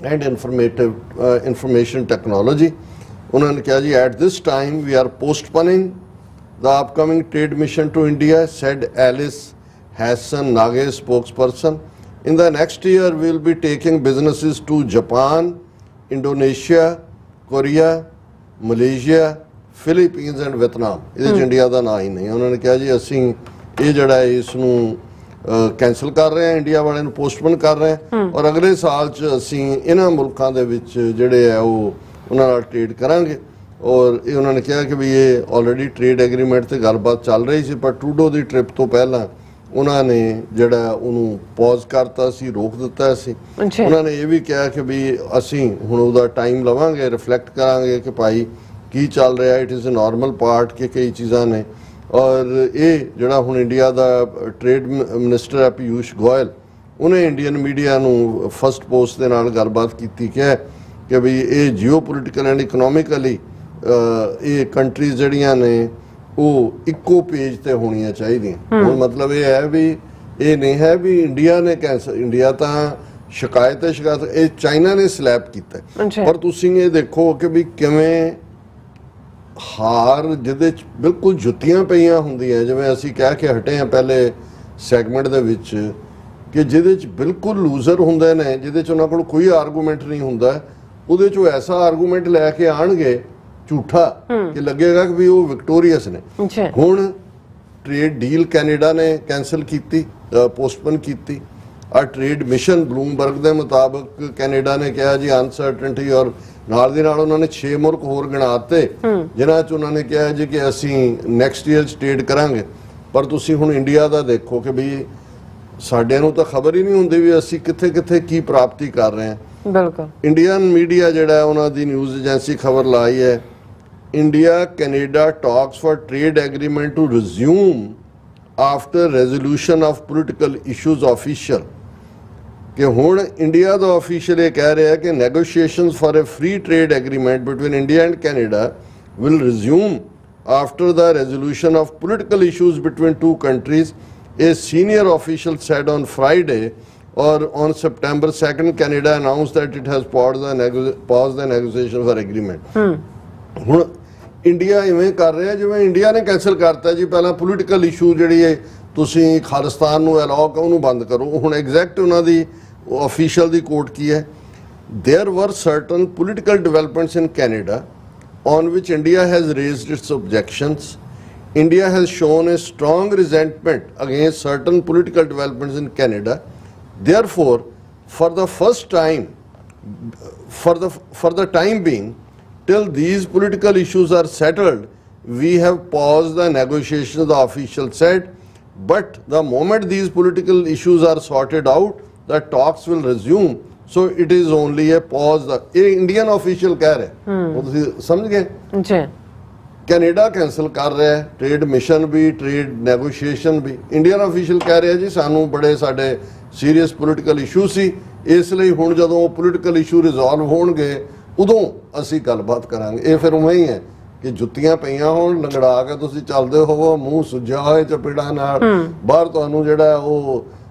and information technology. ਉਹਨਾਂ ਨੇ ਕਿਹਾ ਜੀ at this time we are postponing the upcoming trade mission to India, said Alice Hassan Nage, spokesperson. In the next year, we will be taking businesses to Japan, Indonesia, Korea, Malaysia, Philippines and Vietnam. ਇਹਦੇ 'ਚ India ਦਾ ਨਾਂ ਹੀ ਨਹੀਂ। ਉਹਨਾਂ ਨੇ ਕਿਹਾ ਜੀ ਅਸੀਂ ਇਹ ਜਿਹੜਾ ਇਸ ਨੂੰ ਕੈਂਸਲ ਕਰ ਰਹੇ ਹਾਂ, ਇੰਡੀਆ ਵਾਲਿਆਂ ਨੂੰ ਪੋਸਟਪੋਨ ਕਰ ਰਹੇ ਹਾਂ ਔਰ ਅਗਲੇ ਸਾਲ 'ਚ ਅਸੀਂ ਇਹਨਾਂ ਮੁਲਕਾਂ ਦੇ ਵਿੱਚ ਜਿਹੜੇ ਆ ਉਹ ਉਹਨਾਂ ਨਾਲ ਟ੍ਰੇਡ ਕਰਾਂਗੇ। ਔਰ ਇਹ ਉਹਨਾਂ ਨੇ ਕਿਹਾ ਕਿ ਵੀ ਇਹ ਆਲਰੇਡੀ ਟ੍ਰੇਡ ਐਗਰੀਮੈਂਟ ਤੇ ਗੱਲਬਾਤ ਚੱਲ ਰਹੀ ਸੀ, ਪਰ ਟਰੂਡੋ ਦੀ ਟ੍ਰਿਪ ਤੋਂ ਪਹਿਲਾਂ ਉਹਨਾਂ ਨੇ ਜਿਹੜਾ ਉਹਨੂੰ ਪੌਜ਼ ਕਰਤਾ ਸੀ, ਰੋਕ ਦਿੱਤਾ ਸੀ। ਉਹਨਾਂ ਨੇ ਇਹ ਵੀ ਕਿਹਾ ਕਿ ਵੀ ਅਸੀਂ ਹੁਣ ਉਹਦਾ ਟਾਈਮ ਲਵਾਂਗੇ, ਰਿਫਲੈਕਟ ਕਰਾਂਗੇ ਕਿ ਭਾਈ ਕੀ ਚੱਲ ਰਿਹਾ, it is a normal part ਕਿ ਕਈ ਚੀਜ਼ਾਂ ਨੇ। ਔਰ ਇਹ ਜਿਹੜਾ ਹੁਣ ਇੰਡੀਆ ਦਾ ਟ੍ਰੇਡ ਮਿਨਿਸਟਰ ਹੈ ਪੀਯੂਸ਼ ਗੋਇਲ, ਉਹਨੇ ਇੰਡੀਅਨ ਮੀਡੀਆ ਨੂੰ ਫਸਟ ਪੋਸਟ ਦੇ ਨਾਲ ਗੱਲਬਾਤ ਕੀਤੀ ਕਿ ਵੀ ਇਹ ਜੀਓ ਪੋਲੀਟੀਕਲ ਐਂਡ ਇਕਨੋਮਿਕਲੀ ਇਹ ਕੰਟਰੀਜ਼ ਜਿਹੜੀਆਂ ਨੇ ਉਹ ਇੱਕੋ ਪੇਜ ਤੇ ਹੋਣੀਆਂ ਚਾਹੀਦੀਆਂ। ਹੁਣ ਮਤਲਬ ਇਹ ਹੈ ਵੀ ਇਹ ਨਹੀਂ ਹੈ ਵੀ ਇੰਡੀਆ ਨੇ ਕੈਂਸਲ, ਇੰਡੀਆ ਤਾਂ ਸ਼ਿਕਾਇਤ ਇਹ ਚਾਈਨਾ ਨੇ ਸਲੈਪ ਕੀਤਾ। ਪਰ ਤੁਸੀਂ ਇਹ ਦੇਖੋ ਕਿ ਵੀ ਕਿਵੇਂ ਹਾਰ ਜਿਹਦੇ ਚ ਬਿਲਕੁਲ ਜੁੱਤੀਆਂ ਪਈਆਂ ਹੁੰਦੀਆਂ, ਜਿਵੇਂ ਅਸੀਂ ਕਹਿ ਕੇ ਹਟੇ ਹਾਂ ਪਹਿਲੇ ਸੈਗਮੈਂਟ ਦੇ ਵਿੱਚ ਕਿ ਜਿਹਦੇ ਚ ਬਿਲਕੁਲ ਲੂਜ਼ਰ ਹੁੰਦੇ ਨੇ, ਜਿਹਦੇ ਚ ਉਹਨਾਂ ਕੋਲ ਕੋਈ ਆਰਗੂਮੈਂਟ ਨਹੀਂ ਹੁੰਦਾ, ਉਹਦੇ ਚੋਂ ਐਸਾ ਆਰਗੂਮੈਂਟ ਲੈ ਕੇ ਆਣਗੇ ਝੂਠਾ ਕਿ ਲੱਗੇਗਾ ਕਿ ਵੀ ਉਹ ਵਿਕਟੋਰੀਅਸ ਨੇ। ਹੁਣ ਟ੍ਰੇਡ ਡੀਲ ਕੈਨੇਡਾ ਨੇ ਕੈਂਸਲ ਕੀਤੀ, ਪੋਸਟਪੋਨ ਕੀਤੀ। ਆ ਟ੍ਰੇਡ ਮਿਸ਼ਨ ਬਲੂਮਬਰਗ ਦੇ ਮੁਤਾਬਕ ਕੈਨੇਡਾ ਨੇ ਕਿਹਾ ਜੀ ਅਨਸਰਟਨਟੀ, ਔਰ ਨਾਲ ਦੀ ਨਾਲ ਉਹਨਾਂ ਨੇ 6 ਮੁਲਕ ਹੋਰ ਗਿਣਾਤੇ ਜਿਨ੍ਹਾਂ 'ਚ ਉਹਨਾਂ ਨੇ ਕਿਹਾ ਜੀ ਕਿ ਅਸੀਂ ਨੈਕਸਟ ਈਅਰ ਟ੍ਰੇਡ ਕਰਾਂਗੇ। ਪਰ ਤੁਸੀਂ ਹੁਣ ਇੰਡੀਆ ਦਾ ਦੇਖੋ ਕਿ ਵੀ ਸਾਡਿਆਂ ਨੂੰ ਤਾਂ ਖਬਰ ਹੀ ਨਹੀਂ ਹੁੰਦੀ ਵੀ ਅਸੀਂ ਕਿੱਥੇ ਕਿੱਥੇ ਕੀ ਪ੍ਰਾਪਤੀ ਕਰ ਰਹੇ ਹਾਂ। ਬਿਲਕੁਲ ਇੰਡੀਅਨ ਮੀਡੀਆ ਜਿਹੜਾ ਉਹਨਾਂ ਦੀ ਨਿਊਜ਼ ਏਜੰਸੀ ਖਬਰ ਲਾਈ ਹੈ, India Canada talks for trade agreement to resume after resolution of political issues official, ਕਿ ਹੁਣ ਇੰਡੀਆ ਦਾ ਆਫੀਸ਼ੀਅਲ ਇਹ ਕਹਿ ਰਿਹਾ ਕਿ negotiations for a free trade agreement between India and Canada will resume after the resolution of political issues between two countries, a senior official said on Friday. Or on September 2nd, Canada announced that it has paused the negotiation for agreement. ਹੁਣ India ਇਵੇਂ ਕਰ ਰਿਹਾ ਜਿਵੇਂ India ਨੇ cancel ਕਰਤਾ ਜੀ ਪਹਿਲਾਂ political issue ਜਿਹੜੀ ਹੈ ਤੁਸੀਂ ਖਾਲਿਸਤਾਨ ਨੂੰ ਅਲਾਓ ਉਹਨੂੰ ਬੰਦ ਕਰੋ। ਹੁਣ ਐਗਜ਼ੈਕਟ ਉਹਨਾਂ ਦੀ ਆਫੀਸ਼ੀਅਲ ਦੀ ਕੋਟ ਕੀ ਹੈ, there were certain political developments in Canada on which India has raised its objections. India has shown a strong resentment against certain political developments in Canada. Therefore, for the first time, for the time being, till these political issues are settled, we have paused the negotiations, the official said. But the moment these political issues are sorted out, the talks will resume. So it is only a pause. ਇਹ Indian official ਕਹਿ ਰਿਹਾ, ਉਹ ਤੁਸੀਂ ਸਮਝ ਗਏ ਜੀ। Canada cancel ਕਰ ਰਿਹਾ ਹੈ ਟ੍ਰੇਡ ਮਿਸ਼ਨ ਵੀ, ਟ੍ਰੇਡ ਨੈਗੋਸ਼ੀਏਸ਼ਨ ਵੀ। ਇੰਡੀਅਨ ਆਫੀਸ਼ੀਅਲ ਕਹਿ ਰਿਹਾ ਜੀ ਸਾਨੂੰ ਬੜੇ ਸਾਡੇ ਸੀਰੀਅਸ ਪੋਲੀਟੀਕਲ ਇਸ਼ੂ ਸੀ, ਇਸ ਲਈ ਹੁਣ ਜਦੋਂ ਉਹ ਪੋਲੀਟੀਕਲ ਇਸ਼ੂ ਰਿਜ਼ੋਲਵ ਹੋਣਗੇ ਉਦੋਂ ਅਸੀਂ ਗੱਲਬਾਤ ਕਰਾਂਗੇ। ਇਹ ਫਿਰ ਉਵੇਂ ਹੀ ਹੈ ਕਿ ਜੁੱਤੀਆਂ ਪਈਆਂ ਹੋਣ, ਲੰਗੜਾ ਕੇ ਤੁਸੀਂ ਚੱਲਦੇ ਹੋਵੋ, ਮੂੰਹ ਸੁੱਜਿਆ ਹੋਏ ਚਪੇੜਾਂ ਨਾਲ, ਬਾਹਰ ਤੁਹਾਨੂੰ ਜਿਹੜਾ ਉਹ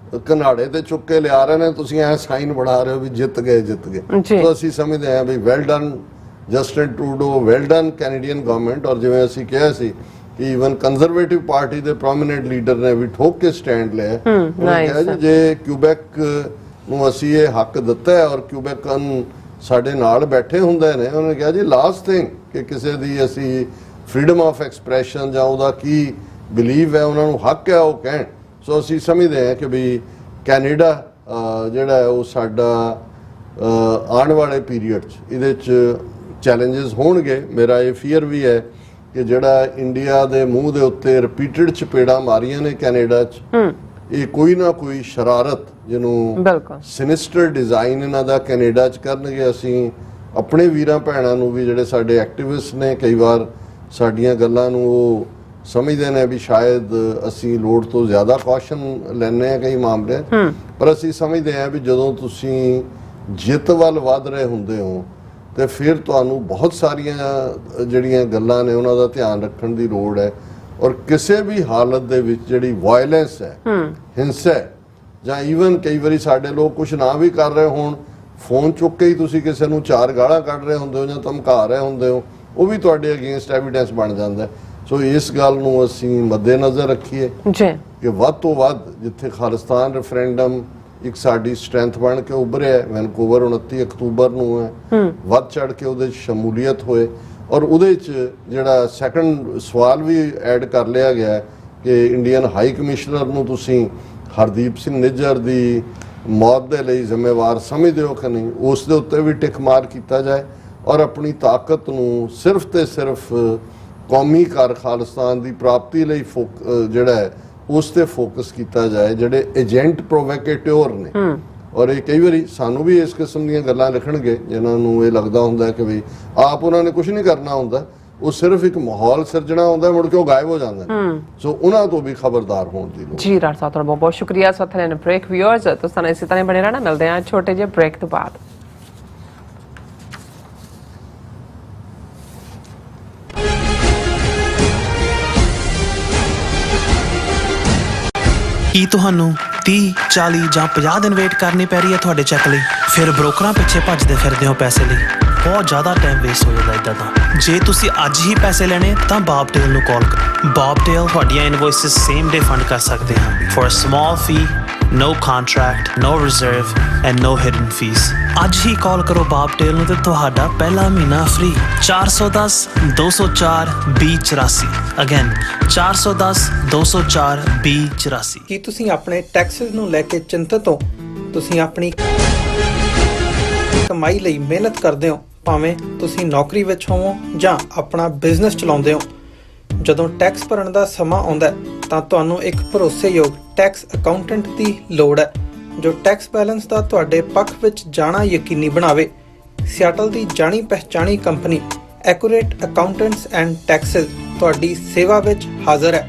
ਕਨਾੜੇ ਤੇ ਚੁੱਕ ਕੇ ਲਿਆ ਰਹੇ ਨੇ, ਤੁਸੀਂ ਐ ਸਾਈਨ ਬਣਾ ਰਹੇ ਹੋ ਵੀ ਜਿੱਤ ਗਏ ਜਿੱਤ ਗਏ। ਸੋ ਅਸੀਂ ਸਮਝਦੇ ਹਾਂ ਵੀ well done Justin Trudeau, well done Canadian government. ਔਰ ਜਿਵੇਂ ਅਸੀਂ ਕਿਹਾ ਸੀ ਕਿ ਈਵਨ ਕੰਜ਼ਰਵੇਟਿਵ ਪਾਰਟੀ ਦੇ ਪ੍ਰੋਮੀਨੈਂਟ ਲੀਡਰ ਨੇ ਵੀ ਠੋਕ ਕੇ ਸਟੈਂਡ ਲਿਆ। ਉਹਨੇ ਕਿਹਾ ਜੀ ਜੇ ਕਿਊਬੈਕ ਨੂੰ ਅਸੀਂ ਇਹ ਹੱਕ ਦਿੱਤਾ ਹੈ ਔਰ ਕਿਊਬੈਕਨ ਸਾਡੇ ਨਾਲ ਬੈਠੇ ਹੁੰਦੇ ਨੇ, ਉਹਨੇ ਕਿਹਾ ਜੀ ਲਾਸਟ ਥਿੰਗ ਕਿ ਕਿਸੇ ਦੀ ਅਸੀਂ ਫਰੀडम ਆਫ ਐਕਸਪ੍ਰੈਸ਼ਨ ਜਾਂ ਉਹਦਾ ਕੀ ਬਿਲੀਵ ਹੈ, ਉਹਨਾਂ ਨੂੰ ਹੱਕ ਹੈ ਉਹ ਕਹਿਣ। ਸੋ ਅਸੀਂ ਸਮਝਦੇ ਹਾਂ ਕਿ ਵੀ ਕੈਨੇਡਾ ਜਿਹੜਾ ਹੈ ਉਹ ਸਾਡਾ ਆਉਣ ਵਾਲੇ ਪੀਰੀਅਡ 'ਚ ਇਹਦੇ 'ਚ ਚੈਲੰਜਸ ਹੋਣਗੇ। ਮੇਰਾ ਇਹ ਫੀਅਰ ਵੀ ਹੈ ਕਿ ਜਿਹੜਾ ਇੰਡੀਆ ਦੇ ਮੂੰਹ ਦੇ ਉੱਤੇ ਰਿਪੀਟਡ ਚਪੇੜਾਂ ਮਾਰੀਆਂ ਨੇ ਕੈਨੇਡਾ 'ਚ, ਇਹ ਕੋਈ ਨਾ ਕੋਈ ਸ਼ਰਾਰਤ ਜਿਹਨੂੰ ਸਿਨਿਸਟਰ ਡਿਜ਼ਾਈਨ ਇਹਨਾਂ ਦਾ ਕੈਨੇਡਾ 'ਚ ਕਰਨਗੇ। ਅਸੀਂ ਆਪਣੇ ਵੀਰਾਂ ਭੈਣਾਂ ਨੂੰ ਵੀ ਜਿਹੜੇ ਸਾਡੇ ਐਕਟਿਵਿਸਟ ਨੇ, ਕਈ ਵਾਰ ਸਾਡੀਆਂ ਗੱਲਾਂ ਨੂੰ ਉਹ ਸਮਝਦੇ ਨੇ ਵੀ ਸ਼ਾਇਦ ਅਸੀਂ ਲੋੜ ਤੋਂ ਜ਼ਿਆਦਾ ਕੌਸ਼ਨ ਲੈਂਦੇ ਹਾਂ ਕਈ ਮਾਮਲੇ, ਪਰ ਅਸੀਂ ਸਮਝਦੇ ਹਾਂ ਵੀ ਜਦੋਂ ਤੁਸੀਂ ਜਿੱਤ ਵੱਲ ਵੱਧ ਰਹੇ ਹੁੰਦੇ ਹੋ ਤੇ ਫਿਰ ਤੁਹਾਨੂੰ ਬਹੁਤ ਸਾਰੀਆਂ ਜਿਹੜੀਆਂ ਗੱਲਾਂ ਨੇ ਉਹਨਾਂ ਦਾ ਧਿਆਨ ਰੱਖਣ ਦੀ ਲੋੜ ਹੈ। ਔਰ ਕਿਸੇ ਵੀ ਹਾਲਤ ਦੇ ਵਿੱਚ ਜਿਹੜੀ ਵਾਇਲੈਂਸ ਹੈ, ਹਿੰਸਾ ਹੈ, ਜਾਂ ਈਵਨ ਕਈ ਵਾਰੀ ਸਾਡੇ ਲੋਕ ਕੁਝ ਨਾ ਵੀ ਕਰ ਰਹੇ ਹੋਣ, ਫੋਨ ਚੁੱਕ ਕੇ ਹੀ ਤੁਸੀਂ ਕਿਸੇ ਨੂੰ 4 ਗਾਲਾਂ ਕੱਢ ਰਹੇ ਹੁੰਦੇ ਹੋ ਜਾਂ ਧਮਕਾ ਰਹੇ ਹੁੰਦੇ ਹੋ, ਉਹ ਵੀ ਤੁਹਾਡੇ ਅਗੇਂਸਟ ਐਵੀਡੈਂਸ ਬਣ ਜਾਂਦਾ। ਸੋ ਇਸ ਗੱਲ ਨੂੰ ਅਸੀਂ ਮੱਦੇਨਜ਼ਰ ਰੱਖੀਏ ਕਿ ਵੱਧ ਤੋਂ ਵੱਧ ਜਿੱਥੇ ਖਾਲਿਸਤਾਨ ਰੈਫਰੈਂਡਮ ਇੱਕ ਸਾਡੀ ਸਟਰੈਂਥ ਬਣ ਕੇ ਉੱਭਰਿਆ, ਵੈਨਕੂਵਰ 29 ਅਕਤੂਬਰ ਨੂੰ ਹੈ, ਵੱਧ ਚੜ ਕੇ ਉਹਦੇ 'ਚ ਸ਼ਮੂਲੀਅਤ ਹੋਏ। ਔਰ ਉਹਦੇ 'ਚ ਜਿਹੜਾ ਸੈਕੰਡ ਸਵਾਲ ਵੀ ਐਡ ਕਰ ਲਿਆ ਗਿਆ ਕਿ ਇੰਡੀਅਨ ਹਾਈ ਕਮਿਸ਼ਨਰ ਨੂੰ ਤੁਸੀਂ ਹਰਦੀਪ ਸਿੰਘ ਨਿੱਜਰ ਦੀ ਮੌਤ ਦੇ ਲਈ ਜ਼ਿੰਮੇਵਾਰ ਸਮਝਦੇ ਹੋ ਕਿ ਨਹੀਂ, ਉਸ ਦੇ ਉੱਤੇ ਵੀ ਟਿਕ ਮਾਰ ਕੀਤਾ ਜਾਏ ਔਰ ਆਪਣੀ ਤਾਕਤ ਨੂੰ ਸਿਰਫ ਤੇ ਸਿਰਫ ਕੌਮੀ ਘਰ ਖਾਲਿਸਤਾਨ ਦੀ ਪ੍ਰਾਪਤੀ ਲਈ ਜਿਹੜਾ ਹੈ ਉਸ ਤੇ ਫੋਕਸ ਕੀਤਾ ਜਾਏ। ਜਿਹੜੇ ਏਜੰਟ ਪ੍ਰੋਵੋਕੇਟਰ ਨੇ, ਔਰ ਇਹ ਕਈ ਵਾਰੀ ਸਾਨੂੰ ਵੀ ਇਸ ਕਿਸਮ ਦੀਆਂ ਗੱਲਾਂ ਲਿਖਣਗੇ ਜਿਨ੍ਹਾਂ ਨੂੰ ਇਹ ਲੱਗਦਾ ਹੁੰਦਾ ਕਿ ਵੀ ਆਪ ਉਹਨਾਂ ਨੇ ਕੁਝ ਨਹੀਂ ਕਰਨਾ ਹੁੰਦਾ, ਉਹ ਸਿਰਫ ਇੱਕ ਮਾਹੌਲ ਸਿਰਜਣਾ ਹੁੰਦਾ, ਮੁੜ ਕੇ ਉਹ ਗਾਇਬ ਹੋ ਜਾਂਦੇ ਨੇ। ਸੋ ਉਹਨਾਂ ਤੋਂ ਵੀ ਖਬਰਦਾਰ ਹੋਣ ਦੀ ਲੋੜ। ਜੀ ਡਾਕਟਰ ਸਾਹਿਬ, ਤੁਹਾਡਾ ਬਹੁਤ ਬਹੁਤ ਸ਼ੁਕਰੀਆ। ਸੋਥਲੇ ਨੇ ਬ੍ਰੇਕ ਵਿਊਅਰਸ, ਤੁਸੀਂ ਇਸੇ ਤਰ੍ਹਾਂ ਬਣੇ ਰਹਿਣਾ। ਮਿਲਦੇ ਹਾਂ ਛੋਟੇ ਜਿਹੇ ਬ੍ਰੇਕ ਤੋਂ ਬਾਅਦ। ਕੀ ਤੁਹਾਨੂੰ 30, 40 ਜਾਂ 50 ਦਿਨ ਵੇਟ ਕਰਨੀ ਪੈ ਰਹੀ ਹੈ ਤੁਹਾਡੇ ਚੈੱਕ ਲਈ? ਫਿਰ ਬ੍ਰੋਕਰਾਂ ਪਿੱਛੇ ਭੱਜਦੇ ਫਿਰਦੇ ਹੋ ਪੈਸੇ ਲਈ। ਬਹੁਤ ਜ਼ਿਆਦਾ ਟਾਈਮ ਵੇਸਟ ਹੋ ਜਾਂਦਾ ਇੱਦਾਂ ਤਾਂ। ਜੇ ਤੁਸੀਂ ਅੱਜ ਹੀ ਪੈਸੇ ਲੈਣੇ ਤਾਂ ਬਾਬਟੇਲ ਨੂੰ ਕਾਲ ਕਰੋ। ਬਾਬਟੇਲ ਤੁਹਾਡੀਆਂ ਇਨਵੋਇਸਿਸ ਸੇਮ ਡੇ ਫੰਡ ਕਰ ਸਕਦੇ ਹਨ for a small fee, no contract, no reserve and no hidden fees। ਅੱਜ ਹੀ ਕਾਲ ਕਰੋ ਬਾਬਟੇਲ ਨੂੰ ਤੇ ਤੁਹਾਡਾ ਪਹਿਲਾ ਮਹੀਨਾ ਫ੍ਰੀ। 410 204 2084। ਅਗੇਨ 410 204 2084। ਕੀ ਤੁਸੀਂ ਆਪਣੇ ਟੈਕਸਸ ਨੂੰ ਲੈ ਕੇ ਚਿੰਤਤ ਹੋ? ਤੁਸੀਂ ਆਪਣੀ ਕਮਾਈ ਲਈ ਮਿਹਨਤ ਕਰਦੇ ਹੋ, ਭਾਵੇਂ ਤੁਸੀਂ ਨੌਕਰੀ ਵਿੱਚ ਹੋਵੋ ਜਾਂ ਆਪਣਾ ਬਿਜ਼ਨਸ ਚਲਾਉਂਦੇ ਹੋ। ਜਦੋਂ ਟੈਕਸ ਭਰਨ ਦਾ ਸਮਾਂ ਆਉਂਦਾ ਹੈ ਤਾਂ ਤੁਹਾਨੂੰ ਇੱਕ ਭਰੋਸੇਯੋਗ ਟੈਕਸ ਅਕਾਊਂਟੈਂਟ ਦੀ ਲੋੜ ਹੈ ਜੋ ਟੈਕਸ ਬੈਲੈਂਸ ਦਾ ਤੁਹਾਡੇ ਪੱਖ ਵਿੱਚ ਜਾਣਾ ਯਕੀਨੀ ਬਣਾਵੇ। ਸਿਆਟਲ ਦੀ ਜਾਣੀ ਪਛਾਣੀ company accurate accountants and taxes ਤੁਹਾਡੀ ਸੇਵਾ ਵਿੱਚ ਹਾਜ਼ਰ ਹੈ।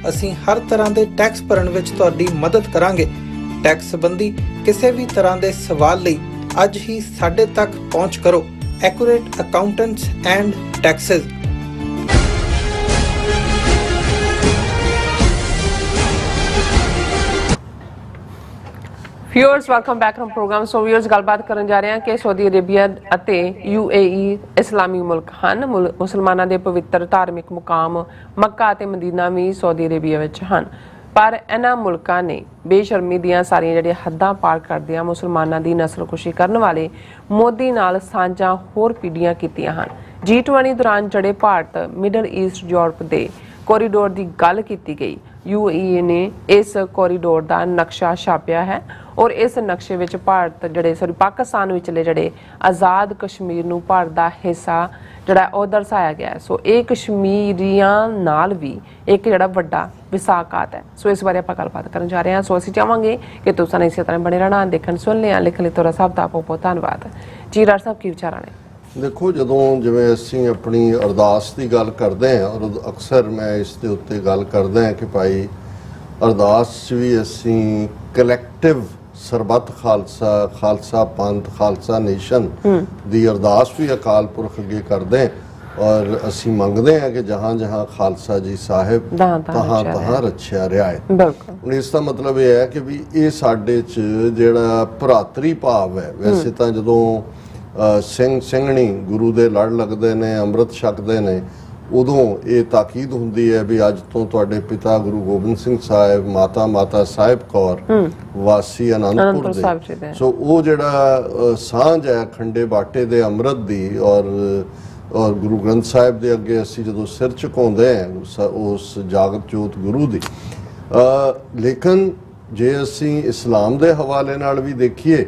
ਅਸੀਂ ਹਰ ਤਰ੍ਹਾਂ ਦੇ ਟੈਕਸ ਭਰਨ ਵਿੱਚ ਤੁਹਾਡੀ ਮਦਦ ਕਰਾਂਗੇ। ਟੈਕਸ ਸੰਬੰਧੀ ਕਿਸੇ ਵੀ ਤਰ੍ਹਾਂ ਦੇ ਸਵਾਲ ਲਈ ਅੱਜ ਹੀ ਸਾਡੇ ਤੱਕ ਪਹੁੰਚ ਕਰੋ। Accurate accountants and taxes. Viewers, welcome back from programme. So viewers, ਗੱਲਬਾਤ ਕਰਨ ਜਾ ਰਹੇ ਹਾਂ ਕਿ ਸਾਊਦੀ ਅਰੇਬੀਆ ਅਤੇ UAE ਇਸਲਾਮੀ ਮੁਲਕ ਹਨ। ਮੁਸਲਮਾਨਾਂ ਦੇ ਪਵਿੱਤਰ ਧਾਰਮਿਕ ਮੁਕਾਮ ਮੱਕਾ ਅਤੇ ਮਦੀਨਾ ਵੀ ਸਾਊਦੀ ਅਰੇਬੀਆ ਵਿੱਚ ਹਨ। ਪਰ ਇਹਨਾਂ ਮੁਲਕਾਂ ਨੇ ਬੇਸ਼ਰਮੀ ਦੀਆਂ ਸਾਰੀਆਂ ਜਿਹੜੀਆਂ ਹੱਦਾਂ ਪਾਰ ਕਰਦਿਆਂ ਮੁਸਲਮਾਨਾਂ ਦੀ ਨਸਲਕੁਸ਼ੀ ਕਰਨ ਵਾਲੇ ਮੋਦੀ ਨਾਲ ਸਾਂਝਾਂ ਹੋਰ ਪੀੜ੍ਹੀਆਂ ਕੀਤੀਆਂ ਹਨ। G20 ਦੌਰਾਨ ਜਿਹੜੇ ਭਾਰਤ ਮਿਡਲ ਈਸਟ ਯੂਰਪ ਦੇ ਕੋਰੀਡੋਰ ਦੀ ਗੱਲ ਕੀਤੀ ਗਈ। UAE ਨੇ ਇਸ ਕੋਰੀਡੋਰ ਦਾ ਨਕਸ਼ਾ ਛਾਪਿਆ ਹੈ ਔਰ ਇਸ ਨਕਸ਼ੇ ਵਿੱਚ ਪਾਕਿਸਤਾਨ ਵਿਚਲੇ ਜਿਹੜੇ ਆਜ਼ਾਦ ਕਸ਼ਮੀਰ ਨੂੰ ਭਾਰਤ ਦਾ ਹਿੱਸਾ ਜਿਹੜਾ ਉਹ ਦਰਸਾਇਆ ਗਿਆ ਹੈ। ਸੋ ਇਹ ਕਸ਼ਮੀਰੀਆਂ ਨਾਲ ਵੀ ਇੱਕ ਜਿਹੜਾ ਵੱਡਾ ਵਿਸਾਕਾਤ ਹੈ। ਸੋ ਇਸ ਬਾਰੇ ਆਪਾਂ ਗੱਲਬਾਤ ਕਰਨ ਜਾ ਰਹੇ ਹਾਂ। ਸੋ ਅਸੀਂ ਚਾਹਾਂਗੇ ਕਿ ਤੁਸੀਂ ਇਸੇ ਤਰ੍ਹਾਂ ਬਣੇ ਰਹਿਣਾ, ਦੇਖਣ ਸੁਣ ਲਿਆ, ਲਿਖਣ ਲਈ ਤੁਹਾਡਾ ਸਭ ਦਾ ਬਹੁਤ ਬਹੁਤ ਧੰਨਵਾਦ। ਜੀ ਡਾਕਟਰ ਸਾਹਿਬ, ਕੀ ਵਿਚਾਰਾਂ ਨੇ? ਦੇਖੋ, ਜਦੋਂ ਜਿਵੇਂ ਅਸੀਂ ਆਪਣੀ ਅਰਦਾਸ ਦੀ ਗੱਲ ਕਰਦੇ ਹਾਂ ਔਰ ਅਕਸਰ ਮੈਂ ਇਸ ਦੇ ਉੱਤੇ ਗੱਲ ਕਰਦਾ ਹਾਂ ਕਿ ਭਾਈ ਅਰਦਾਸ 'ਚ ਵੀ ਅਸੀਂ ਕਲੈਕਟਿਵ ਸਰਬੱਤ ਖਾਲਸਾ, ਖਾਲਸਾ ਪੰਥ, ਖਾਲਸਾ ਨੇਸ਼ਨ ਦੀ ਅਰਦਾਸ ਵੀ ਅਕਾਲ ਪੁਰਖ ਅੱਗੇ ਕਰਦੇ ਹਾਂ ਔਰ ਅਸੀਂ ਮੰਗਦੇ ਹਾਂ ਕਿ ਜਹਾਂ ਜਹਾਂ ਖਾਲਸਾ ਜੀ ਸਾਹਿਬ ਤਹਾਂ ਤਹਾਂ ਰੱਖਿਆ ਰਿਹਾ ਹੈ। ਹੁਣ ਇਸ ਦਾ ਮਤਲਬ ਇਹ ਹੈ ਕਿ ਵੀ ਇਹ ਸਾਡੇ 'ਚ ਜਿਹੜਾ ਭਰਾਤਰੀ ਭਾਵ ਹੈ। ਵੈਸੇ ਤਾਂ ਜਦੋਂ ਸਿੰਘ ਸਿੰਘਣੀ ਗੁਰੂ ਦੇ ਲੜ ਲੱਗਦੇ ਨੇ, ਅੰਮ੍ਰਿਤ ਛਕਦੇ ਨੇ, ਉਦੋਂ ਇਹ ਤਾਕੀਦ ਹੁੰਦੀ ਹੈ ਵੀ ਅੱਜ ਤੋਂ ਤੁਹਾਡੇ ਪਿਤਾ ਗੁਰੂ ਗੋਬਿੰਦ ਸਿੰਘ ਸਾਹਿਬ, ਮਾਤਾ ਸਾਹਿਬ ਕੌਰ ਵਾਸੀ ਅਨੰਦਪੁਰ ਦੇ। ਸੋ ਉਹ ਜਿਹੜਾ ਸਾਂਝ ਹੈ ਖੰਡੇ ਬਾਟੇ ਦੇ ਅੰਮ੍ਰਿਤ ਦੀ ਔਰ ਗੁਰੂ ਗ੍ਰੰਥ ਸਾਹਿਬ ਦੇ ਅੱਗੇ ਅਸੀਂ ਜਦੋਂ ਸਿਰ ਝੁਕਾਉਂਦੇ ਹਾਂ ਉਸ ਜਾਗਤ ਜੋਤ ਗੁਰੂ ਦੀ। ਲੇਕਿਨ ਜੇ ਅਸੀਂ ਇਸਲਾਮ ਦੇ ਹਵਾਲੇ ਨਾਲ ਵੀ ਦੇਖੀਏ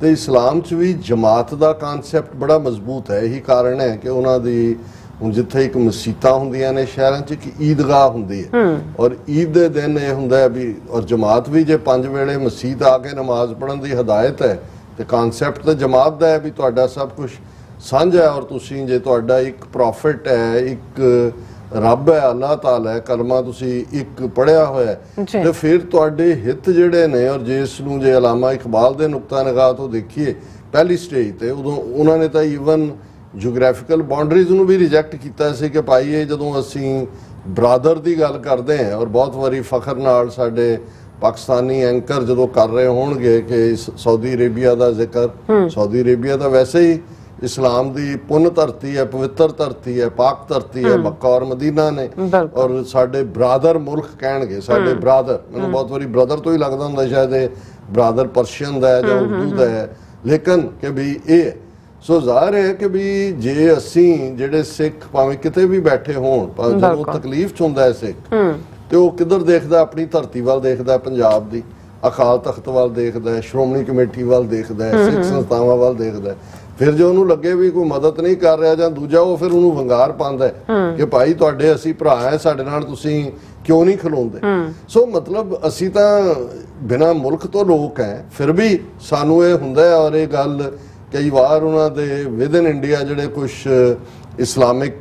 ਤੇ ਇਸਲਾਮ 'ਚ ਵੀ ਜਮਾਤ ਦਾ ਕਾਨਸੈਪਟ ਬੜਾ ਮਜ਼ਬੂਤ ਹੈ। ਇਹੀ ਕਾਰਨ ਹੈ ਕਿ ਉਹਨਾਂ ਦੀ ਹੁਣ ਜਿੱਥੇ ਇੱਕ ਮਸੀਤਾਂ ਹੁੰਦੀਆਂ ਨੇ ਸ਼ਹਿਰਾਂ 'ਚ, ਇੱਕ ਈਦਗਾਹ ਹੁੰਦੀ ਹੈ ਔਰ ਈਦ ਦੇ ਦਿਨ ਇਹ ਹੁੰਦਾ ਹੈ ਵੀ ਔਰ ਜਮਾਤ ਵੀ ਜੇ 5 ਵੇਲੇ ਮਸੀਤ ਆ ਕੇ ਨਮਾਜ਼ ਪੜ੍ਹਨ ਦੀ ਹਦਾਇਤ ਹੈ ਤੇ ਕਾਨਸੈਪਟ ਤਾਂ ਜਮਾਤ ਦਾ ਹੈ ਵੀ ਤੁਹਾਡਾ ਸਭ ਕੁਝ ਸਾਂਝਾ ਹੈ ਔਰ ਤੁਸੀਂ ਜੇ ਤੁਹਾਡਾ ਇੱਕ ਪ੍ਰੋਫਿਟ ਹੈ, ਇੱਕ ਰੱਬ ਹੈ, ਅੱਲਾਹ ਤਾਲਾ ਹੈ, ਕਲਮਾ ਤੁਸੀਂ ਇੱਕ ਪੜ੍ਹਿਆ ਹੋਇਆ ਤੇ ਫਿਰ ਤੁਹਾਡੇ ਹਿੱਤ ਜਿਹੜੇ ਨੇ ਔਰ ਜਿਸ ਨੂੰ ਜੇ ਅਲਾਮਾ ਇਕਬਾਲ ਦੇ ਨੁਕਤਾ ਨਿਗਾਹ ਤੋਂ ਦੇਖੀਏ ਪਹਿਲੀ ਸਟੇਜ ਤੇ, ਉਦੋਂ ਉਹਨਾਂ ਨੇ ਤਾਂ ਈਵਨ ਜਿਓਗ੍ਰਾਫੀਕਲ ਬਾਉਂਡਰੀਜ਼ ਨੂੰ ਵੀ ਰਿਜੈਕਟ ਕੀਤਾ ਸੀ ਕਿ ਭਾਈ ਇਹ ਜਦੋਂ ਅਸੀਂ ਬਰਾਦਰ ਦੀ ਗੱਲ ਕਰਦੇ ਹਾਂ ਔਰ ਬਹੁਤ ਵਾਰੀ ਫਖਰ ਨਾਲ ਸਾਡੇ ਪਾਕਿਸਤਾਨੀ ਐਂਕਰ ਜਦੋਂ ਕਰ ਰਹੇ ਹੋਣਗੇ ਕਿ ਸਾਊਦੀ ਅਰੇਬੀਆ ਦਾ ਜ਼ਿਕਰ, ਸਾਊਦੀ ਅਰੇਬੀਆ ਤਾਂ ਵੈਸੇ ਹੀ ਇਸਲਾਮ ਦੀ ਪੁੰਨ ਧਰਤੀ ਹੈ, ਪਵਿੱਤਰ ਧਰਤੀ ਹੈ, ਪਾਕ ਧਰਤੀ ਹੈ, ਮੱਕਾ ਔਰ ਮਦੀਨਾ ਨੇ ਔਰ ਸਾਡੇ ਬਰਾਦਰ ਮੁਲਕ ਕਹਿਣਗੇ, ਸਾਡੇ ਬਰਾਦਰ। ਮੈਨੂੰ ਬਹੁਤ ਵਾਰੀ ਬ੍ਰਦਰ ਤੋਂ ਹੀ ਲੱਗਦਾ ਹੁੰਦਾ ਸ਼ਾਇਦ ਇਹ ਬਰਾਦਰ ਪਰਸ਼ੀਅਨ ਦਾ ਹੈ ਜਾਂ ਉਰਦੂ ਦਾ ਹੈ, ਲੇਕਿਨ ਕਿ ਵੀ ਇਹ ਸੋ ਜ਼ਾਹਿਰ ਹੈ ਕਿ ਵੀ ਜੇ ਅਸੀਂ ਜਿਹੜੇ ਸਿੱਖ ਭਾਵੇਂ ਕਿਤੇ ਵੀ ਬੈਠੇ ਹੋਣ, ਜਦੋਂ ਤਕਲੀਫ 'ਚ ਹੁੰਦਾ ਹੈ ਸਿੱਖ ਤੇ ਉਹ ਕਿੱਧਰ ਦੇਖਦਾ? ਆਪਣੀ ਧਰਤੀ ਵੱਲ ਦੇਖਦਾ, ਪੰਜਾਬ ਦੀ ਅਕਾਲ ਤਖਤ ਵੱਲ ਦੇਖਦਾ ਹੈ, ਸ਼੍ਰੋਮਣੀ ਕਮੇਟੀ ਵੱਲ ਦੇਖਦਾ ਹੈ, ਸਿੱਖ ਸੰਸਥਾਵਾਂ ਵੱਲ ਦੇਖਦਾ ਹੈ। ਫਿਰ ਜੇ ਉਹਨੂੰ ਲੱਗੇ ਵੀ ਕੋਈ ਮਦਦ ਨਹੀਂ ਕਰ ਰਿਹਾ ਜਾਂ ਦੂਜਾ, ਉਹ ਫਿਰ ਉਹਨੂੰ ਵੰਗਾਰ ਪਾਉਂਦਾ ਕਿ ਭਾਈ ਤੁਹਾਡੇ ਅਸੀਂ ਭਰਾ ਹੈ, ਸਾਡੇ ਨਾਲ ਤੁਸੀਂ ਕਿਉਂ ਨਹੀਂ ਖਲੋਂਦੇ? ਸੋ ਮਤਲਬ ਅਸੀਂ ਤਾਂ ਬਿਨਾਂ ਮੁਲਕ ਤੋਂ ਲੋਕ ਹੈ, ਫਿਰ ਵੀ ਸਾਨੂੰ ਇਹ ਹੁੰਦਾ ਔਰ ਇਹ ਗੱਲ ਕਈ ਵਾਰ ਉਹਨਾਂ ਦੇ ਵਿਦਨ ਇੰਡੀਆ ਜਿਹੜੇ ਕੁਝ ਇਸਲਾਮਿਕ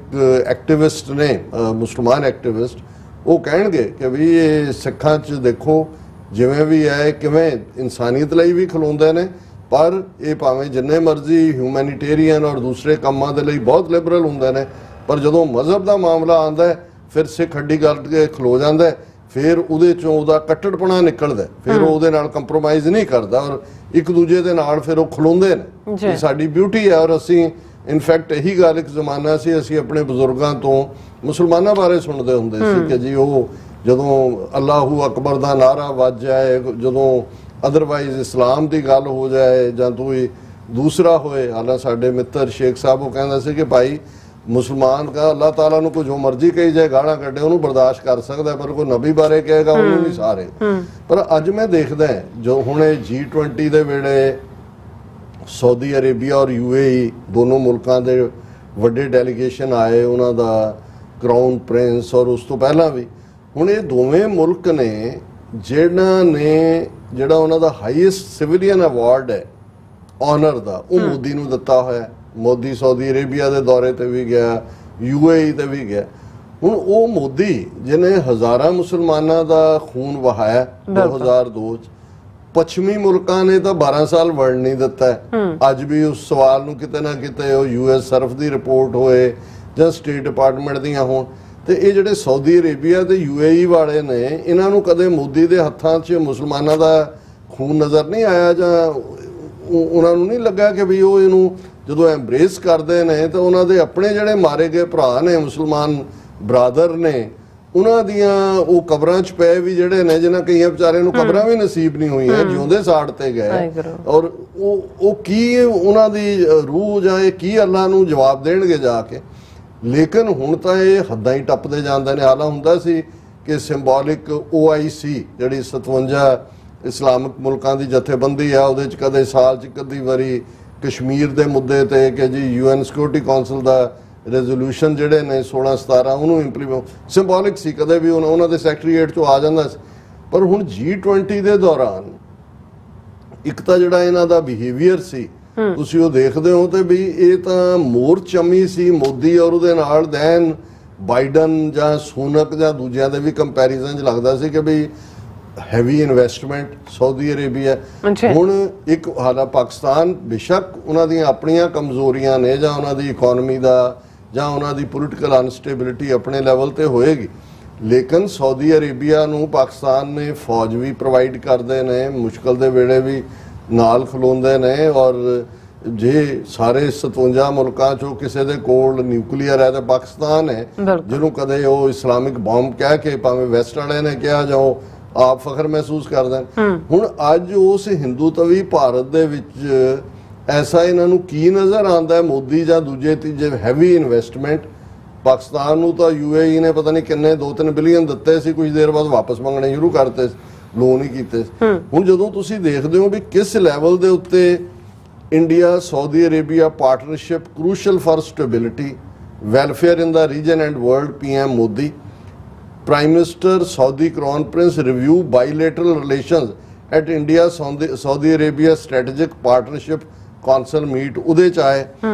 ਐਕਟਿਵਿਸਟ ਨੇ, ਮੁਸਲਮਾਨ ਐਕਟਿਵਿਸਟ, ਉਹ ਕਹਿਣਗੇ ਕਿ ਵੀ ਇਹ ਸਿੱਖਾਂ 'ਚ ਦੇਖੋ ਜਿਵੇਂ ਵੀ ਹੈ ਕਿਵੇਂ ਇਨਸਾਨੀਅਤ ਲਈ ਵੀ ਖਲੋਂਦੇ ਨੇ, ਪਰ ਇਹ ਭਾਵੇਂ ਜਿੰਨੇ ਮਰਜ਼ੀ ਹਿਊਮੈਨਿਟੇਰੀਅਨ ਔਰ ਦੂਸਰੇ ਕੰਮਾਂ ਦੇ ਲਈ ਬਹੁਤ ਲਿਬਰਲ ਹੁੰਦੇ ਨੇ, ਪਰ ਜਦੋਂ ਮਜ਼ਹਬ ਦਾ ਮਾਮਲਾ ਆਉਂਦਾ ਫਿਰ ਸਿੱਖ ਹੱਡੀ ਗੱਲ ਕੇ ਖਲੋ ਜਾਂਦਾ, ਫਿਰ ਉਹਦੇ ਚੋਂ ਉਹਦਾ ਕੱਟੜਪਣਾ ਨਿਕਲਦਾ, ਫਿਰ ਉਹ ਉਹਦੇ ਨਾਲ ਕੰਪਰੋਮਾਈਜ਼ ਨਹੀਂ ਕਰਦਾ ਔਰ ਇੱਕ ਦੂਜੇ ਦੇ ਨਾਲ ਫਿਰ ਉਹ ਖਲੋਂਦੇ ਨੇ। ਇਹ ਸਾਡੀ ਬਿਊਟੀ ਹੈ। ਔਰ ਅਸੀਂ ਇਨਫੈਕਟ ਇਹੀ ਗੱਲ ਇੱਕ ਜ਼ਮਾਨਾ ਸੀ ਅਸੀਂ ਆਪਣੇ ਬਜ਼ੁਰਗਾਂ ਤੋਂ ਮੁਸਲਮਾਨਾਂ ਬਾਰੇ ਸੁਣਦੇ ਹੁੰਦੇ ਸੀ ਕਿ ਜੀ ਉਹ ਜਦੋਂ ਅੱਲਾਹੂ ਅਕਬਰ ਦਾ ਨਾਰਾ ਵੱਜ ਜਾਏ, ਜਦੋਂ ਅਦਰਵਾਈਜ਼ ਇਸਲਾਮ ਦੀ ਗੱਲ ਹੋ ਜਾਏ ਜਾਂ ਕੋਈ ਦੂਸਰਾ ਹੋਏ, ਹਾਲਾਂ ਸਾਡੇ ਮਿੱਤਰ ਸ਼ੇਖ ਸਾਹਿਬ ਉਹ ਕਹਿੰਦਾ ਸੀ ਕਿ ਭਾਈ ਮੁਸਲਮਾਨ ਦਾ ਅੱਲਾਹ ਤਾਲਾ ਨੂੰ ਕੋਈ ਜੋ ਮਰਜ਼ੀ ਕਹੀ ਜਾਏ, ਗਾਲਾਂ ਕੱਢੇ, ਉਹਨੂੰ ਬਰਦਾਸ਼ਤ ਕਰ ਸਕਦਾ, ਪਰ ਕੋਈ ਨਬੀ ਬਾਰੇ ਕਹੇਗਾ ਉਹਨੂੰ ਨਹੀਂ ਸਾਰੇ। ਪਰ ਅੱਜ ਮੈਂ ਦੇਖਦਾ ਜੋ ਹੁਣ ਇਹ G20 ਦੇ ਵੇਲੇ ਸਾਊਦੀ ਅਰੇਬੀਆ ਔਰ UAE ਦੋਨੋਂ ਮੁਲਕਾਂ ਦੇ ਵੱਡੇ ਡੈਲੀਗੇਸ਼ਨ ਆਏ, ਉਹਨਾਂ ਦਾ ਕਰਾਊਨ ਪ੍ਰਿੰਸ ਔਰ ਉਸ ਤੋਂ ਪਹਿਲਾਂ ਵੀ, ਹੁਣ ਇਹ ਦੋਵੇਂ ਮੁਲਕ ਨੇ ਜਿਹੜਾ ਉਹਨਾਂ ਦਾ ਹਾਈਐਸਟ ਸਿਵਿਲੀਅਨ ਅਵਾਰਡ ਹੈ ਆਨਰ ਦਾ, ਉਹ ਮੋਦੀ ਨੂੰ ਦਿੱਤਾ ਹੋਇਆ। ਮੋਦੀ ਸਾਊਦੀ ਅਰੇਬੀਆ ਦੇ ਦੌਰੇ ਤੇ ਵੀ ਗਿਆ, UAE ਤੇ ਵੀ ਗਿਆ। ਹੁਣ ਉਹ ਮੋਦੀ ਜਿਹਨੇ ਹਜ਼ਾਰਾਂ ਮੁਸਲਮਾਨਾਂ ਦਾ ਖੂਨ ਵਹਾਇਆ 2002 ਚ, ਪੱਛਮੀ ਮੁਲਕਾਂ ਨੇ ਤਾਂ 12 ਸਾਲ ਵੜਨ ਨਹੀਂ ਦਿੱਤਾ। ਅੱਜ ਵੀ ਉਸ ਸਵਾਲ ਨੂੰ ਕਿਤੇ ਨਾ ਕਿਤੇ ਉਹ US ਸਰਫ ਦੀ ਰਿਪੋਰਟ ਹੋਏ ਜਾਂ ਸਟੇਟ ਡਿਪਾਰਟਮੈਂਟ ਦੀਆਂ ਹੋਣ, ਤੇ ਇਹ ਜਿਹੜੇ ਸਾਊਦੀ ਅਰੇਬੀਆ ਤੇ UAE ਵਾਲੇ ਨੇ, ਇਹਨਾਂ ਨੂੰ ਕਦੇ ਮੋਦੀ ਦੇ ਹੱਥਾਂ 'ਚ ਮੁਸਲਮਾਨਾਂ ਦਾ ਖੂਨ ਨਜ਼ਰ ਨਹੀਂ ਆਇਆ ਜਾਂ ਉਹਨਾਂ ਨੂੰ ਨਹੀਂ ਲੱਗਾ ਕਿ ਵੀ ਉਹ ਇਹਨੂੰ ਜਦੋਂ ਐਮਬਰੇਸ ਕਰਦੇ ਨੇ ਤਾਂ ਉਹਨਾਂ ਦੇ ਆਪਣੇ ਜਿਹੜੇ ਮਾਰੇ ਗਏ ਭਰਾ ਨੇ, ਮੁਸਲਮਾਨ ਬਰਾਦਰ ਨੇ, ਉਹਨਾਂ ਦੀਆਂ ਉਹ ਕਬਰਾਂ 'ਚ ਪਏ ਵੀ ਜਿਹੜੇ ਨੇ, ਜਿਨ੍ਹਾਂ ਕਈਆਂ ਵਿਚਾਰਿਆਂ ਨੂੰ ਕਬਰਾਂ ਵੀ ਨਸੀਬ ਨਹੀਂ ਹੋਈਆਂ, ਜਿਉਂਦੇ ਸਾੜ ਤੇ ਗਏ, ਔਰ ਉਹ ਕੀ ਉਹਨਾਂ ਦੀ ਰੂਹ ਜਾਂ ਇਹ ਕੀ ਅੱਲਾ ਨੂੰ ਜਵਾਬ ਦੇਣਗੇ ਜਾ ਕੇ। ਲੇਕਿਨ ਹੁਣ ਤਾਂ ਇਹ ਹੱਦਾਂ ਹੀ ਟੱਪਦੇ ਜਾਂਦੇ ਨੇ। ਹਾਲਾਂ ਹੁੰਦਾ ਸੀ ਕਿ ਸਿੰਬੋਲਿਕ OIC ਜਿਹੜੀ 57 ਇਸਲਾਮਿਕ ਮੁਲਕਾਂ ਦੀ ਜਥੇਬੰਦੀ ਆ, ਉਹਦੇ 'ਚ ਕਦੇ ਸਾਲ 'ਚ ਇੱਕ ਅੱਧੀ ਵਾਰੀ ਕਸ਼ਮੀਰ ਦੇ ਮੁੱਦੇ ਤੇ ਕਿ ਜੀ UN ਸਿਕਿਉਰਿਟੀ ਕਾਉਂਸਲ ਦਾ ਰੈਜ਼ੋਲੂਸ਼ਨ ਜਿਹੜੇ ਨੇ 16-17 ਉਹਨੂੰ ਇੰਪਲੀਮੈਂਟ ਸਿੰਬੋਲਿਕ ਸੀ, ਕਦੇ ਵੀ ਉਹਨਾਂ ਦੇ ਸੈਕਟਰੀਏਟ 'ਚੋਂ ਆ ਜਾਂਦਾ ਸੀ। ਪਰ ਹੁਣ G20 ਦੇ ਦੌਰਾਨ ਇੱਕ ਤਾਂ ਜਿਹੜਾ ਇਹਨਾਂ ਦਾ ਬਿਹੇਵੀਅਰ ਸੀ ਤੁਸੀਂ ਉਹ ਦੇਖਦੇ ਹੋ ਤੇ ਵੀ ਇਹ ਤਾਂ ਮੋਰ ਚਮੀ ਸੀ ਮੋਦੀ ਔਰ ਉਹਦੇ ਨਾਲ ਦੈਨ ਬਾਈਡਨ ਜਾਂ ਸੂਨਕ ਜਾਂ ਦੂਜਿਆਂ ਦੇ ਵੀ ਕੰਪੈਰੀਜ਼ਨ 'ਚ ਲੱਗਦਾ ਸੀ ਕਿ ਵੀ ਹੈਵੀ ਇਨਵੈਸਟਮੈਂਟ ਸਾਊਦੀ ਅਰੇਬੀਆ। ਹੁਣ ਇੱਕ ਹਾਲਾ ਪਾਕਿਸਤਾਨ ਬੇਸ਼ੱਕ ਉਹਨਾਂ ਦੀਆਂ ਆਪਣੀਆਂ ਕਮਜ਼ੋਰੀਆਂ ਨੇ ਜਾਂ ਉਹਨਾਂ ਦੀ ਇਕਨੋਮੀ ਦਾ ਜਾਂ ਉਹਨਾਂ ਦੀ ਪੋਲੀਟੀਕਲ ਅਨਸਟੇਬਿਲਿਟੀ ਆਪਣੇ ਲੈਵਲ ਤੇ ਹੋਏਗੀ, ਲੇਕਿਨ ਸਾਊਦੀ ਅਰੇਬੀਆ ਨੂੰ ਪਾਕਿਸਤਾਨ ਨੇ ਫੌਜ ਵੀ ਪ੍ਰੋਵਾਈਡ ਕਰਦੇ ਨੇ, ਮੁਸ਼ਕਲ ਦੇ ਵੇਲੇ ਵੀ ਨਾਲ ਖਲੋਂਦੇ ਨੇ। ਔਰ ਜੇ ਸਾਰੇ 57 ਮੁਲਕਾਂ ਚੋਂ ਕਿਸੇ ਦੇ ਕੋਲ ਨਿਊਕਲੀਅਰ ਹੈ ਤਾਂ ਪਾਕਿਸਤਾਨ ਹੈ, ਜਿਹਨੂੰ ਕਦੇ ਉਹ ਇਸਲਾਮਿਕ ਬੰਬ ਕਹਿ ਕੇ ਭਾਵੇਂ ਵੈਸਟ ਵਾਲੇ ਨੇ ਕਿਹਾ ਜਾਂ ਉਹ ਆਪ ਫਖਰ ਮਹਿਸੂਸ ਕਰਦੇ ਨੇ। ਹੁਣ ਅੱਜ ਉਸ ਹਿੰਦੂਤਵੀ ਭਾਰਤ ਦੇ ਵਿੱਚ ਐਸਾ ਇਹਨਾਂ ਨੂੰ ਕੀ ਨਜ਼ਰ ਆਉਂਦਾ ਮੋਦੀ ਜਾਂ ਦੂਜੇ ਤੀਜੇ ਹੈਵੀ ਇਨਵੈਸਟਮੈਂਟ। ਪਾਕਿਸਤਾਨ ਨੂੰ ਤਾਂ UAE ਨੇ ਪਤਾ ਨਹੀਂ ਕਿੰਨੇ 2-3 ਬਿਲੀਅਨ ਦਿੱਤੇ ਸੀ, ਕੁਝ ਦੇਰ ਬਾਅਦ ਵਾਪਸ ਮੰਗਣੇ ਸ਼ੁਰੂ ਕਰਤੇ, ਲੋਨ ਹੀ ਕੀਤੇ। ਹੁਣ ਜਦੋਂ ਤੁਸੀਂ ਦੇਖਦੇ ਹੋ ਵੀ ਕਿਸ ਲੈਵਲ ਦੇ ਉੱਤੇ India Saudi Arabia partnership crucial for stability welfare in the region and world, PM Modi, Prime Minister Saudi Crown Prince review bilateral relations at India Saudi Arabia Strategic Partnership Council meet ਉਹਦੇ ਚ ਆਏ।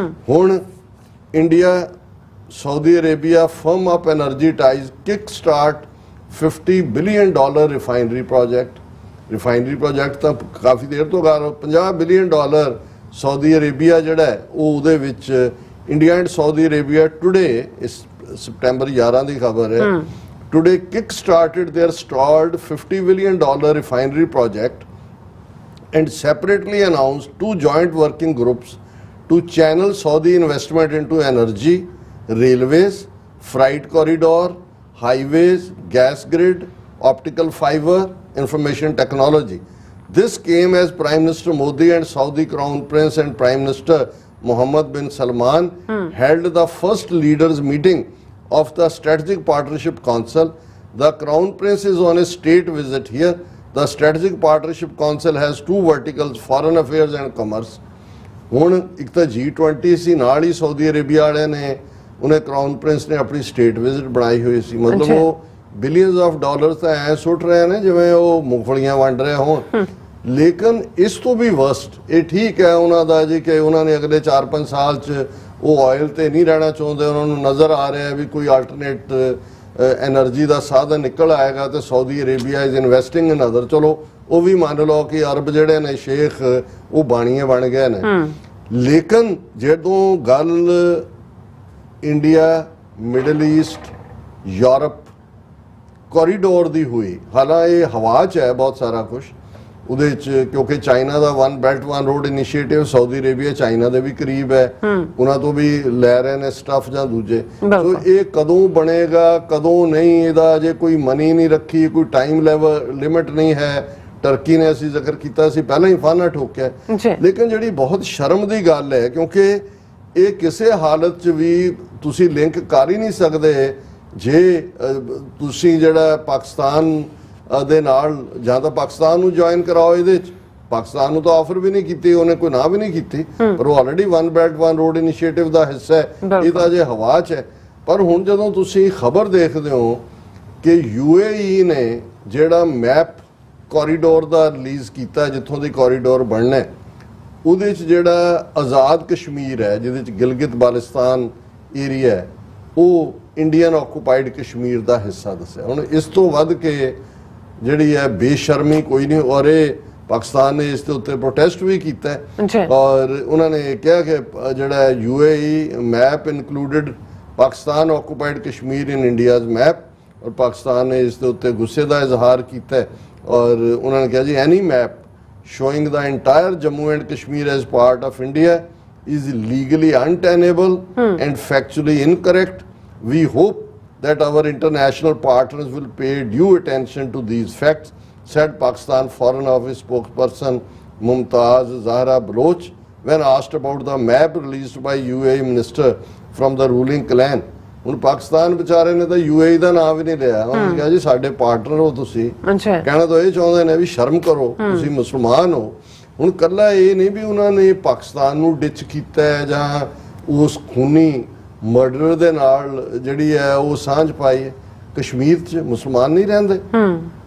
ਹੁਣ India Saudi Arabia firm up energy ties, kick start $50 billion refinery project। refinery project ਤਾਂ ਕਾਫੀ ਦੇਰ ਤੋਂ ਕਰ $50 billion Saudi Arabia ਜਿਹੜਾ ਹੈ ਉਹ ਉਹਦੇ ਵਿੱਚ India and Saudi Arabia today September 11 ਦੀ ਖਬਰ ਹੈ today kick-started their stalled $50 billion refinery project and separately announced 2 joint working groups to channel Saudi investment into energy, railways, freight corridor, highways, gas grid, optical fiber, information technology. This came as Prime Minister Modi and Saudi Crown Prince and Prime Minister Mohammed bin Salman held the first leaders meeting of the Strategic Partnership Council. The Crown Prince is on a state visit here. The Strategic Partnership Council has 2 verticals, foreign affairs and commerce. ਹੁਣ ਇੱਕ ਤਾਂ G20 ਸੀ, ਨਾਲ ਹੀ Saudi Arabia ਵਾਲਿਆਂ ਨੇ ਉਹਨੇ crown Prince ਨੇ ਆਪਣੀ state visit ਬਣਾਈ ਹੋਈ ਸੀ। ਮਤਲਬ ਉਹ ਬਿਲੀਅਨਸ ਆਫ ਡਾਲਰਸ ਤਾਂ ਐ ਸੁੱਟ ਰਹੇ ਨੇ ਜਿਵੇਂ ਉਹ ਮੂੰਗਫਲੀਆਂ ਵੰਡ ਰਹੇ ਹੋਣ। ਲੇਕਿਨ ਇਸ ਤੋਂ ਵੀ ਵਰਸਟ ਇਹ ਠੀਕ ਹੈ ਉਹਨਾਂ ਦਾ ਜੀ ਕਿ ਉਹਨਾਂ ਨੇ ਅਗਲੇ 4-5 ਸਾਲ 'ਚ ਉਹ ਆਇਲ ਤੇ ਨਹੀਂ ਰਹਿਣਾ ਚਾਹੁੰਦੇ, ਉਹਨਾਂ ਨੂੰ ਨਜ਼ਰ ਆ ਰਿਹਾ ਵੀ ਕੋਈ ਆਲਟਰਨੇਟ ਐਨਰਜੀ ਦਾ ਸਾਧਨ ਨਿਕਲ ਆਏਗਾ ਤੇ Saudi Arabia is investing in other. ਚਲੋ ਉਹ ਵੀ ਮੰਨ ਲਓ ਕਿ ਅਰਬ ਜਿਹੜੇ ਨੇ ਸ਼ੇਖ ਉਹ ਬਾਣੀਏ ਬਣ ਗਏ ਨੇ, ਲੇਕਿਨ ਜਦੋਂ ਗੱਲ India, middle East, Europe corridor ਦੀ ਹੋਈ, ਹਾਲਾਂਕਿ ਇਹ ਹਵਾ 'ਚ ਹੈ ਬਹੁਤ ਸਾਰਾ ਕੁਝ ਉਹਦੇ 'ਚ, ਕਿਉਂਕਿ ਚਾਈਨਾ ਦਾ one belt one road initiative, Saudi Arabia China ਦੇ ਵੀ ਕਰੀਬ ਹੈ, ਉਹਨਾਂ ਤੋਂ ਵੀ ਲੈ ਰਹੇ ਨੇ ਸਟੱਫ ਜਾਂ ਦੂਜੇ। ਸੋ ਇਹ ਕਦੋਂ ਬਣੇਗਾ ਕਦੋਂ ਨਹੀਂ, ਇਹਦਾ ਜੇ ਕੋਈ ਮਨੀ ਨਹੀਂ ਰੱਖੀ, ਕੋਈ ਟਾਈਮ ਲੈਵਲ ਲਿਮਿਟ ਨਹੀਂ ਹੈ। ਟਰਕੀ ਨੇ ਅਸੀਂ ਜ਼ਿਕਰ ਕੀਤਾ ਸੀ ਪਹਿਲਾਂ ਹੀ ਫਾਨਾ ਠੋਕਿਆ, ਲੇਕਿਨ ਜਿਹੜੀ ਬਹੁਤ ਸ਼ਰਮ ਦੀ ਗੱਲ ਹੈ ਕਿਉਂਕਿ ਇਹ ਕਿਸੇ ਹਾਲਤ 'ਚ ਵੀ ਤੁਸੀਂ ਲਿੰਕ ਕਰ ਹੀ ਨਹੀਂ ਸਕਦੇ ਜੇ ਤੁਸੀਂ ਜਿਹੜਾ ਪਾਕਿਸਤਾਨ ਦੇ ਨਾਲ ਜਾਂ ਤਾਂ ਪਾਕਿਸਤਾਨ ਨੂੰ ਜੁਆਇਨ ਕਰਾਓ ਇਹਦੇ 'ਚ। ਪਾਕਿਸਤਾਨ ਨੂੰ ਤਾਂ ਆਫਰ ਵੀ ਨਹੀਂ ਕੀਤੀ, ਉਹਨੇ ਕੋਈ ਨਾ ਵੀ ਨਹੀਂ ਕੀਤੀ, ਪਰ ਉਹ already one belt one road initiative ਦਾ ਹਿੱਸਾ ਹੈ, ਇਹ ਤਾਂ ਅਜੇ ਹਵਾ 'ਚ ਹੈ। ਪਰ ਹੁਣ ਜਦੋਂ ਤੁਸੀਂ ਖਬਰ ਦੇਖਦੇ ਹੋ ਕਿ UAE ਨੇ ਜਿਹੜਾ ਮੈਪ ਕੋਰੀਡੋਰ ਦਾ ਰਿਲੀਜ਼ ਕੀਤਾ ਜਿੱਥੋਂ ਦੀ ਕੋਰੀਡੋਰ ਬਣਨਾ, ਉਹਦੇ 'ਚ ਜਿਹੜਾ ਆਜ਼ਾਦ ਕਸ਼ਮੀਰ ਹੈ ਜਿਹਦੇ 'ਚ ਗਿਲਗਿਤ ਬਾਲਟਿਸਤਾਨ ਏਰੀਆ ਹੈ ਉਹ ਇੰਡੀਅਨ ਆਕੂਪਾਈਡ ਕਸ਼ਮੀਰ ਦਾ ਹਿੱਸਾ ਦੱਸਿਆ। ਹੁਣ ਇਸ ਤੋਂ ਵੱਧ ਕੇ ਜਿਹੜੀ ਹੈ ਬੇਸ਼ਰਮੀ ਕੋਈ ਨਹੀਂ। ਔਰ ਇਹ ਪਾਕਿਸਤਾਨ ਨੇ ਇਸ ਦੇ ਉੱਤੇ ਪ੍ਰੋਟੈਸਟ ਵੀ ਕੀਤਾ ਔਰ ਉਹਨਾਂ ਨੇ ਕਿਹਾ ਕਿ ਜਿਹੜਾ UAE map included Pakistan occupied Kashmir in India's map, ਔਰ ਪਾਕਿਸਤਾਨ ਨੇ ਇਸ ਦੇ ਉੱਤੇ ਗੁੱਸੇ ਦਾ ਇਜ਼ਹਾਰ ਕੀਤਾ ਔਰ ਉਹਨਾਂ ਨੇ ਕਿਹਾ ਜੀ ਐਨੀ map showing the entire Jammu and Kashmir as part of India is legally untenable and factually incorrect. We hope that our international partners will pay due attention to these facts, said Pakistan Foreign Office spokesperson Mumtaz Zahra Baloch when asked about the map released by UAE minister from the ruling clan. ਹੁਣ ਪਾਕਿਸਤਾਨ ਵਿਚਾਰੇ ਨੇ ਤਾਂ UAE ਦਾ ਨਾਮ ਵੀ ਨਹੀਂ ਲਿਆ, ਉਹਨੇ ਕਿਹਾ ਜੀ ਸਾਡੇ ਪਾਰਟਨਰ ਹੋ ਤੁਸੀਂ, ਕਹਿਣਾ ਤਾਂ ਇਹ ਚਾਹੁੰਦੇ ਨੇ ਵੀ ਸ਼ਰਮ ਕਰੋ, ਤੁਸੀਂ ਮੁਸਲਮਾਨ ਹੋ। ਹੁਣ ਕੱਲਾ ਇਹ ਨਹੀਂ ਵੀ ਉਹਨਾਂ ਨੇ ਪਾਕਿਸਤਾਨ ਨੂੰ ਡਿਚ ਕੀਤਾ ਜਾਂ ਉਸ ਖੂਨੀ ਮਰਡਰ ਦੇ ਨਾਲ ਜਿਹੜੀ ਹੈ ਉਹ ਸਾਂਝ ਪਾਈ ਹੈ। ਕਸ਼ਮੀਰ 'ਚ ਮੁਸਲਮਾਨ ਨਹੀਂ ਰਹਿੰਦੇ,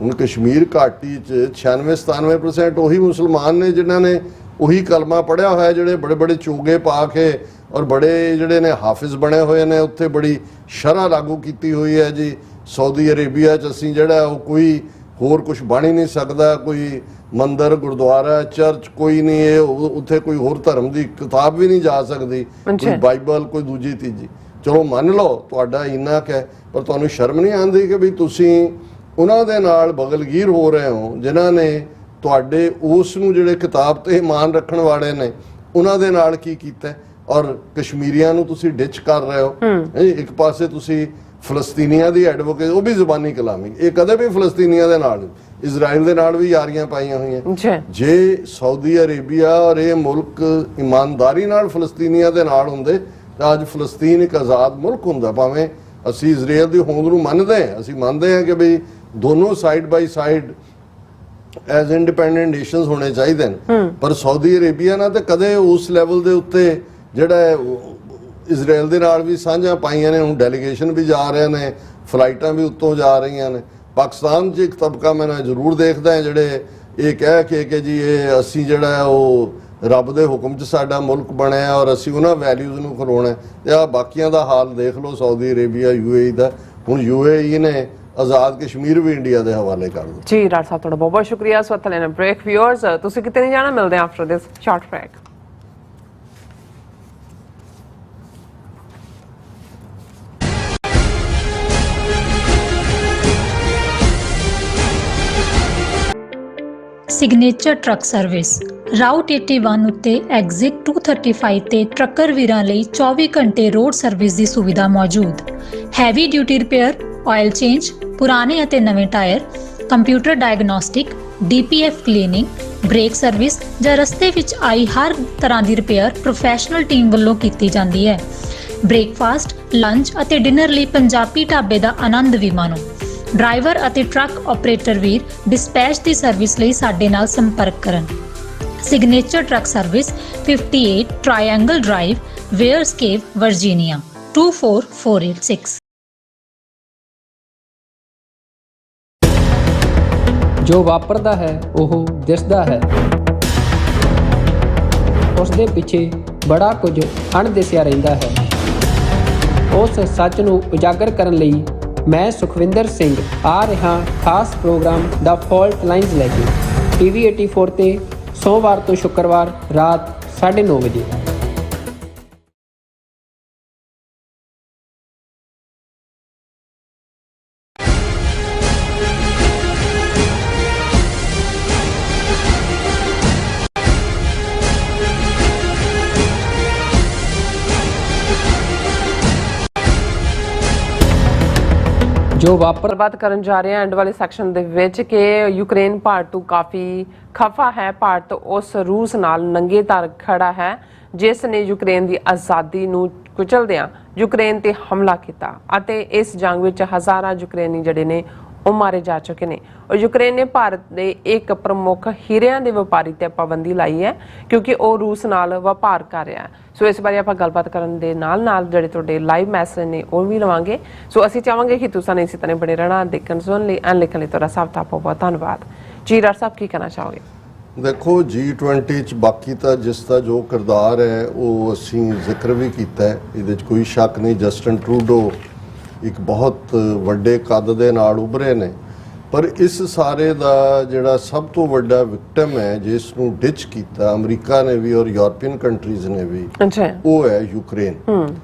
ਹੁਣ ਕਸ਼ਮੀਰ ਘਾਟੀ 'ਚ 96-97% ਉਹੀ ਮੁਸਲਮਾਨ ਨੇ ਜਿਨ੍ਹਾਂ ਨੇ ਉਹੀ ਕਲਮਾ ਪੜ੍ਹਿਆ ਹੋਇਆ, ਜਿਹੜੇ ਬੜੇ ਬੜੇ ਚੋਗੇ ਪਾ ਕੇ ਔਰ ਬੜੇ ਜਿਹੜੇ ਨੇ ਹਾਫਿਜ਼ ਬਣੇ ਹੋਏ ਨੇ, ਉੱਥੇ ਬੜੀ ਸ਼ਰ੍ਹਾ ਲਾਗੂ ਕੀਤੀ ਹੋਈ ਹੈ ਜੀ। ਸਾਊਦੀ ਅਰੇਬੀਆ 'ਚ ਅਸੀਂ ਜਿਹੜਾ ਉਹ ਕੋਈ ਹੋਰ ਕੁਝ ਬਣ ਹੀ ਨਹੀਂ ਸਕਦਾ, ਕੋਈ ਮੰਦਰ, ਗੁਰਦੁਆਰਾ, ਚਰਚ ਕੋਈ ਨਹੀਂ, ਇਹ ਉੱਥੇ ਕੋਈ ਹੋਰ ਧਰਮ ਦੀ ਕਿਤਾਬ ਵੀ ਨਹੀਂ ਜਾ ਸਕਦੀ, ਕੋਈ ਬਾਈਬਲ, ਕੋਈ ਦੂਜੀ ਤੀਜੀ। ਚਲੋ ਮੰਨ ਲਓ ਤੁਹਾਡਾ ਇੰਨਾ ਕੁ ਹੈ, ਪਰ ਤੁਹਾਨੂੰ ਸ਼ਰਮ ਨਹੀਂ ਆਉਂਦੀ ਕਿ ਵੀ ਤੁਸੀਂ ਉਹਨਾਂ ਦੇ ਨਾਲ ਬਗਲਗੀਰ ਹੋ ਰਹੇ ਹੋ ਜਿਨ੍ਹਾਂ ਨੇ ਤੁਹਾਡੇ ਉਸ ਨੂੰ ਜਿਹੜੇ ਕਿਤਾਬ ਤੇ ਇਮਾਨ ਰੱਖਣ ਵਾਲੇ ਨੇ ਉਹਨਾਂ ਦੇ ਨਾਲ ਕੀ ਕੀਤਾ ਔਰ ਕਸ਼ਮੀਰੀਆਂ ਨੂੰ ਤੁਸੀਂ ਡਿਚ ਕਰ ਰਹੇ ਹੋ। ਇੱਕ ਪਾਸੇ ਤੁਸੀਂ ਫਲਸਤੀਨੀਆਂ ਦੀ ਐਡਵੋਕੇਟ, ਉਹ ਵੀ ਜ਼ੁਬਾਨੀ ਕਲਾਮੀ, ਇਹ ਕਦੇ ਵੀ ਫਲਸਤੀਨੀਆਂ ਦੇ ਨਾਲ, ਇਜ਼ਰਾਈਲ ਦੇ ਨਾਲ ਵੀ ਯਾਰੀਆਂ ਪਾਈਆਂ ਹੋਈਆਂ। ਜੇ ਸਾਊਦੀ ਅਰੇਬੀਆ ਔਰ ਇਹ ਮੁਲਕ ਇਮਾਨਦਾਰੀ ਨਾਲ ਫਲਸਤੀਨੀਆਂ ਦੇ ਨਾਲ ਹੁੰਦੇ ਤਾਂ ਅੱਜ ਫਲਸਤੀਨ ਇੱਕ ਆਜ਼ਾਦ ਮੁਲਕ ਹੁੰਦਾ। ਭਾਵੇਂ ਅਸੀਂ ਇਜ਼ਰਾਈਲ ਦੀ ਹੋਂਦ ਨੂੰ ਮੰਨਦੇ ਹਾਂ, ਅਸੀਂ ਮੰਨਦੇ ਹਾਂ ਕਿ ਬਈ ਦੋਨੋਂ side by side as independent nations ਹੋਣੇ ਚਾਹੀਦੇ ਨੇ, ਪਰ ਸਾਊਦੀ ਅਰੇਬੀਆ ਨਾਲ ਤਾਂ ਕਦੇ ਉਸ ਲੈਵਲ ਦੇ ਉੱਤੇ ਜਿਹੜਾ ਇਜ਼ਰਾਈਲ ਦੇ ਨਾਲ ਵੀ ਸਾਂਝਾਂ ਪਾਈਆਂ ਨੇ। ਹੁਣ ਡੈਲੀਗੇਸ਼ਨ ਵੀ ਜਾ ਰਹੇ ਨੇ, ਫਲਾਈਟਾਂ ਵੀ ਉੱਤੋਂ ਜਾ ਰਹੀਆਂ ਨੇ। ਪਾਕਿਸਤਾਨ 'ਚ ਇੱਕ ਤਬਕਾ ਮੈਂ ਜ਼ਰੂਰ ਦੇਖਦਾ ਹੈ ਜਿਹੜੇ ਇਹ ਕਹਿ ਕੇ ਕਿ ਜੀ ਇਹ ਅਸੀਂ ਜਿਹੜਾ ਉਹ ਰੱਬ ਦੇ ਹੁਕਮ 'ਚ ਸਾਡਾ ਮੁਲਕ ਬਣਿਆ ਔਰ ਅਸੀਂ ਉਹਨਾਂ ਵੈਲਿਊਜ਼ ਨੂੰ ਖਲੋਣਾ। ਤੇ ਆ ਬਾਕੀਆਂ ਦਾ ਹਾਲ ਦੇਖ ਲਓ, ਸਾਊਦੀ ਅਰੇਬੀਆ, UAE ਦਾ। ਹੁਣ UAE ਨੇ ਆਜ਼ਾਦ ਕਸ਼ਮੀਰ ਵੀ ਇੰਡੀਆ ਦੇ ਹਵਾਲੇ ਕਰ ਦਿੱਤਾ। ਜੀ ਡਾਕਟਰ ਸਾਹਿਬ ਤੁਹਾਡਾ ਬਹੁਤ ਬਹੁਤ ਸ਼ੁਕਰੀਆ। ਇਸ ਵਕਤ ਲੈਣਾ ਬ੍ਰੇਕ। ਵਿਊਅਰਸ ਤੁਸੀਂ ਕਿਤੇ ਨਹੀਂ ਜਾਣਾ, ਮਿਲਦੇ after this short break. Signature truck service route 81 ਉੱਤੇ ਐਗਜ਼ਿਟ 235 ਤੇ ਟਰੱਕਰ ਵੀਰਾਂ ਲਈ 24 ਘੰਟੇ ਰੋਡ ਸਰਵਿਸ ਦੀ ਸੁਵਿਧਾ ਮੌਜੂਦ। Heavy duty repair, oil change, ਪੁਰਾਣੇ ਅਤੇ ਨਵੇਂ tyre, computer diagnostic, DPF cleaning, brake service ਜਾਂ ਰਸਤੇ ਵਿੱਚ ਆਈ ਹਰ ਤਰ੍ਹਾਂ ਦੀ ਰਿਪੇਅਰ ਪ੍ਰੋਫੈਸ਼ਨਲ ਟੀਮ ਵੱਲੋਂ ਕੀਤੀ ਜਾਂਦੀ ਹੈ। ਬ੍ਰੇਕਫਾਸਟ, ਲੰਚ ਅਤੇ ਡਿਨਰ ਲਈ ਪੰਜਾਬੀ ਢਾਬੇ ਦਾ ਆਨੰਦ ਵੀ ਮਾਣੋ। ਡਰਾਈਵਰ ਅਤੇ ਟਰੱਕ ਆਪਰੇਟਰ ਵੀਰ ਡਿਸਪੈਚ ਦੀ ਸਰਵਿਸ ਲਈ ਸਾਡੇ ਨਾਲ ਸੰਪਰਕ ਕਰਨ। Signature truck service 58 triangle drive, wares cave, Virginia 24486। ਜੋ ਵਾਪਰਦਾ ਹੈ ਉਹ ਦਿਸਦਾ ਹੈ। ਉਸ ਦੇ ਪਿੱਛੇ ਬੜਾ ਕੁਝ ਅਣਦਿਸਿਆ ਰਹਿੰਦਾ ਹੈ। ਉਸ ਸੱਚ ਨੂੰ ਉਜਾਗਰ ਕਰਨ ਲਈ ਮੈਂ ਸੁਖਵਿੰਦਰ ਸਿੰਘ ਆ ਰਿਹਾ ਖਾਸ ਪ੍ਰੋਗਰਾਮ ਦਾ ਫਾਲਟ ਲਾਈਨਸ ਲੈ ਕੇ TV 84 ਤੇ ਸੋਮਵਾਰ ਤੋਂ ਸ਼ੁੱਕਰਵਾਰ ਰਾਤ 9:30 ਵਜੇ। ਜੋ ਗੱਲਬਾਤ ਕਰਨ ਜਾ ਰਹੇ ਹਾਂ ਐਂਡ ਵਾਲੇ ਸੈਕਸ਼ਨ ਦੇ ਵਿੱਚ ਕਿ ਯੂਕਰੇਨ ਭਾਰਤ ਤੋਂ ਕਾਫੀ ਖਫਾ ਹੈ। ਭਾਰਤ ਉਸ ਰੂਸ ਨਾਲ ਨੰਗੇ ਧੜ ਖੜਾ ਹੈ ਜਿਸ ਨੇ ਯੂਕਰੇਨ ਦੀ ਆਜ਼ਾਦੀ ਨੂੰ ਕੁਚਲਦਿਆਂ ਯੂਕਰੇਨ ਤੇ ਹਮਲਾ ਕੀਤਾ ਅਤੇ ਇਸ ਜੰਗ ਵਿੱਚ ਹਜ਼ਾਰਾਂ ਯੂਕਰੇਨੀ ਜਿਹੜੇ ਨੇ ਉਹ ਮਾਰੇ ਜਾ ਚੁੱਕੇ ਨੇ। ਔਰ ਯੂਕਰੇਨ ਨੇ ਭਾਰਤ ਦੇ ਇੱਕ ਪ੍ਰਮੁੱਖ ਹੀਰਿਆਂ ਦੇ ਵਪਾਰੀ ਤੇ ਪਾਬੰਦੀ ਲਾਈ ਹੈ ਕਿਉਂਕਿ ਉਹ ਰੂਸ ਨਾਲ ਵਪਾਰ ਕਰ ਰਿਹਾ ਹੈ। ਸੋ ਇਸ ਬਾਰੇ ਆਪਾਂ ਗੱਲਬਾਤ ਕਰਨ ਦੇ ਨਾਲ ਨਾਲ ਜਿਹੜੇ ਤੁਹਾਡੇ ਲਾਈਵ ਮੈਸੇਜ ਨੇ ਉਹ ਵੀ ਲਵਾਂਗੇ। ਸੋ ਅਸੀਂ ਚਾਹਾਂਗੇ ਕਿ ਤੁਸੀਂ ਇਸੇ ਤਰ੍ਹਾਂ ਬਣੇ ਰਹਿਣਾ, ਦੇਖਣ ਸੁਣਨ ਲਈ ਐਂਡ ਲਿਖਣ ਲਈ ਤੁਹਾਡਾ ਸਭ ਦਾ ਬਹੁਤ ਧੰਨਵਾਦ। ਜੀ ਡਾਕਟਰ ਸਾਹਿਬ ਕੀ ਕਹਿਣਾ ਚਾਹੋਗੇ? ਦੇਖੋ G20 ਚ ਬਾਕੀ ਤਾਂ ਜਿਸ ਦਾ ਜੋ ਕਿਰਦਾਰ ਹੈ ਉਹ ਅਸੀਂ ਜ਼ਿਕਰ ਵੀ ਕੀਤਾ ਹੈ, ਇਹਦੇ 'ਚ ਕੋਈ ਸ਼ੱਕ ਨਹੀਂ। ਜਸਟਿਨ ਟਰੂਡੋ ਇੱਕ ਬਹੁਤ ਵੱਡੇ ਕੱਦ ਦੇ ਨਾਲ ਉੱਭਰੇ ਨੇ, ਪਰ ਇਸ ਸਾਰੇ ਦਾ ਜਿਹੜਾ ਸਭ ਤੋਂ ਵੱਡਾ ਵਿਕਟਮ ਹੈ ਜਿਸ ਨੂੰ ਡਿਚ ਕੀਤਾ ਅਮਰੀਕਾ ਨੇ ਵੀ ਔਰ ਯੂਰਪੀਅਨ ਕੰਟਰੀਜ਼ ਨੇ ਵੀ, ਉਹ ਹੈ ਯੂਕਰੇਨ।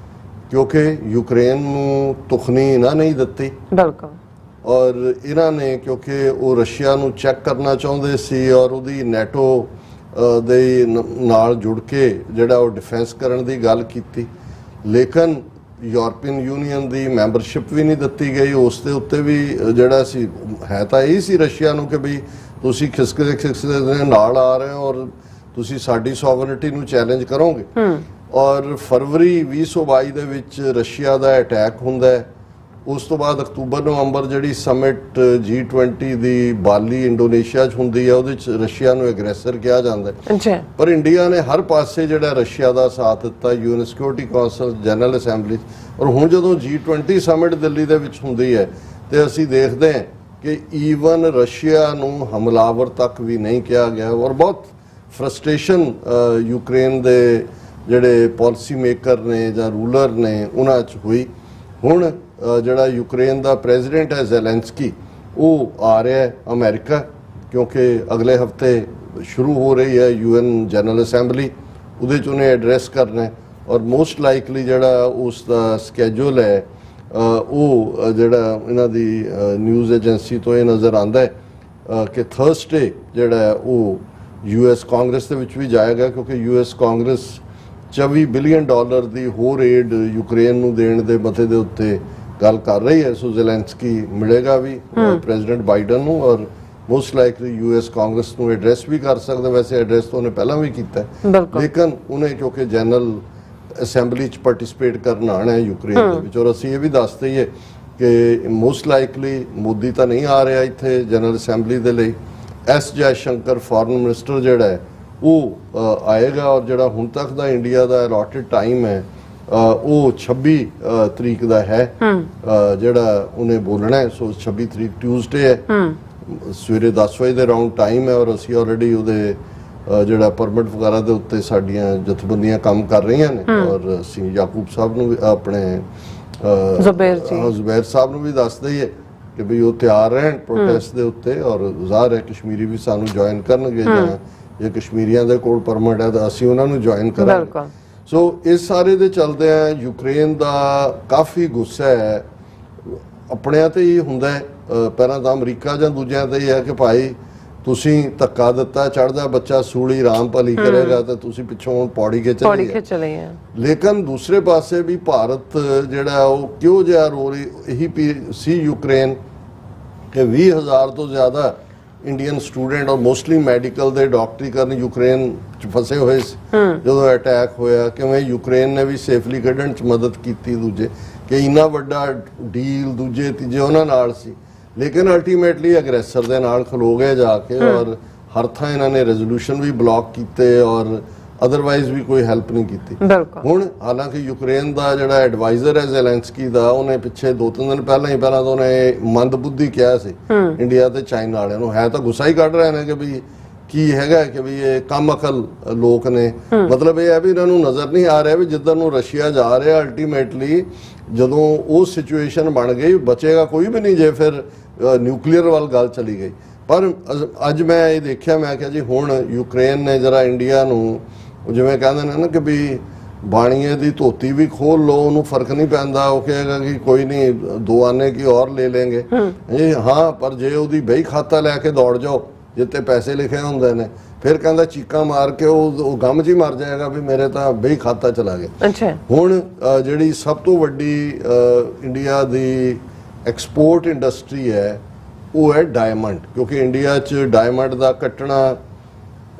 ਕਿਉਂਕਿ ਯੂਕਰੇਨ ਨੂੰ ਤੁਖਨੀ ਇਹਨਾਂ ਨਹੀਂ ਦਿੱਤੀ ਬਿਲਕੁਲ, ਔਰ ਇਹਨਾਂ ਨੇ ਕਿਉਂਕਿ ਉਹ ਰਸ਼ੀਆ ਨੂੰ ਚੈੱਕ ਕਰਨਾ ਚਾਹੁੰਦੇ ਸੀ ਔਰ ਉਹਦੀ ਨੈਟੋ ਦੇ ਨਾਲ ਜੁੜ ਕੇ ਜਿਹੜਾ ਉਹ ਡਿਫੈਂਸ ਕਰਨ ਦੀ ਗੱਲ ਕੀਤੀ, ਲੇਕਿਨ ਯੂਰਪੀਅਨ ਯੂਨੀਅਨ ਦੀ ਮੈਂਬਰਸ਼ਿਪ ਵੀ ਨਹੀਂ ਦਿੱਤੀ ਗਈ। ਉਸ ਦੇ ਉੱਤੇ ਵੀ ਜਿਹੜਾ ਸੀ ਹੈ ਤਾਂ ਇਹ ਸੀ ਰਸ਼ੀਆ ਨੂੰ ਕਿ ਬਈ ਤੁਸੀਂ ਖਿਸਕਦੇ ਦੇ ਨਾਲ ਆ ਰਹੇ ਹੋ ਔਰ ਤੁਸੀਂ ਸਾਡੀ ਸੋਵਰਨਿਟੀ ਨੂੰ ਚੈਲੰਜ ਕਰੋਗੇ। ਔਰ ਫਰਵਰੀ 2022 ਦੇ ਵਿੱਚ ਰਸ਼ੀਆ ਦਾ ਅਟੈਕ ਹੁੰਦਾ ਹੈ। ਉਸ ਤੋਂ ਬਾਅਦ ਅਕਤੂਬਰ ਨਵੰਬਰ ਜਿਹੜੀ ਸਮਿਟ G20 ਦੀ ਬਾਲੀ ਇੰਡੋਨੇਸ਼ੀਆ 'ਚ ਹੁੰਦੀ ਹੈ ਉਹਦੇ 'ਚ ਰਸ਼ੀਆ ਨੂੰ ਐਗਰੈਸਰ ਕਿਹਾ ਜਾਂਦਾ ਹੈ। ਪਰ ਇੰਡੀਆ ਨੇ ਹਰ ਪਾਸੇ ਜਿਹੜਾ ਰਸ਼ੀਆ ਦਾ ਸਾਥ ਦਿੱਤਾ, UN security council, general assembly. ਔਰ ਹੁਣ ਜਦੋਂ G20 ਸਮਿਟ ਦਿੱਲੀ ਦੇ ਵਿੱਚ ਹੁੰਦੀ ਹੈ ਤੇ ਅਸੀਂ ਦੇਖਦੇ ਹਾਂ ਕਿ ਈਵਨ ਰਸ਼ੀਆ ਨੂੰ ਹਮਲਾਵਰ ਤੱਕ ਵੀ ਨਹੀਂ ਕਿਹਾ ਗਿਆ ਔਰ ਬਹੁਤ ਫਰਸਟ੍ਰੇਸ਼ਨ ਯੂਕਰੇਨ ਦੇ ਜਿਹੜੇ ਪਾਲਿਸੀ ਮੇਕਰ ਨੇ ਜਾਂ ਰੂਲਰ ਨੇ ਉਹਨਾਂ 'ਚ ਹੋਈ। ਹੁਣ ਜਿਹੜਾ ਯੂਕਰੇਨ ਦਾ ਪ੍ਰੈਜ਼ੀਡੈਂਟ ਹੈ ਜ਼ੈਲੈਂਸਕੀ, ਉਹ ਆ ਰਿਹਾ ਹੈ ਅਮਰੀਕਾ ਕਿਉਂਕਿ ਅਗਲੇ ਹਫਤੇ ਸ਼ੁਰੂ ਹੋ ਰਹੀ ਹੈ UN ਜਨਰਲ ਅਸੈਂਬਲੀ, ਉਹਦੇ 'ਚ ਉਹਨੇ ਐਡਰੈਸ ਕਰਨਾ ਔਰ ਮੋਸਟ ਲਾਈਕਲੀ ਜਿਹੜਾ ਉਸ ਦਾ ਸਕੈਜੂਲ ਹੈ ਉਹ ਜਿਹੜਾ ਇਹਨਾਂ ਦੀ ਨਿਊਜ਼ ਏਜੰਸੀ ਤੋਂ ਇਹ ਨਜ਼ਰ ਆਉਂਦਾ ਹੈ ਕਿ ਥਰਸਡੇ ਜਿਹੜਾ ਉਹ US ਕਾਂਗਰਸ ਦੇ ਵਿੱਚ ਵੀ ਜਾਏਗਾ ਕਿਉਂਕਿ US ਕਾਂਗਰਸ $24 ਬਿਲੀਅਨ ਦੀ ਹੋਰ ਏਡ ਯੂਕਰੇਨ ਨੂੰ ਦੇਣ ਦੇ ਮਤੇ ਦੇ ਉੱਤੇ ਗੱਲ ਕਰ ਰਹੀ ਹੈ। ਸੋ ਜ਼ੈਲੈਂਸਕੀ ਮਿਲੇਗਾ ਵੀ ਪ੍ਰੈਜ਼ੀਡੈਂਟ ਬਾਈਡਨ ਨੂੰ ਔਰ ਮੋਸਟ ਲਾਈਕਲੀ US ਕਾਂਗਰਸ ਨੂੰ ਐਡਰੈਸ ਵੀ ਕਰ ਸਕਦਾ। ਵੈਸੇ ਐਡਰੈਸ ਤਾਂ ਉਹਨੇ ਪਹਿਲਾਂ ਵੀ ਕੀਤਾ ਲੇਕਿਨ ਉਹਨੇ ਕਿਉਂਕਿ ਜਨਰਲ ਅਸੈਂਬਲੀ 'ਚ ਪਾਰਟਿਸਿਪੇਟ ਕਰਨ ਆਉਣਾ ਹੈ ਯੂਕਰੇਨ ਦੇ ਵਿੱਚ। ਔਰ ਅਸੀਂ ਇਹ ਵੀ ਦੱਸ ਦਈਏ ਕਿ ਮੋਸਟ ਲਾਈਕਲੀ ਮੋਦੀ ਤਾਂ ਨਹੀਂ ਆ ਰਿਹਾ ਇੱਥੇ ਜਨਰਲ ਅਸੈਂਬਲੀ ਦੇ ਲਈ। S Jai Shankar foreign minister ਜਿਹੜਾ ਹੈ ਉਹ ਆਏਗਾ ਔਰ ਜਿਹੜਾ ਹੁਣ ਤੱਕ ਦਾ ਇੰਡੀਆ ਦਾ ਅਲੋਟਡ ਟਾਈਮ ਹੈ ਉਹ 26 ਤਰੀਕ ਦਾ ਹੈ ਜਿਹੜਾ ਉਹਨੇ ਬੋਲਣਾ ਹੈ। ਸੋ 26 ਤਰੀਕ ਟਿਊਜ਼ਡੇ ਹੈ, ਸਵੇਰੇ 10 ਵਜੇ ਦੇ ਰਾਉਂਡ ਟਾਈਮ ਹੈ ਔਰ ਅਸੀਂ ਆਲਰੇਡੀ ਉਹਦੇ ਜਿਹੜਾ ਪਰਮਿਟ ਵਗੈਰਾ ਦੇ ਉੱਤੇ ਸਾਡੀਆਂ ਜਥੇਬੰਦੀਆਂ ਕੰਮ ਕਰ ਰਹੀਆਂ ਨੇ ਔਰ ਅਸੀਂ ਯਾਕੂਬ ਸਾਹਿਬ ਨੂੰ ਆਪਣੇ ਜ਼ੁਬੈਰ ਸਾਹਿਬ ਨੂੰ ਵੀ ਦੱਸ ਦਈਏ ਕਿ ਵੀ ਉਹ ਤਿਆਰ ਰਹਿਣ ਪ੍ਰੋਟੈਸਟ ਦੇ ਉੱਤੇ ਔਰ ਜ਼ਾਹਰ ਹੈ ਕਸ਼ਮੀਰੀ ਵੀ ਸਾਨੂੰ ਜੁਆਇਨ ਕਰਨਗੇ ਜਾਂ ਜੇ ਕਸ਼ਮੀਰੀਆਂ ਦੇ ਕੋਲ ਪਰਮਿਟ ਹੈ ਤਾਂ ਅਸੀਂ ਉਹਨਾਂ ਨੂੰ ਜੁਆਇਨ ਕਰਾਂਗੇ। ਸੋ ਇਸ ਸਾਰੇ ਦੇ ਚੱਲਦੇ ਆ ਯੂਕਰੇਨ ਦਾ ਕਾਫੀ ਗੁੱਸਾ ਹੈ, ਆਪਣਿਆਂ ਤੇ ਹੀ ਹੁੰਦਾ ਹੈ, ਪਹਿਲਾਂ ਤਾਂ ਅਮਰੀਕਾ ਜਾਂ ਦੂਜਿਆਂ ਤੇ ਹੀ ਹੈ ਕਿ ਭਾਈ ਤੁਸੀਂ ਧੱਕਾ ਦਿੱਤਾ, ਚੜ੍ਹਦਾ ਬੱਚਾ ਸੂਲੀ ਰਾਮ ਭਲੀ ਕਰੇਗਾ ਤਾਂ ਤੁਸੀਂ ਪਿੱਛੋਂ ਪੌੜੀ ਕੇ ਚਲੇ ਆ। ਲੇਕਿਨ ਦੂਸਰੇ ਪਾਸੇ ਵੀ ਭਾਰਤ ਜਿਹੜਾ ਉਹ ਕਿਉਂ ਜਿਹਾ ਰੋ ਰਹੀ ਇਹੀ ਸੀ ਯੂਕਰੇਨ ਕਿ 20,000 ਤੋਂ ਜ਼ਿਆਦਾ ਇੰਡੀਅਨ ਸਟੂਡੈਂਟ ਔਰ ਮੋਸਟਲੀ ਮੈਡੀਕਲ ਦੇ ਡਾਕਟਰੀ ਕਰਨ ਯੂਕਰੇਨ 'ਚ ਫਸੇ ਹੋਏ ਸੀ ਜਦੋਂ ਅਟੈਕ ਹੋਇਆ। ਕਿਵੇਂ ਯੂਕਰੇਨ ਨੇ ਵੀ ਸੇਫਲੀ ਕੱਢਣ 'ਚ ਮਦਦ ਕੀਤੀ ਦੂਜੇ ਕਿ ਇੰਨਾ ਵੱਡਾ ਡੀਲ ਦੂਜੇ ਤੀਜੇ ਉਹਨਾਂ ਨਾਲ ਸੀ, ਲੇਕਿਨ ਅਲਟੀਮੇਟਲੀ ਅਗਰੈਸਰ ਦੇ ਨਾਲ ਖਲੋ ਗਏ ਜਾ ਕੇ ਔਰ ਹਰ ਥਾਂ ਇਹਨਾਂ ਨੇ ਰੈਜ਼ੋਲੂਸ਼ਨ ਵੀ ਬਲੌਕ ਕੀਤੇ ਔਰ ਅਦਰਵਾਈਜ਼ ਵੀ ਕੋਈ ਹੈਲਪ ਨਹੀਂ ਕੀਤੀ। ਬਿਲਕੁਲ। ਹੁਣ ਹਾਲਾਂਕਿ ਯੂਕਰੇਨ ਦਾ ਜਿਹੜਾ ਐਡਵਾਈਜ਼ਰ ਹੈ ਜ਼ੈਲੈਂਸਕੀ ਦਾ, ਉਹਨੇ ਪਿੱਛੇ 2-3 ਦਿਨ ਪਹਿਲਾਂ ਤਾਂ ਉਹਨੇ ਮੰਦਬੁੱਧੀ ਕਿਹਾ ਸੀ ਇੰਡੀਆ ਤੇ ਚਾਈਨਾ ਵਾਲਿਆਂ ਨੂੰ। ਹੈ ਤਾਂ ਗੁੱਸਾ ਹੀ ਕੱਢ ਰਹੇ ਨੇ ਕਿ ਵੀ ਕੀ ਹੈਗਾ ਕਿ ਵੀ ਇਹ ਕਮ ਅਕਲ ਲੋਕ ਨੇ। ਮਤਲਬ ਇਹ ਹੈ ਵੀ ਇਹਨਾਂ ਨੂੰ ਨਜ਼ਰ ਨਹੀਂ ਆ ਰਿਹਾ ਵੀ ਜਿੱਧਰ ਨੂੰ ਰਸ਼ੀਆ ਜਾ ਰਿਹਾ ਅਲਟੀਮੇਟਲੀ ਜਦੋਂ ਉਹ ਸਿਚੁਏਸ਼ਨ ਬਣ ਗਈ ਬਚੇਗਾ ਕੋਈ ਵੀ ਨਹੀਂ ਜੇ ਫਿਰ ਨਿਊਕਲੀਅਰ ਵੱਲ ਗੱਲ ਚਲੀ ਗਈ। ਪਰ ਅੱਜ ਮੈਂ ਇਹ ਦੇਖਿਆ, ਮੈਂ ਕਿਹਾ ਜੀ ਹੁਣ ਯੂਕਰੇਨ ਨੇ ਜਰਾ ਇੰਡੀਆ ਨੂੰ ਜਿਵੇਂ ਕਹਿੰਦੇ ਨੇ ਨਾ ਕਿ ਵੀ ਬਾਣੀਏ ਦੀ ਧੋਤੀ ਵੀ ਖੋਲ ਲਓ, ਉਹਨੂੰ ਫਰਕ ਨਹੀਂ ਪੈਂਦਾ। ਉਹ ਕਹੇਗਾ ਕਿ ਕੋਈ ਨਹੀਂ 2 ਆਨੇ ਕੀ ਔਰ ਲੈ ਲੈਂਗੇ। ਇਹ ਹਾਂ, ਪਰ ਜੇ ਉਹਦੀ ਬਈ ਖਾਤਾ ਲੈ ਕੇ ਦੌੜ ਜਾਓ ਜਿੱਤੇ ਪੈਸੇ ਲਿਖੇ ਹੁੰਦੇ ਨੇ, ਫਿਰ ਕਹਿੰਦਾ ਚੀਕਾਂ ਮਾਰ ਕੇ ਉਹ ਗਮ 'ਚ ਹੀ ਮਰ ਜਾਏਗਾ ਵੀ ਮੇਰੇ ਤਾਂ ਬਈ ਖਾਤਾ ਚਲਾ ਗਿਆ। ਅੱਛਾ। ਹੁਣ ਜਿਹੜੀ ਸਭ ਤੋਂ ਵੱਡੀ ਇੰਡੀਆ ਦੀ ਐਕਸਪੋਰਟ ਇੰਡਸਟਰੀ ਹੈ ਉਹ ਹੈ ਡਾਇਮੰਡ, ਕਿਉਂਕਿ ਇੰਡੀਆ 'ਚ ਡਾਇਮੰਡ ਦਾ ਕੱਟਣਾ,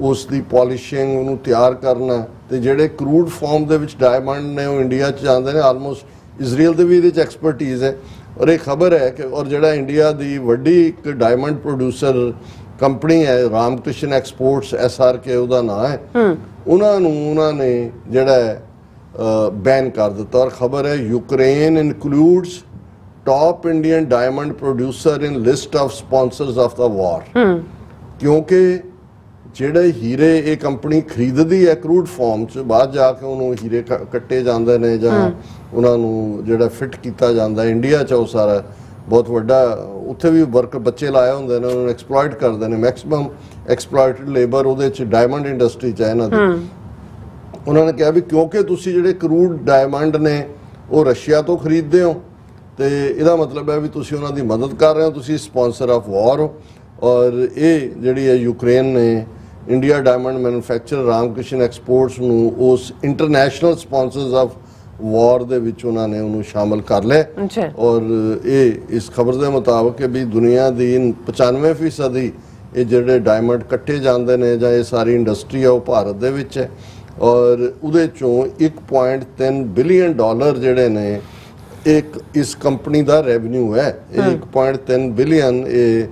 ਉਸ ਦੀ ਪੋਲਿਸ਼ਿੰਗ, ਉਹਨੂੰ ਤਿਆਰ ਕਰਨਾ, ਤੇ ਜਿਹੜੇ ਕਰੂਡ ਫਾਰਮ ਦੇ ਵਿੱਚ ਡਾਇਮੰਡ ਨੇ ਉਹ ਇੰਡੀਆ 'ਚ ਜਾਂਦੇ ਨੇ। ਆਲਮੋਸਟ ਇਜ਼ਰਾਈਲ ਦੇ ਵੀ ਇਹਦੇ 'ਚ ਐਕਸਪਰਟੀਜ਼ ਹੈ। ਔਰ ਇਹ ਖਬਰ ਹੈ ਕਿ ਔਰ ਜਿਹੜਾ ਇੰਡੀਆ ਦੀ ਵੱਡੀ ਇੱਕ ਡਾਇਮੰਡ ਪ੍ਰੋਡਿਊਸਰ ਕੰਪਨੀ ਹੈ ਰਾਮਕ੍ਰਿਸ਼ਨ ਐਕਸਪੋਰਟਸ SRK ਉਹਦਾ ਨਾਂ ਹੈ, ਉਹਨਾਂ ਨੇ ਜਿਹੜਾ ਬੈਨ ਕਰ ਦਿੱਤਾ। ਔਰ ਖਬਰ ਹੈ Ukraine includes top Indian diamond producer in list of sponsors of the war. ਕਿਉਂਕਿ ਜਿਹੜੇ ਹੀਰੇ ਇਹ ਕੰਪਨੀ ਖਰੀਦਦੀ ਹੈ ਕਰੂਡ ਫਾਰਮ 'ਚ, ਬਾਅਦ ਜਾ ਕੇ ਉਹਨੂੰ ਹੀਰੇ ਕੱਟੇ ਜਾਂਦੇ ਨੇ ਜਾਂ ਉਹਨਾਂ ਨੂੰ ਜਿਹੜਾ ਫਿੱਟ ਕੀਤਾ ਜਾਂਦਾ ਇੰਡੀਆ 'ਚ, ਉਹ ਸਾਰਾ ਬਹੁਤ ਵੱਡਾ ਉੱਥੇ ਵੀ ਵਰਕਰ ਬੱਚੇ ਲਾਏ ਹੁੰਦੇ ਨੇ, ਉਹਨਾਂ ਨੂੰ ਐਕਸਪਲੋਇਟ ਕਰਦੇ ਨੇ। ਮੈਕਸਿਮਮ ਐਕਸਪਲੋਇਟਡ ਲੇਬਰ ਉਹਦੇ 'ਚ ਡਾਇਮੰਡ ਇੰਡਸਟਰੀ 'ਚ ਹੈ ਇਹਨਾਂ ਦੀ। ਉਹਨਾਂ ਨੇ ਕਿਹਾ ਵੀ ਕਿਉਂਕਿ ਤੁਸੀਂ ਜਿਹੜੇ ਕਰੂਡ ਡਾਇਮੰਡ ਨੇ ਉਹ ਰਸ਼ੀਆ ਤੋਂ ਖਰੀਦਦੇ ਹੋ ਤੇ ਇਹਦਾ ਮਤਲਬ ਹੈ ਵੀ ਤੁਸੀਂ ਉਹਨਾਂ ਦੀ ਮਦਦ ਕਰ ਰਹੇ ਹੋ, ਤੁਸੀਂ ਸਪਾਂਸਰ ਆਫ ਵਾਰ ਹੋ। ਔਰ ਇਹ ਜਿਹੜੀ ਹੈ ਯੂਕਰੇਨ ਨੇ India diamond manufacture Ramakrishna exports ਨੂੰ ਉਸ ਇੰਟਰਨੈਸ਼ਨਲ ਸਪਾਂਸਰਸ ਆਫ ਵਾਰ ਦੇ ਵਿੱਚ ਉਹਨਾਂ ਨੇ ਉਹਨੂੰ ਸ਼ਾਮਲ ਕਰ ਲਿਆ। ਔਰ ਇਹ ਇਸ ਖਬਰ ਦੇ ਮੁਤਾਬਕ ਕਿ ਵੀ ਦੁਨੀਆ ਦੀ 95% ਇਹ ਜਿਹੜੇ ਡਾਇਮੰਡ ਕੱਟੇ ਜਾਂਦੇ ਨੇ ਜਾਂ ਇਹ ਸਾਰੀ ਇੰਡਸਟਰੀ ਆ ਉਹ ਭਾਰਤ ਦੇ ਵਿੱਚ ਹੈ। ਔਰ ਉਹਦੇ ਚੋਂ 1.3 ਬਿਲੀਅਨ ਡਾਲਰ ਜਿਹੜੇ ਨੇ ਇੱਕ ਇਸ ਕੰਪਨੀ ਦਾ ਰੈਵਨਿਊ ਹੈ। 1.3 ਬਿਲੀਅਨ ਇਹ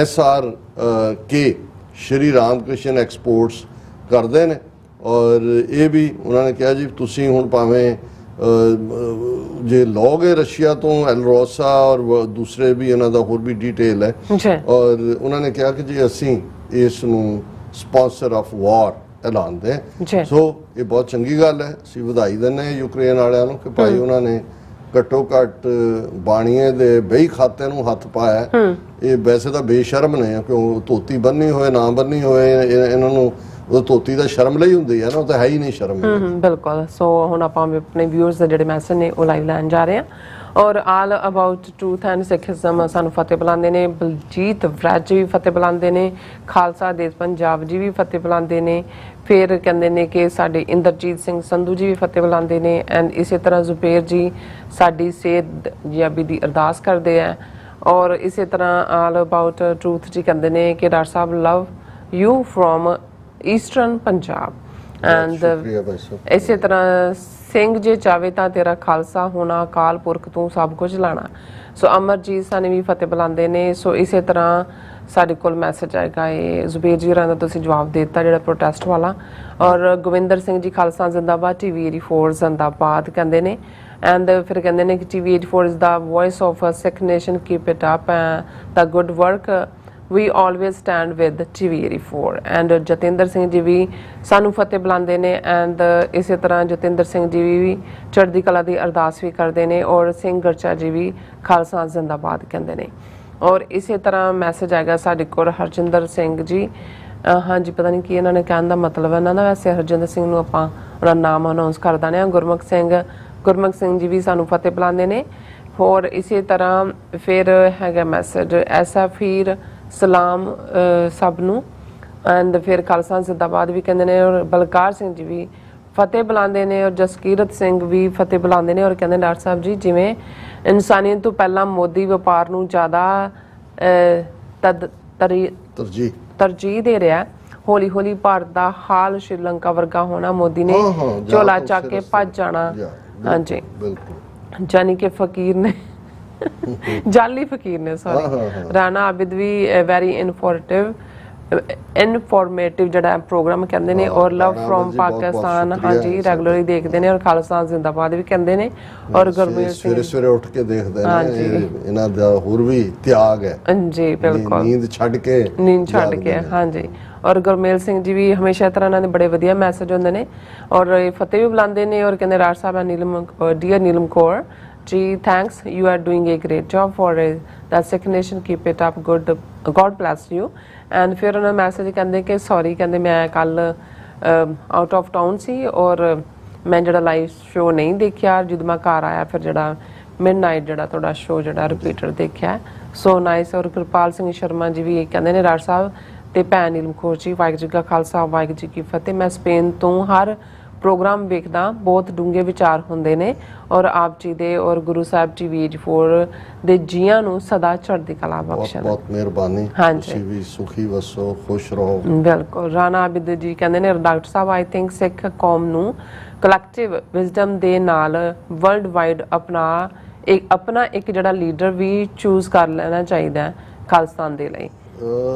SRK ਸ਼੍ਰੀ ਰਾਮਕ੍ਰਿਸ਼ਨ ਐਕਸਪੋਰਟਸ ਕਰਦੇ ਨੇ। ਔਰ ਇਹ ਵੀ ਉਹਨਾਂ ਨੇ ਕਿਹਾ ਜੀ ਤੁਸੀਂ ਹੁਣ ਭਾਵੇਂ ਜੇ ਲਓਗੇ ਰਸ਼ੀਆ ਤੋਂ ਐਲਰੋਸਾ ਔਰ ਦੂਸਰੇ ਵੀ ਇਹਨਾਂ ਦਾ ਹੋਰ ਵੀ ਡਿਟੇਲ ਹੈ। ਔਰ ਉਹਨਾਂ ਨੇ ਕਿਹਾ ਕਿ ਜੀ ਅਸੀਂ ਇਸ ਨੂੰ ਸਪਾਂਸਰ ਆਫ ਵਾਰ ਐਲਾਨਦੇ। ਸੋ ਇਹ ਬਹੁਤ ਚੰਗੀ ਗੱਲ ਹੈ, ਅਸੀਂ ਵਧਾਈ ਦਿੰਦੇ ਯੂਕਰੇਨ ਵਾਲਿਆਂ ਨੂੰ ਕਿ ਭਾਈ ਉਹਨਾਂ ਨੇ ਘੱਟੋ ਘੱਟ ਬਾਣੀਏ ਦੇ ਬਈ ਖਾਤੇ ਨੂੰ ਹੱਥ ਪਾਇਆ। ਇਹ ਵੈਸੇ ਤਾਂ ਬੇਸ਼ਰਮ ਨੇ, ਕਿਉਂ ਧੋਤੀ ਬੰਨੀ ਹੋਏ ਨਾ ਬੰਨੀ ਹੋਏ ਇਹਨਾਂ ਨੂੰ ਉਹ ਧੋਤੀ ਦਾ ਸ਼ਰਮ ਲਈ ਹੁੰਦੀ ਹੈ ਨਾ, ਉਹ ਤਾਂ ਹੈ ਹੀ ਨਹੀਂ ਸ਼ਰਮ। ਬਿਲਕੁਲ। ਸੋ ਹੁਣ ਆਪਾਂ ਆਪਣੇ ਵਿਊਅਰਸ ਦੇ ਜਿਹੜੇ ਮੈਸੇਜ ਨੇ ਉਹ ਲਾਈਵ ਲੈਣ ਜਾ ਰਹੇ ਹਾਂ। ਔਰ ਆਲ ਅਬਾਊਟ ਟਰੂਥ ਐਂਡ ਸਿੱਖਿਜ਼ਮ ਸਾਨੂੰ ਫਤਿਹ ਬੁਲਾਉਂਦੇ ਨੇ, ਬਲਜੀਤ ਵਰਜ ਵੀ ਫਤਿਹ ਬੁਲਾਉਂਦੇ ਨੇ, ਖਾਲਸਾ ਦੇਸ਼ ਪੰਜਾਬ ਜੀ ਵੀ ਫਤਿਹ ਬੁਲਾਉਂਦੇ ਨੇ। ਫਿਰ ਕਹਿੰਦੇ ਨੇ ਕਿ ਸਾਡੇ ਇੰਦਰਜੀਤ ਸਿੰਘ ਸੰਧੂ ਜੀ ਵੀ ਫਤਿਹ ਬੁਲਾਉਂਦੇ ਨੇ। ਐਂਡ ਇਸੇ ਤਰ੍ਹਾਂ ਜ਼ੁਬੇਰ ਜੀ ਸਾਡੀ ਸਿਹਤ ਜਿਆਬੀ ਦੀ ਅਰਦਾਸ ਕਰਦੇ ਆ। ਔਰ ਇਸੇ ਤਰ੍ਹਾਂ ਆਲ ਅਬਾਊਟ ਟਰੂਥ ਜੀ ਕਹਿੰਦੇ ਨੇ ਕਿ doctor Sahib love you from eastern Punjab. And ਇਸੇ ਤਰ੍ਹਾਂ ਸਿੰਘ ਜੇ ਚਾਵੇ ਤਾਂ ਤੇਰਾ ਖਾਲਸਾ ਹੋਣਾ, ਅਕਾਲ ਪੁਰਖ ਤੂੰ ਸਭ ਕੁਝ ਲਾਣਾ। ਸੋ ਅਮਰਜੀਤ ਸਾਨੇ ਵੀ ਫਤਿਹ ਬੁਲਾਉਂਦੇ ਨੇ। ਸੋ ਇਸੇ ਤਰ੍ਹਾਂ ਸਾਡੇ ਕੋਲ ਮੈਸੇਜ ਆਏਗਾ, ਇਹ ਜ਼ੁਬੇਰ ਜੀ ਹੋਰਾਂ ਦਾ ਤੁਸੀਂ ਜਵਾਬ ਦੇ ਦਿੱਤਾ ਜਿਹੜਾ ਪ੍ਰੋਟੈਸਟ ਵਾਲਾ। ਔਰ ਗੋਵਿੰਦਰ ਸਿੰਘ ਜੀ ਖਾਲਸਾ ਜ਼ਿੰਦਾਬਾਦ, TV 84 ਜ਼ਿੰਦਾਬਾਦ ਕਹਿੰਦੇ ਨੇ। ਐਂਡ ਫਿਰ ਕਹਿੰਦੇ ਨੇ ਕਿ TV 84 is the voice of a Sikh nation, keep it up the good work, we always stand with TV 84। And Jatinder Singh ji ਵੀ ਸਾਨੂੰ ਫਤਿਹ ਬੁਲਾਉਂਦੇ ਨੇ। ਐਂਡ ਇਸੇ ਤਰ੍ਹਾਂ ਜਤਿੰਦਰ ਸਿੰਘ ਜੀ ਵੀ ਚੜ੍ਹਦੀ ਕਲਾ ਦੀ ਅਰਦਾਸ ਵੀ ਕਰਦੇ ਨੇ। ਔਰ ਸਿੰਘ ਗਰਚਾ ਜੀ ਵੀ ਖਾਲਸਾ ਜ਼ਿੰਦਾਬਾਦ ਕਹਿੰਦੇ ਨੇ। ਔਰ ਇਸੇ ਤਰ੍ਹਾਂ ਮੈਸੇਜ ਆਏਗਾ ਸਾਡੇ ਕੋਲ ਹਰਜਿੰਦਰ ਸਿੰਘ ਜੀ। ਹਾਂਜੀ, ਪਤਾ ਨਹੀਂ ਕੀ ਇਹਨਾਂ ਨੇ ਕਹਿਣ ਦਾ ਮਤਲਬ ਹੈ ਇਹਨਾਂ ਦਾ। ਵੈਸੇ ਹਰਜਿੰਦਰ ਸਿੰਘ ਨੂੰ ਆਪਾਂ ਉਹਦਾ ਨਾਮ ਅਨਾਉਂਸ ਕਰ ਦਿੰਦੇ ਹਾਂ। ਗੁਰਮੁਖ ਸਿੰਘ ਜੀ ਵੀ ਸਾਨੂੰ ਫਤਿਹ ਬੁਲਾਉਂਦੇ ਨੇ। ਹੋਰ ਇਸੇ ਤਰ੍ਹਾਂ ਫਿਰ ਹੈਗਾ ਮੈਸੇਜ ਐਸਾ ਫਿਰ ਸਲਾਮ ਸਭ ਨੂੰ। ਐਂਡ ਫਿਰ ਖਾਲਸਾ ਜ਼ਿੰਦਾਬਾਦ ਵੀ ਕਹਿੰਦੇ ਨੇ। ਔਰ ਬਲਕਾਰ ਸਿੰਘ ਜੀ ਵੀ ਫਤਿਹ ਬੁਲਾਉਂਦੇ ਨੇ। ਔਰ ਜਸਕੀਰਤ ਸਿੰਘ ਵੀ ਫਤਿਹ ਬੁਲਾਉਂਦੇ ਨੇ। ਔਰ ਕਹਿੰਦੇ ਡਾਕਟਰ ਸਾਹਿਬ ਜੀ ਜਿਵੇਂ ਇਨਸਾਨੀਅਤ ਤੋਂ ਪਹਿਲਾਂ ਮੋਦੀ ਵਪਾਰ ਨੂੰ ਜ਼ਿਆਦਾ ਤਰਜੀਹ ਦੇ ਰਿਹਾ, ਹੌਲੀ ਹੌਲੀ ਭਾਰਤ ਦਾ ਹਾਲ ਸ਼੍ਰੀਲੰਕਾ ਵਰਗਾ ਹੋਣਾ, ਮੋਦੀ ਨੇ ਝੋਲਾ ਚੱਕ ਕੇ ਭੱਜ ਜਾਣਾ। ਹਾਂਜੀ, ਜਾਨੀ ਕਿ ਫਕੀਰ ਨੇ ਜਾਲੀ ਫਕੀਰ ਨੇ। ਸੌਰੀ, ਰਾਣਾ ਆबिद ਵੀ ਵੈਰੀ ਇਨਫੋਰਮੇਟਿਵ ਇਨਫੋਰਮੇਟਿਵ ਜਿਹੜਾ ਪ੍ਰੋਗਰਾਮ ਕਹਿੰਦੇ ਨੇ ਔਰ ਲਵ ਫਰੋਮ ਪਾਕਿਸਤਾਨ ਹਾਂਜੀ ਰੈਗੂਲਰਲੀ ਦੇਖਦੇ ਨੇ ਔਰ ਖਾਲਿਸਤਾਨ ਜ਼ਿੰਦਾਬਾਦ ਵੀ ਕਹਿੰਦੇ ਨੇ ਔਰ ਗੁਰਮੀਤ ਸਿੰਘ ਸਵੇਰੇ ਉੱਠ ਕੇ ਦੇਖਦੇ ਨੇ ਇਹਨਾਂ ਦਾ ਹੋਰ ਵੀ ਤਿਆਗ ਹੈ ਹਾਂਜੀ ਬਿਲਕੁਲ ਨੀਂਦ ਛੱਡ ਕੇ ਹਾਂਜੀ ਔਰ ਗੁਰਮੇਲ ਸਿੰਘ ਜੀ ਵੀ ਹਮੇਸ਼ਾ ਤਰ੍ਹਾਂ ਨਾਲ ਦੇ ਬੜੇ ਵਧੀਆ ਮੈਸੇਜ ਹੁੰਦੇ ਨੇ ਔਰ ਇਹ ਫਤਿਹ ਵੀ ਬੁਲਾਉਂਦੇ ਨੇ ਔਰ ਕਹਿੰਦੇ ਰਾਜ ਸਾਹਿਬ Neelam dear Neelam Kaur ji thanks you are doing A grade job for the Sikh nation keep it up good god bless you and ਫਿਰ ਉਹਨਾਂ ਮੈਸੇਜ ਕਹਿੰਦੇ ਕਿ ਸੌਰੀ ਕਹਿੰਦੇ ਮੈਂ ਕੱਲ ਆਊਟ ਆਫ ਟਾਊਨ ਸੀ ਔਰ ਮੈਂ ਜਿਹੜਾ ਲਾਈਵ ਸ਼ੋ ਨਹੀਂ ਦੇਖਿਆ ਜਦੋਂ ਮੈਂ ਘਰ ਆਇਆ ਫਿਰ ਜਿਹੜਾ ਮਿਡਨਾਈਟ ਜਿਹੜਾ ਤੁਹਾਡਾ ਸ਼ੋ ਜਿਹੜਾ ਰਿਪੀਟਰ ਦੇਖਿਆ ਸੋ ਨਾਈਸ ਔਰ ਕਿਰਪਾਲ ਸਿੰਘ ਸ਼ਰਮਾ ਜੀ ਵੀ ਕਹਿੰਦੇ ਨੇ ਰਾਜ ਸਾਹਿਬ ਤੇ ਭੈਣ ਨੀਲਮ ਕੌਰ ਜੀ ਵਾਹਿਗੁਰੂ ਜੀ ਕਾ ਖਾਲਸਾ ਵਾਹਿਗੁਰੂ ਜੀ ਕੀ ਫਤਿਹ ਮੈਂ ਸਪੇਨ ਤੋਂ ਹਰ ਪ੍ਰੋਗਰਾਮ ਵੇਖਦਾ ਬਹੁਤ ਡੂੰਘੇ ਵਿਚਾਰ ਹੁੰਦੇ ਨੇ ਔਰ ਆਪ ਜੀ ਦੇ ਔਰ ਗੁਰੂ ਸਾਹਿਬ ਜੀ VH4 ਦੇ ਜੀਆਂ ਨੂੰ ਸਦਾ ਚੜ੍ਹਦੀ ਕਲਾ ਬਖਸ਼ਣ ਬਹੁਤ ਮਿਹਰਬਾਨੀ ਤੁਸੀਂ ਵੀ ਸੁਖੀ ਵਸੋ ਖੁਸ਼ ਰਹੋ ਬਿਲਕੁਲ ਰਾਣਾ ਆਬਿਦ ਜੀ ਕਹਿੰਦੇ ਨੇ ਡਾਕਟਰ ਸਾਹਿਬ ਆਈ ਥਿੰਕ ਸਿੱਖ ਕੌਮ ਨੂੰ ਕਲੈਕਟਿਵ ਵਿਜ਼ਡਮ ਦੇ ਨਾਲ ਵਰਲਡ ਵਾਈਡ ਆਪਣਾ ਇੱਕ ਜਿਹੜਾ ਲੀਡਰ ਵੀ ਚੂਜ਼ ਕਰ ਲੈਣਾ ਚਾਹੀਦਾ ਖਾਲਿਸਤਾਨ ਦੇ ਲਈ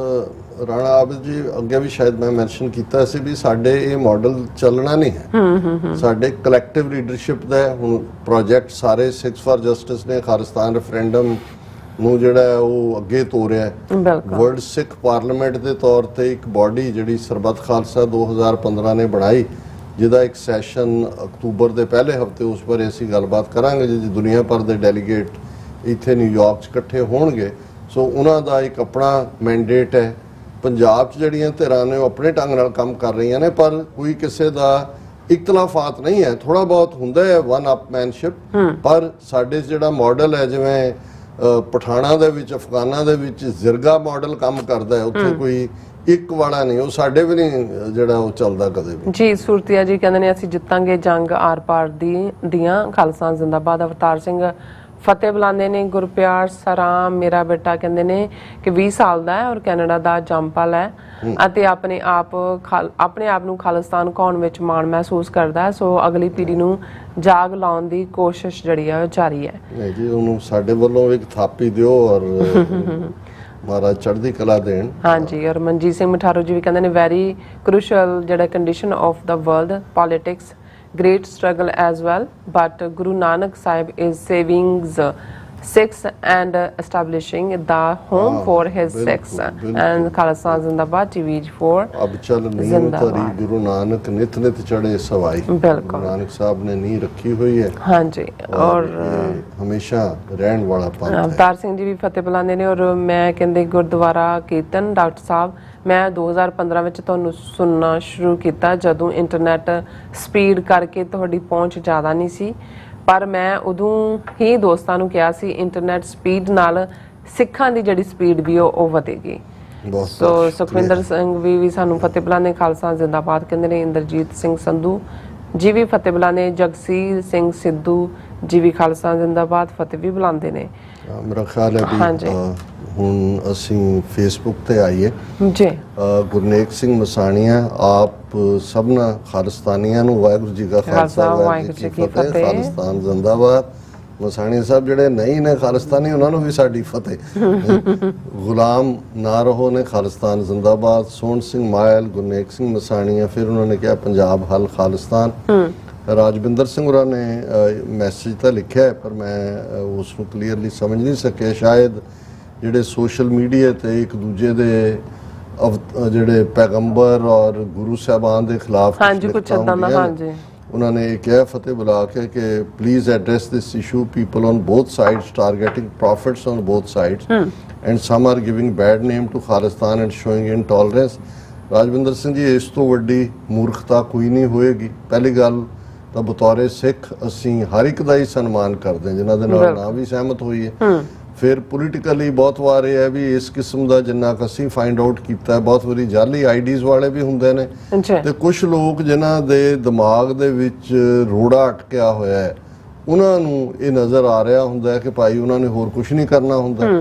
ਰਾਣਾ ਆਬਿਦ ਜੀ ਅੱਗੇ ਵੀ ਸ਼ਾਇਦ ਮੈਂ ਮੈਂਸ਼ਨ ਕੀਤਾ ਸੀ ਵੀ ਸਾਡੇ ਇਹ ਮਾਡਲ ਚੱਲਣਾ ਨਹੀਂ ਹੈ ਸਾਡੇ ਕਲੈਕਟਿਵ ਲੀਡਰਸ਼ਿਪ ਦਾ ਹੁਣ ਪ੍ਰੋਜੈਕਟ ਸਾਰੇ ਸਿਕਸ ਫਾਰ ਜਸਟਿਸ ਨੇ ਖਾਲਿਸਤਾਨ ਰੈਫਰੈਂਡਮ ਨੂੰ ਜਿਹੜਾ ਉਹ ਅੱਗੇ ਤੋਰਿਆ ਹੈ ਵਰਲਡ ਸਿੱਖ ਪਾਰਲੀਮੈਂਟ ਦੇ ਤੌਰ ਤੇ ਇੱਕ ਬਾਡੀ ਜਿਹੜੀ ਸਰਬੱਤ ਖਾਲਸਾ 2015 ਨੇ ਬਣਾਈ ਜਿਹਦਾ ਇੱਕ ਸੈਸ਼ਨ ਅਕਤੂਬਰ ਦੇ ਪਹਿਲੇ ਹਫਤੇ ਉਸ ਬਾਰੇ ਅਸੀਂ ਗੱਲਬਾਤ ਕਰਾਂਗੇ ਜੀ ਦੁਨੀਆ ਭਰ ਦੇ ਡੈਲੀਗੇਟ ਇੱਥੇ ਨਿਊਯਾਰਕ 'ਚ ਇਕੱਠੇ ਹੋਣਗੇ ਸੋ ਉਹਨਾਂ ਦਾ ਇੱਕ ਆਪਣਾ ਮੈਂਡੇਟ ਹੈ ਪੰਜਾਬ 'ਚ ਜਿਹੜੀਆਂ ਧਿਰਾਂ ਨੇ ਉਹ ਆਪਣੇ ਢੰਗ ਨਾਲ ਕੰਮ ਕਰ ਰਹੀਆਂ ਨੇ ਪਰ ਕੋਈ ਕਿਸੇ ਦਾ ਇਖਤਲਾਫਾਤ ਨਹੀਂ ਹੈ ਥੋੜਾ ਬਹੁਤ ਹੁੰਦਾ ਹੈ ਵਨ ਅਪਮੈਨਸ਼ਿਪ ਪਰ ਸਾਡੇ ਜਿਹੜਾ ਮਾਡਲ ਹੈ ਜਿਵੇਂ ਪਠਾਣਾ ਦੇ ਵਿੱਚ ਅਫਗਾਨਾਂ ਦੇ ਵਿੱਚ ਜ਼ਿਰਗਾ ਮਾਡਲ ਕੰਮ ਕਰਦਾ ਹੈ ਉੱਥੇ ਕੋਈ ਇੱਕ ਵਾਲਾ ਨਹੀਂ ਉਹ ਸਾਡੇ ਵੀ ਨਹੀਂ ਜਿਹੜਾ ਉਹ ਚੱਲਦਾ ਕਦੇ ਵੀ ਜੀ ਸੁਰਤੀਆ ਜੀ ਕਹਿੰਦੇ ਨੇ ਅਸੀਂ ਜਿੱਤਾਂਗੇ ਜੰਗ ਆਰ ਪਾਰ ਦੀਆਂ ਖਾਲਸਾ ਜ਼ਿੰਦਾਬਾਦ ਅਵਤਾਰ ਸਿੰਘ ਫਤਿਹ ਬੁਲਾਉਂਦੇ ਨੇ ਗੁਰਪਿਆਰ ਸਰਾਮ ਮੇਰਾ ਬੇਟਾ ਕਹਿੰਦੇ ਨੇ ਕਿ 20 ਸਾਲ ਦਾ ਹੈ ਔਰ ਕੈਨੇਡਾ ਦਾ ਜੰਪਲ ਹੈ ਅਤੇ ਆਪਣੇ ਆਪ ਨੂੰ ਖਾਲਿਸਤਾਨ ਕੌਣ ਵਿੱਚ ਮਾਣ ਮਹਿਸੂਸ ਕਰਦਾ ਹੈ ਸੋ ਅਗਲੀ ਪੀੜ੍ਹੀ ਨੂੰ ਜਾਗ ਲਾਉਣ ਦੀ ਕੋਸ਼ਿਸ਼ ਜਿਹੜੀ ਹੈ ਉਹ ਜਾਰੀ ਹੈ ਨਹੀਂ ਜੀ ਉਹਨੂੰ ਸਾਡੇ ਵੱਲੋਂ ਇੱਕ ਥਾਪੀ ਦਿਓ ਔਰ ਮਹਾਰਾਜ ਚੜ੍ਹਦੀ ਕਲਾ ਦੇਣ ਹਾਂਜੀ ਔਰ ਮਨਜੀਤ ਸਿੰਘ ਮਠਾਰੂ ਜੀ ਵੀ ਕਹਿੰਦੇ ਨੇ ਵੈਰੀ ਕ੍ਰੂਸ਼ਲ ਜਿਹੜਾ condition of the world politics great struggle as well but Guru Nanak Sahib is saving Sikhs and establishing the home for his Sikhs and Khalsa Zindabad TV4 अब चल नींव तरी गुरु नानक नित नित चढ़े सवाई बिल्कुल नानक साहब ने नींव रखी हुई है हाँ जी और हमेशा रहन वाला पंथ है अवतार सिंह जी भी फतेह बुलाते ने और मैं कहते गुरुद्वारा कीर्तन डॉक्टर साहब मैं 2015 ਵਿੱਚ ਤੁਹਾਨੂੰ ਸੁਣਨਾ ਸ਼ੁਰੂ ਕੀਤਾ ਜਦੋਂ ਇੰਟਰਨੈਟ ਸਪੀਡ ਕਰਕੇ ਤੁਹਾਡੀ ਪਹੁੰਚ ਜ਼ਿਆਦਾ ਨਹੀਂ ਸੀ ਪਰ ਮੈਂ ਉਦੋਂ ਹੀ ਦੋਸਤਾਂ ਨੂੰ ਕਿਹਾ ਸੀ ਇੰਟਰਨੈਟ ਸਪੀਡ ਨਾਲ ਸਿੱਖਾਂ ਦੀ ਜਿਹੜੀ ਸਪੀਡ ਵੀ ਉਹ ਵਧੇਗੀ ਸੋ ਸੁਖਵਿੰਦਰ ਸਿੰਘ ਵੀ ਸਾਨੂੰ ਫਤਿਹ ਬੁਲਾਉਂਦੇ ਖਾਲਸਾ ਜ਼ਿੰਦਾਬਾਦ ਕਹਿੰਦੇ ਨੇ ਇੰਦਰਜੀਤ ਸਿੰਘ ਸੰਧੂ ਜੀ ਵੀ ਫਤਿਹ ਬੁਲਾਉਂਦੇ ਜਗਸੀਰ ਸਿੰਘ ਸਿੱਧੂ ਜੀ ਵੀ ਖਾਲਸਾ ਜ਼ਿੰਦਾਬਾਦ ਫਤਿਹ ਵੀ ਬੁਲਾਉਂਦੇ ਨੇ ਮੇਰਾ ਖਿਆਲ ਹੈ ਵੀ ਹੁਣ ਅਸੀਂ ਫੇਸਬੁੱਕ ਤੇ ਆਈਏ ਜੀ ਗੁਰਨੇਕ ਸਿੰਘ ਮਸਾਣੀਆ ਆਪ ਸਭਨਾ ਖਾਲਿਸਤਾਨੀਆਂ ਨੂੰ ਵਾਹਿਗੁਰੂ ਜੀ ਕਾ ਖਾਲਸਾ ਵਾਹਿਗੁਰੂ ਜੀ ਕੀ ਫਤਿਹ ਖਾਲਿਸਤਾਨ ਜ਼ਿੰਦਾਬਾਦ ਮਸਾਣੀਆ ਸਾਹਿਬ ਜਿਹੜੇ ਨਹੀਂ ਨੇ ਖਾਲਿਸਤਾਨੀ ਉਹਨਾਂ ਨੂੰ ਵੀ ਸਾਡੀ ਫਤਿਹ ਗੁਲਾਮ ਨਾ ਰਹੋ ਨੇ ਖਾਲਿਸਤਾਨ ਜ਼ਿੰਦਾਬਾਦ ਸੋਹਣ ਸਿੰਘ ਮਾਇਲ ਗੁਰਨੇਕ ਸਿੰਘ ਮਸਾਣੀਆ ਫਿਰ ਉਹਨਾਂ ਨੇ ਕਿਹਾ ਪੰਜਾਬ ਹਲ ਖਾਲਿਸਤਾਨ ਰਾਜਵਿੰਦਰ ਸਿੰਘ ਹੋਰਾਂ ਨੇ ਮੈਸੇਜ ਤਾਂ ਲਿਖਿਆ ਪਰ ਮੈਂ ਉਸ ਨੂੰ ਕਲੀਅਰਲੀ ਸਮਝ ਨਹੀਂ ਸਕਿਆ ਸ਼ਾਇਦ ਜਿਹੜੇ ਸੋਸ਼ਲ ਮੀਡੀਆ ਤੇ ਇੱਕ ਦੂਜੇ ਦੇ ਜਿਹੜੇ ਪੈਗੰਬਰ ਔਰ ਗੁਰੂ ਸਾਹਿਬਾਨ ਦੇ ਖਿਲਾਫ ਕੁਝ ਏਦਾਂ ਦਾ ਹਾਂਜੀ ਉਹਨਾਂ ਨੇ ਇਹ ਕਿਹਾ ਫਤਿਹ ਬੁਲਾ ਕੇ ਕਿ please address this issue people on both sides targeting profits on both sides and some are giving bad name to Khalistan and showing intolerance Rajwinder Singh ji ਇਸ ਤੋਂ ਵੱਡੀ ਮੂਰਖਤਾ ਕੋਈ ਨਹੀਂ ਹੋਏਗੀ ਪਹਿਲੀ ਗੱਲ ਤਾਂ ਬਤੌਰੇ ਸਿੱਖ ਅਸੀਂ ਹਰ ਇੱਕ ਦਾ ਹੀ ਸਨਮਾਨ ਕਰਦੇ ਹਾਂ ਜਿਨ੍ਹਾਂ ਦੇ ਨਾਲ ਨਾ ਵੀ ਸਹਿਮਤ ਹੋਈ ਹੈ ਫਿਰ ਪੋਲੀਟੀਕਲੀ ਬਹੁਤ ਵਾਰ ਇਹ ਹੈ ਵੀ ਇਸ ਕਿਸਮ ਦਾ ਜਿੰਨਾ ਕੁ ਅਸੀਂ ਫਾਈਂਡ ਆਊਟ ਕੀਤਾ ਬਹੁਤ ਵਾਰੀ ਜਾਲੀ ਆਈਡੀਜ਼ ਵਾਲੇ ਵੀ ਹੁੰਦੇ ਨੇ ਤੇ ਕੁਝ ਲੋਕ ਜਿਨ੍ਹਾਂ ਦੇ ਦਿਮਾਗ ਦੇ ਵਿੱਚ ਰੋੜਾ ਅਟਕਿਆ ਹੋਇਆ ਹੈ ਉਹਨਾਂ ਨੂੰ ਇਹ ਨਜ਼ਰ ਆ ਰਿਹਾ ਹੁੰਦਾ ਹੈ ਕਿ ਭਾਈ ਉਹਨਾਂ ਨੇ ਹੋਰ ਕੁਝ ਨਹੀਂ ਕਰਨਾ ਹੁੰਦਾ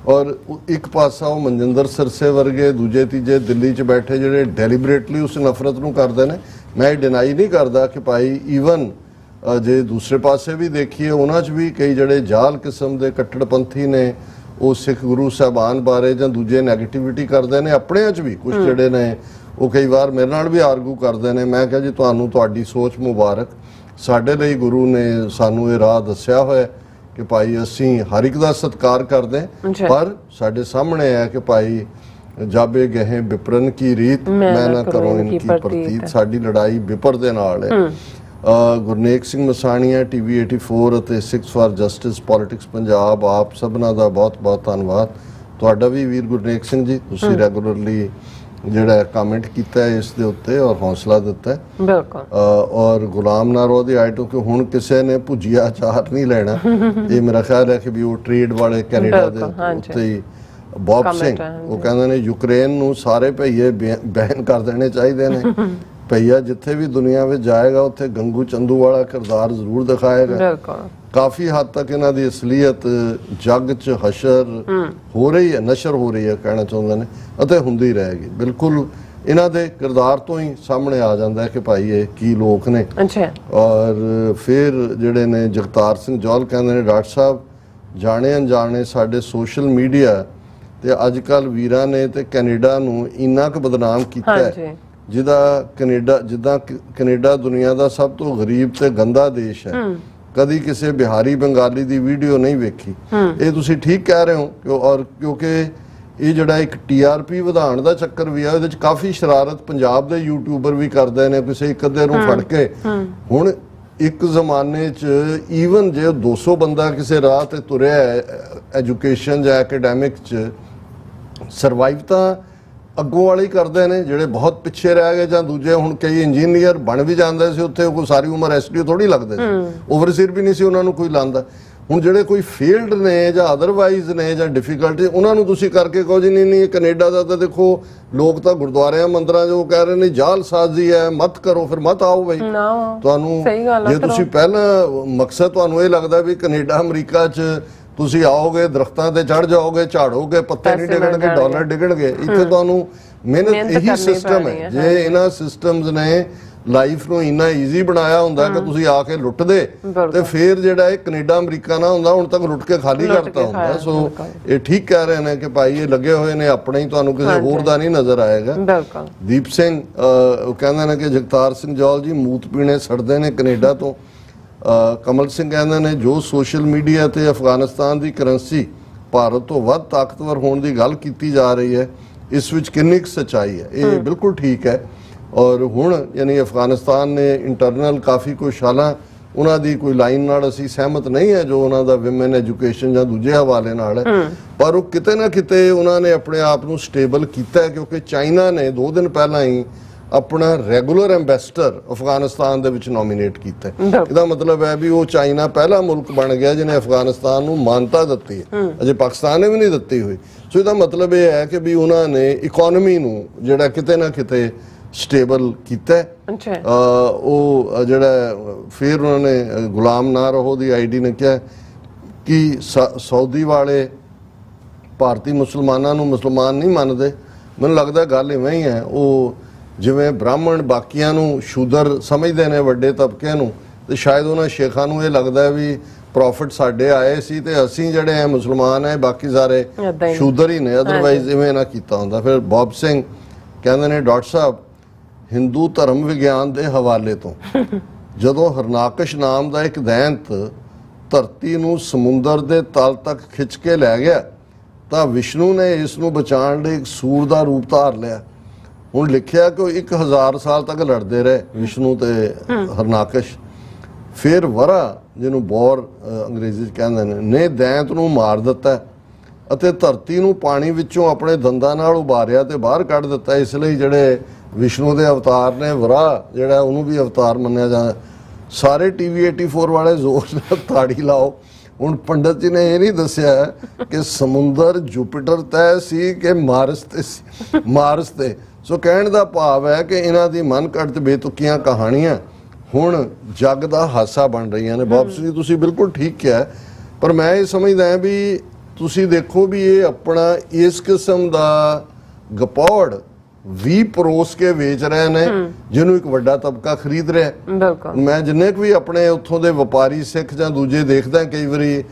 ਔਰ ਇੱਕ ਪਾਸਾ ਉਹ ਮਨਜਿੰਦਰ ਸਿਰਸੇ ਵਰਗੇ ਦੂਜੇ ਤੀਜੇ ਦਿੱਲੀ 'ਚ ਬੈਠੇ ਜਿਹੜੇ ਡੈਲੀਬਰੇਟਲੀ ਉਸ ਨਫ਼ਰਤ ਨੂੰ ਕਰਦੇ ਨੇ ਮੈਂ ਡਿਨਾਈ ਨਹੀਂ ਕਰਦਾ ਕਿ ਭਾਈ ਈਵਨ ਜੇ ਦੂਸਰੇ ਪਾਸੇ ਵੀ ਦੇਖੀਏ ਉਹਨਾਂ 'ਚ ਵੀ ਕਈ ਜਿਹੜੇ ਜਾਲ ਕਿਸਮ ਦੇ ਕੱਟੜਪੰਥੀ ਨੇ ਉਹ ਸਿੱਖ ਗੁਰੂ ਸਾਹਿਬਾਨ ਬਾਰੇ ਜਾਂ ਦੂਜੇ ਨੈਗੇਟਿਵਿਟੀ ਕਰਦੇ ਨੇ। ਆਪਣਿਆਂ 'ਚ ਵੀ ਕੁਝ ਜਿਹੜੇ ਨੇ ਉਹ ਕਈ ਵਾਰ ਮੇਰੇ ਨਾਲ ਵੀ ਆਰਗੂ ਕਰਦੇ ਨੇ। ਮੈਂ ਕਿਹਾ ਜੀ ਤੁਹਾਨੂੰ ਤੁਹਾਡੀ ਸੋਚ ਮੁਬਾਰਕ, ਸਾਡੇ ਲਈ ਗੁਰੂ ਨੇ ਸਾਨੂੰ ਇਹ ਰਾਹ ਦੱਸਿਆ ਹੋਇਆ ਕਿ ਭਾਈ ਅਸੀਂ ਹਰ ਇੱਕ ਦਾ ਸਤਿਕਾਰ ਕਰਦੇ, ਪਰ ਸਾਡੇ ਸਾਹਮਣੇ ਹੈ ਕਿ ਭਾਈ ਜਾਬੇ ਗਏ ਵਿਪਰਨ ਕੀ ਰੀਤ ਮੈਂ ਨਾ ਕਰੋ ਇਨਕੀ ਪ੍ਰਤੀਤ। ਸਾਡੀ ਲੜਾਈ ਵਿਪਰ ਦੇ ਨਾਲ ਹੈ। ਗੁਰਨੇਕ ਸਿੰਘ ਮਸਾਣੀਆ, TV 84 ਅਤੇ 6 ਫਾਰ ਜਸਟਿਸ ਪੋਲਿਟਿਕਸ ਪੰਜਾਬ, ਆਪ ਸਭਨਾਂ ਦਾ ਬਹੁਤ ਬਹੁਤ ਧੰਨਵਾਦ। ਤੁਹਾਡਾ ਵੀ ਵੀਰ ਗੁਰਨੇਕ ਸਿੰਘ ਜੀ, ਤੁਸੀਂ ਰੈਗੂਲਰਲੀ ਜਿਹੜਾ ਕਮੈਂਟ ਕੀਤਾ ਹੈ ਇਸ ਦੇ ਉੱਤੇ ਔਰ ਹੌਸਲਾ ਦਿੱਤਾ ਹੈ। ਬਿਲਕੁਲ। ਔਰ ਗੁਲਾਮ ਨਾਰੋ ਦੀ ਆਈਟਮ ਕਿ ਹੁਣ ਕਿਸੇ ਨੇ ਭੁਜੀਆ ਅਚਾਰ ਨਹੀਂ ਲੈਣਾ, ਇਹ ਮੇਰਾ ਖਿਆਲ ਹੈ ਕਿ ਵੀ ਉਹ ਟ੍ਰੇਡ ਵਾਲੇ ਕੈਨੇਡਾ ਦੇ ਉੱਤੇ ਹੀ। ਬੌਬ ਸਿੰਘ ਉਹ ਕਹਿੰਦੇ ਨੇ ਯੂਕਰੇਨ ਨੂੰ ਸਾਰੇ ਭਈਏ ਬੈਨ ਕਰ ਦੇਣੇ ਚਾਹੀਦੇ ਨੇ। ਭਈਆ ਜਿੱਥੇ ਵੀ ਦੁਨੀਆ ਵਿੱਚ ਜਾਏਗਾ ਉੱਥੇ ਗੰਗੂ ਚੰਦੂ ਵਾਲਾ ਕਿਰਦਾਰ ਜ਼ਰੂਰ ਦਿਖਾਏਗਾ। ਕਾਫੀ ਹੱਦ ਤੱਕ ਇਹਨਾਂ ਦੀ ਅਸਲੀਅਤ ਜੱਗ 'ਚ ਹਸ਼ਰ ਹੋ ਰਹੀ ਹੈ, ਨਸ਼ਰ ਹੋ ਰਹੀ ਹੈ ਕਹਿਣਾ ਚਾਹੁੰਦੇ ਨੇ, ਅਤੇ ਹੁੰਦੀ ਰਹੇਗੀ। ਬਿਲਕੁਲ ਇਹਨਾਂ ਦੇ ਕਿਰਦਾਰ ਤੋਂ ਹੀ ਸਾਹਮਣੇ ਆ ਜਾਂਦਾ ਹੈ ਕਿ ਭਾਈ ਇਹ ਕੀ ਲੋਕ ਨੇ। ਔਰ ਫਿਰ ਜਿਹੜੇ ਨੇ ਜਗਤਾਰ ਸਿੰਘ ਜੌਹਲ ਕਹਿੰਦੇ ਨੇ ਡਾਕਟਰ ਸਾਹਿਬ ਜਾਣੇ ਅਣਜਾਣੇ ਸਾਡੇ ਸੋਸ਼ਲ ਮੀਡੀਆ ਤੇ ਅੱਜ ਕੱਲ ਵੀਰਾਂ ਨੇ ਤੇ ਕੈਨੇਡਾ ਨੂੰ ਇੰਨਾ ਕੁ ਬਦਨਾਮ ਕੀਤਾ ਹੈ, ਜਿੱਦਾਂ ਕੈਨੇਡਾ ਦੁਨੀਆ ਦਾ ਸਭ ਤੋਂ ਗਰੀਬ ਤੇ ਗੰਦਾ ਦੇਸ਼ ਹੈ। ਕਦੀ ਕਿਸੇ ਬਿਹਾਰੀ ਬੰਗਾਲੀ ਦੀ ਵੀਡੀਓ ਨਹੀਂ ਵੇਖੀ। ਇਹ ਤੁਸੀਂ ਠੀਕ ਕਹਿ ਰਹੇ ਹੋ। ਔਰ ਕਿਉਂਕਿ ਇਹ ਜਿਹੜਾ ਇੱਕ TRP ਵਧਾਉਣ ਦਾ ਚੱਕਰ ਵੀ ਆ, ਇਹਦੇ ਚ ਕਾਫੀ ਸ਼ਰਾਰਤ ਪੰਜਾਬ ਦੇ ਯੂਟਿਊਬਰ ਵੀ ਕਰਦੇ ਨੇ, ਕਿਸੇ ਇੱਕ ਅੱਧੇ ਨੂੰ ਫੜ ਕੇ। ਹੁਣ ਇੱਕ ਜ਼ਮਾਨੇ 'ਚ ਈਵਨ ਜੇ 200 ਬੰਦਾ ਕਿਸੇ ਰਾਹ ਤੇ ਤੁਰਿਆ ਐਜੂਕੇਸ਼ਨ ਜਾਂ ਐਕੈਡੈਮਿਕ 'ਚ, ਸਰਵਾਈਵ ਤਾਂ ਅੱਗੋਂ ਵਾਲੇ ਹੀ ਕਰਦੇ ਨੇ ਜਿਹੜੇ ਬਹੁਤ ਪਿੱਛੇ ਰਹਿ ਗਏ, ਜਾਂ ਦੂਜੇ ਹੁਣ ਕਈ ਇੰਜੀਨੀਅਰ ਬਣ ਵੀ ਜਾਂਦੇ ਸੀ ਉੱਥੇ, ਕੋਈ ਸਾਰੀ ਉਮਰ SDO ਥੋੜੀ ਲੱਗਦੇ ਸੀ, ਓਵਰਸੀਅਰ ਵੀ ਨਹੀਂ ਸੀ ਉਹਨਾਂ ਨੂੰ ਕੋਈ ਲਾਂਦਾ। ਹੁਣ ਜਿਹੜੇ ਕੋਈ ਫੀਲਡ ਨੇ ਜਾਂ ਅਦਰਵਾਈਜ਼ ਨੇ ਜਾਂ ਡਿਫਿਕਲਟੀ, ਉਹਨਾਂ ਨੂੰ ਤੁਸੀਂ ਕਰਕੇ ਕਹੋ ਜੀ ਨਹੀਂ ਕੈਨੇਡਾ ਦਾ ਤਾਂ ਦੇਖੋ ਲੋਕ ਤਾਂ ਗੁਰਦੁਆਰਿਆਂ ਮੰਦਰਾਂ 'ਚ ਉਹ ਕਹਿ ਰਹੇ ਨੇ ਜਾਲਸਾਜ਼ੀ ਹੈ, ਮਤ ਕਰੋ, ਫਿਰ ਮਤ ਆਓ ਬਈ। ਤੁਹਾਨੂੰ ਜੇ ਤੁਸੀਂ ਪਹਿਲਾਂ ਮਕਸਦ ਤੁਹਾਨੂੰ ਇਹ ਲੱਗਦਾ ਵੀ ਕੈਨੇਡਾ ਅਮਰੀਕਾ 'ਚ ਤੁਸੀਂ ਆਓਗੇ, ਦਰਖਤਾਂ ਤੇ ਚੜ ਜਾਓਗੇ, ਝਾੜੋਗੇ, ਪੱਤੇ ਨਹੀਂ ਡਿੱਗਣਗੇ, ਡਾਲਰ ਡਿੱਗਣਗੇ, ਇੱਥੇ ਤੁਹਾਨੂੰ ਮਿਹਨਤ ਇਹੀ ਸਿਸਟਮ ਹੈ। ਜੇ ਇਹਨਾਂ ਸਿਸਟਮਸ ਨੇ ਲਾਈਫ ਨੂੰ ਇੰਨਾ ਈਜ਼ੀ ਬਣਾਇਆ ਹੁੰਦਾ ਕਿ ਤੁਸੀਂ ਆ ਕੇ ਲੁੱਟਦੇ, ਤੇ ਫਿਰ ਜਿਹੜਾ ਇਹ ਕੈਨੇਡਾ ਅਮਰੀਕਾ ਨਾ ਹੁੰਦਾ ਹੁਣ ਤੱਕ ਲੁੱਟ ਕੇ ਖਾਲੀ ਕਰਤਾ ਹੁੰਦਾ। ਸੋ ਇਹ ਠੀਕ ਕਹਿ ਰਹੇ ਨੇ ਕਿ ਭਾਈ ਇਹ ਲੱਗੇ ਹੋਏ ਨੇ ਆਪਣੇ ਹੀ, ਤੁਹਾਨੂੰ ਕਿਸੇ ਹੋਰ ਦਾ ਨਹੀਂ ਨਜ਼ਰ ਆਏਗਾ। ਦੀਪ ਸਿੰਘ ਉਹ ਕਹਿੰਦੇ ਨੇ ਕਿ ਜਗਤਾਰ ਸਿੰਘ ਜੌਹਲ ਜੀ ਮੂਤ ਪੀਣੇ ਸੜਦੇ ਨੇ ਕੈਨੇਡਾ ਤੋਂ। ਕਮਲ ਸਿੰਘ ਕਹਿੰਦੇ ਨੇ ਜੋ ਸੋਸ਼ਲ ਮੀਡੀਆ ਤੇ ਅਫਗਾਨਿਸਤਾਨ ਦੀ ਕਰੰਸੀ ਭਾਰਤ ਤੋਂ ਵੱਧ ਤਾਕਤਵਰ ਹੋਣ ਦੀ ਗੱਲ ਕੀਤੀ ਜਾ ਰਹੀ ਹੈ, ਇਸ ਵਿੱਚ ਕਿੰਨੀ ਕੁ ਸੱਚਾਈ ਹੈ? ਇਹ ਬਿਲਕੁਲ ਠੀਕ ਹੈ। ਔਰ ਹੁਣ ਯਾਨੀ ਅਫਗਾਨਿਸਤਾਨ ਨੇ ਇੰਟਰਨਲ ਕਾਫੀ ਕੁਛ, ਹਾਲਾਂ ਉਹਨਾਂ ਦੀ ਕੋਈ ਲਾਈਨ ਨਾਲ ਅਸੀਂ ਸਹਿਮਤ ਨਹੀਂ ਹੈ ਜੋ ਉਹਨਾਂ ਦਾ ਵਿਮਨ ਐਜੂਕੇਸ਼ਨ ਜਾਂ ਦੂਜੇ ਹਵਾਲੇ ਨਾਲ ਹੈ, ਪਰ ਉਹ ਕਿਤੇ ਨਾ ਕਿਤੇ ਉਹਨਾਂ ਨੇ ਆਪਣੇ ਆਪ ਨੂੰ ਸਟੇਬਲ ਕੀਤਾ ਹੈ, ਕਿਉਂਕਿ ਚਾਈਨਾ ਨੇ 2 ਦਿਨ ਪਹਿਲਾਂ ਹੀ ਆਪਣਾ ਰੈਗੂਲਰ ਐਂਬੈਸਡਰ ਅਫਗਾਨਿਸਤਾਨ ਦੇ ਵਿੱਚ ਨੋਮੀਨੇਟ ਕੀਤਾ। ਇਹਦਾ ਮਤਲਬ ਹੈ ਵੀ ਉਹ ਚਾਈਨਾ ਪਹਿਲਾ ਮੁਲਕ ਬਣ ਗਿਆ ਜਿਹਨੇ ਅਫਗਾਨਿਸਤਾਨ ਨੂੰ ਮਾਨਤਾ ਦਿੱਤੀ ਹੈ, ਅਜੇ ਪਾਕਿਸਤਾਨ ਨੇ ਵੀ ਨਹੀਂ ਦਿੱਤੀ ਹੋਈ। ਸੋ ਇਹਦਾ ਮਤਲਬ ਇਹ ਹੈ ਕਿ ਵੀ ਉਹਨਾਂ ਨੇ ਇਕਨੋਮੀ ਨੂੰ ਜਿਹੜਾ ਕਿਤੇ ਨਾ ਕਿਤੇ ਸਟੇਬਲ ਕੀਤਾ। ਉਹ ਜਿਹੜਾ ਫਿਰ ਉਹਨਾਂ ਨੇ ਗੁਲਾਮ ਨਾਰੋ ਦੀ ID ਨੇ ਕਿਹਾ ਕਿ ਸਾਊਦੀ ਵਾਲੇ ਭਾਰਤੀ ਮੁਸਲਮਾਨਾਂ ਨੂੰ ਮੁਸਲਮਾਨ ਨਹੀਂ ਮੰਨਦੇ। ਮੈਨੂੰ ਲੱਗਦਾ ਗੱਲ ਇਵੇਂ ਹੀ ਹੈ, ਉਹ ਜਿਵੇਂ ਬ੍ਰਾਹਮਣ ਬਾਕੀਆਂ ਨੂੰ ਸ਼ੂਦਰ ਸਮਝਦੇ ਨੇ, ਵੱਡੇ ਤਬਕੇ ਨੂੰ, ਤੇ ਸ਼ਾਇਦ ਉਹਨਾਂ ਸ਼ੇਖਾਂ ਨੂੰ ਇਹ ਲੱਗਦਾ ਵੀ ਪ੍ਰੋਫਿਟ ਸਾਡੇ ਆਏ ਸੀ ਤੇ ਅਸੀਂ ਜਿਹੜੇ ਆ ਮੁਸਲਮਾਨ ਹੈ, ਬਾਕੀ ਸਾਰੇ ਸ਼ੂਦਰ ਹੀ ਨੇ, ਅਦਰਵਾਈਜ਼ ਇਵੇਂ ਨਾ ਕੀਤਾ ਹੁੰਦਾ। ਫਿਰ ਬੌਬ ਸਿੰਘ ਕਹਿੰਦੇ ਨੇ ਡਾਕਟਰ ਸਾਹਿਬ ਹਿੰਦੂ ਧਰਮ ਵਿਗਿਆਨ ਦੇ ਹਵਾਲੇ ਤੋਂ ਜਦੋਂ ਹਰਨਾਕਸ਼ ਨਾਮ ਦਾ ਇੱਕ ਦੈਂਤ ਧਰਤੀ ਨੂੰ ਸਮੁੰਦਰ ਦੇ ਤਲ ਤੱਕ ਖਿੱਚ ਕੇ ਲੈ ਗਿਆ ਤਾਂ ਵਿਸ਼ਨੂੰ ਨੇ ਇਸ ਨੂੰ ਬਚਾਉਣ ਲਈ ਇੱਕ ਸੂਰ ਦਾ ਰੂਪ ਧਾਰ ਲਿਆ। ਹੁਣ ਲਿਖਿਆ ਕਿ 1000 ਸਾਲ ਤੱਕ ਲੜਦੇ ਰਹੇ ਵਿਸ਼ਨੂੰ ਤੇ ਹਰਨਾਕਸ਼। ਫਿਰ ਵਰਾ ਜਿਹਨੂੰ ਬੌਰ ਅੰਗਰੇਜ਼ੀ 'ਚ ਕਹਿੰਦੇ ਨੇ ਦੈਂਤ ਨੂੰ ਮਾਰ ਦਿੱਤਾ ਅਤੇ ਧਰਤੀ ਨੂੰ ਪਾਣੀ ਵਿੱਚੋਂ ਆਪਣੇ ਦੰਦਾਂ ਨਾਲ ਉਭਾਰਿਆ ਤੇ ਬਾਹਰ ਕੱਢ ਦਿੱਤਾ। ਇਸ ਲਈ ਜਿਹੜੇ ਵਿਸ਼ਨੂੰ ਦੇ ਅਵਤਾਰ ਨੇ, ਵਰਾ ਜਿਹੜਾ ਉਹਨੂੰ ਵੀ ਅਵਤਾਰ ਮੰਨਿਆ ਜਾਂਦਾ। ਸਾਰੇ TV 84 ਵਾਲੇ ਜ਼ੋਰ ਨਾਲ ਤਾੜੀ ਲਾਓ। ਹੁਣ ਪੰਡਤ ਜੀ ਨੇ ਇਹ ਨਹੀਂ ਦੱਸਿਆ ਕਿ ਸਮੁੰਦਰ ਜੁਪੀਟਰ ਤੈ ਸੀ ਕਿ ਮਾਰਸ ਤੇ। ਸੋ ਕਹਿਣ ਦਾ ਭਾਵ ਹੈ ਕਿ ਇਹਨਾਂ ਦੀ ਮਨ ਘੜਤ ਬੇਤੁਕੀਆਂ ਕਹਾਣੀਆਂ ਹੁਣ ਜੱਗ ਦਾ ਹਾਸਾ ਬਣ ਰਹੀਆਂ ਨੇ। ਬਾਬਾ ਜੀ ਤੁਸੀਂ ਬਿਲਕੁਲ ਠੀਕ ਕਿਹਾ, ਪਰ ਮੈਂ ਇਹ ਸਮਝਦਾ ਹਾਂ ਵੀ ਤੁਸੀਂ ਦੇਖੋ ਵੀ ਇਹ ਆਪਣਾ ਇਸ ਕਿਸਮ ਦਾ ਗਪੌੜ ਵੀ ਪਰੋਸ ਕੇ ਵੇਚ ਰਹੇ ਨੇ ਜਿਹਨੂੰ ਇੱਕ ਵੱਡਾ ਤਬਕਾ ਖਰੀਦ ਰਿਹਾ। ਮੈਂ ਜਿੰਨੇ ਵੀ ਆਪਣੇ ਉੱਥੋਂ ਦੇ ਵਪਾਰੀ ਸਿੱਖ ਜਾਂ ਦੂਜੇ ਦੇਖਦਾ ਕਈ ਵਾਰੀ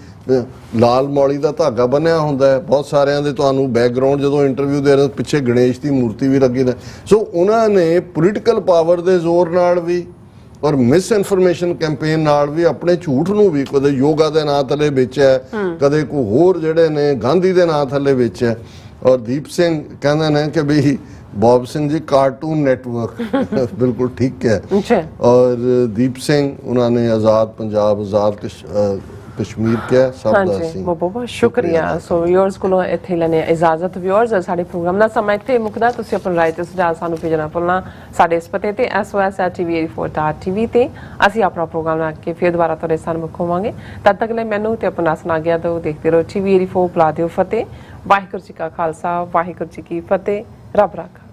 ਲਾਲ ਮੌਲੀ ਦਾ ਧਾਗਾ ਬੰਨਿਆ ਹੁੰਦਾ ਹੈ। ਬਹੁਤ ਸਾਰਿਆਂ ਦੇ ਤੁਹਾਨੂੰ ਬੈਕਗ੍ਰਾਉਂਡ ਜਦੋਂ ਇੰਟਰਵਿਊ ਦੇ ਰਹੇ ਪਿੱਛੇ ਗਣੇਸ਼ ਦੀ ਮੂਰਤੀ ਵੀ ਲੱਗੀ ਨੇ। ਸੋ ਉਹਨਾਂ ਨੇ ਪੋਲੀਟੀਕਲ ਪਾਵਰ ਦੇ ਜ਼ੋਰ ਨਾਲ ਵੀ ਔਰ ਮਿਸ ਇਨਫੋਰਮੇਸ਼ਨ ਕੈਂਪੇਨ ਨਾਲ ਵੀ ਆਪਣੇ ਝੂਠ ਨੂੰ ਵੀ ਕਦੇ ਯੋਗਾ ਦੇ ਨਾਂ ਥੱਲੇ ਵੇਚਿਆ, ਕਦੇ ਕੋਈ ਹੋਰ ਜਿਹੜੇ ਨੇ ਗਾਂਧੀ ਦੇ ਨਾਂ ਥੱਲੇ ਵੇਚਿਆ। ਔਰ ਦੀਪ ਸਿੰਘ ਕਹਿੰਦੇ ਨੇ ਕਿ ਵੀ Bob Singh ji cartoon network बिल्कुल ठीक है। और दीप सिंह उन्होंने आज़ाद पंजाब आज़ाद कश्मीर किया सब हाँ जी, बहुत बहुत शुक्रिया। सो व्यूअर्स को इत्थे लेने इजाजत। व्यूअर्स साडे प्रोग्राम दा समा इत्थे मुकदा। तुसीं अपनी राय ते सुझाव सानू भेजना भुलना साडे इस पते ते sos@tv84.tv ते ਅਸੀਂ ਆਪਣਾ ਪ੍ਰੋਗਰਾਮ ਲਾ ਕੇ ਫਿਰ ਦੁਬਾਰਾ ਤੁਹਾਡੇ ਸਾਹਮਣੇ ਹੋਵਾਂਗੇ। ਤਦ ਤੱਕ ਲਈ ਮੈਨੂੰ ਤੇ ਆਪਣਾ ਸੁਣਾ ਗਿਆ ਦੋ ਦੇਖਦੇ ਰਹੋ TV84 ਬੁਲਾ ਦਿਓ ਫਤਿਹ। ਵਾਹਿਗੁਰੂ ਜੀ ਕਾ ਖਾਲਸਾ ਵਾਹਿਗੁਰੂ ਜੀ ਕੀ ਫਤਿਹ। ਰੱਬ ਰਾਖਾ।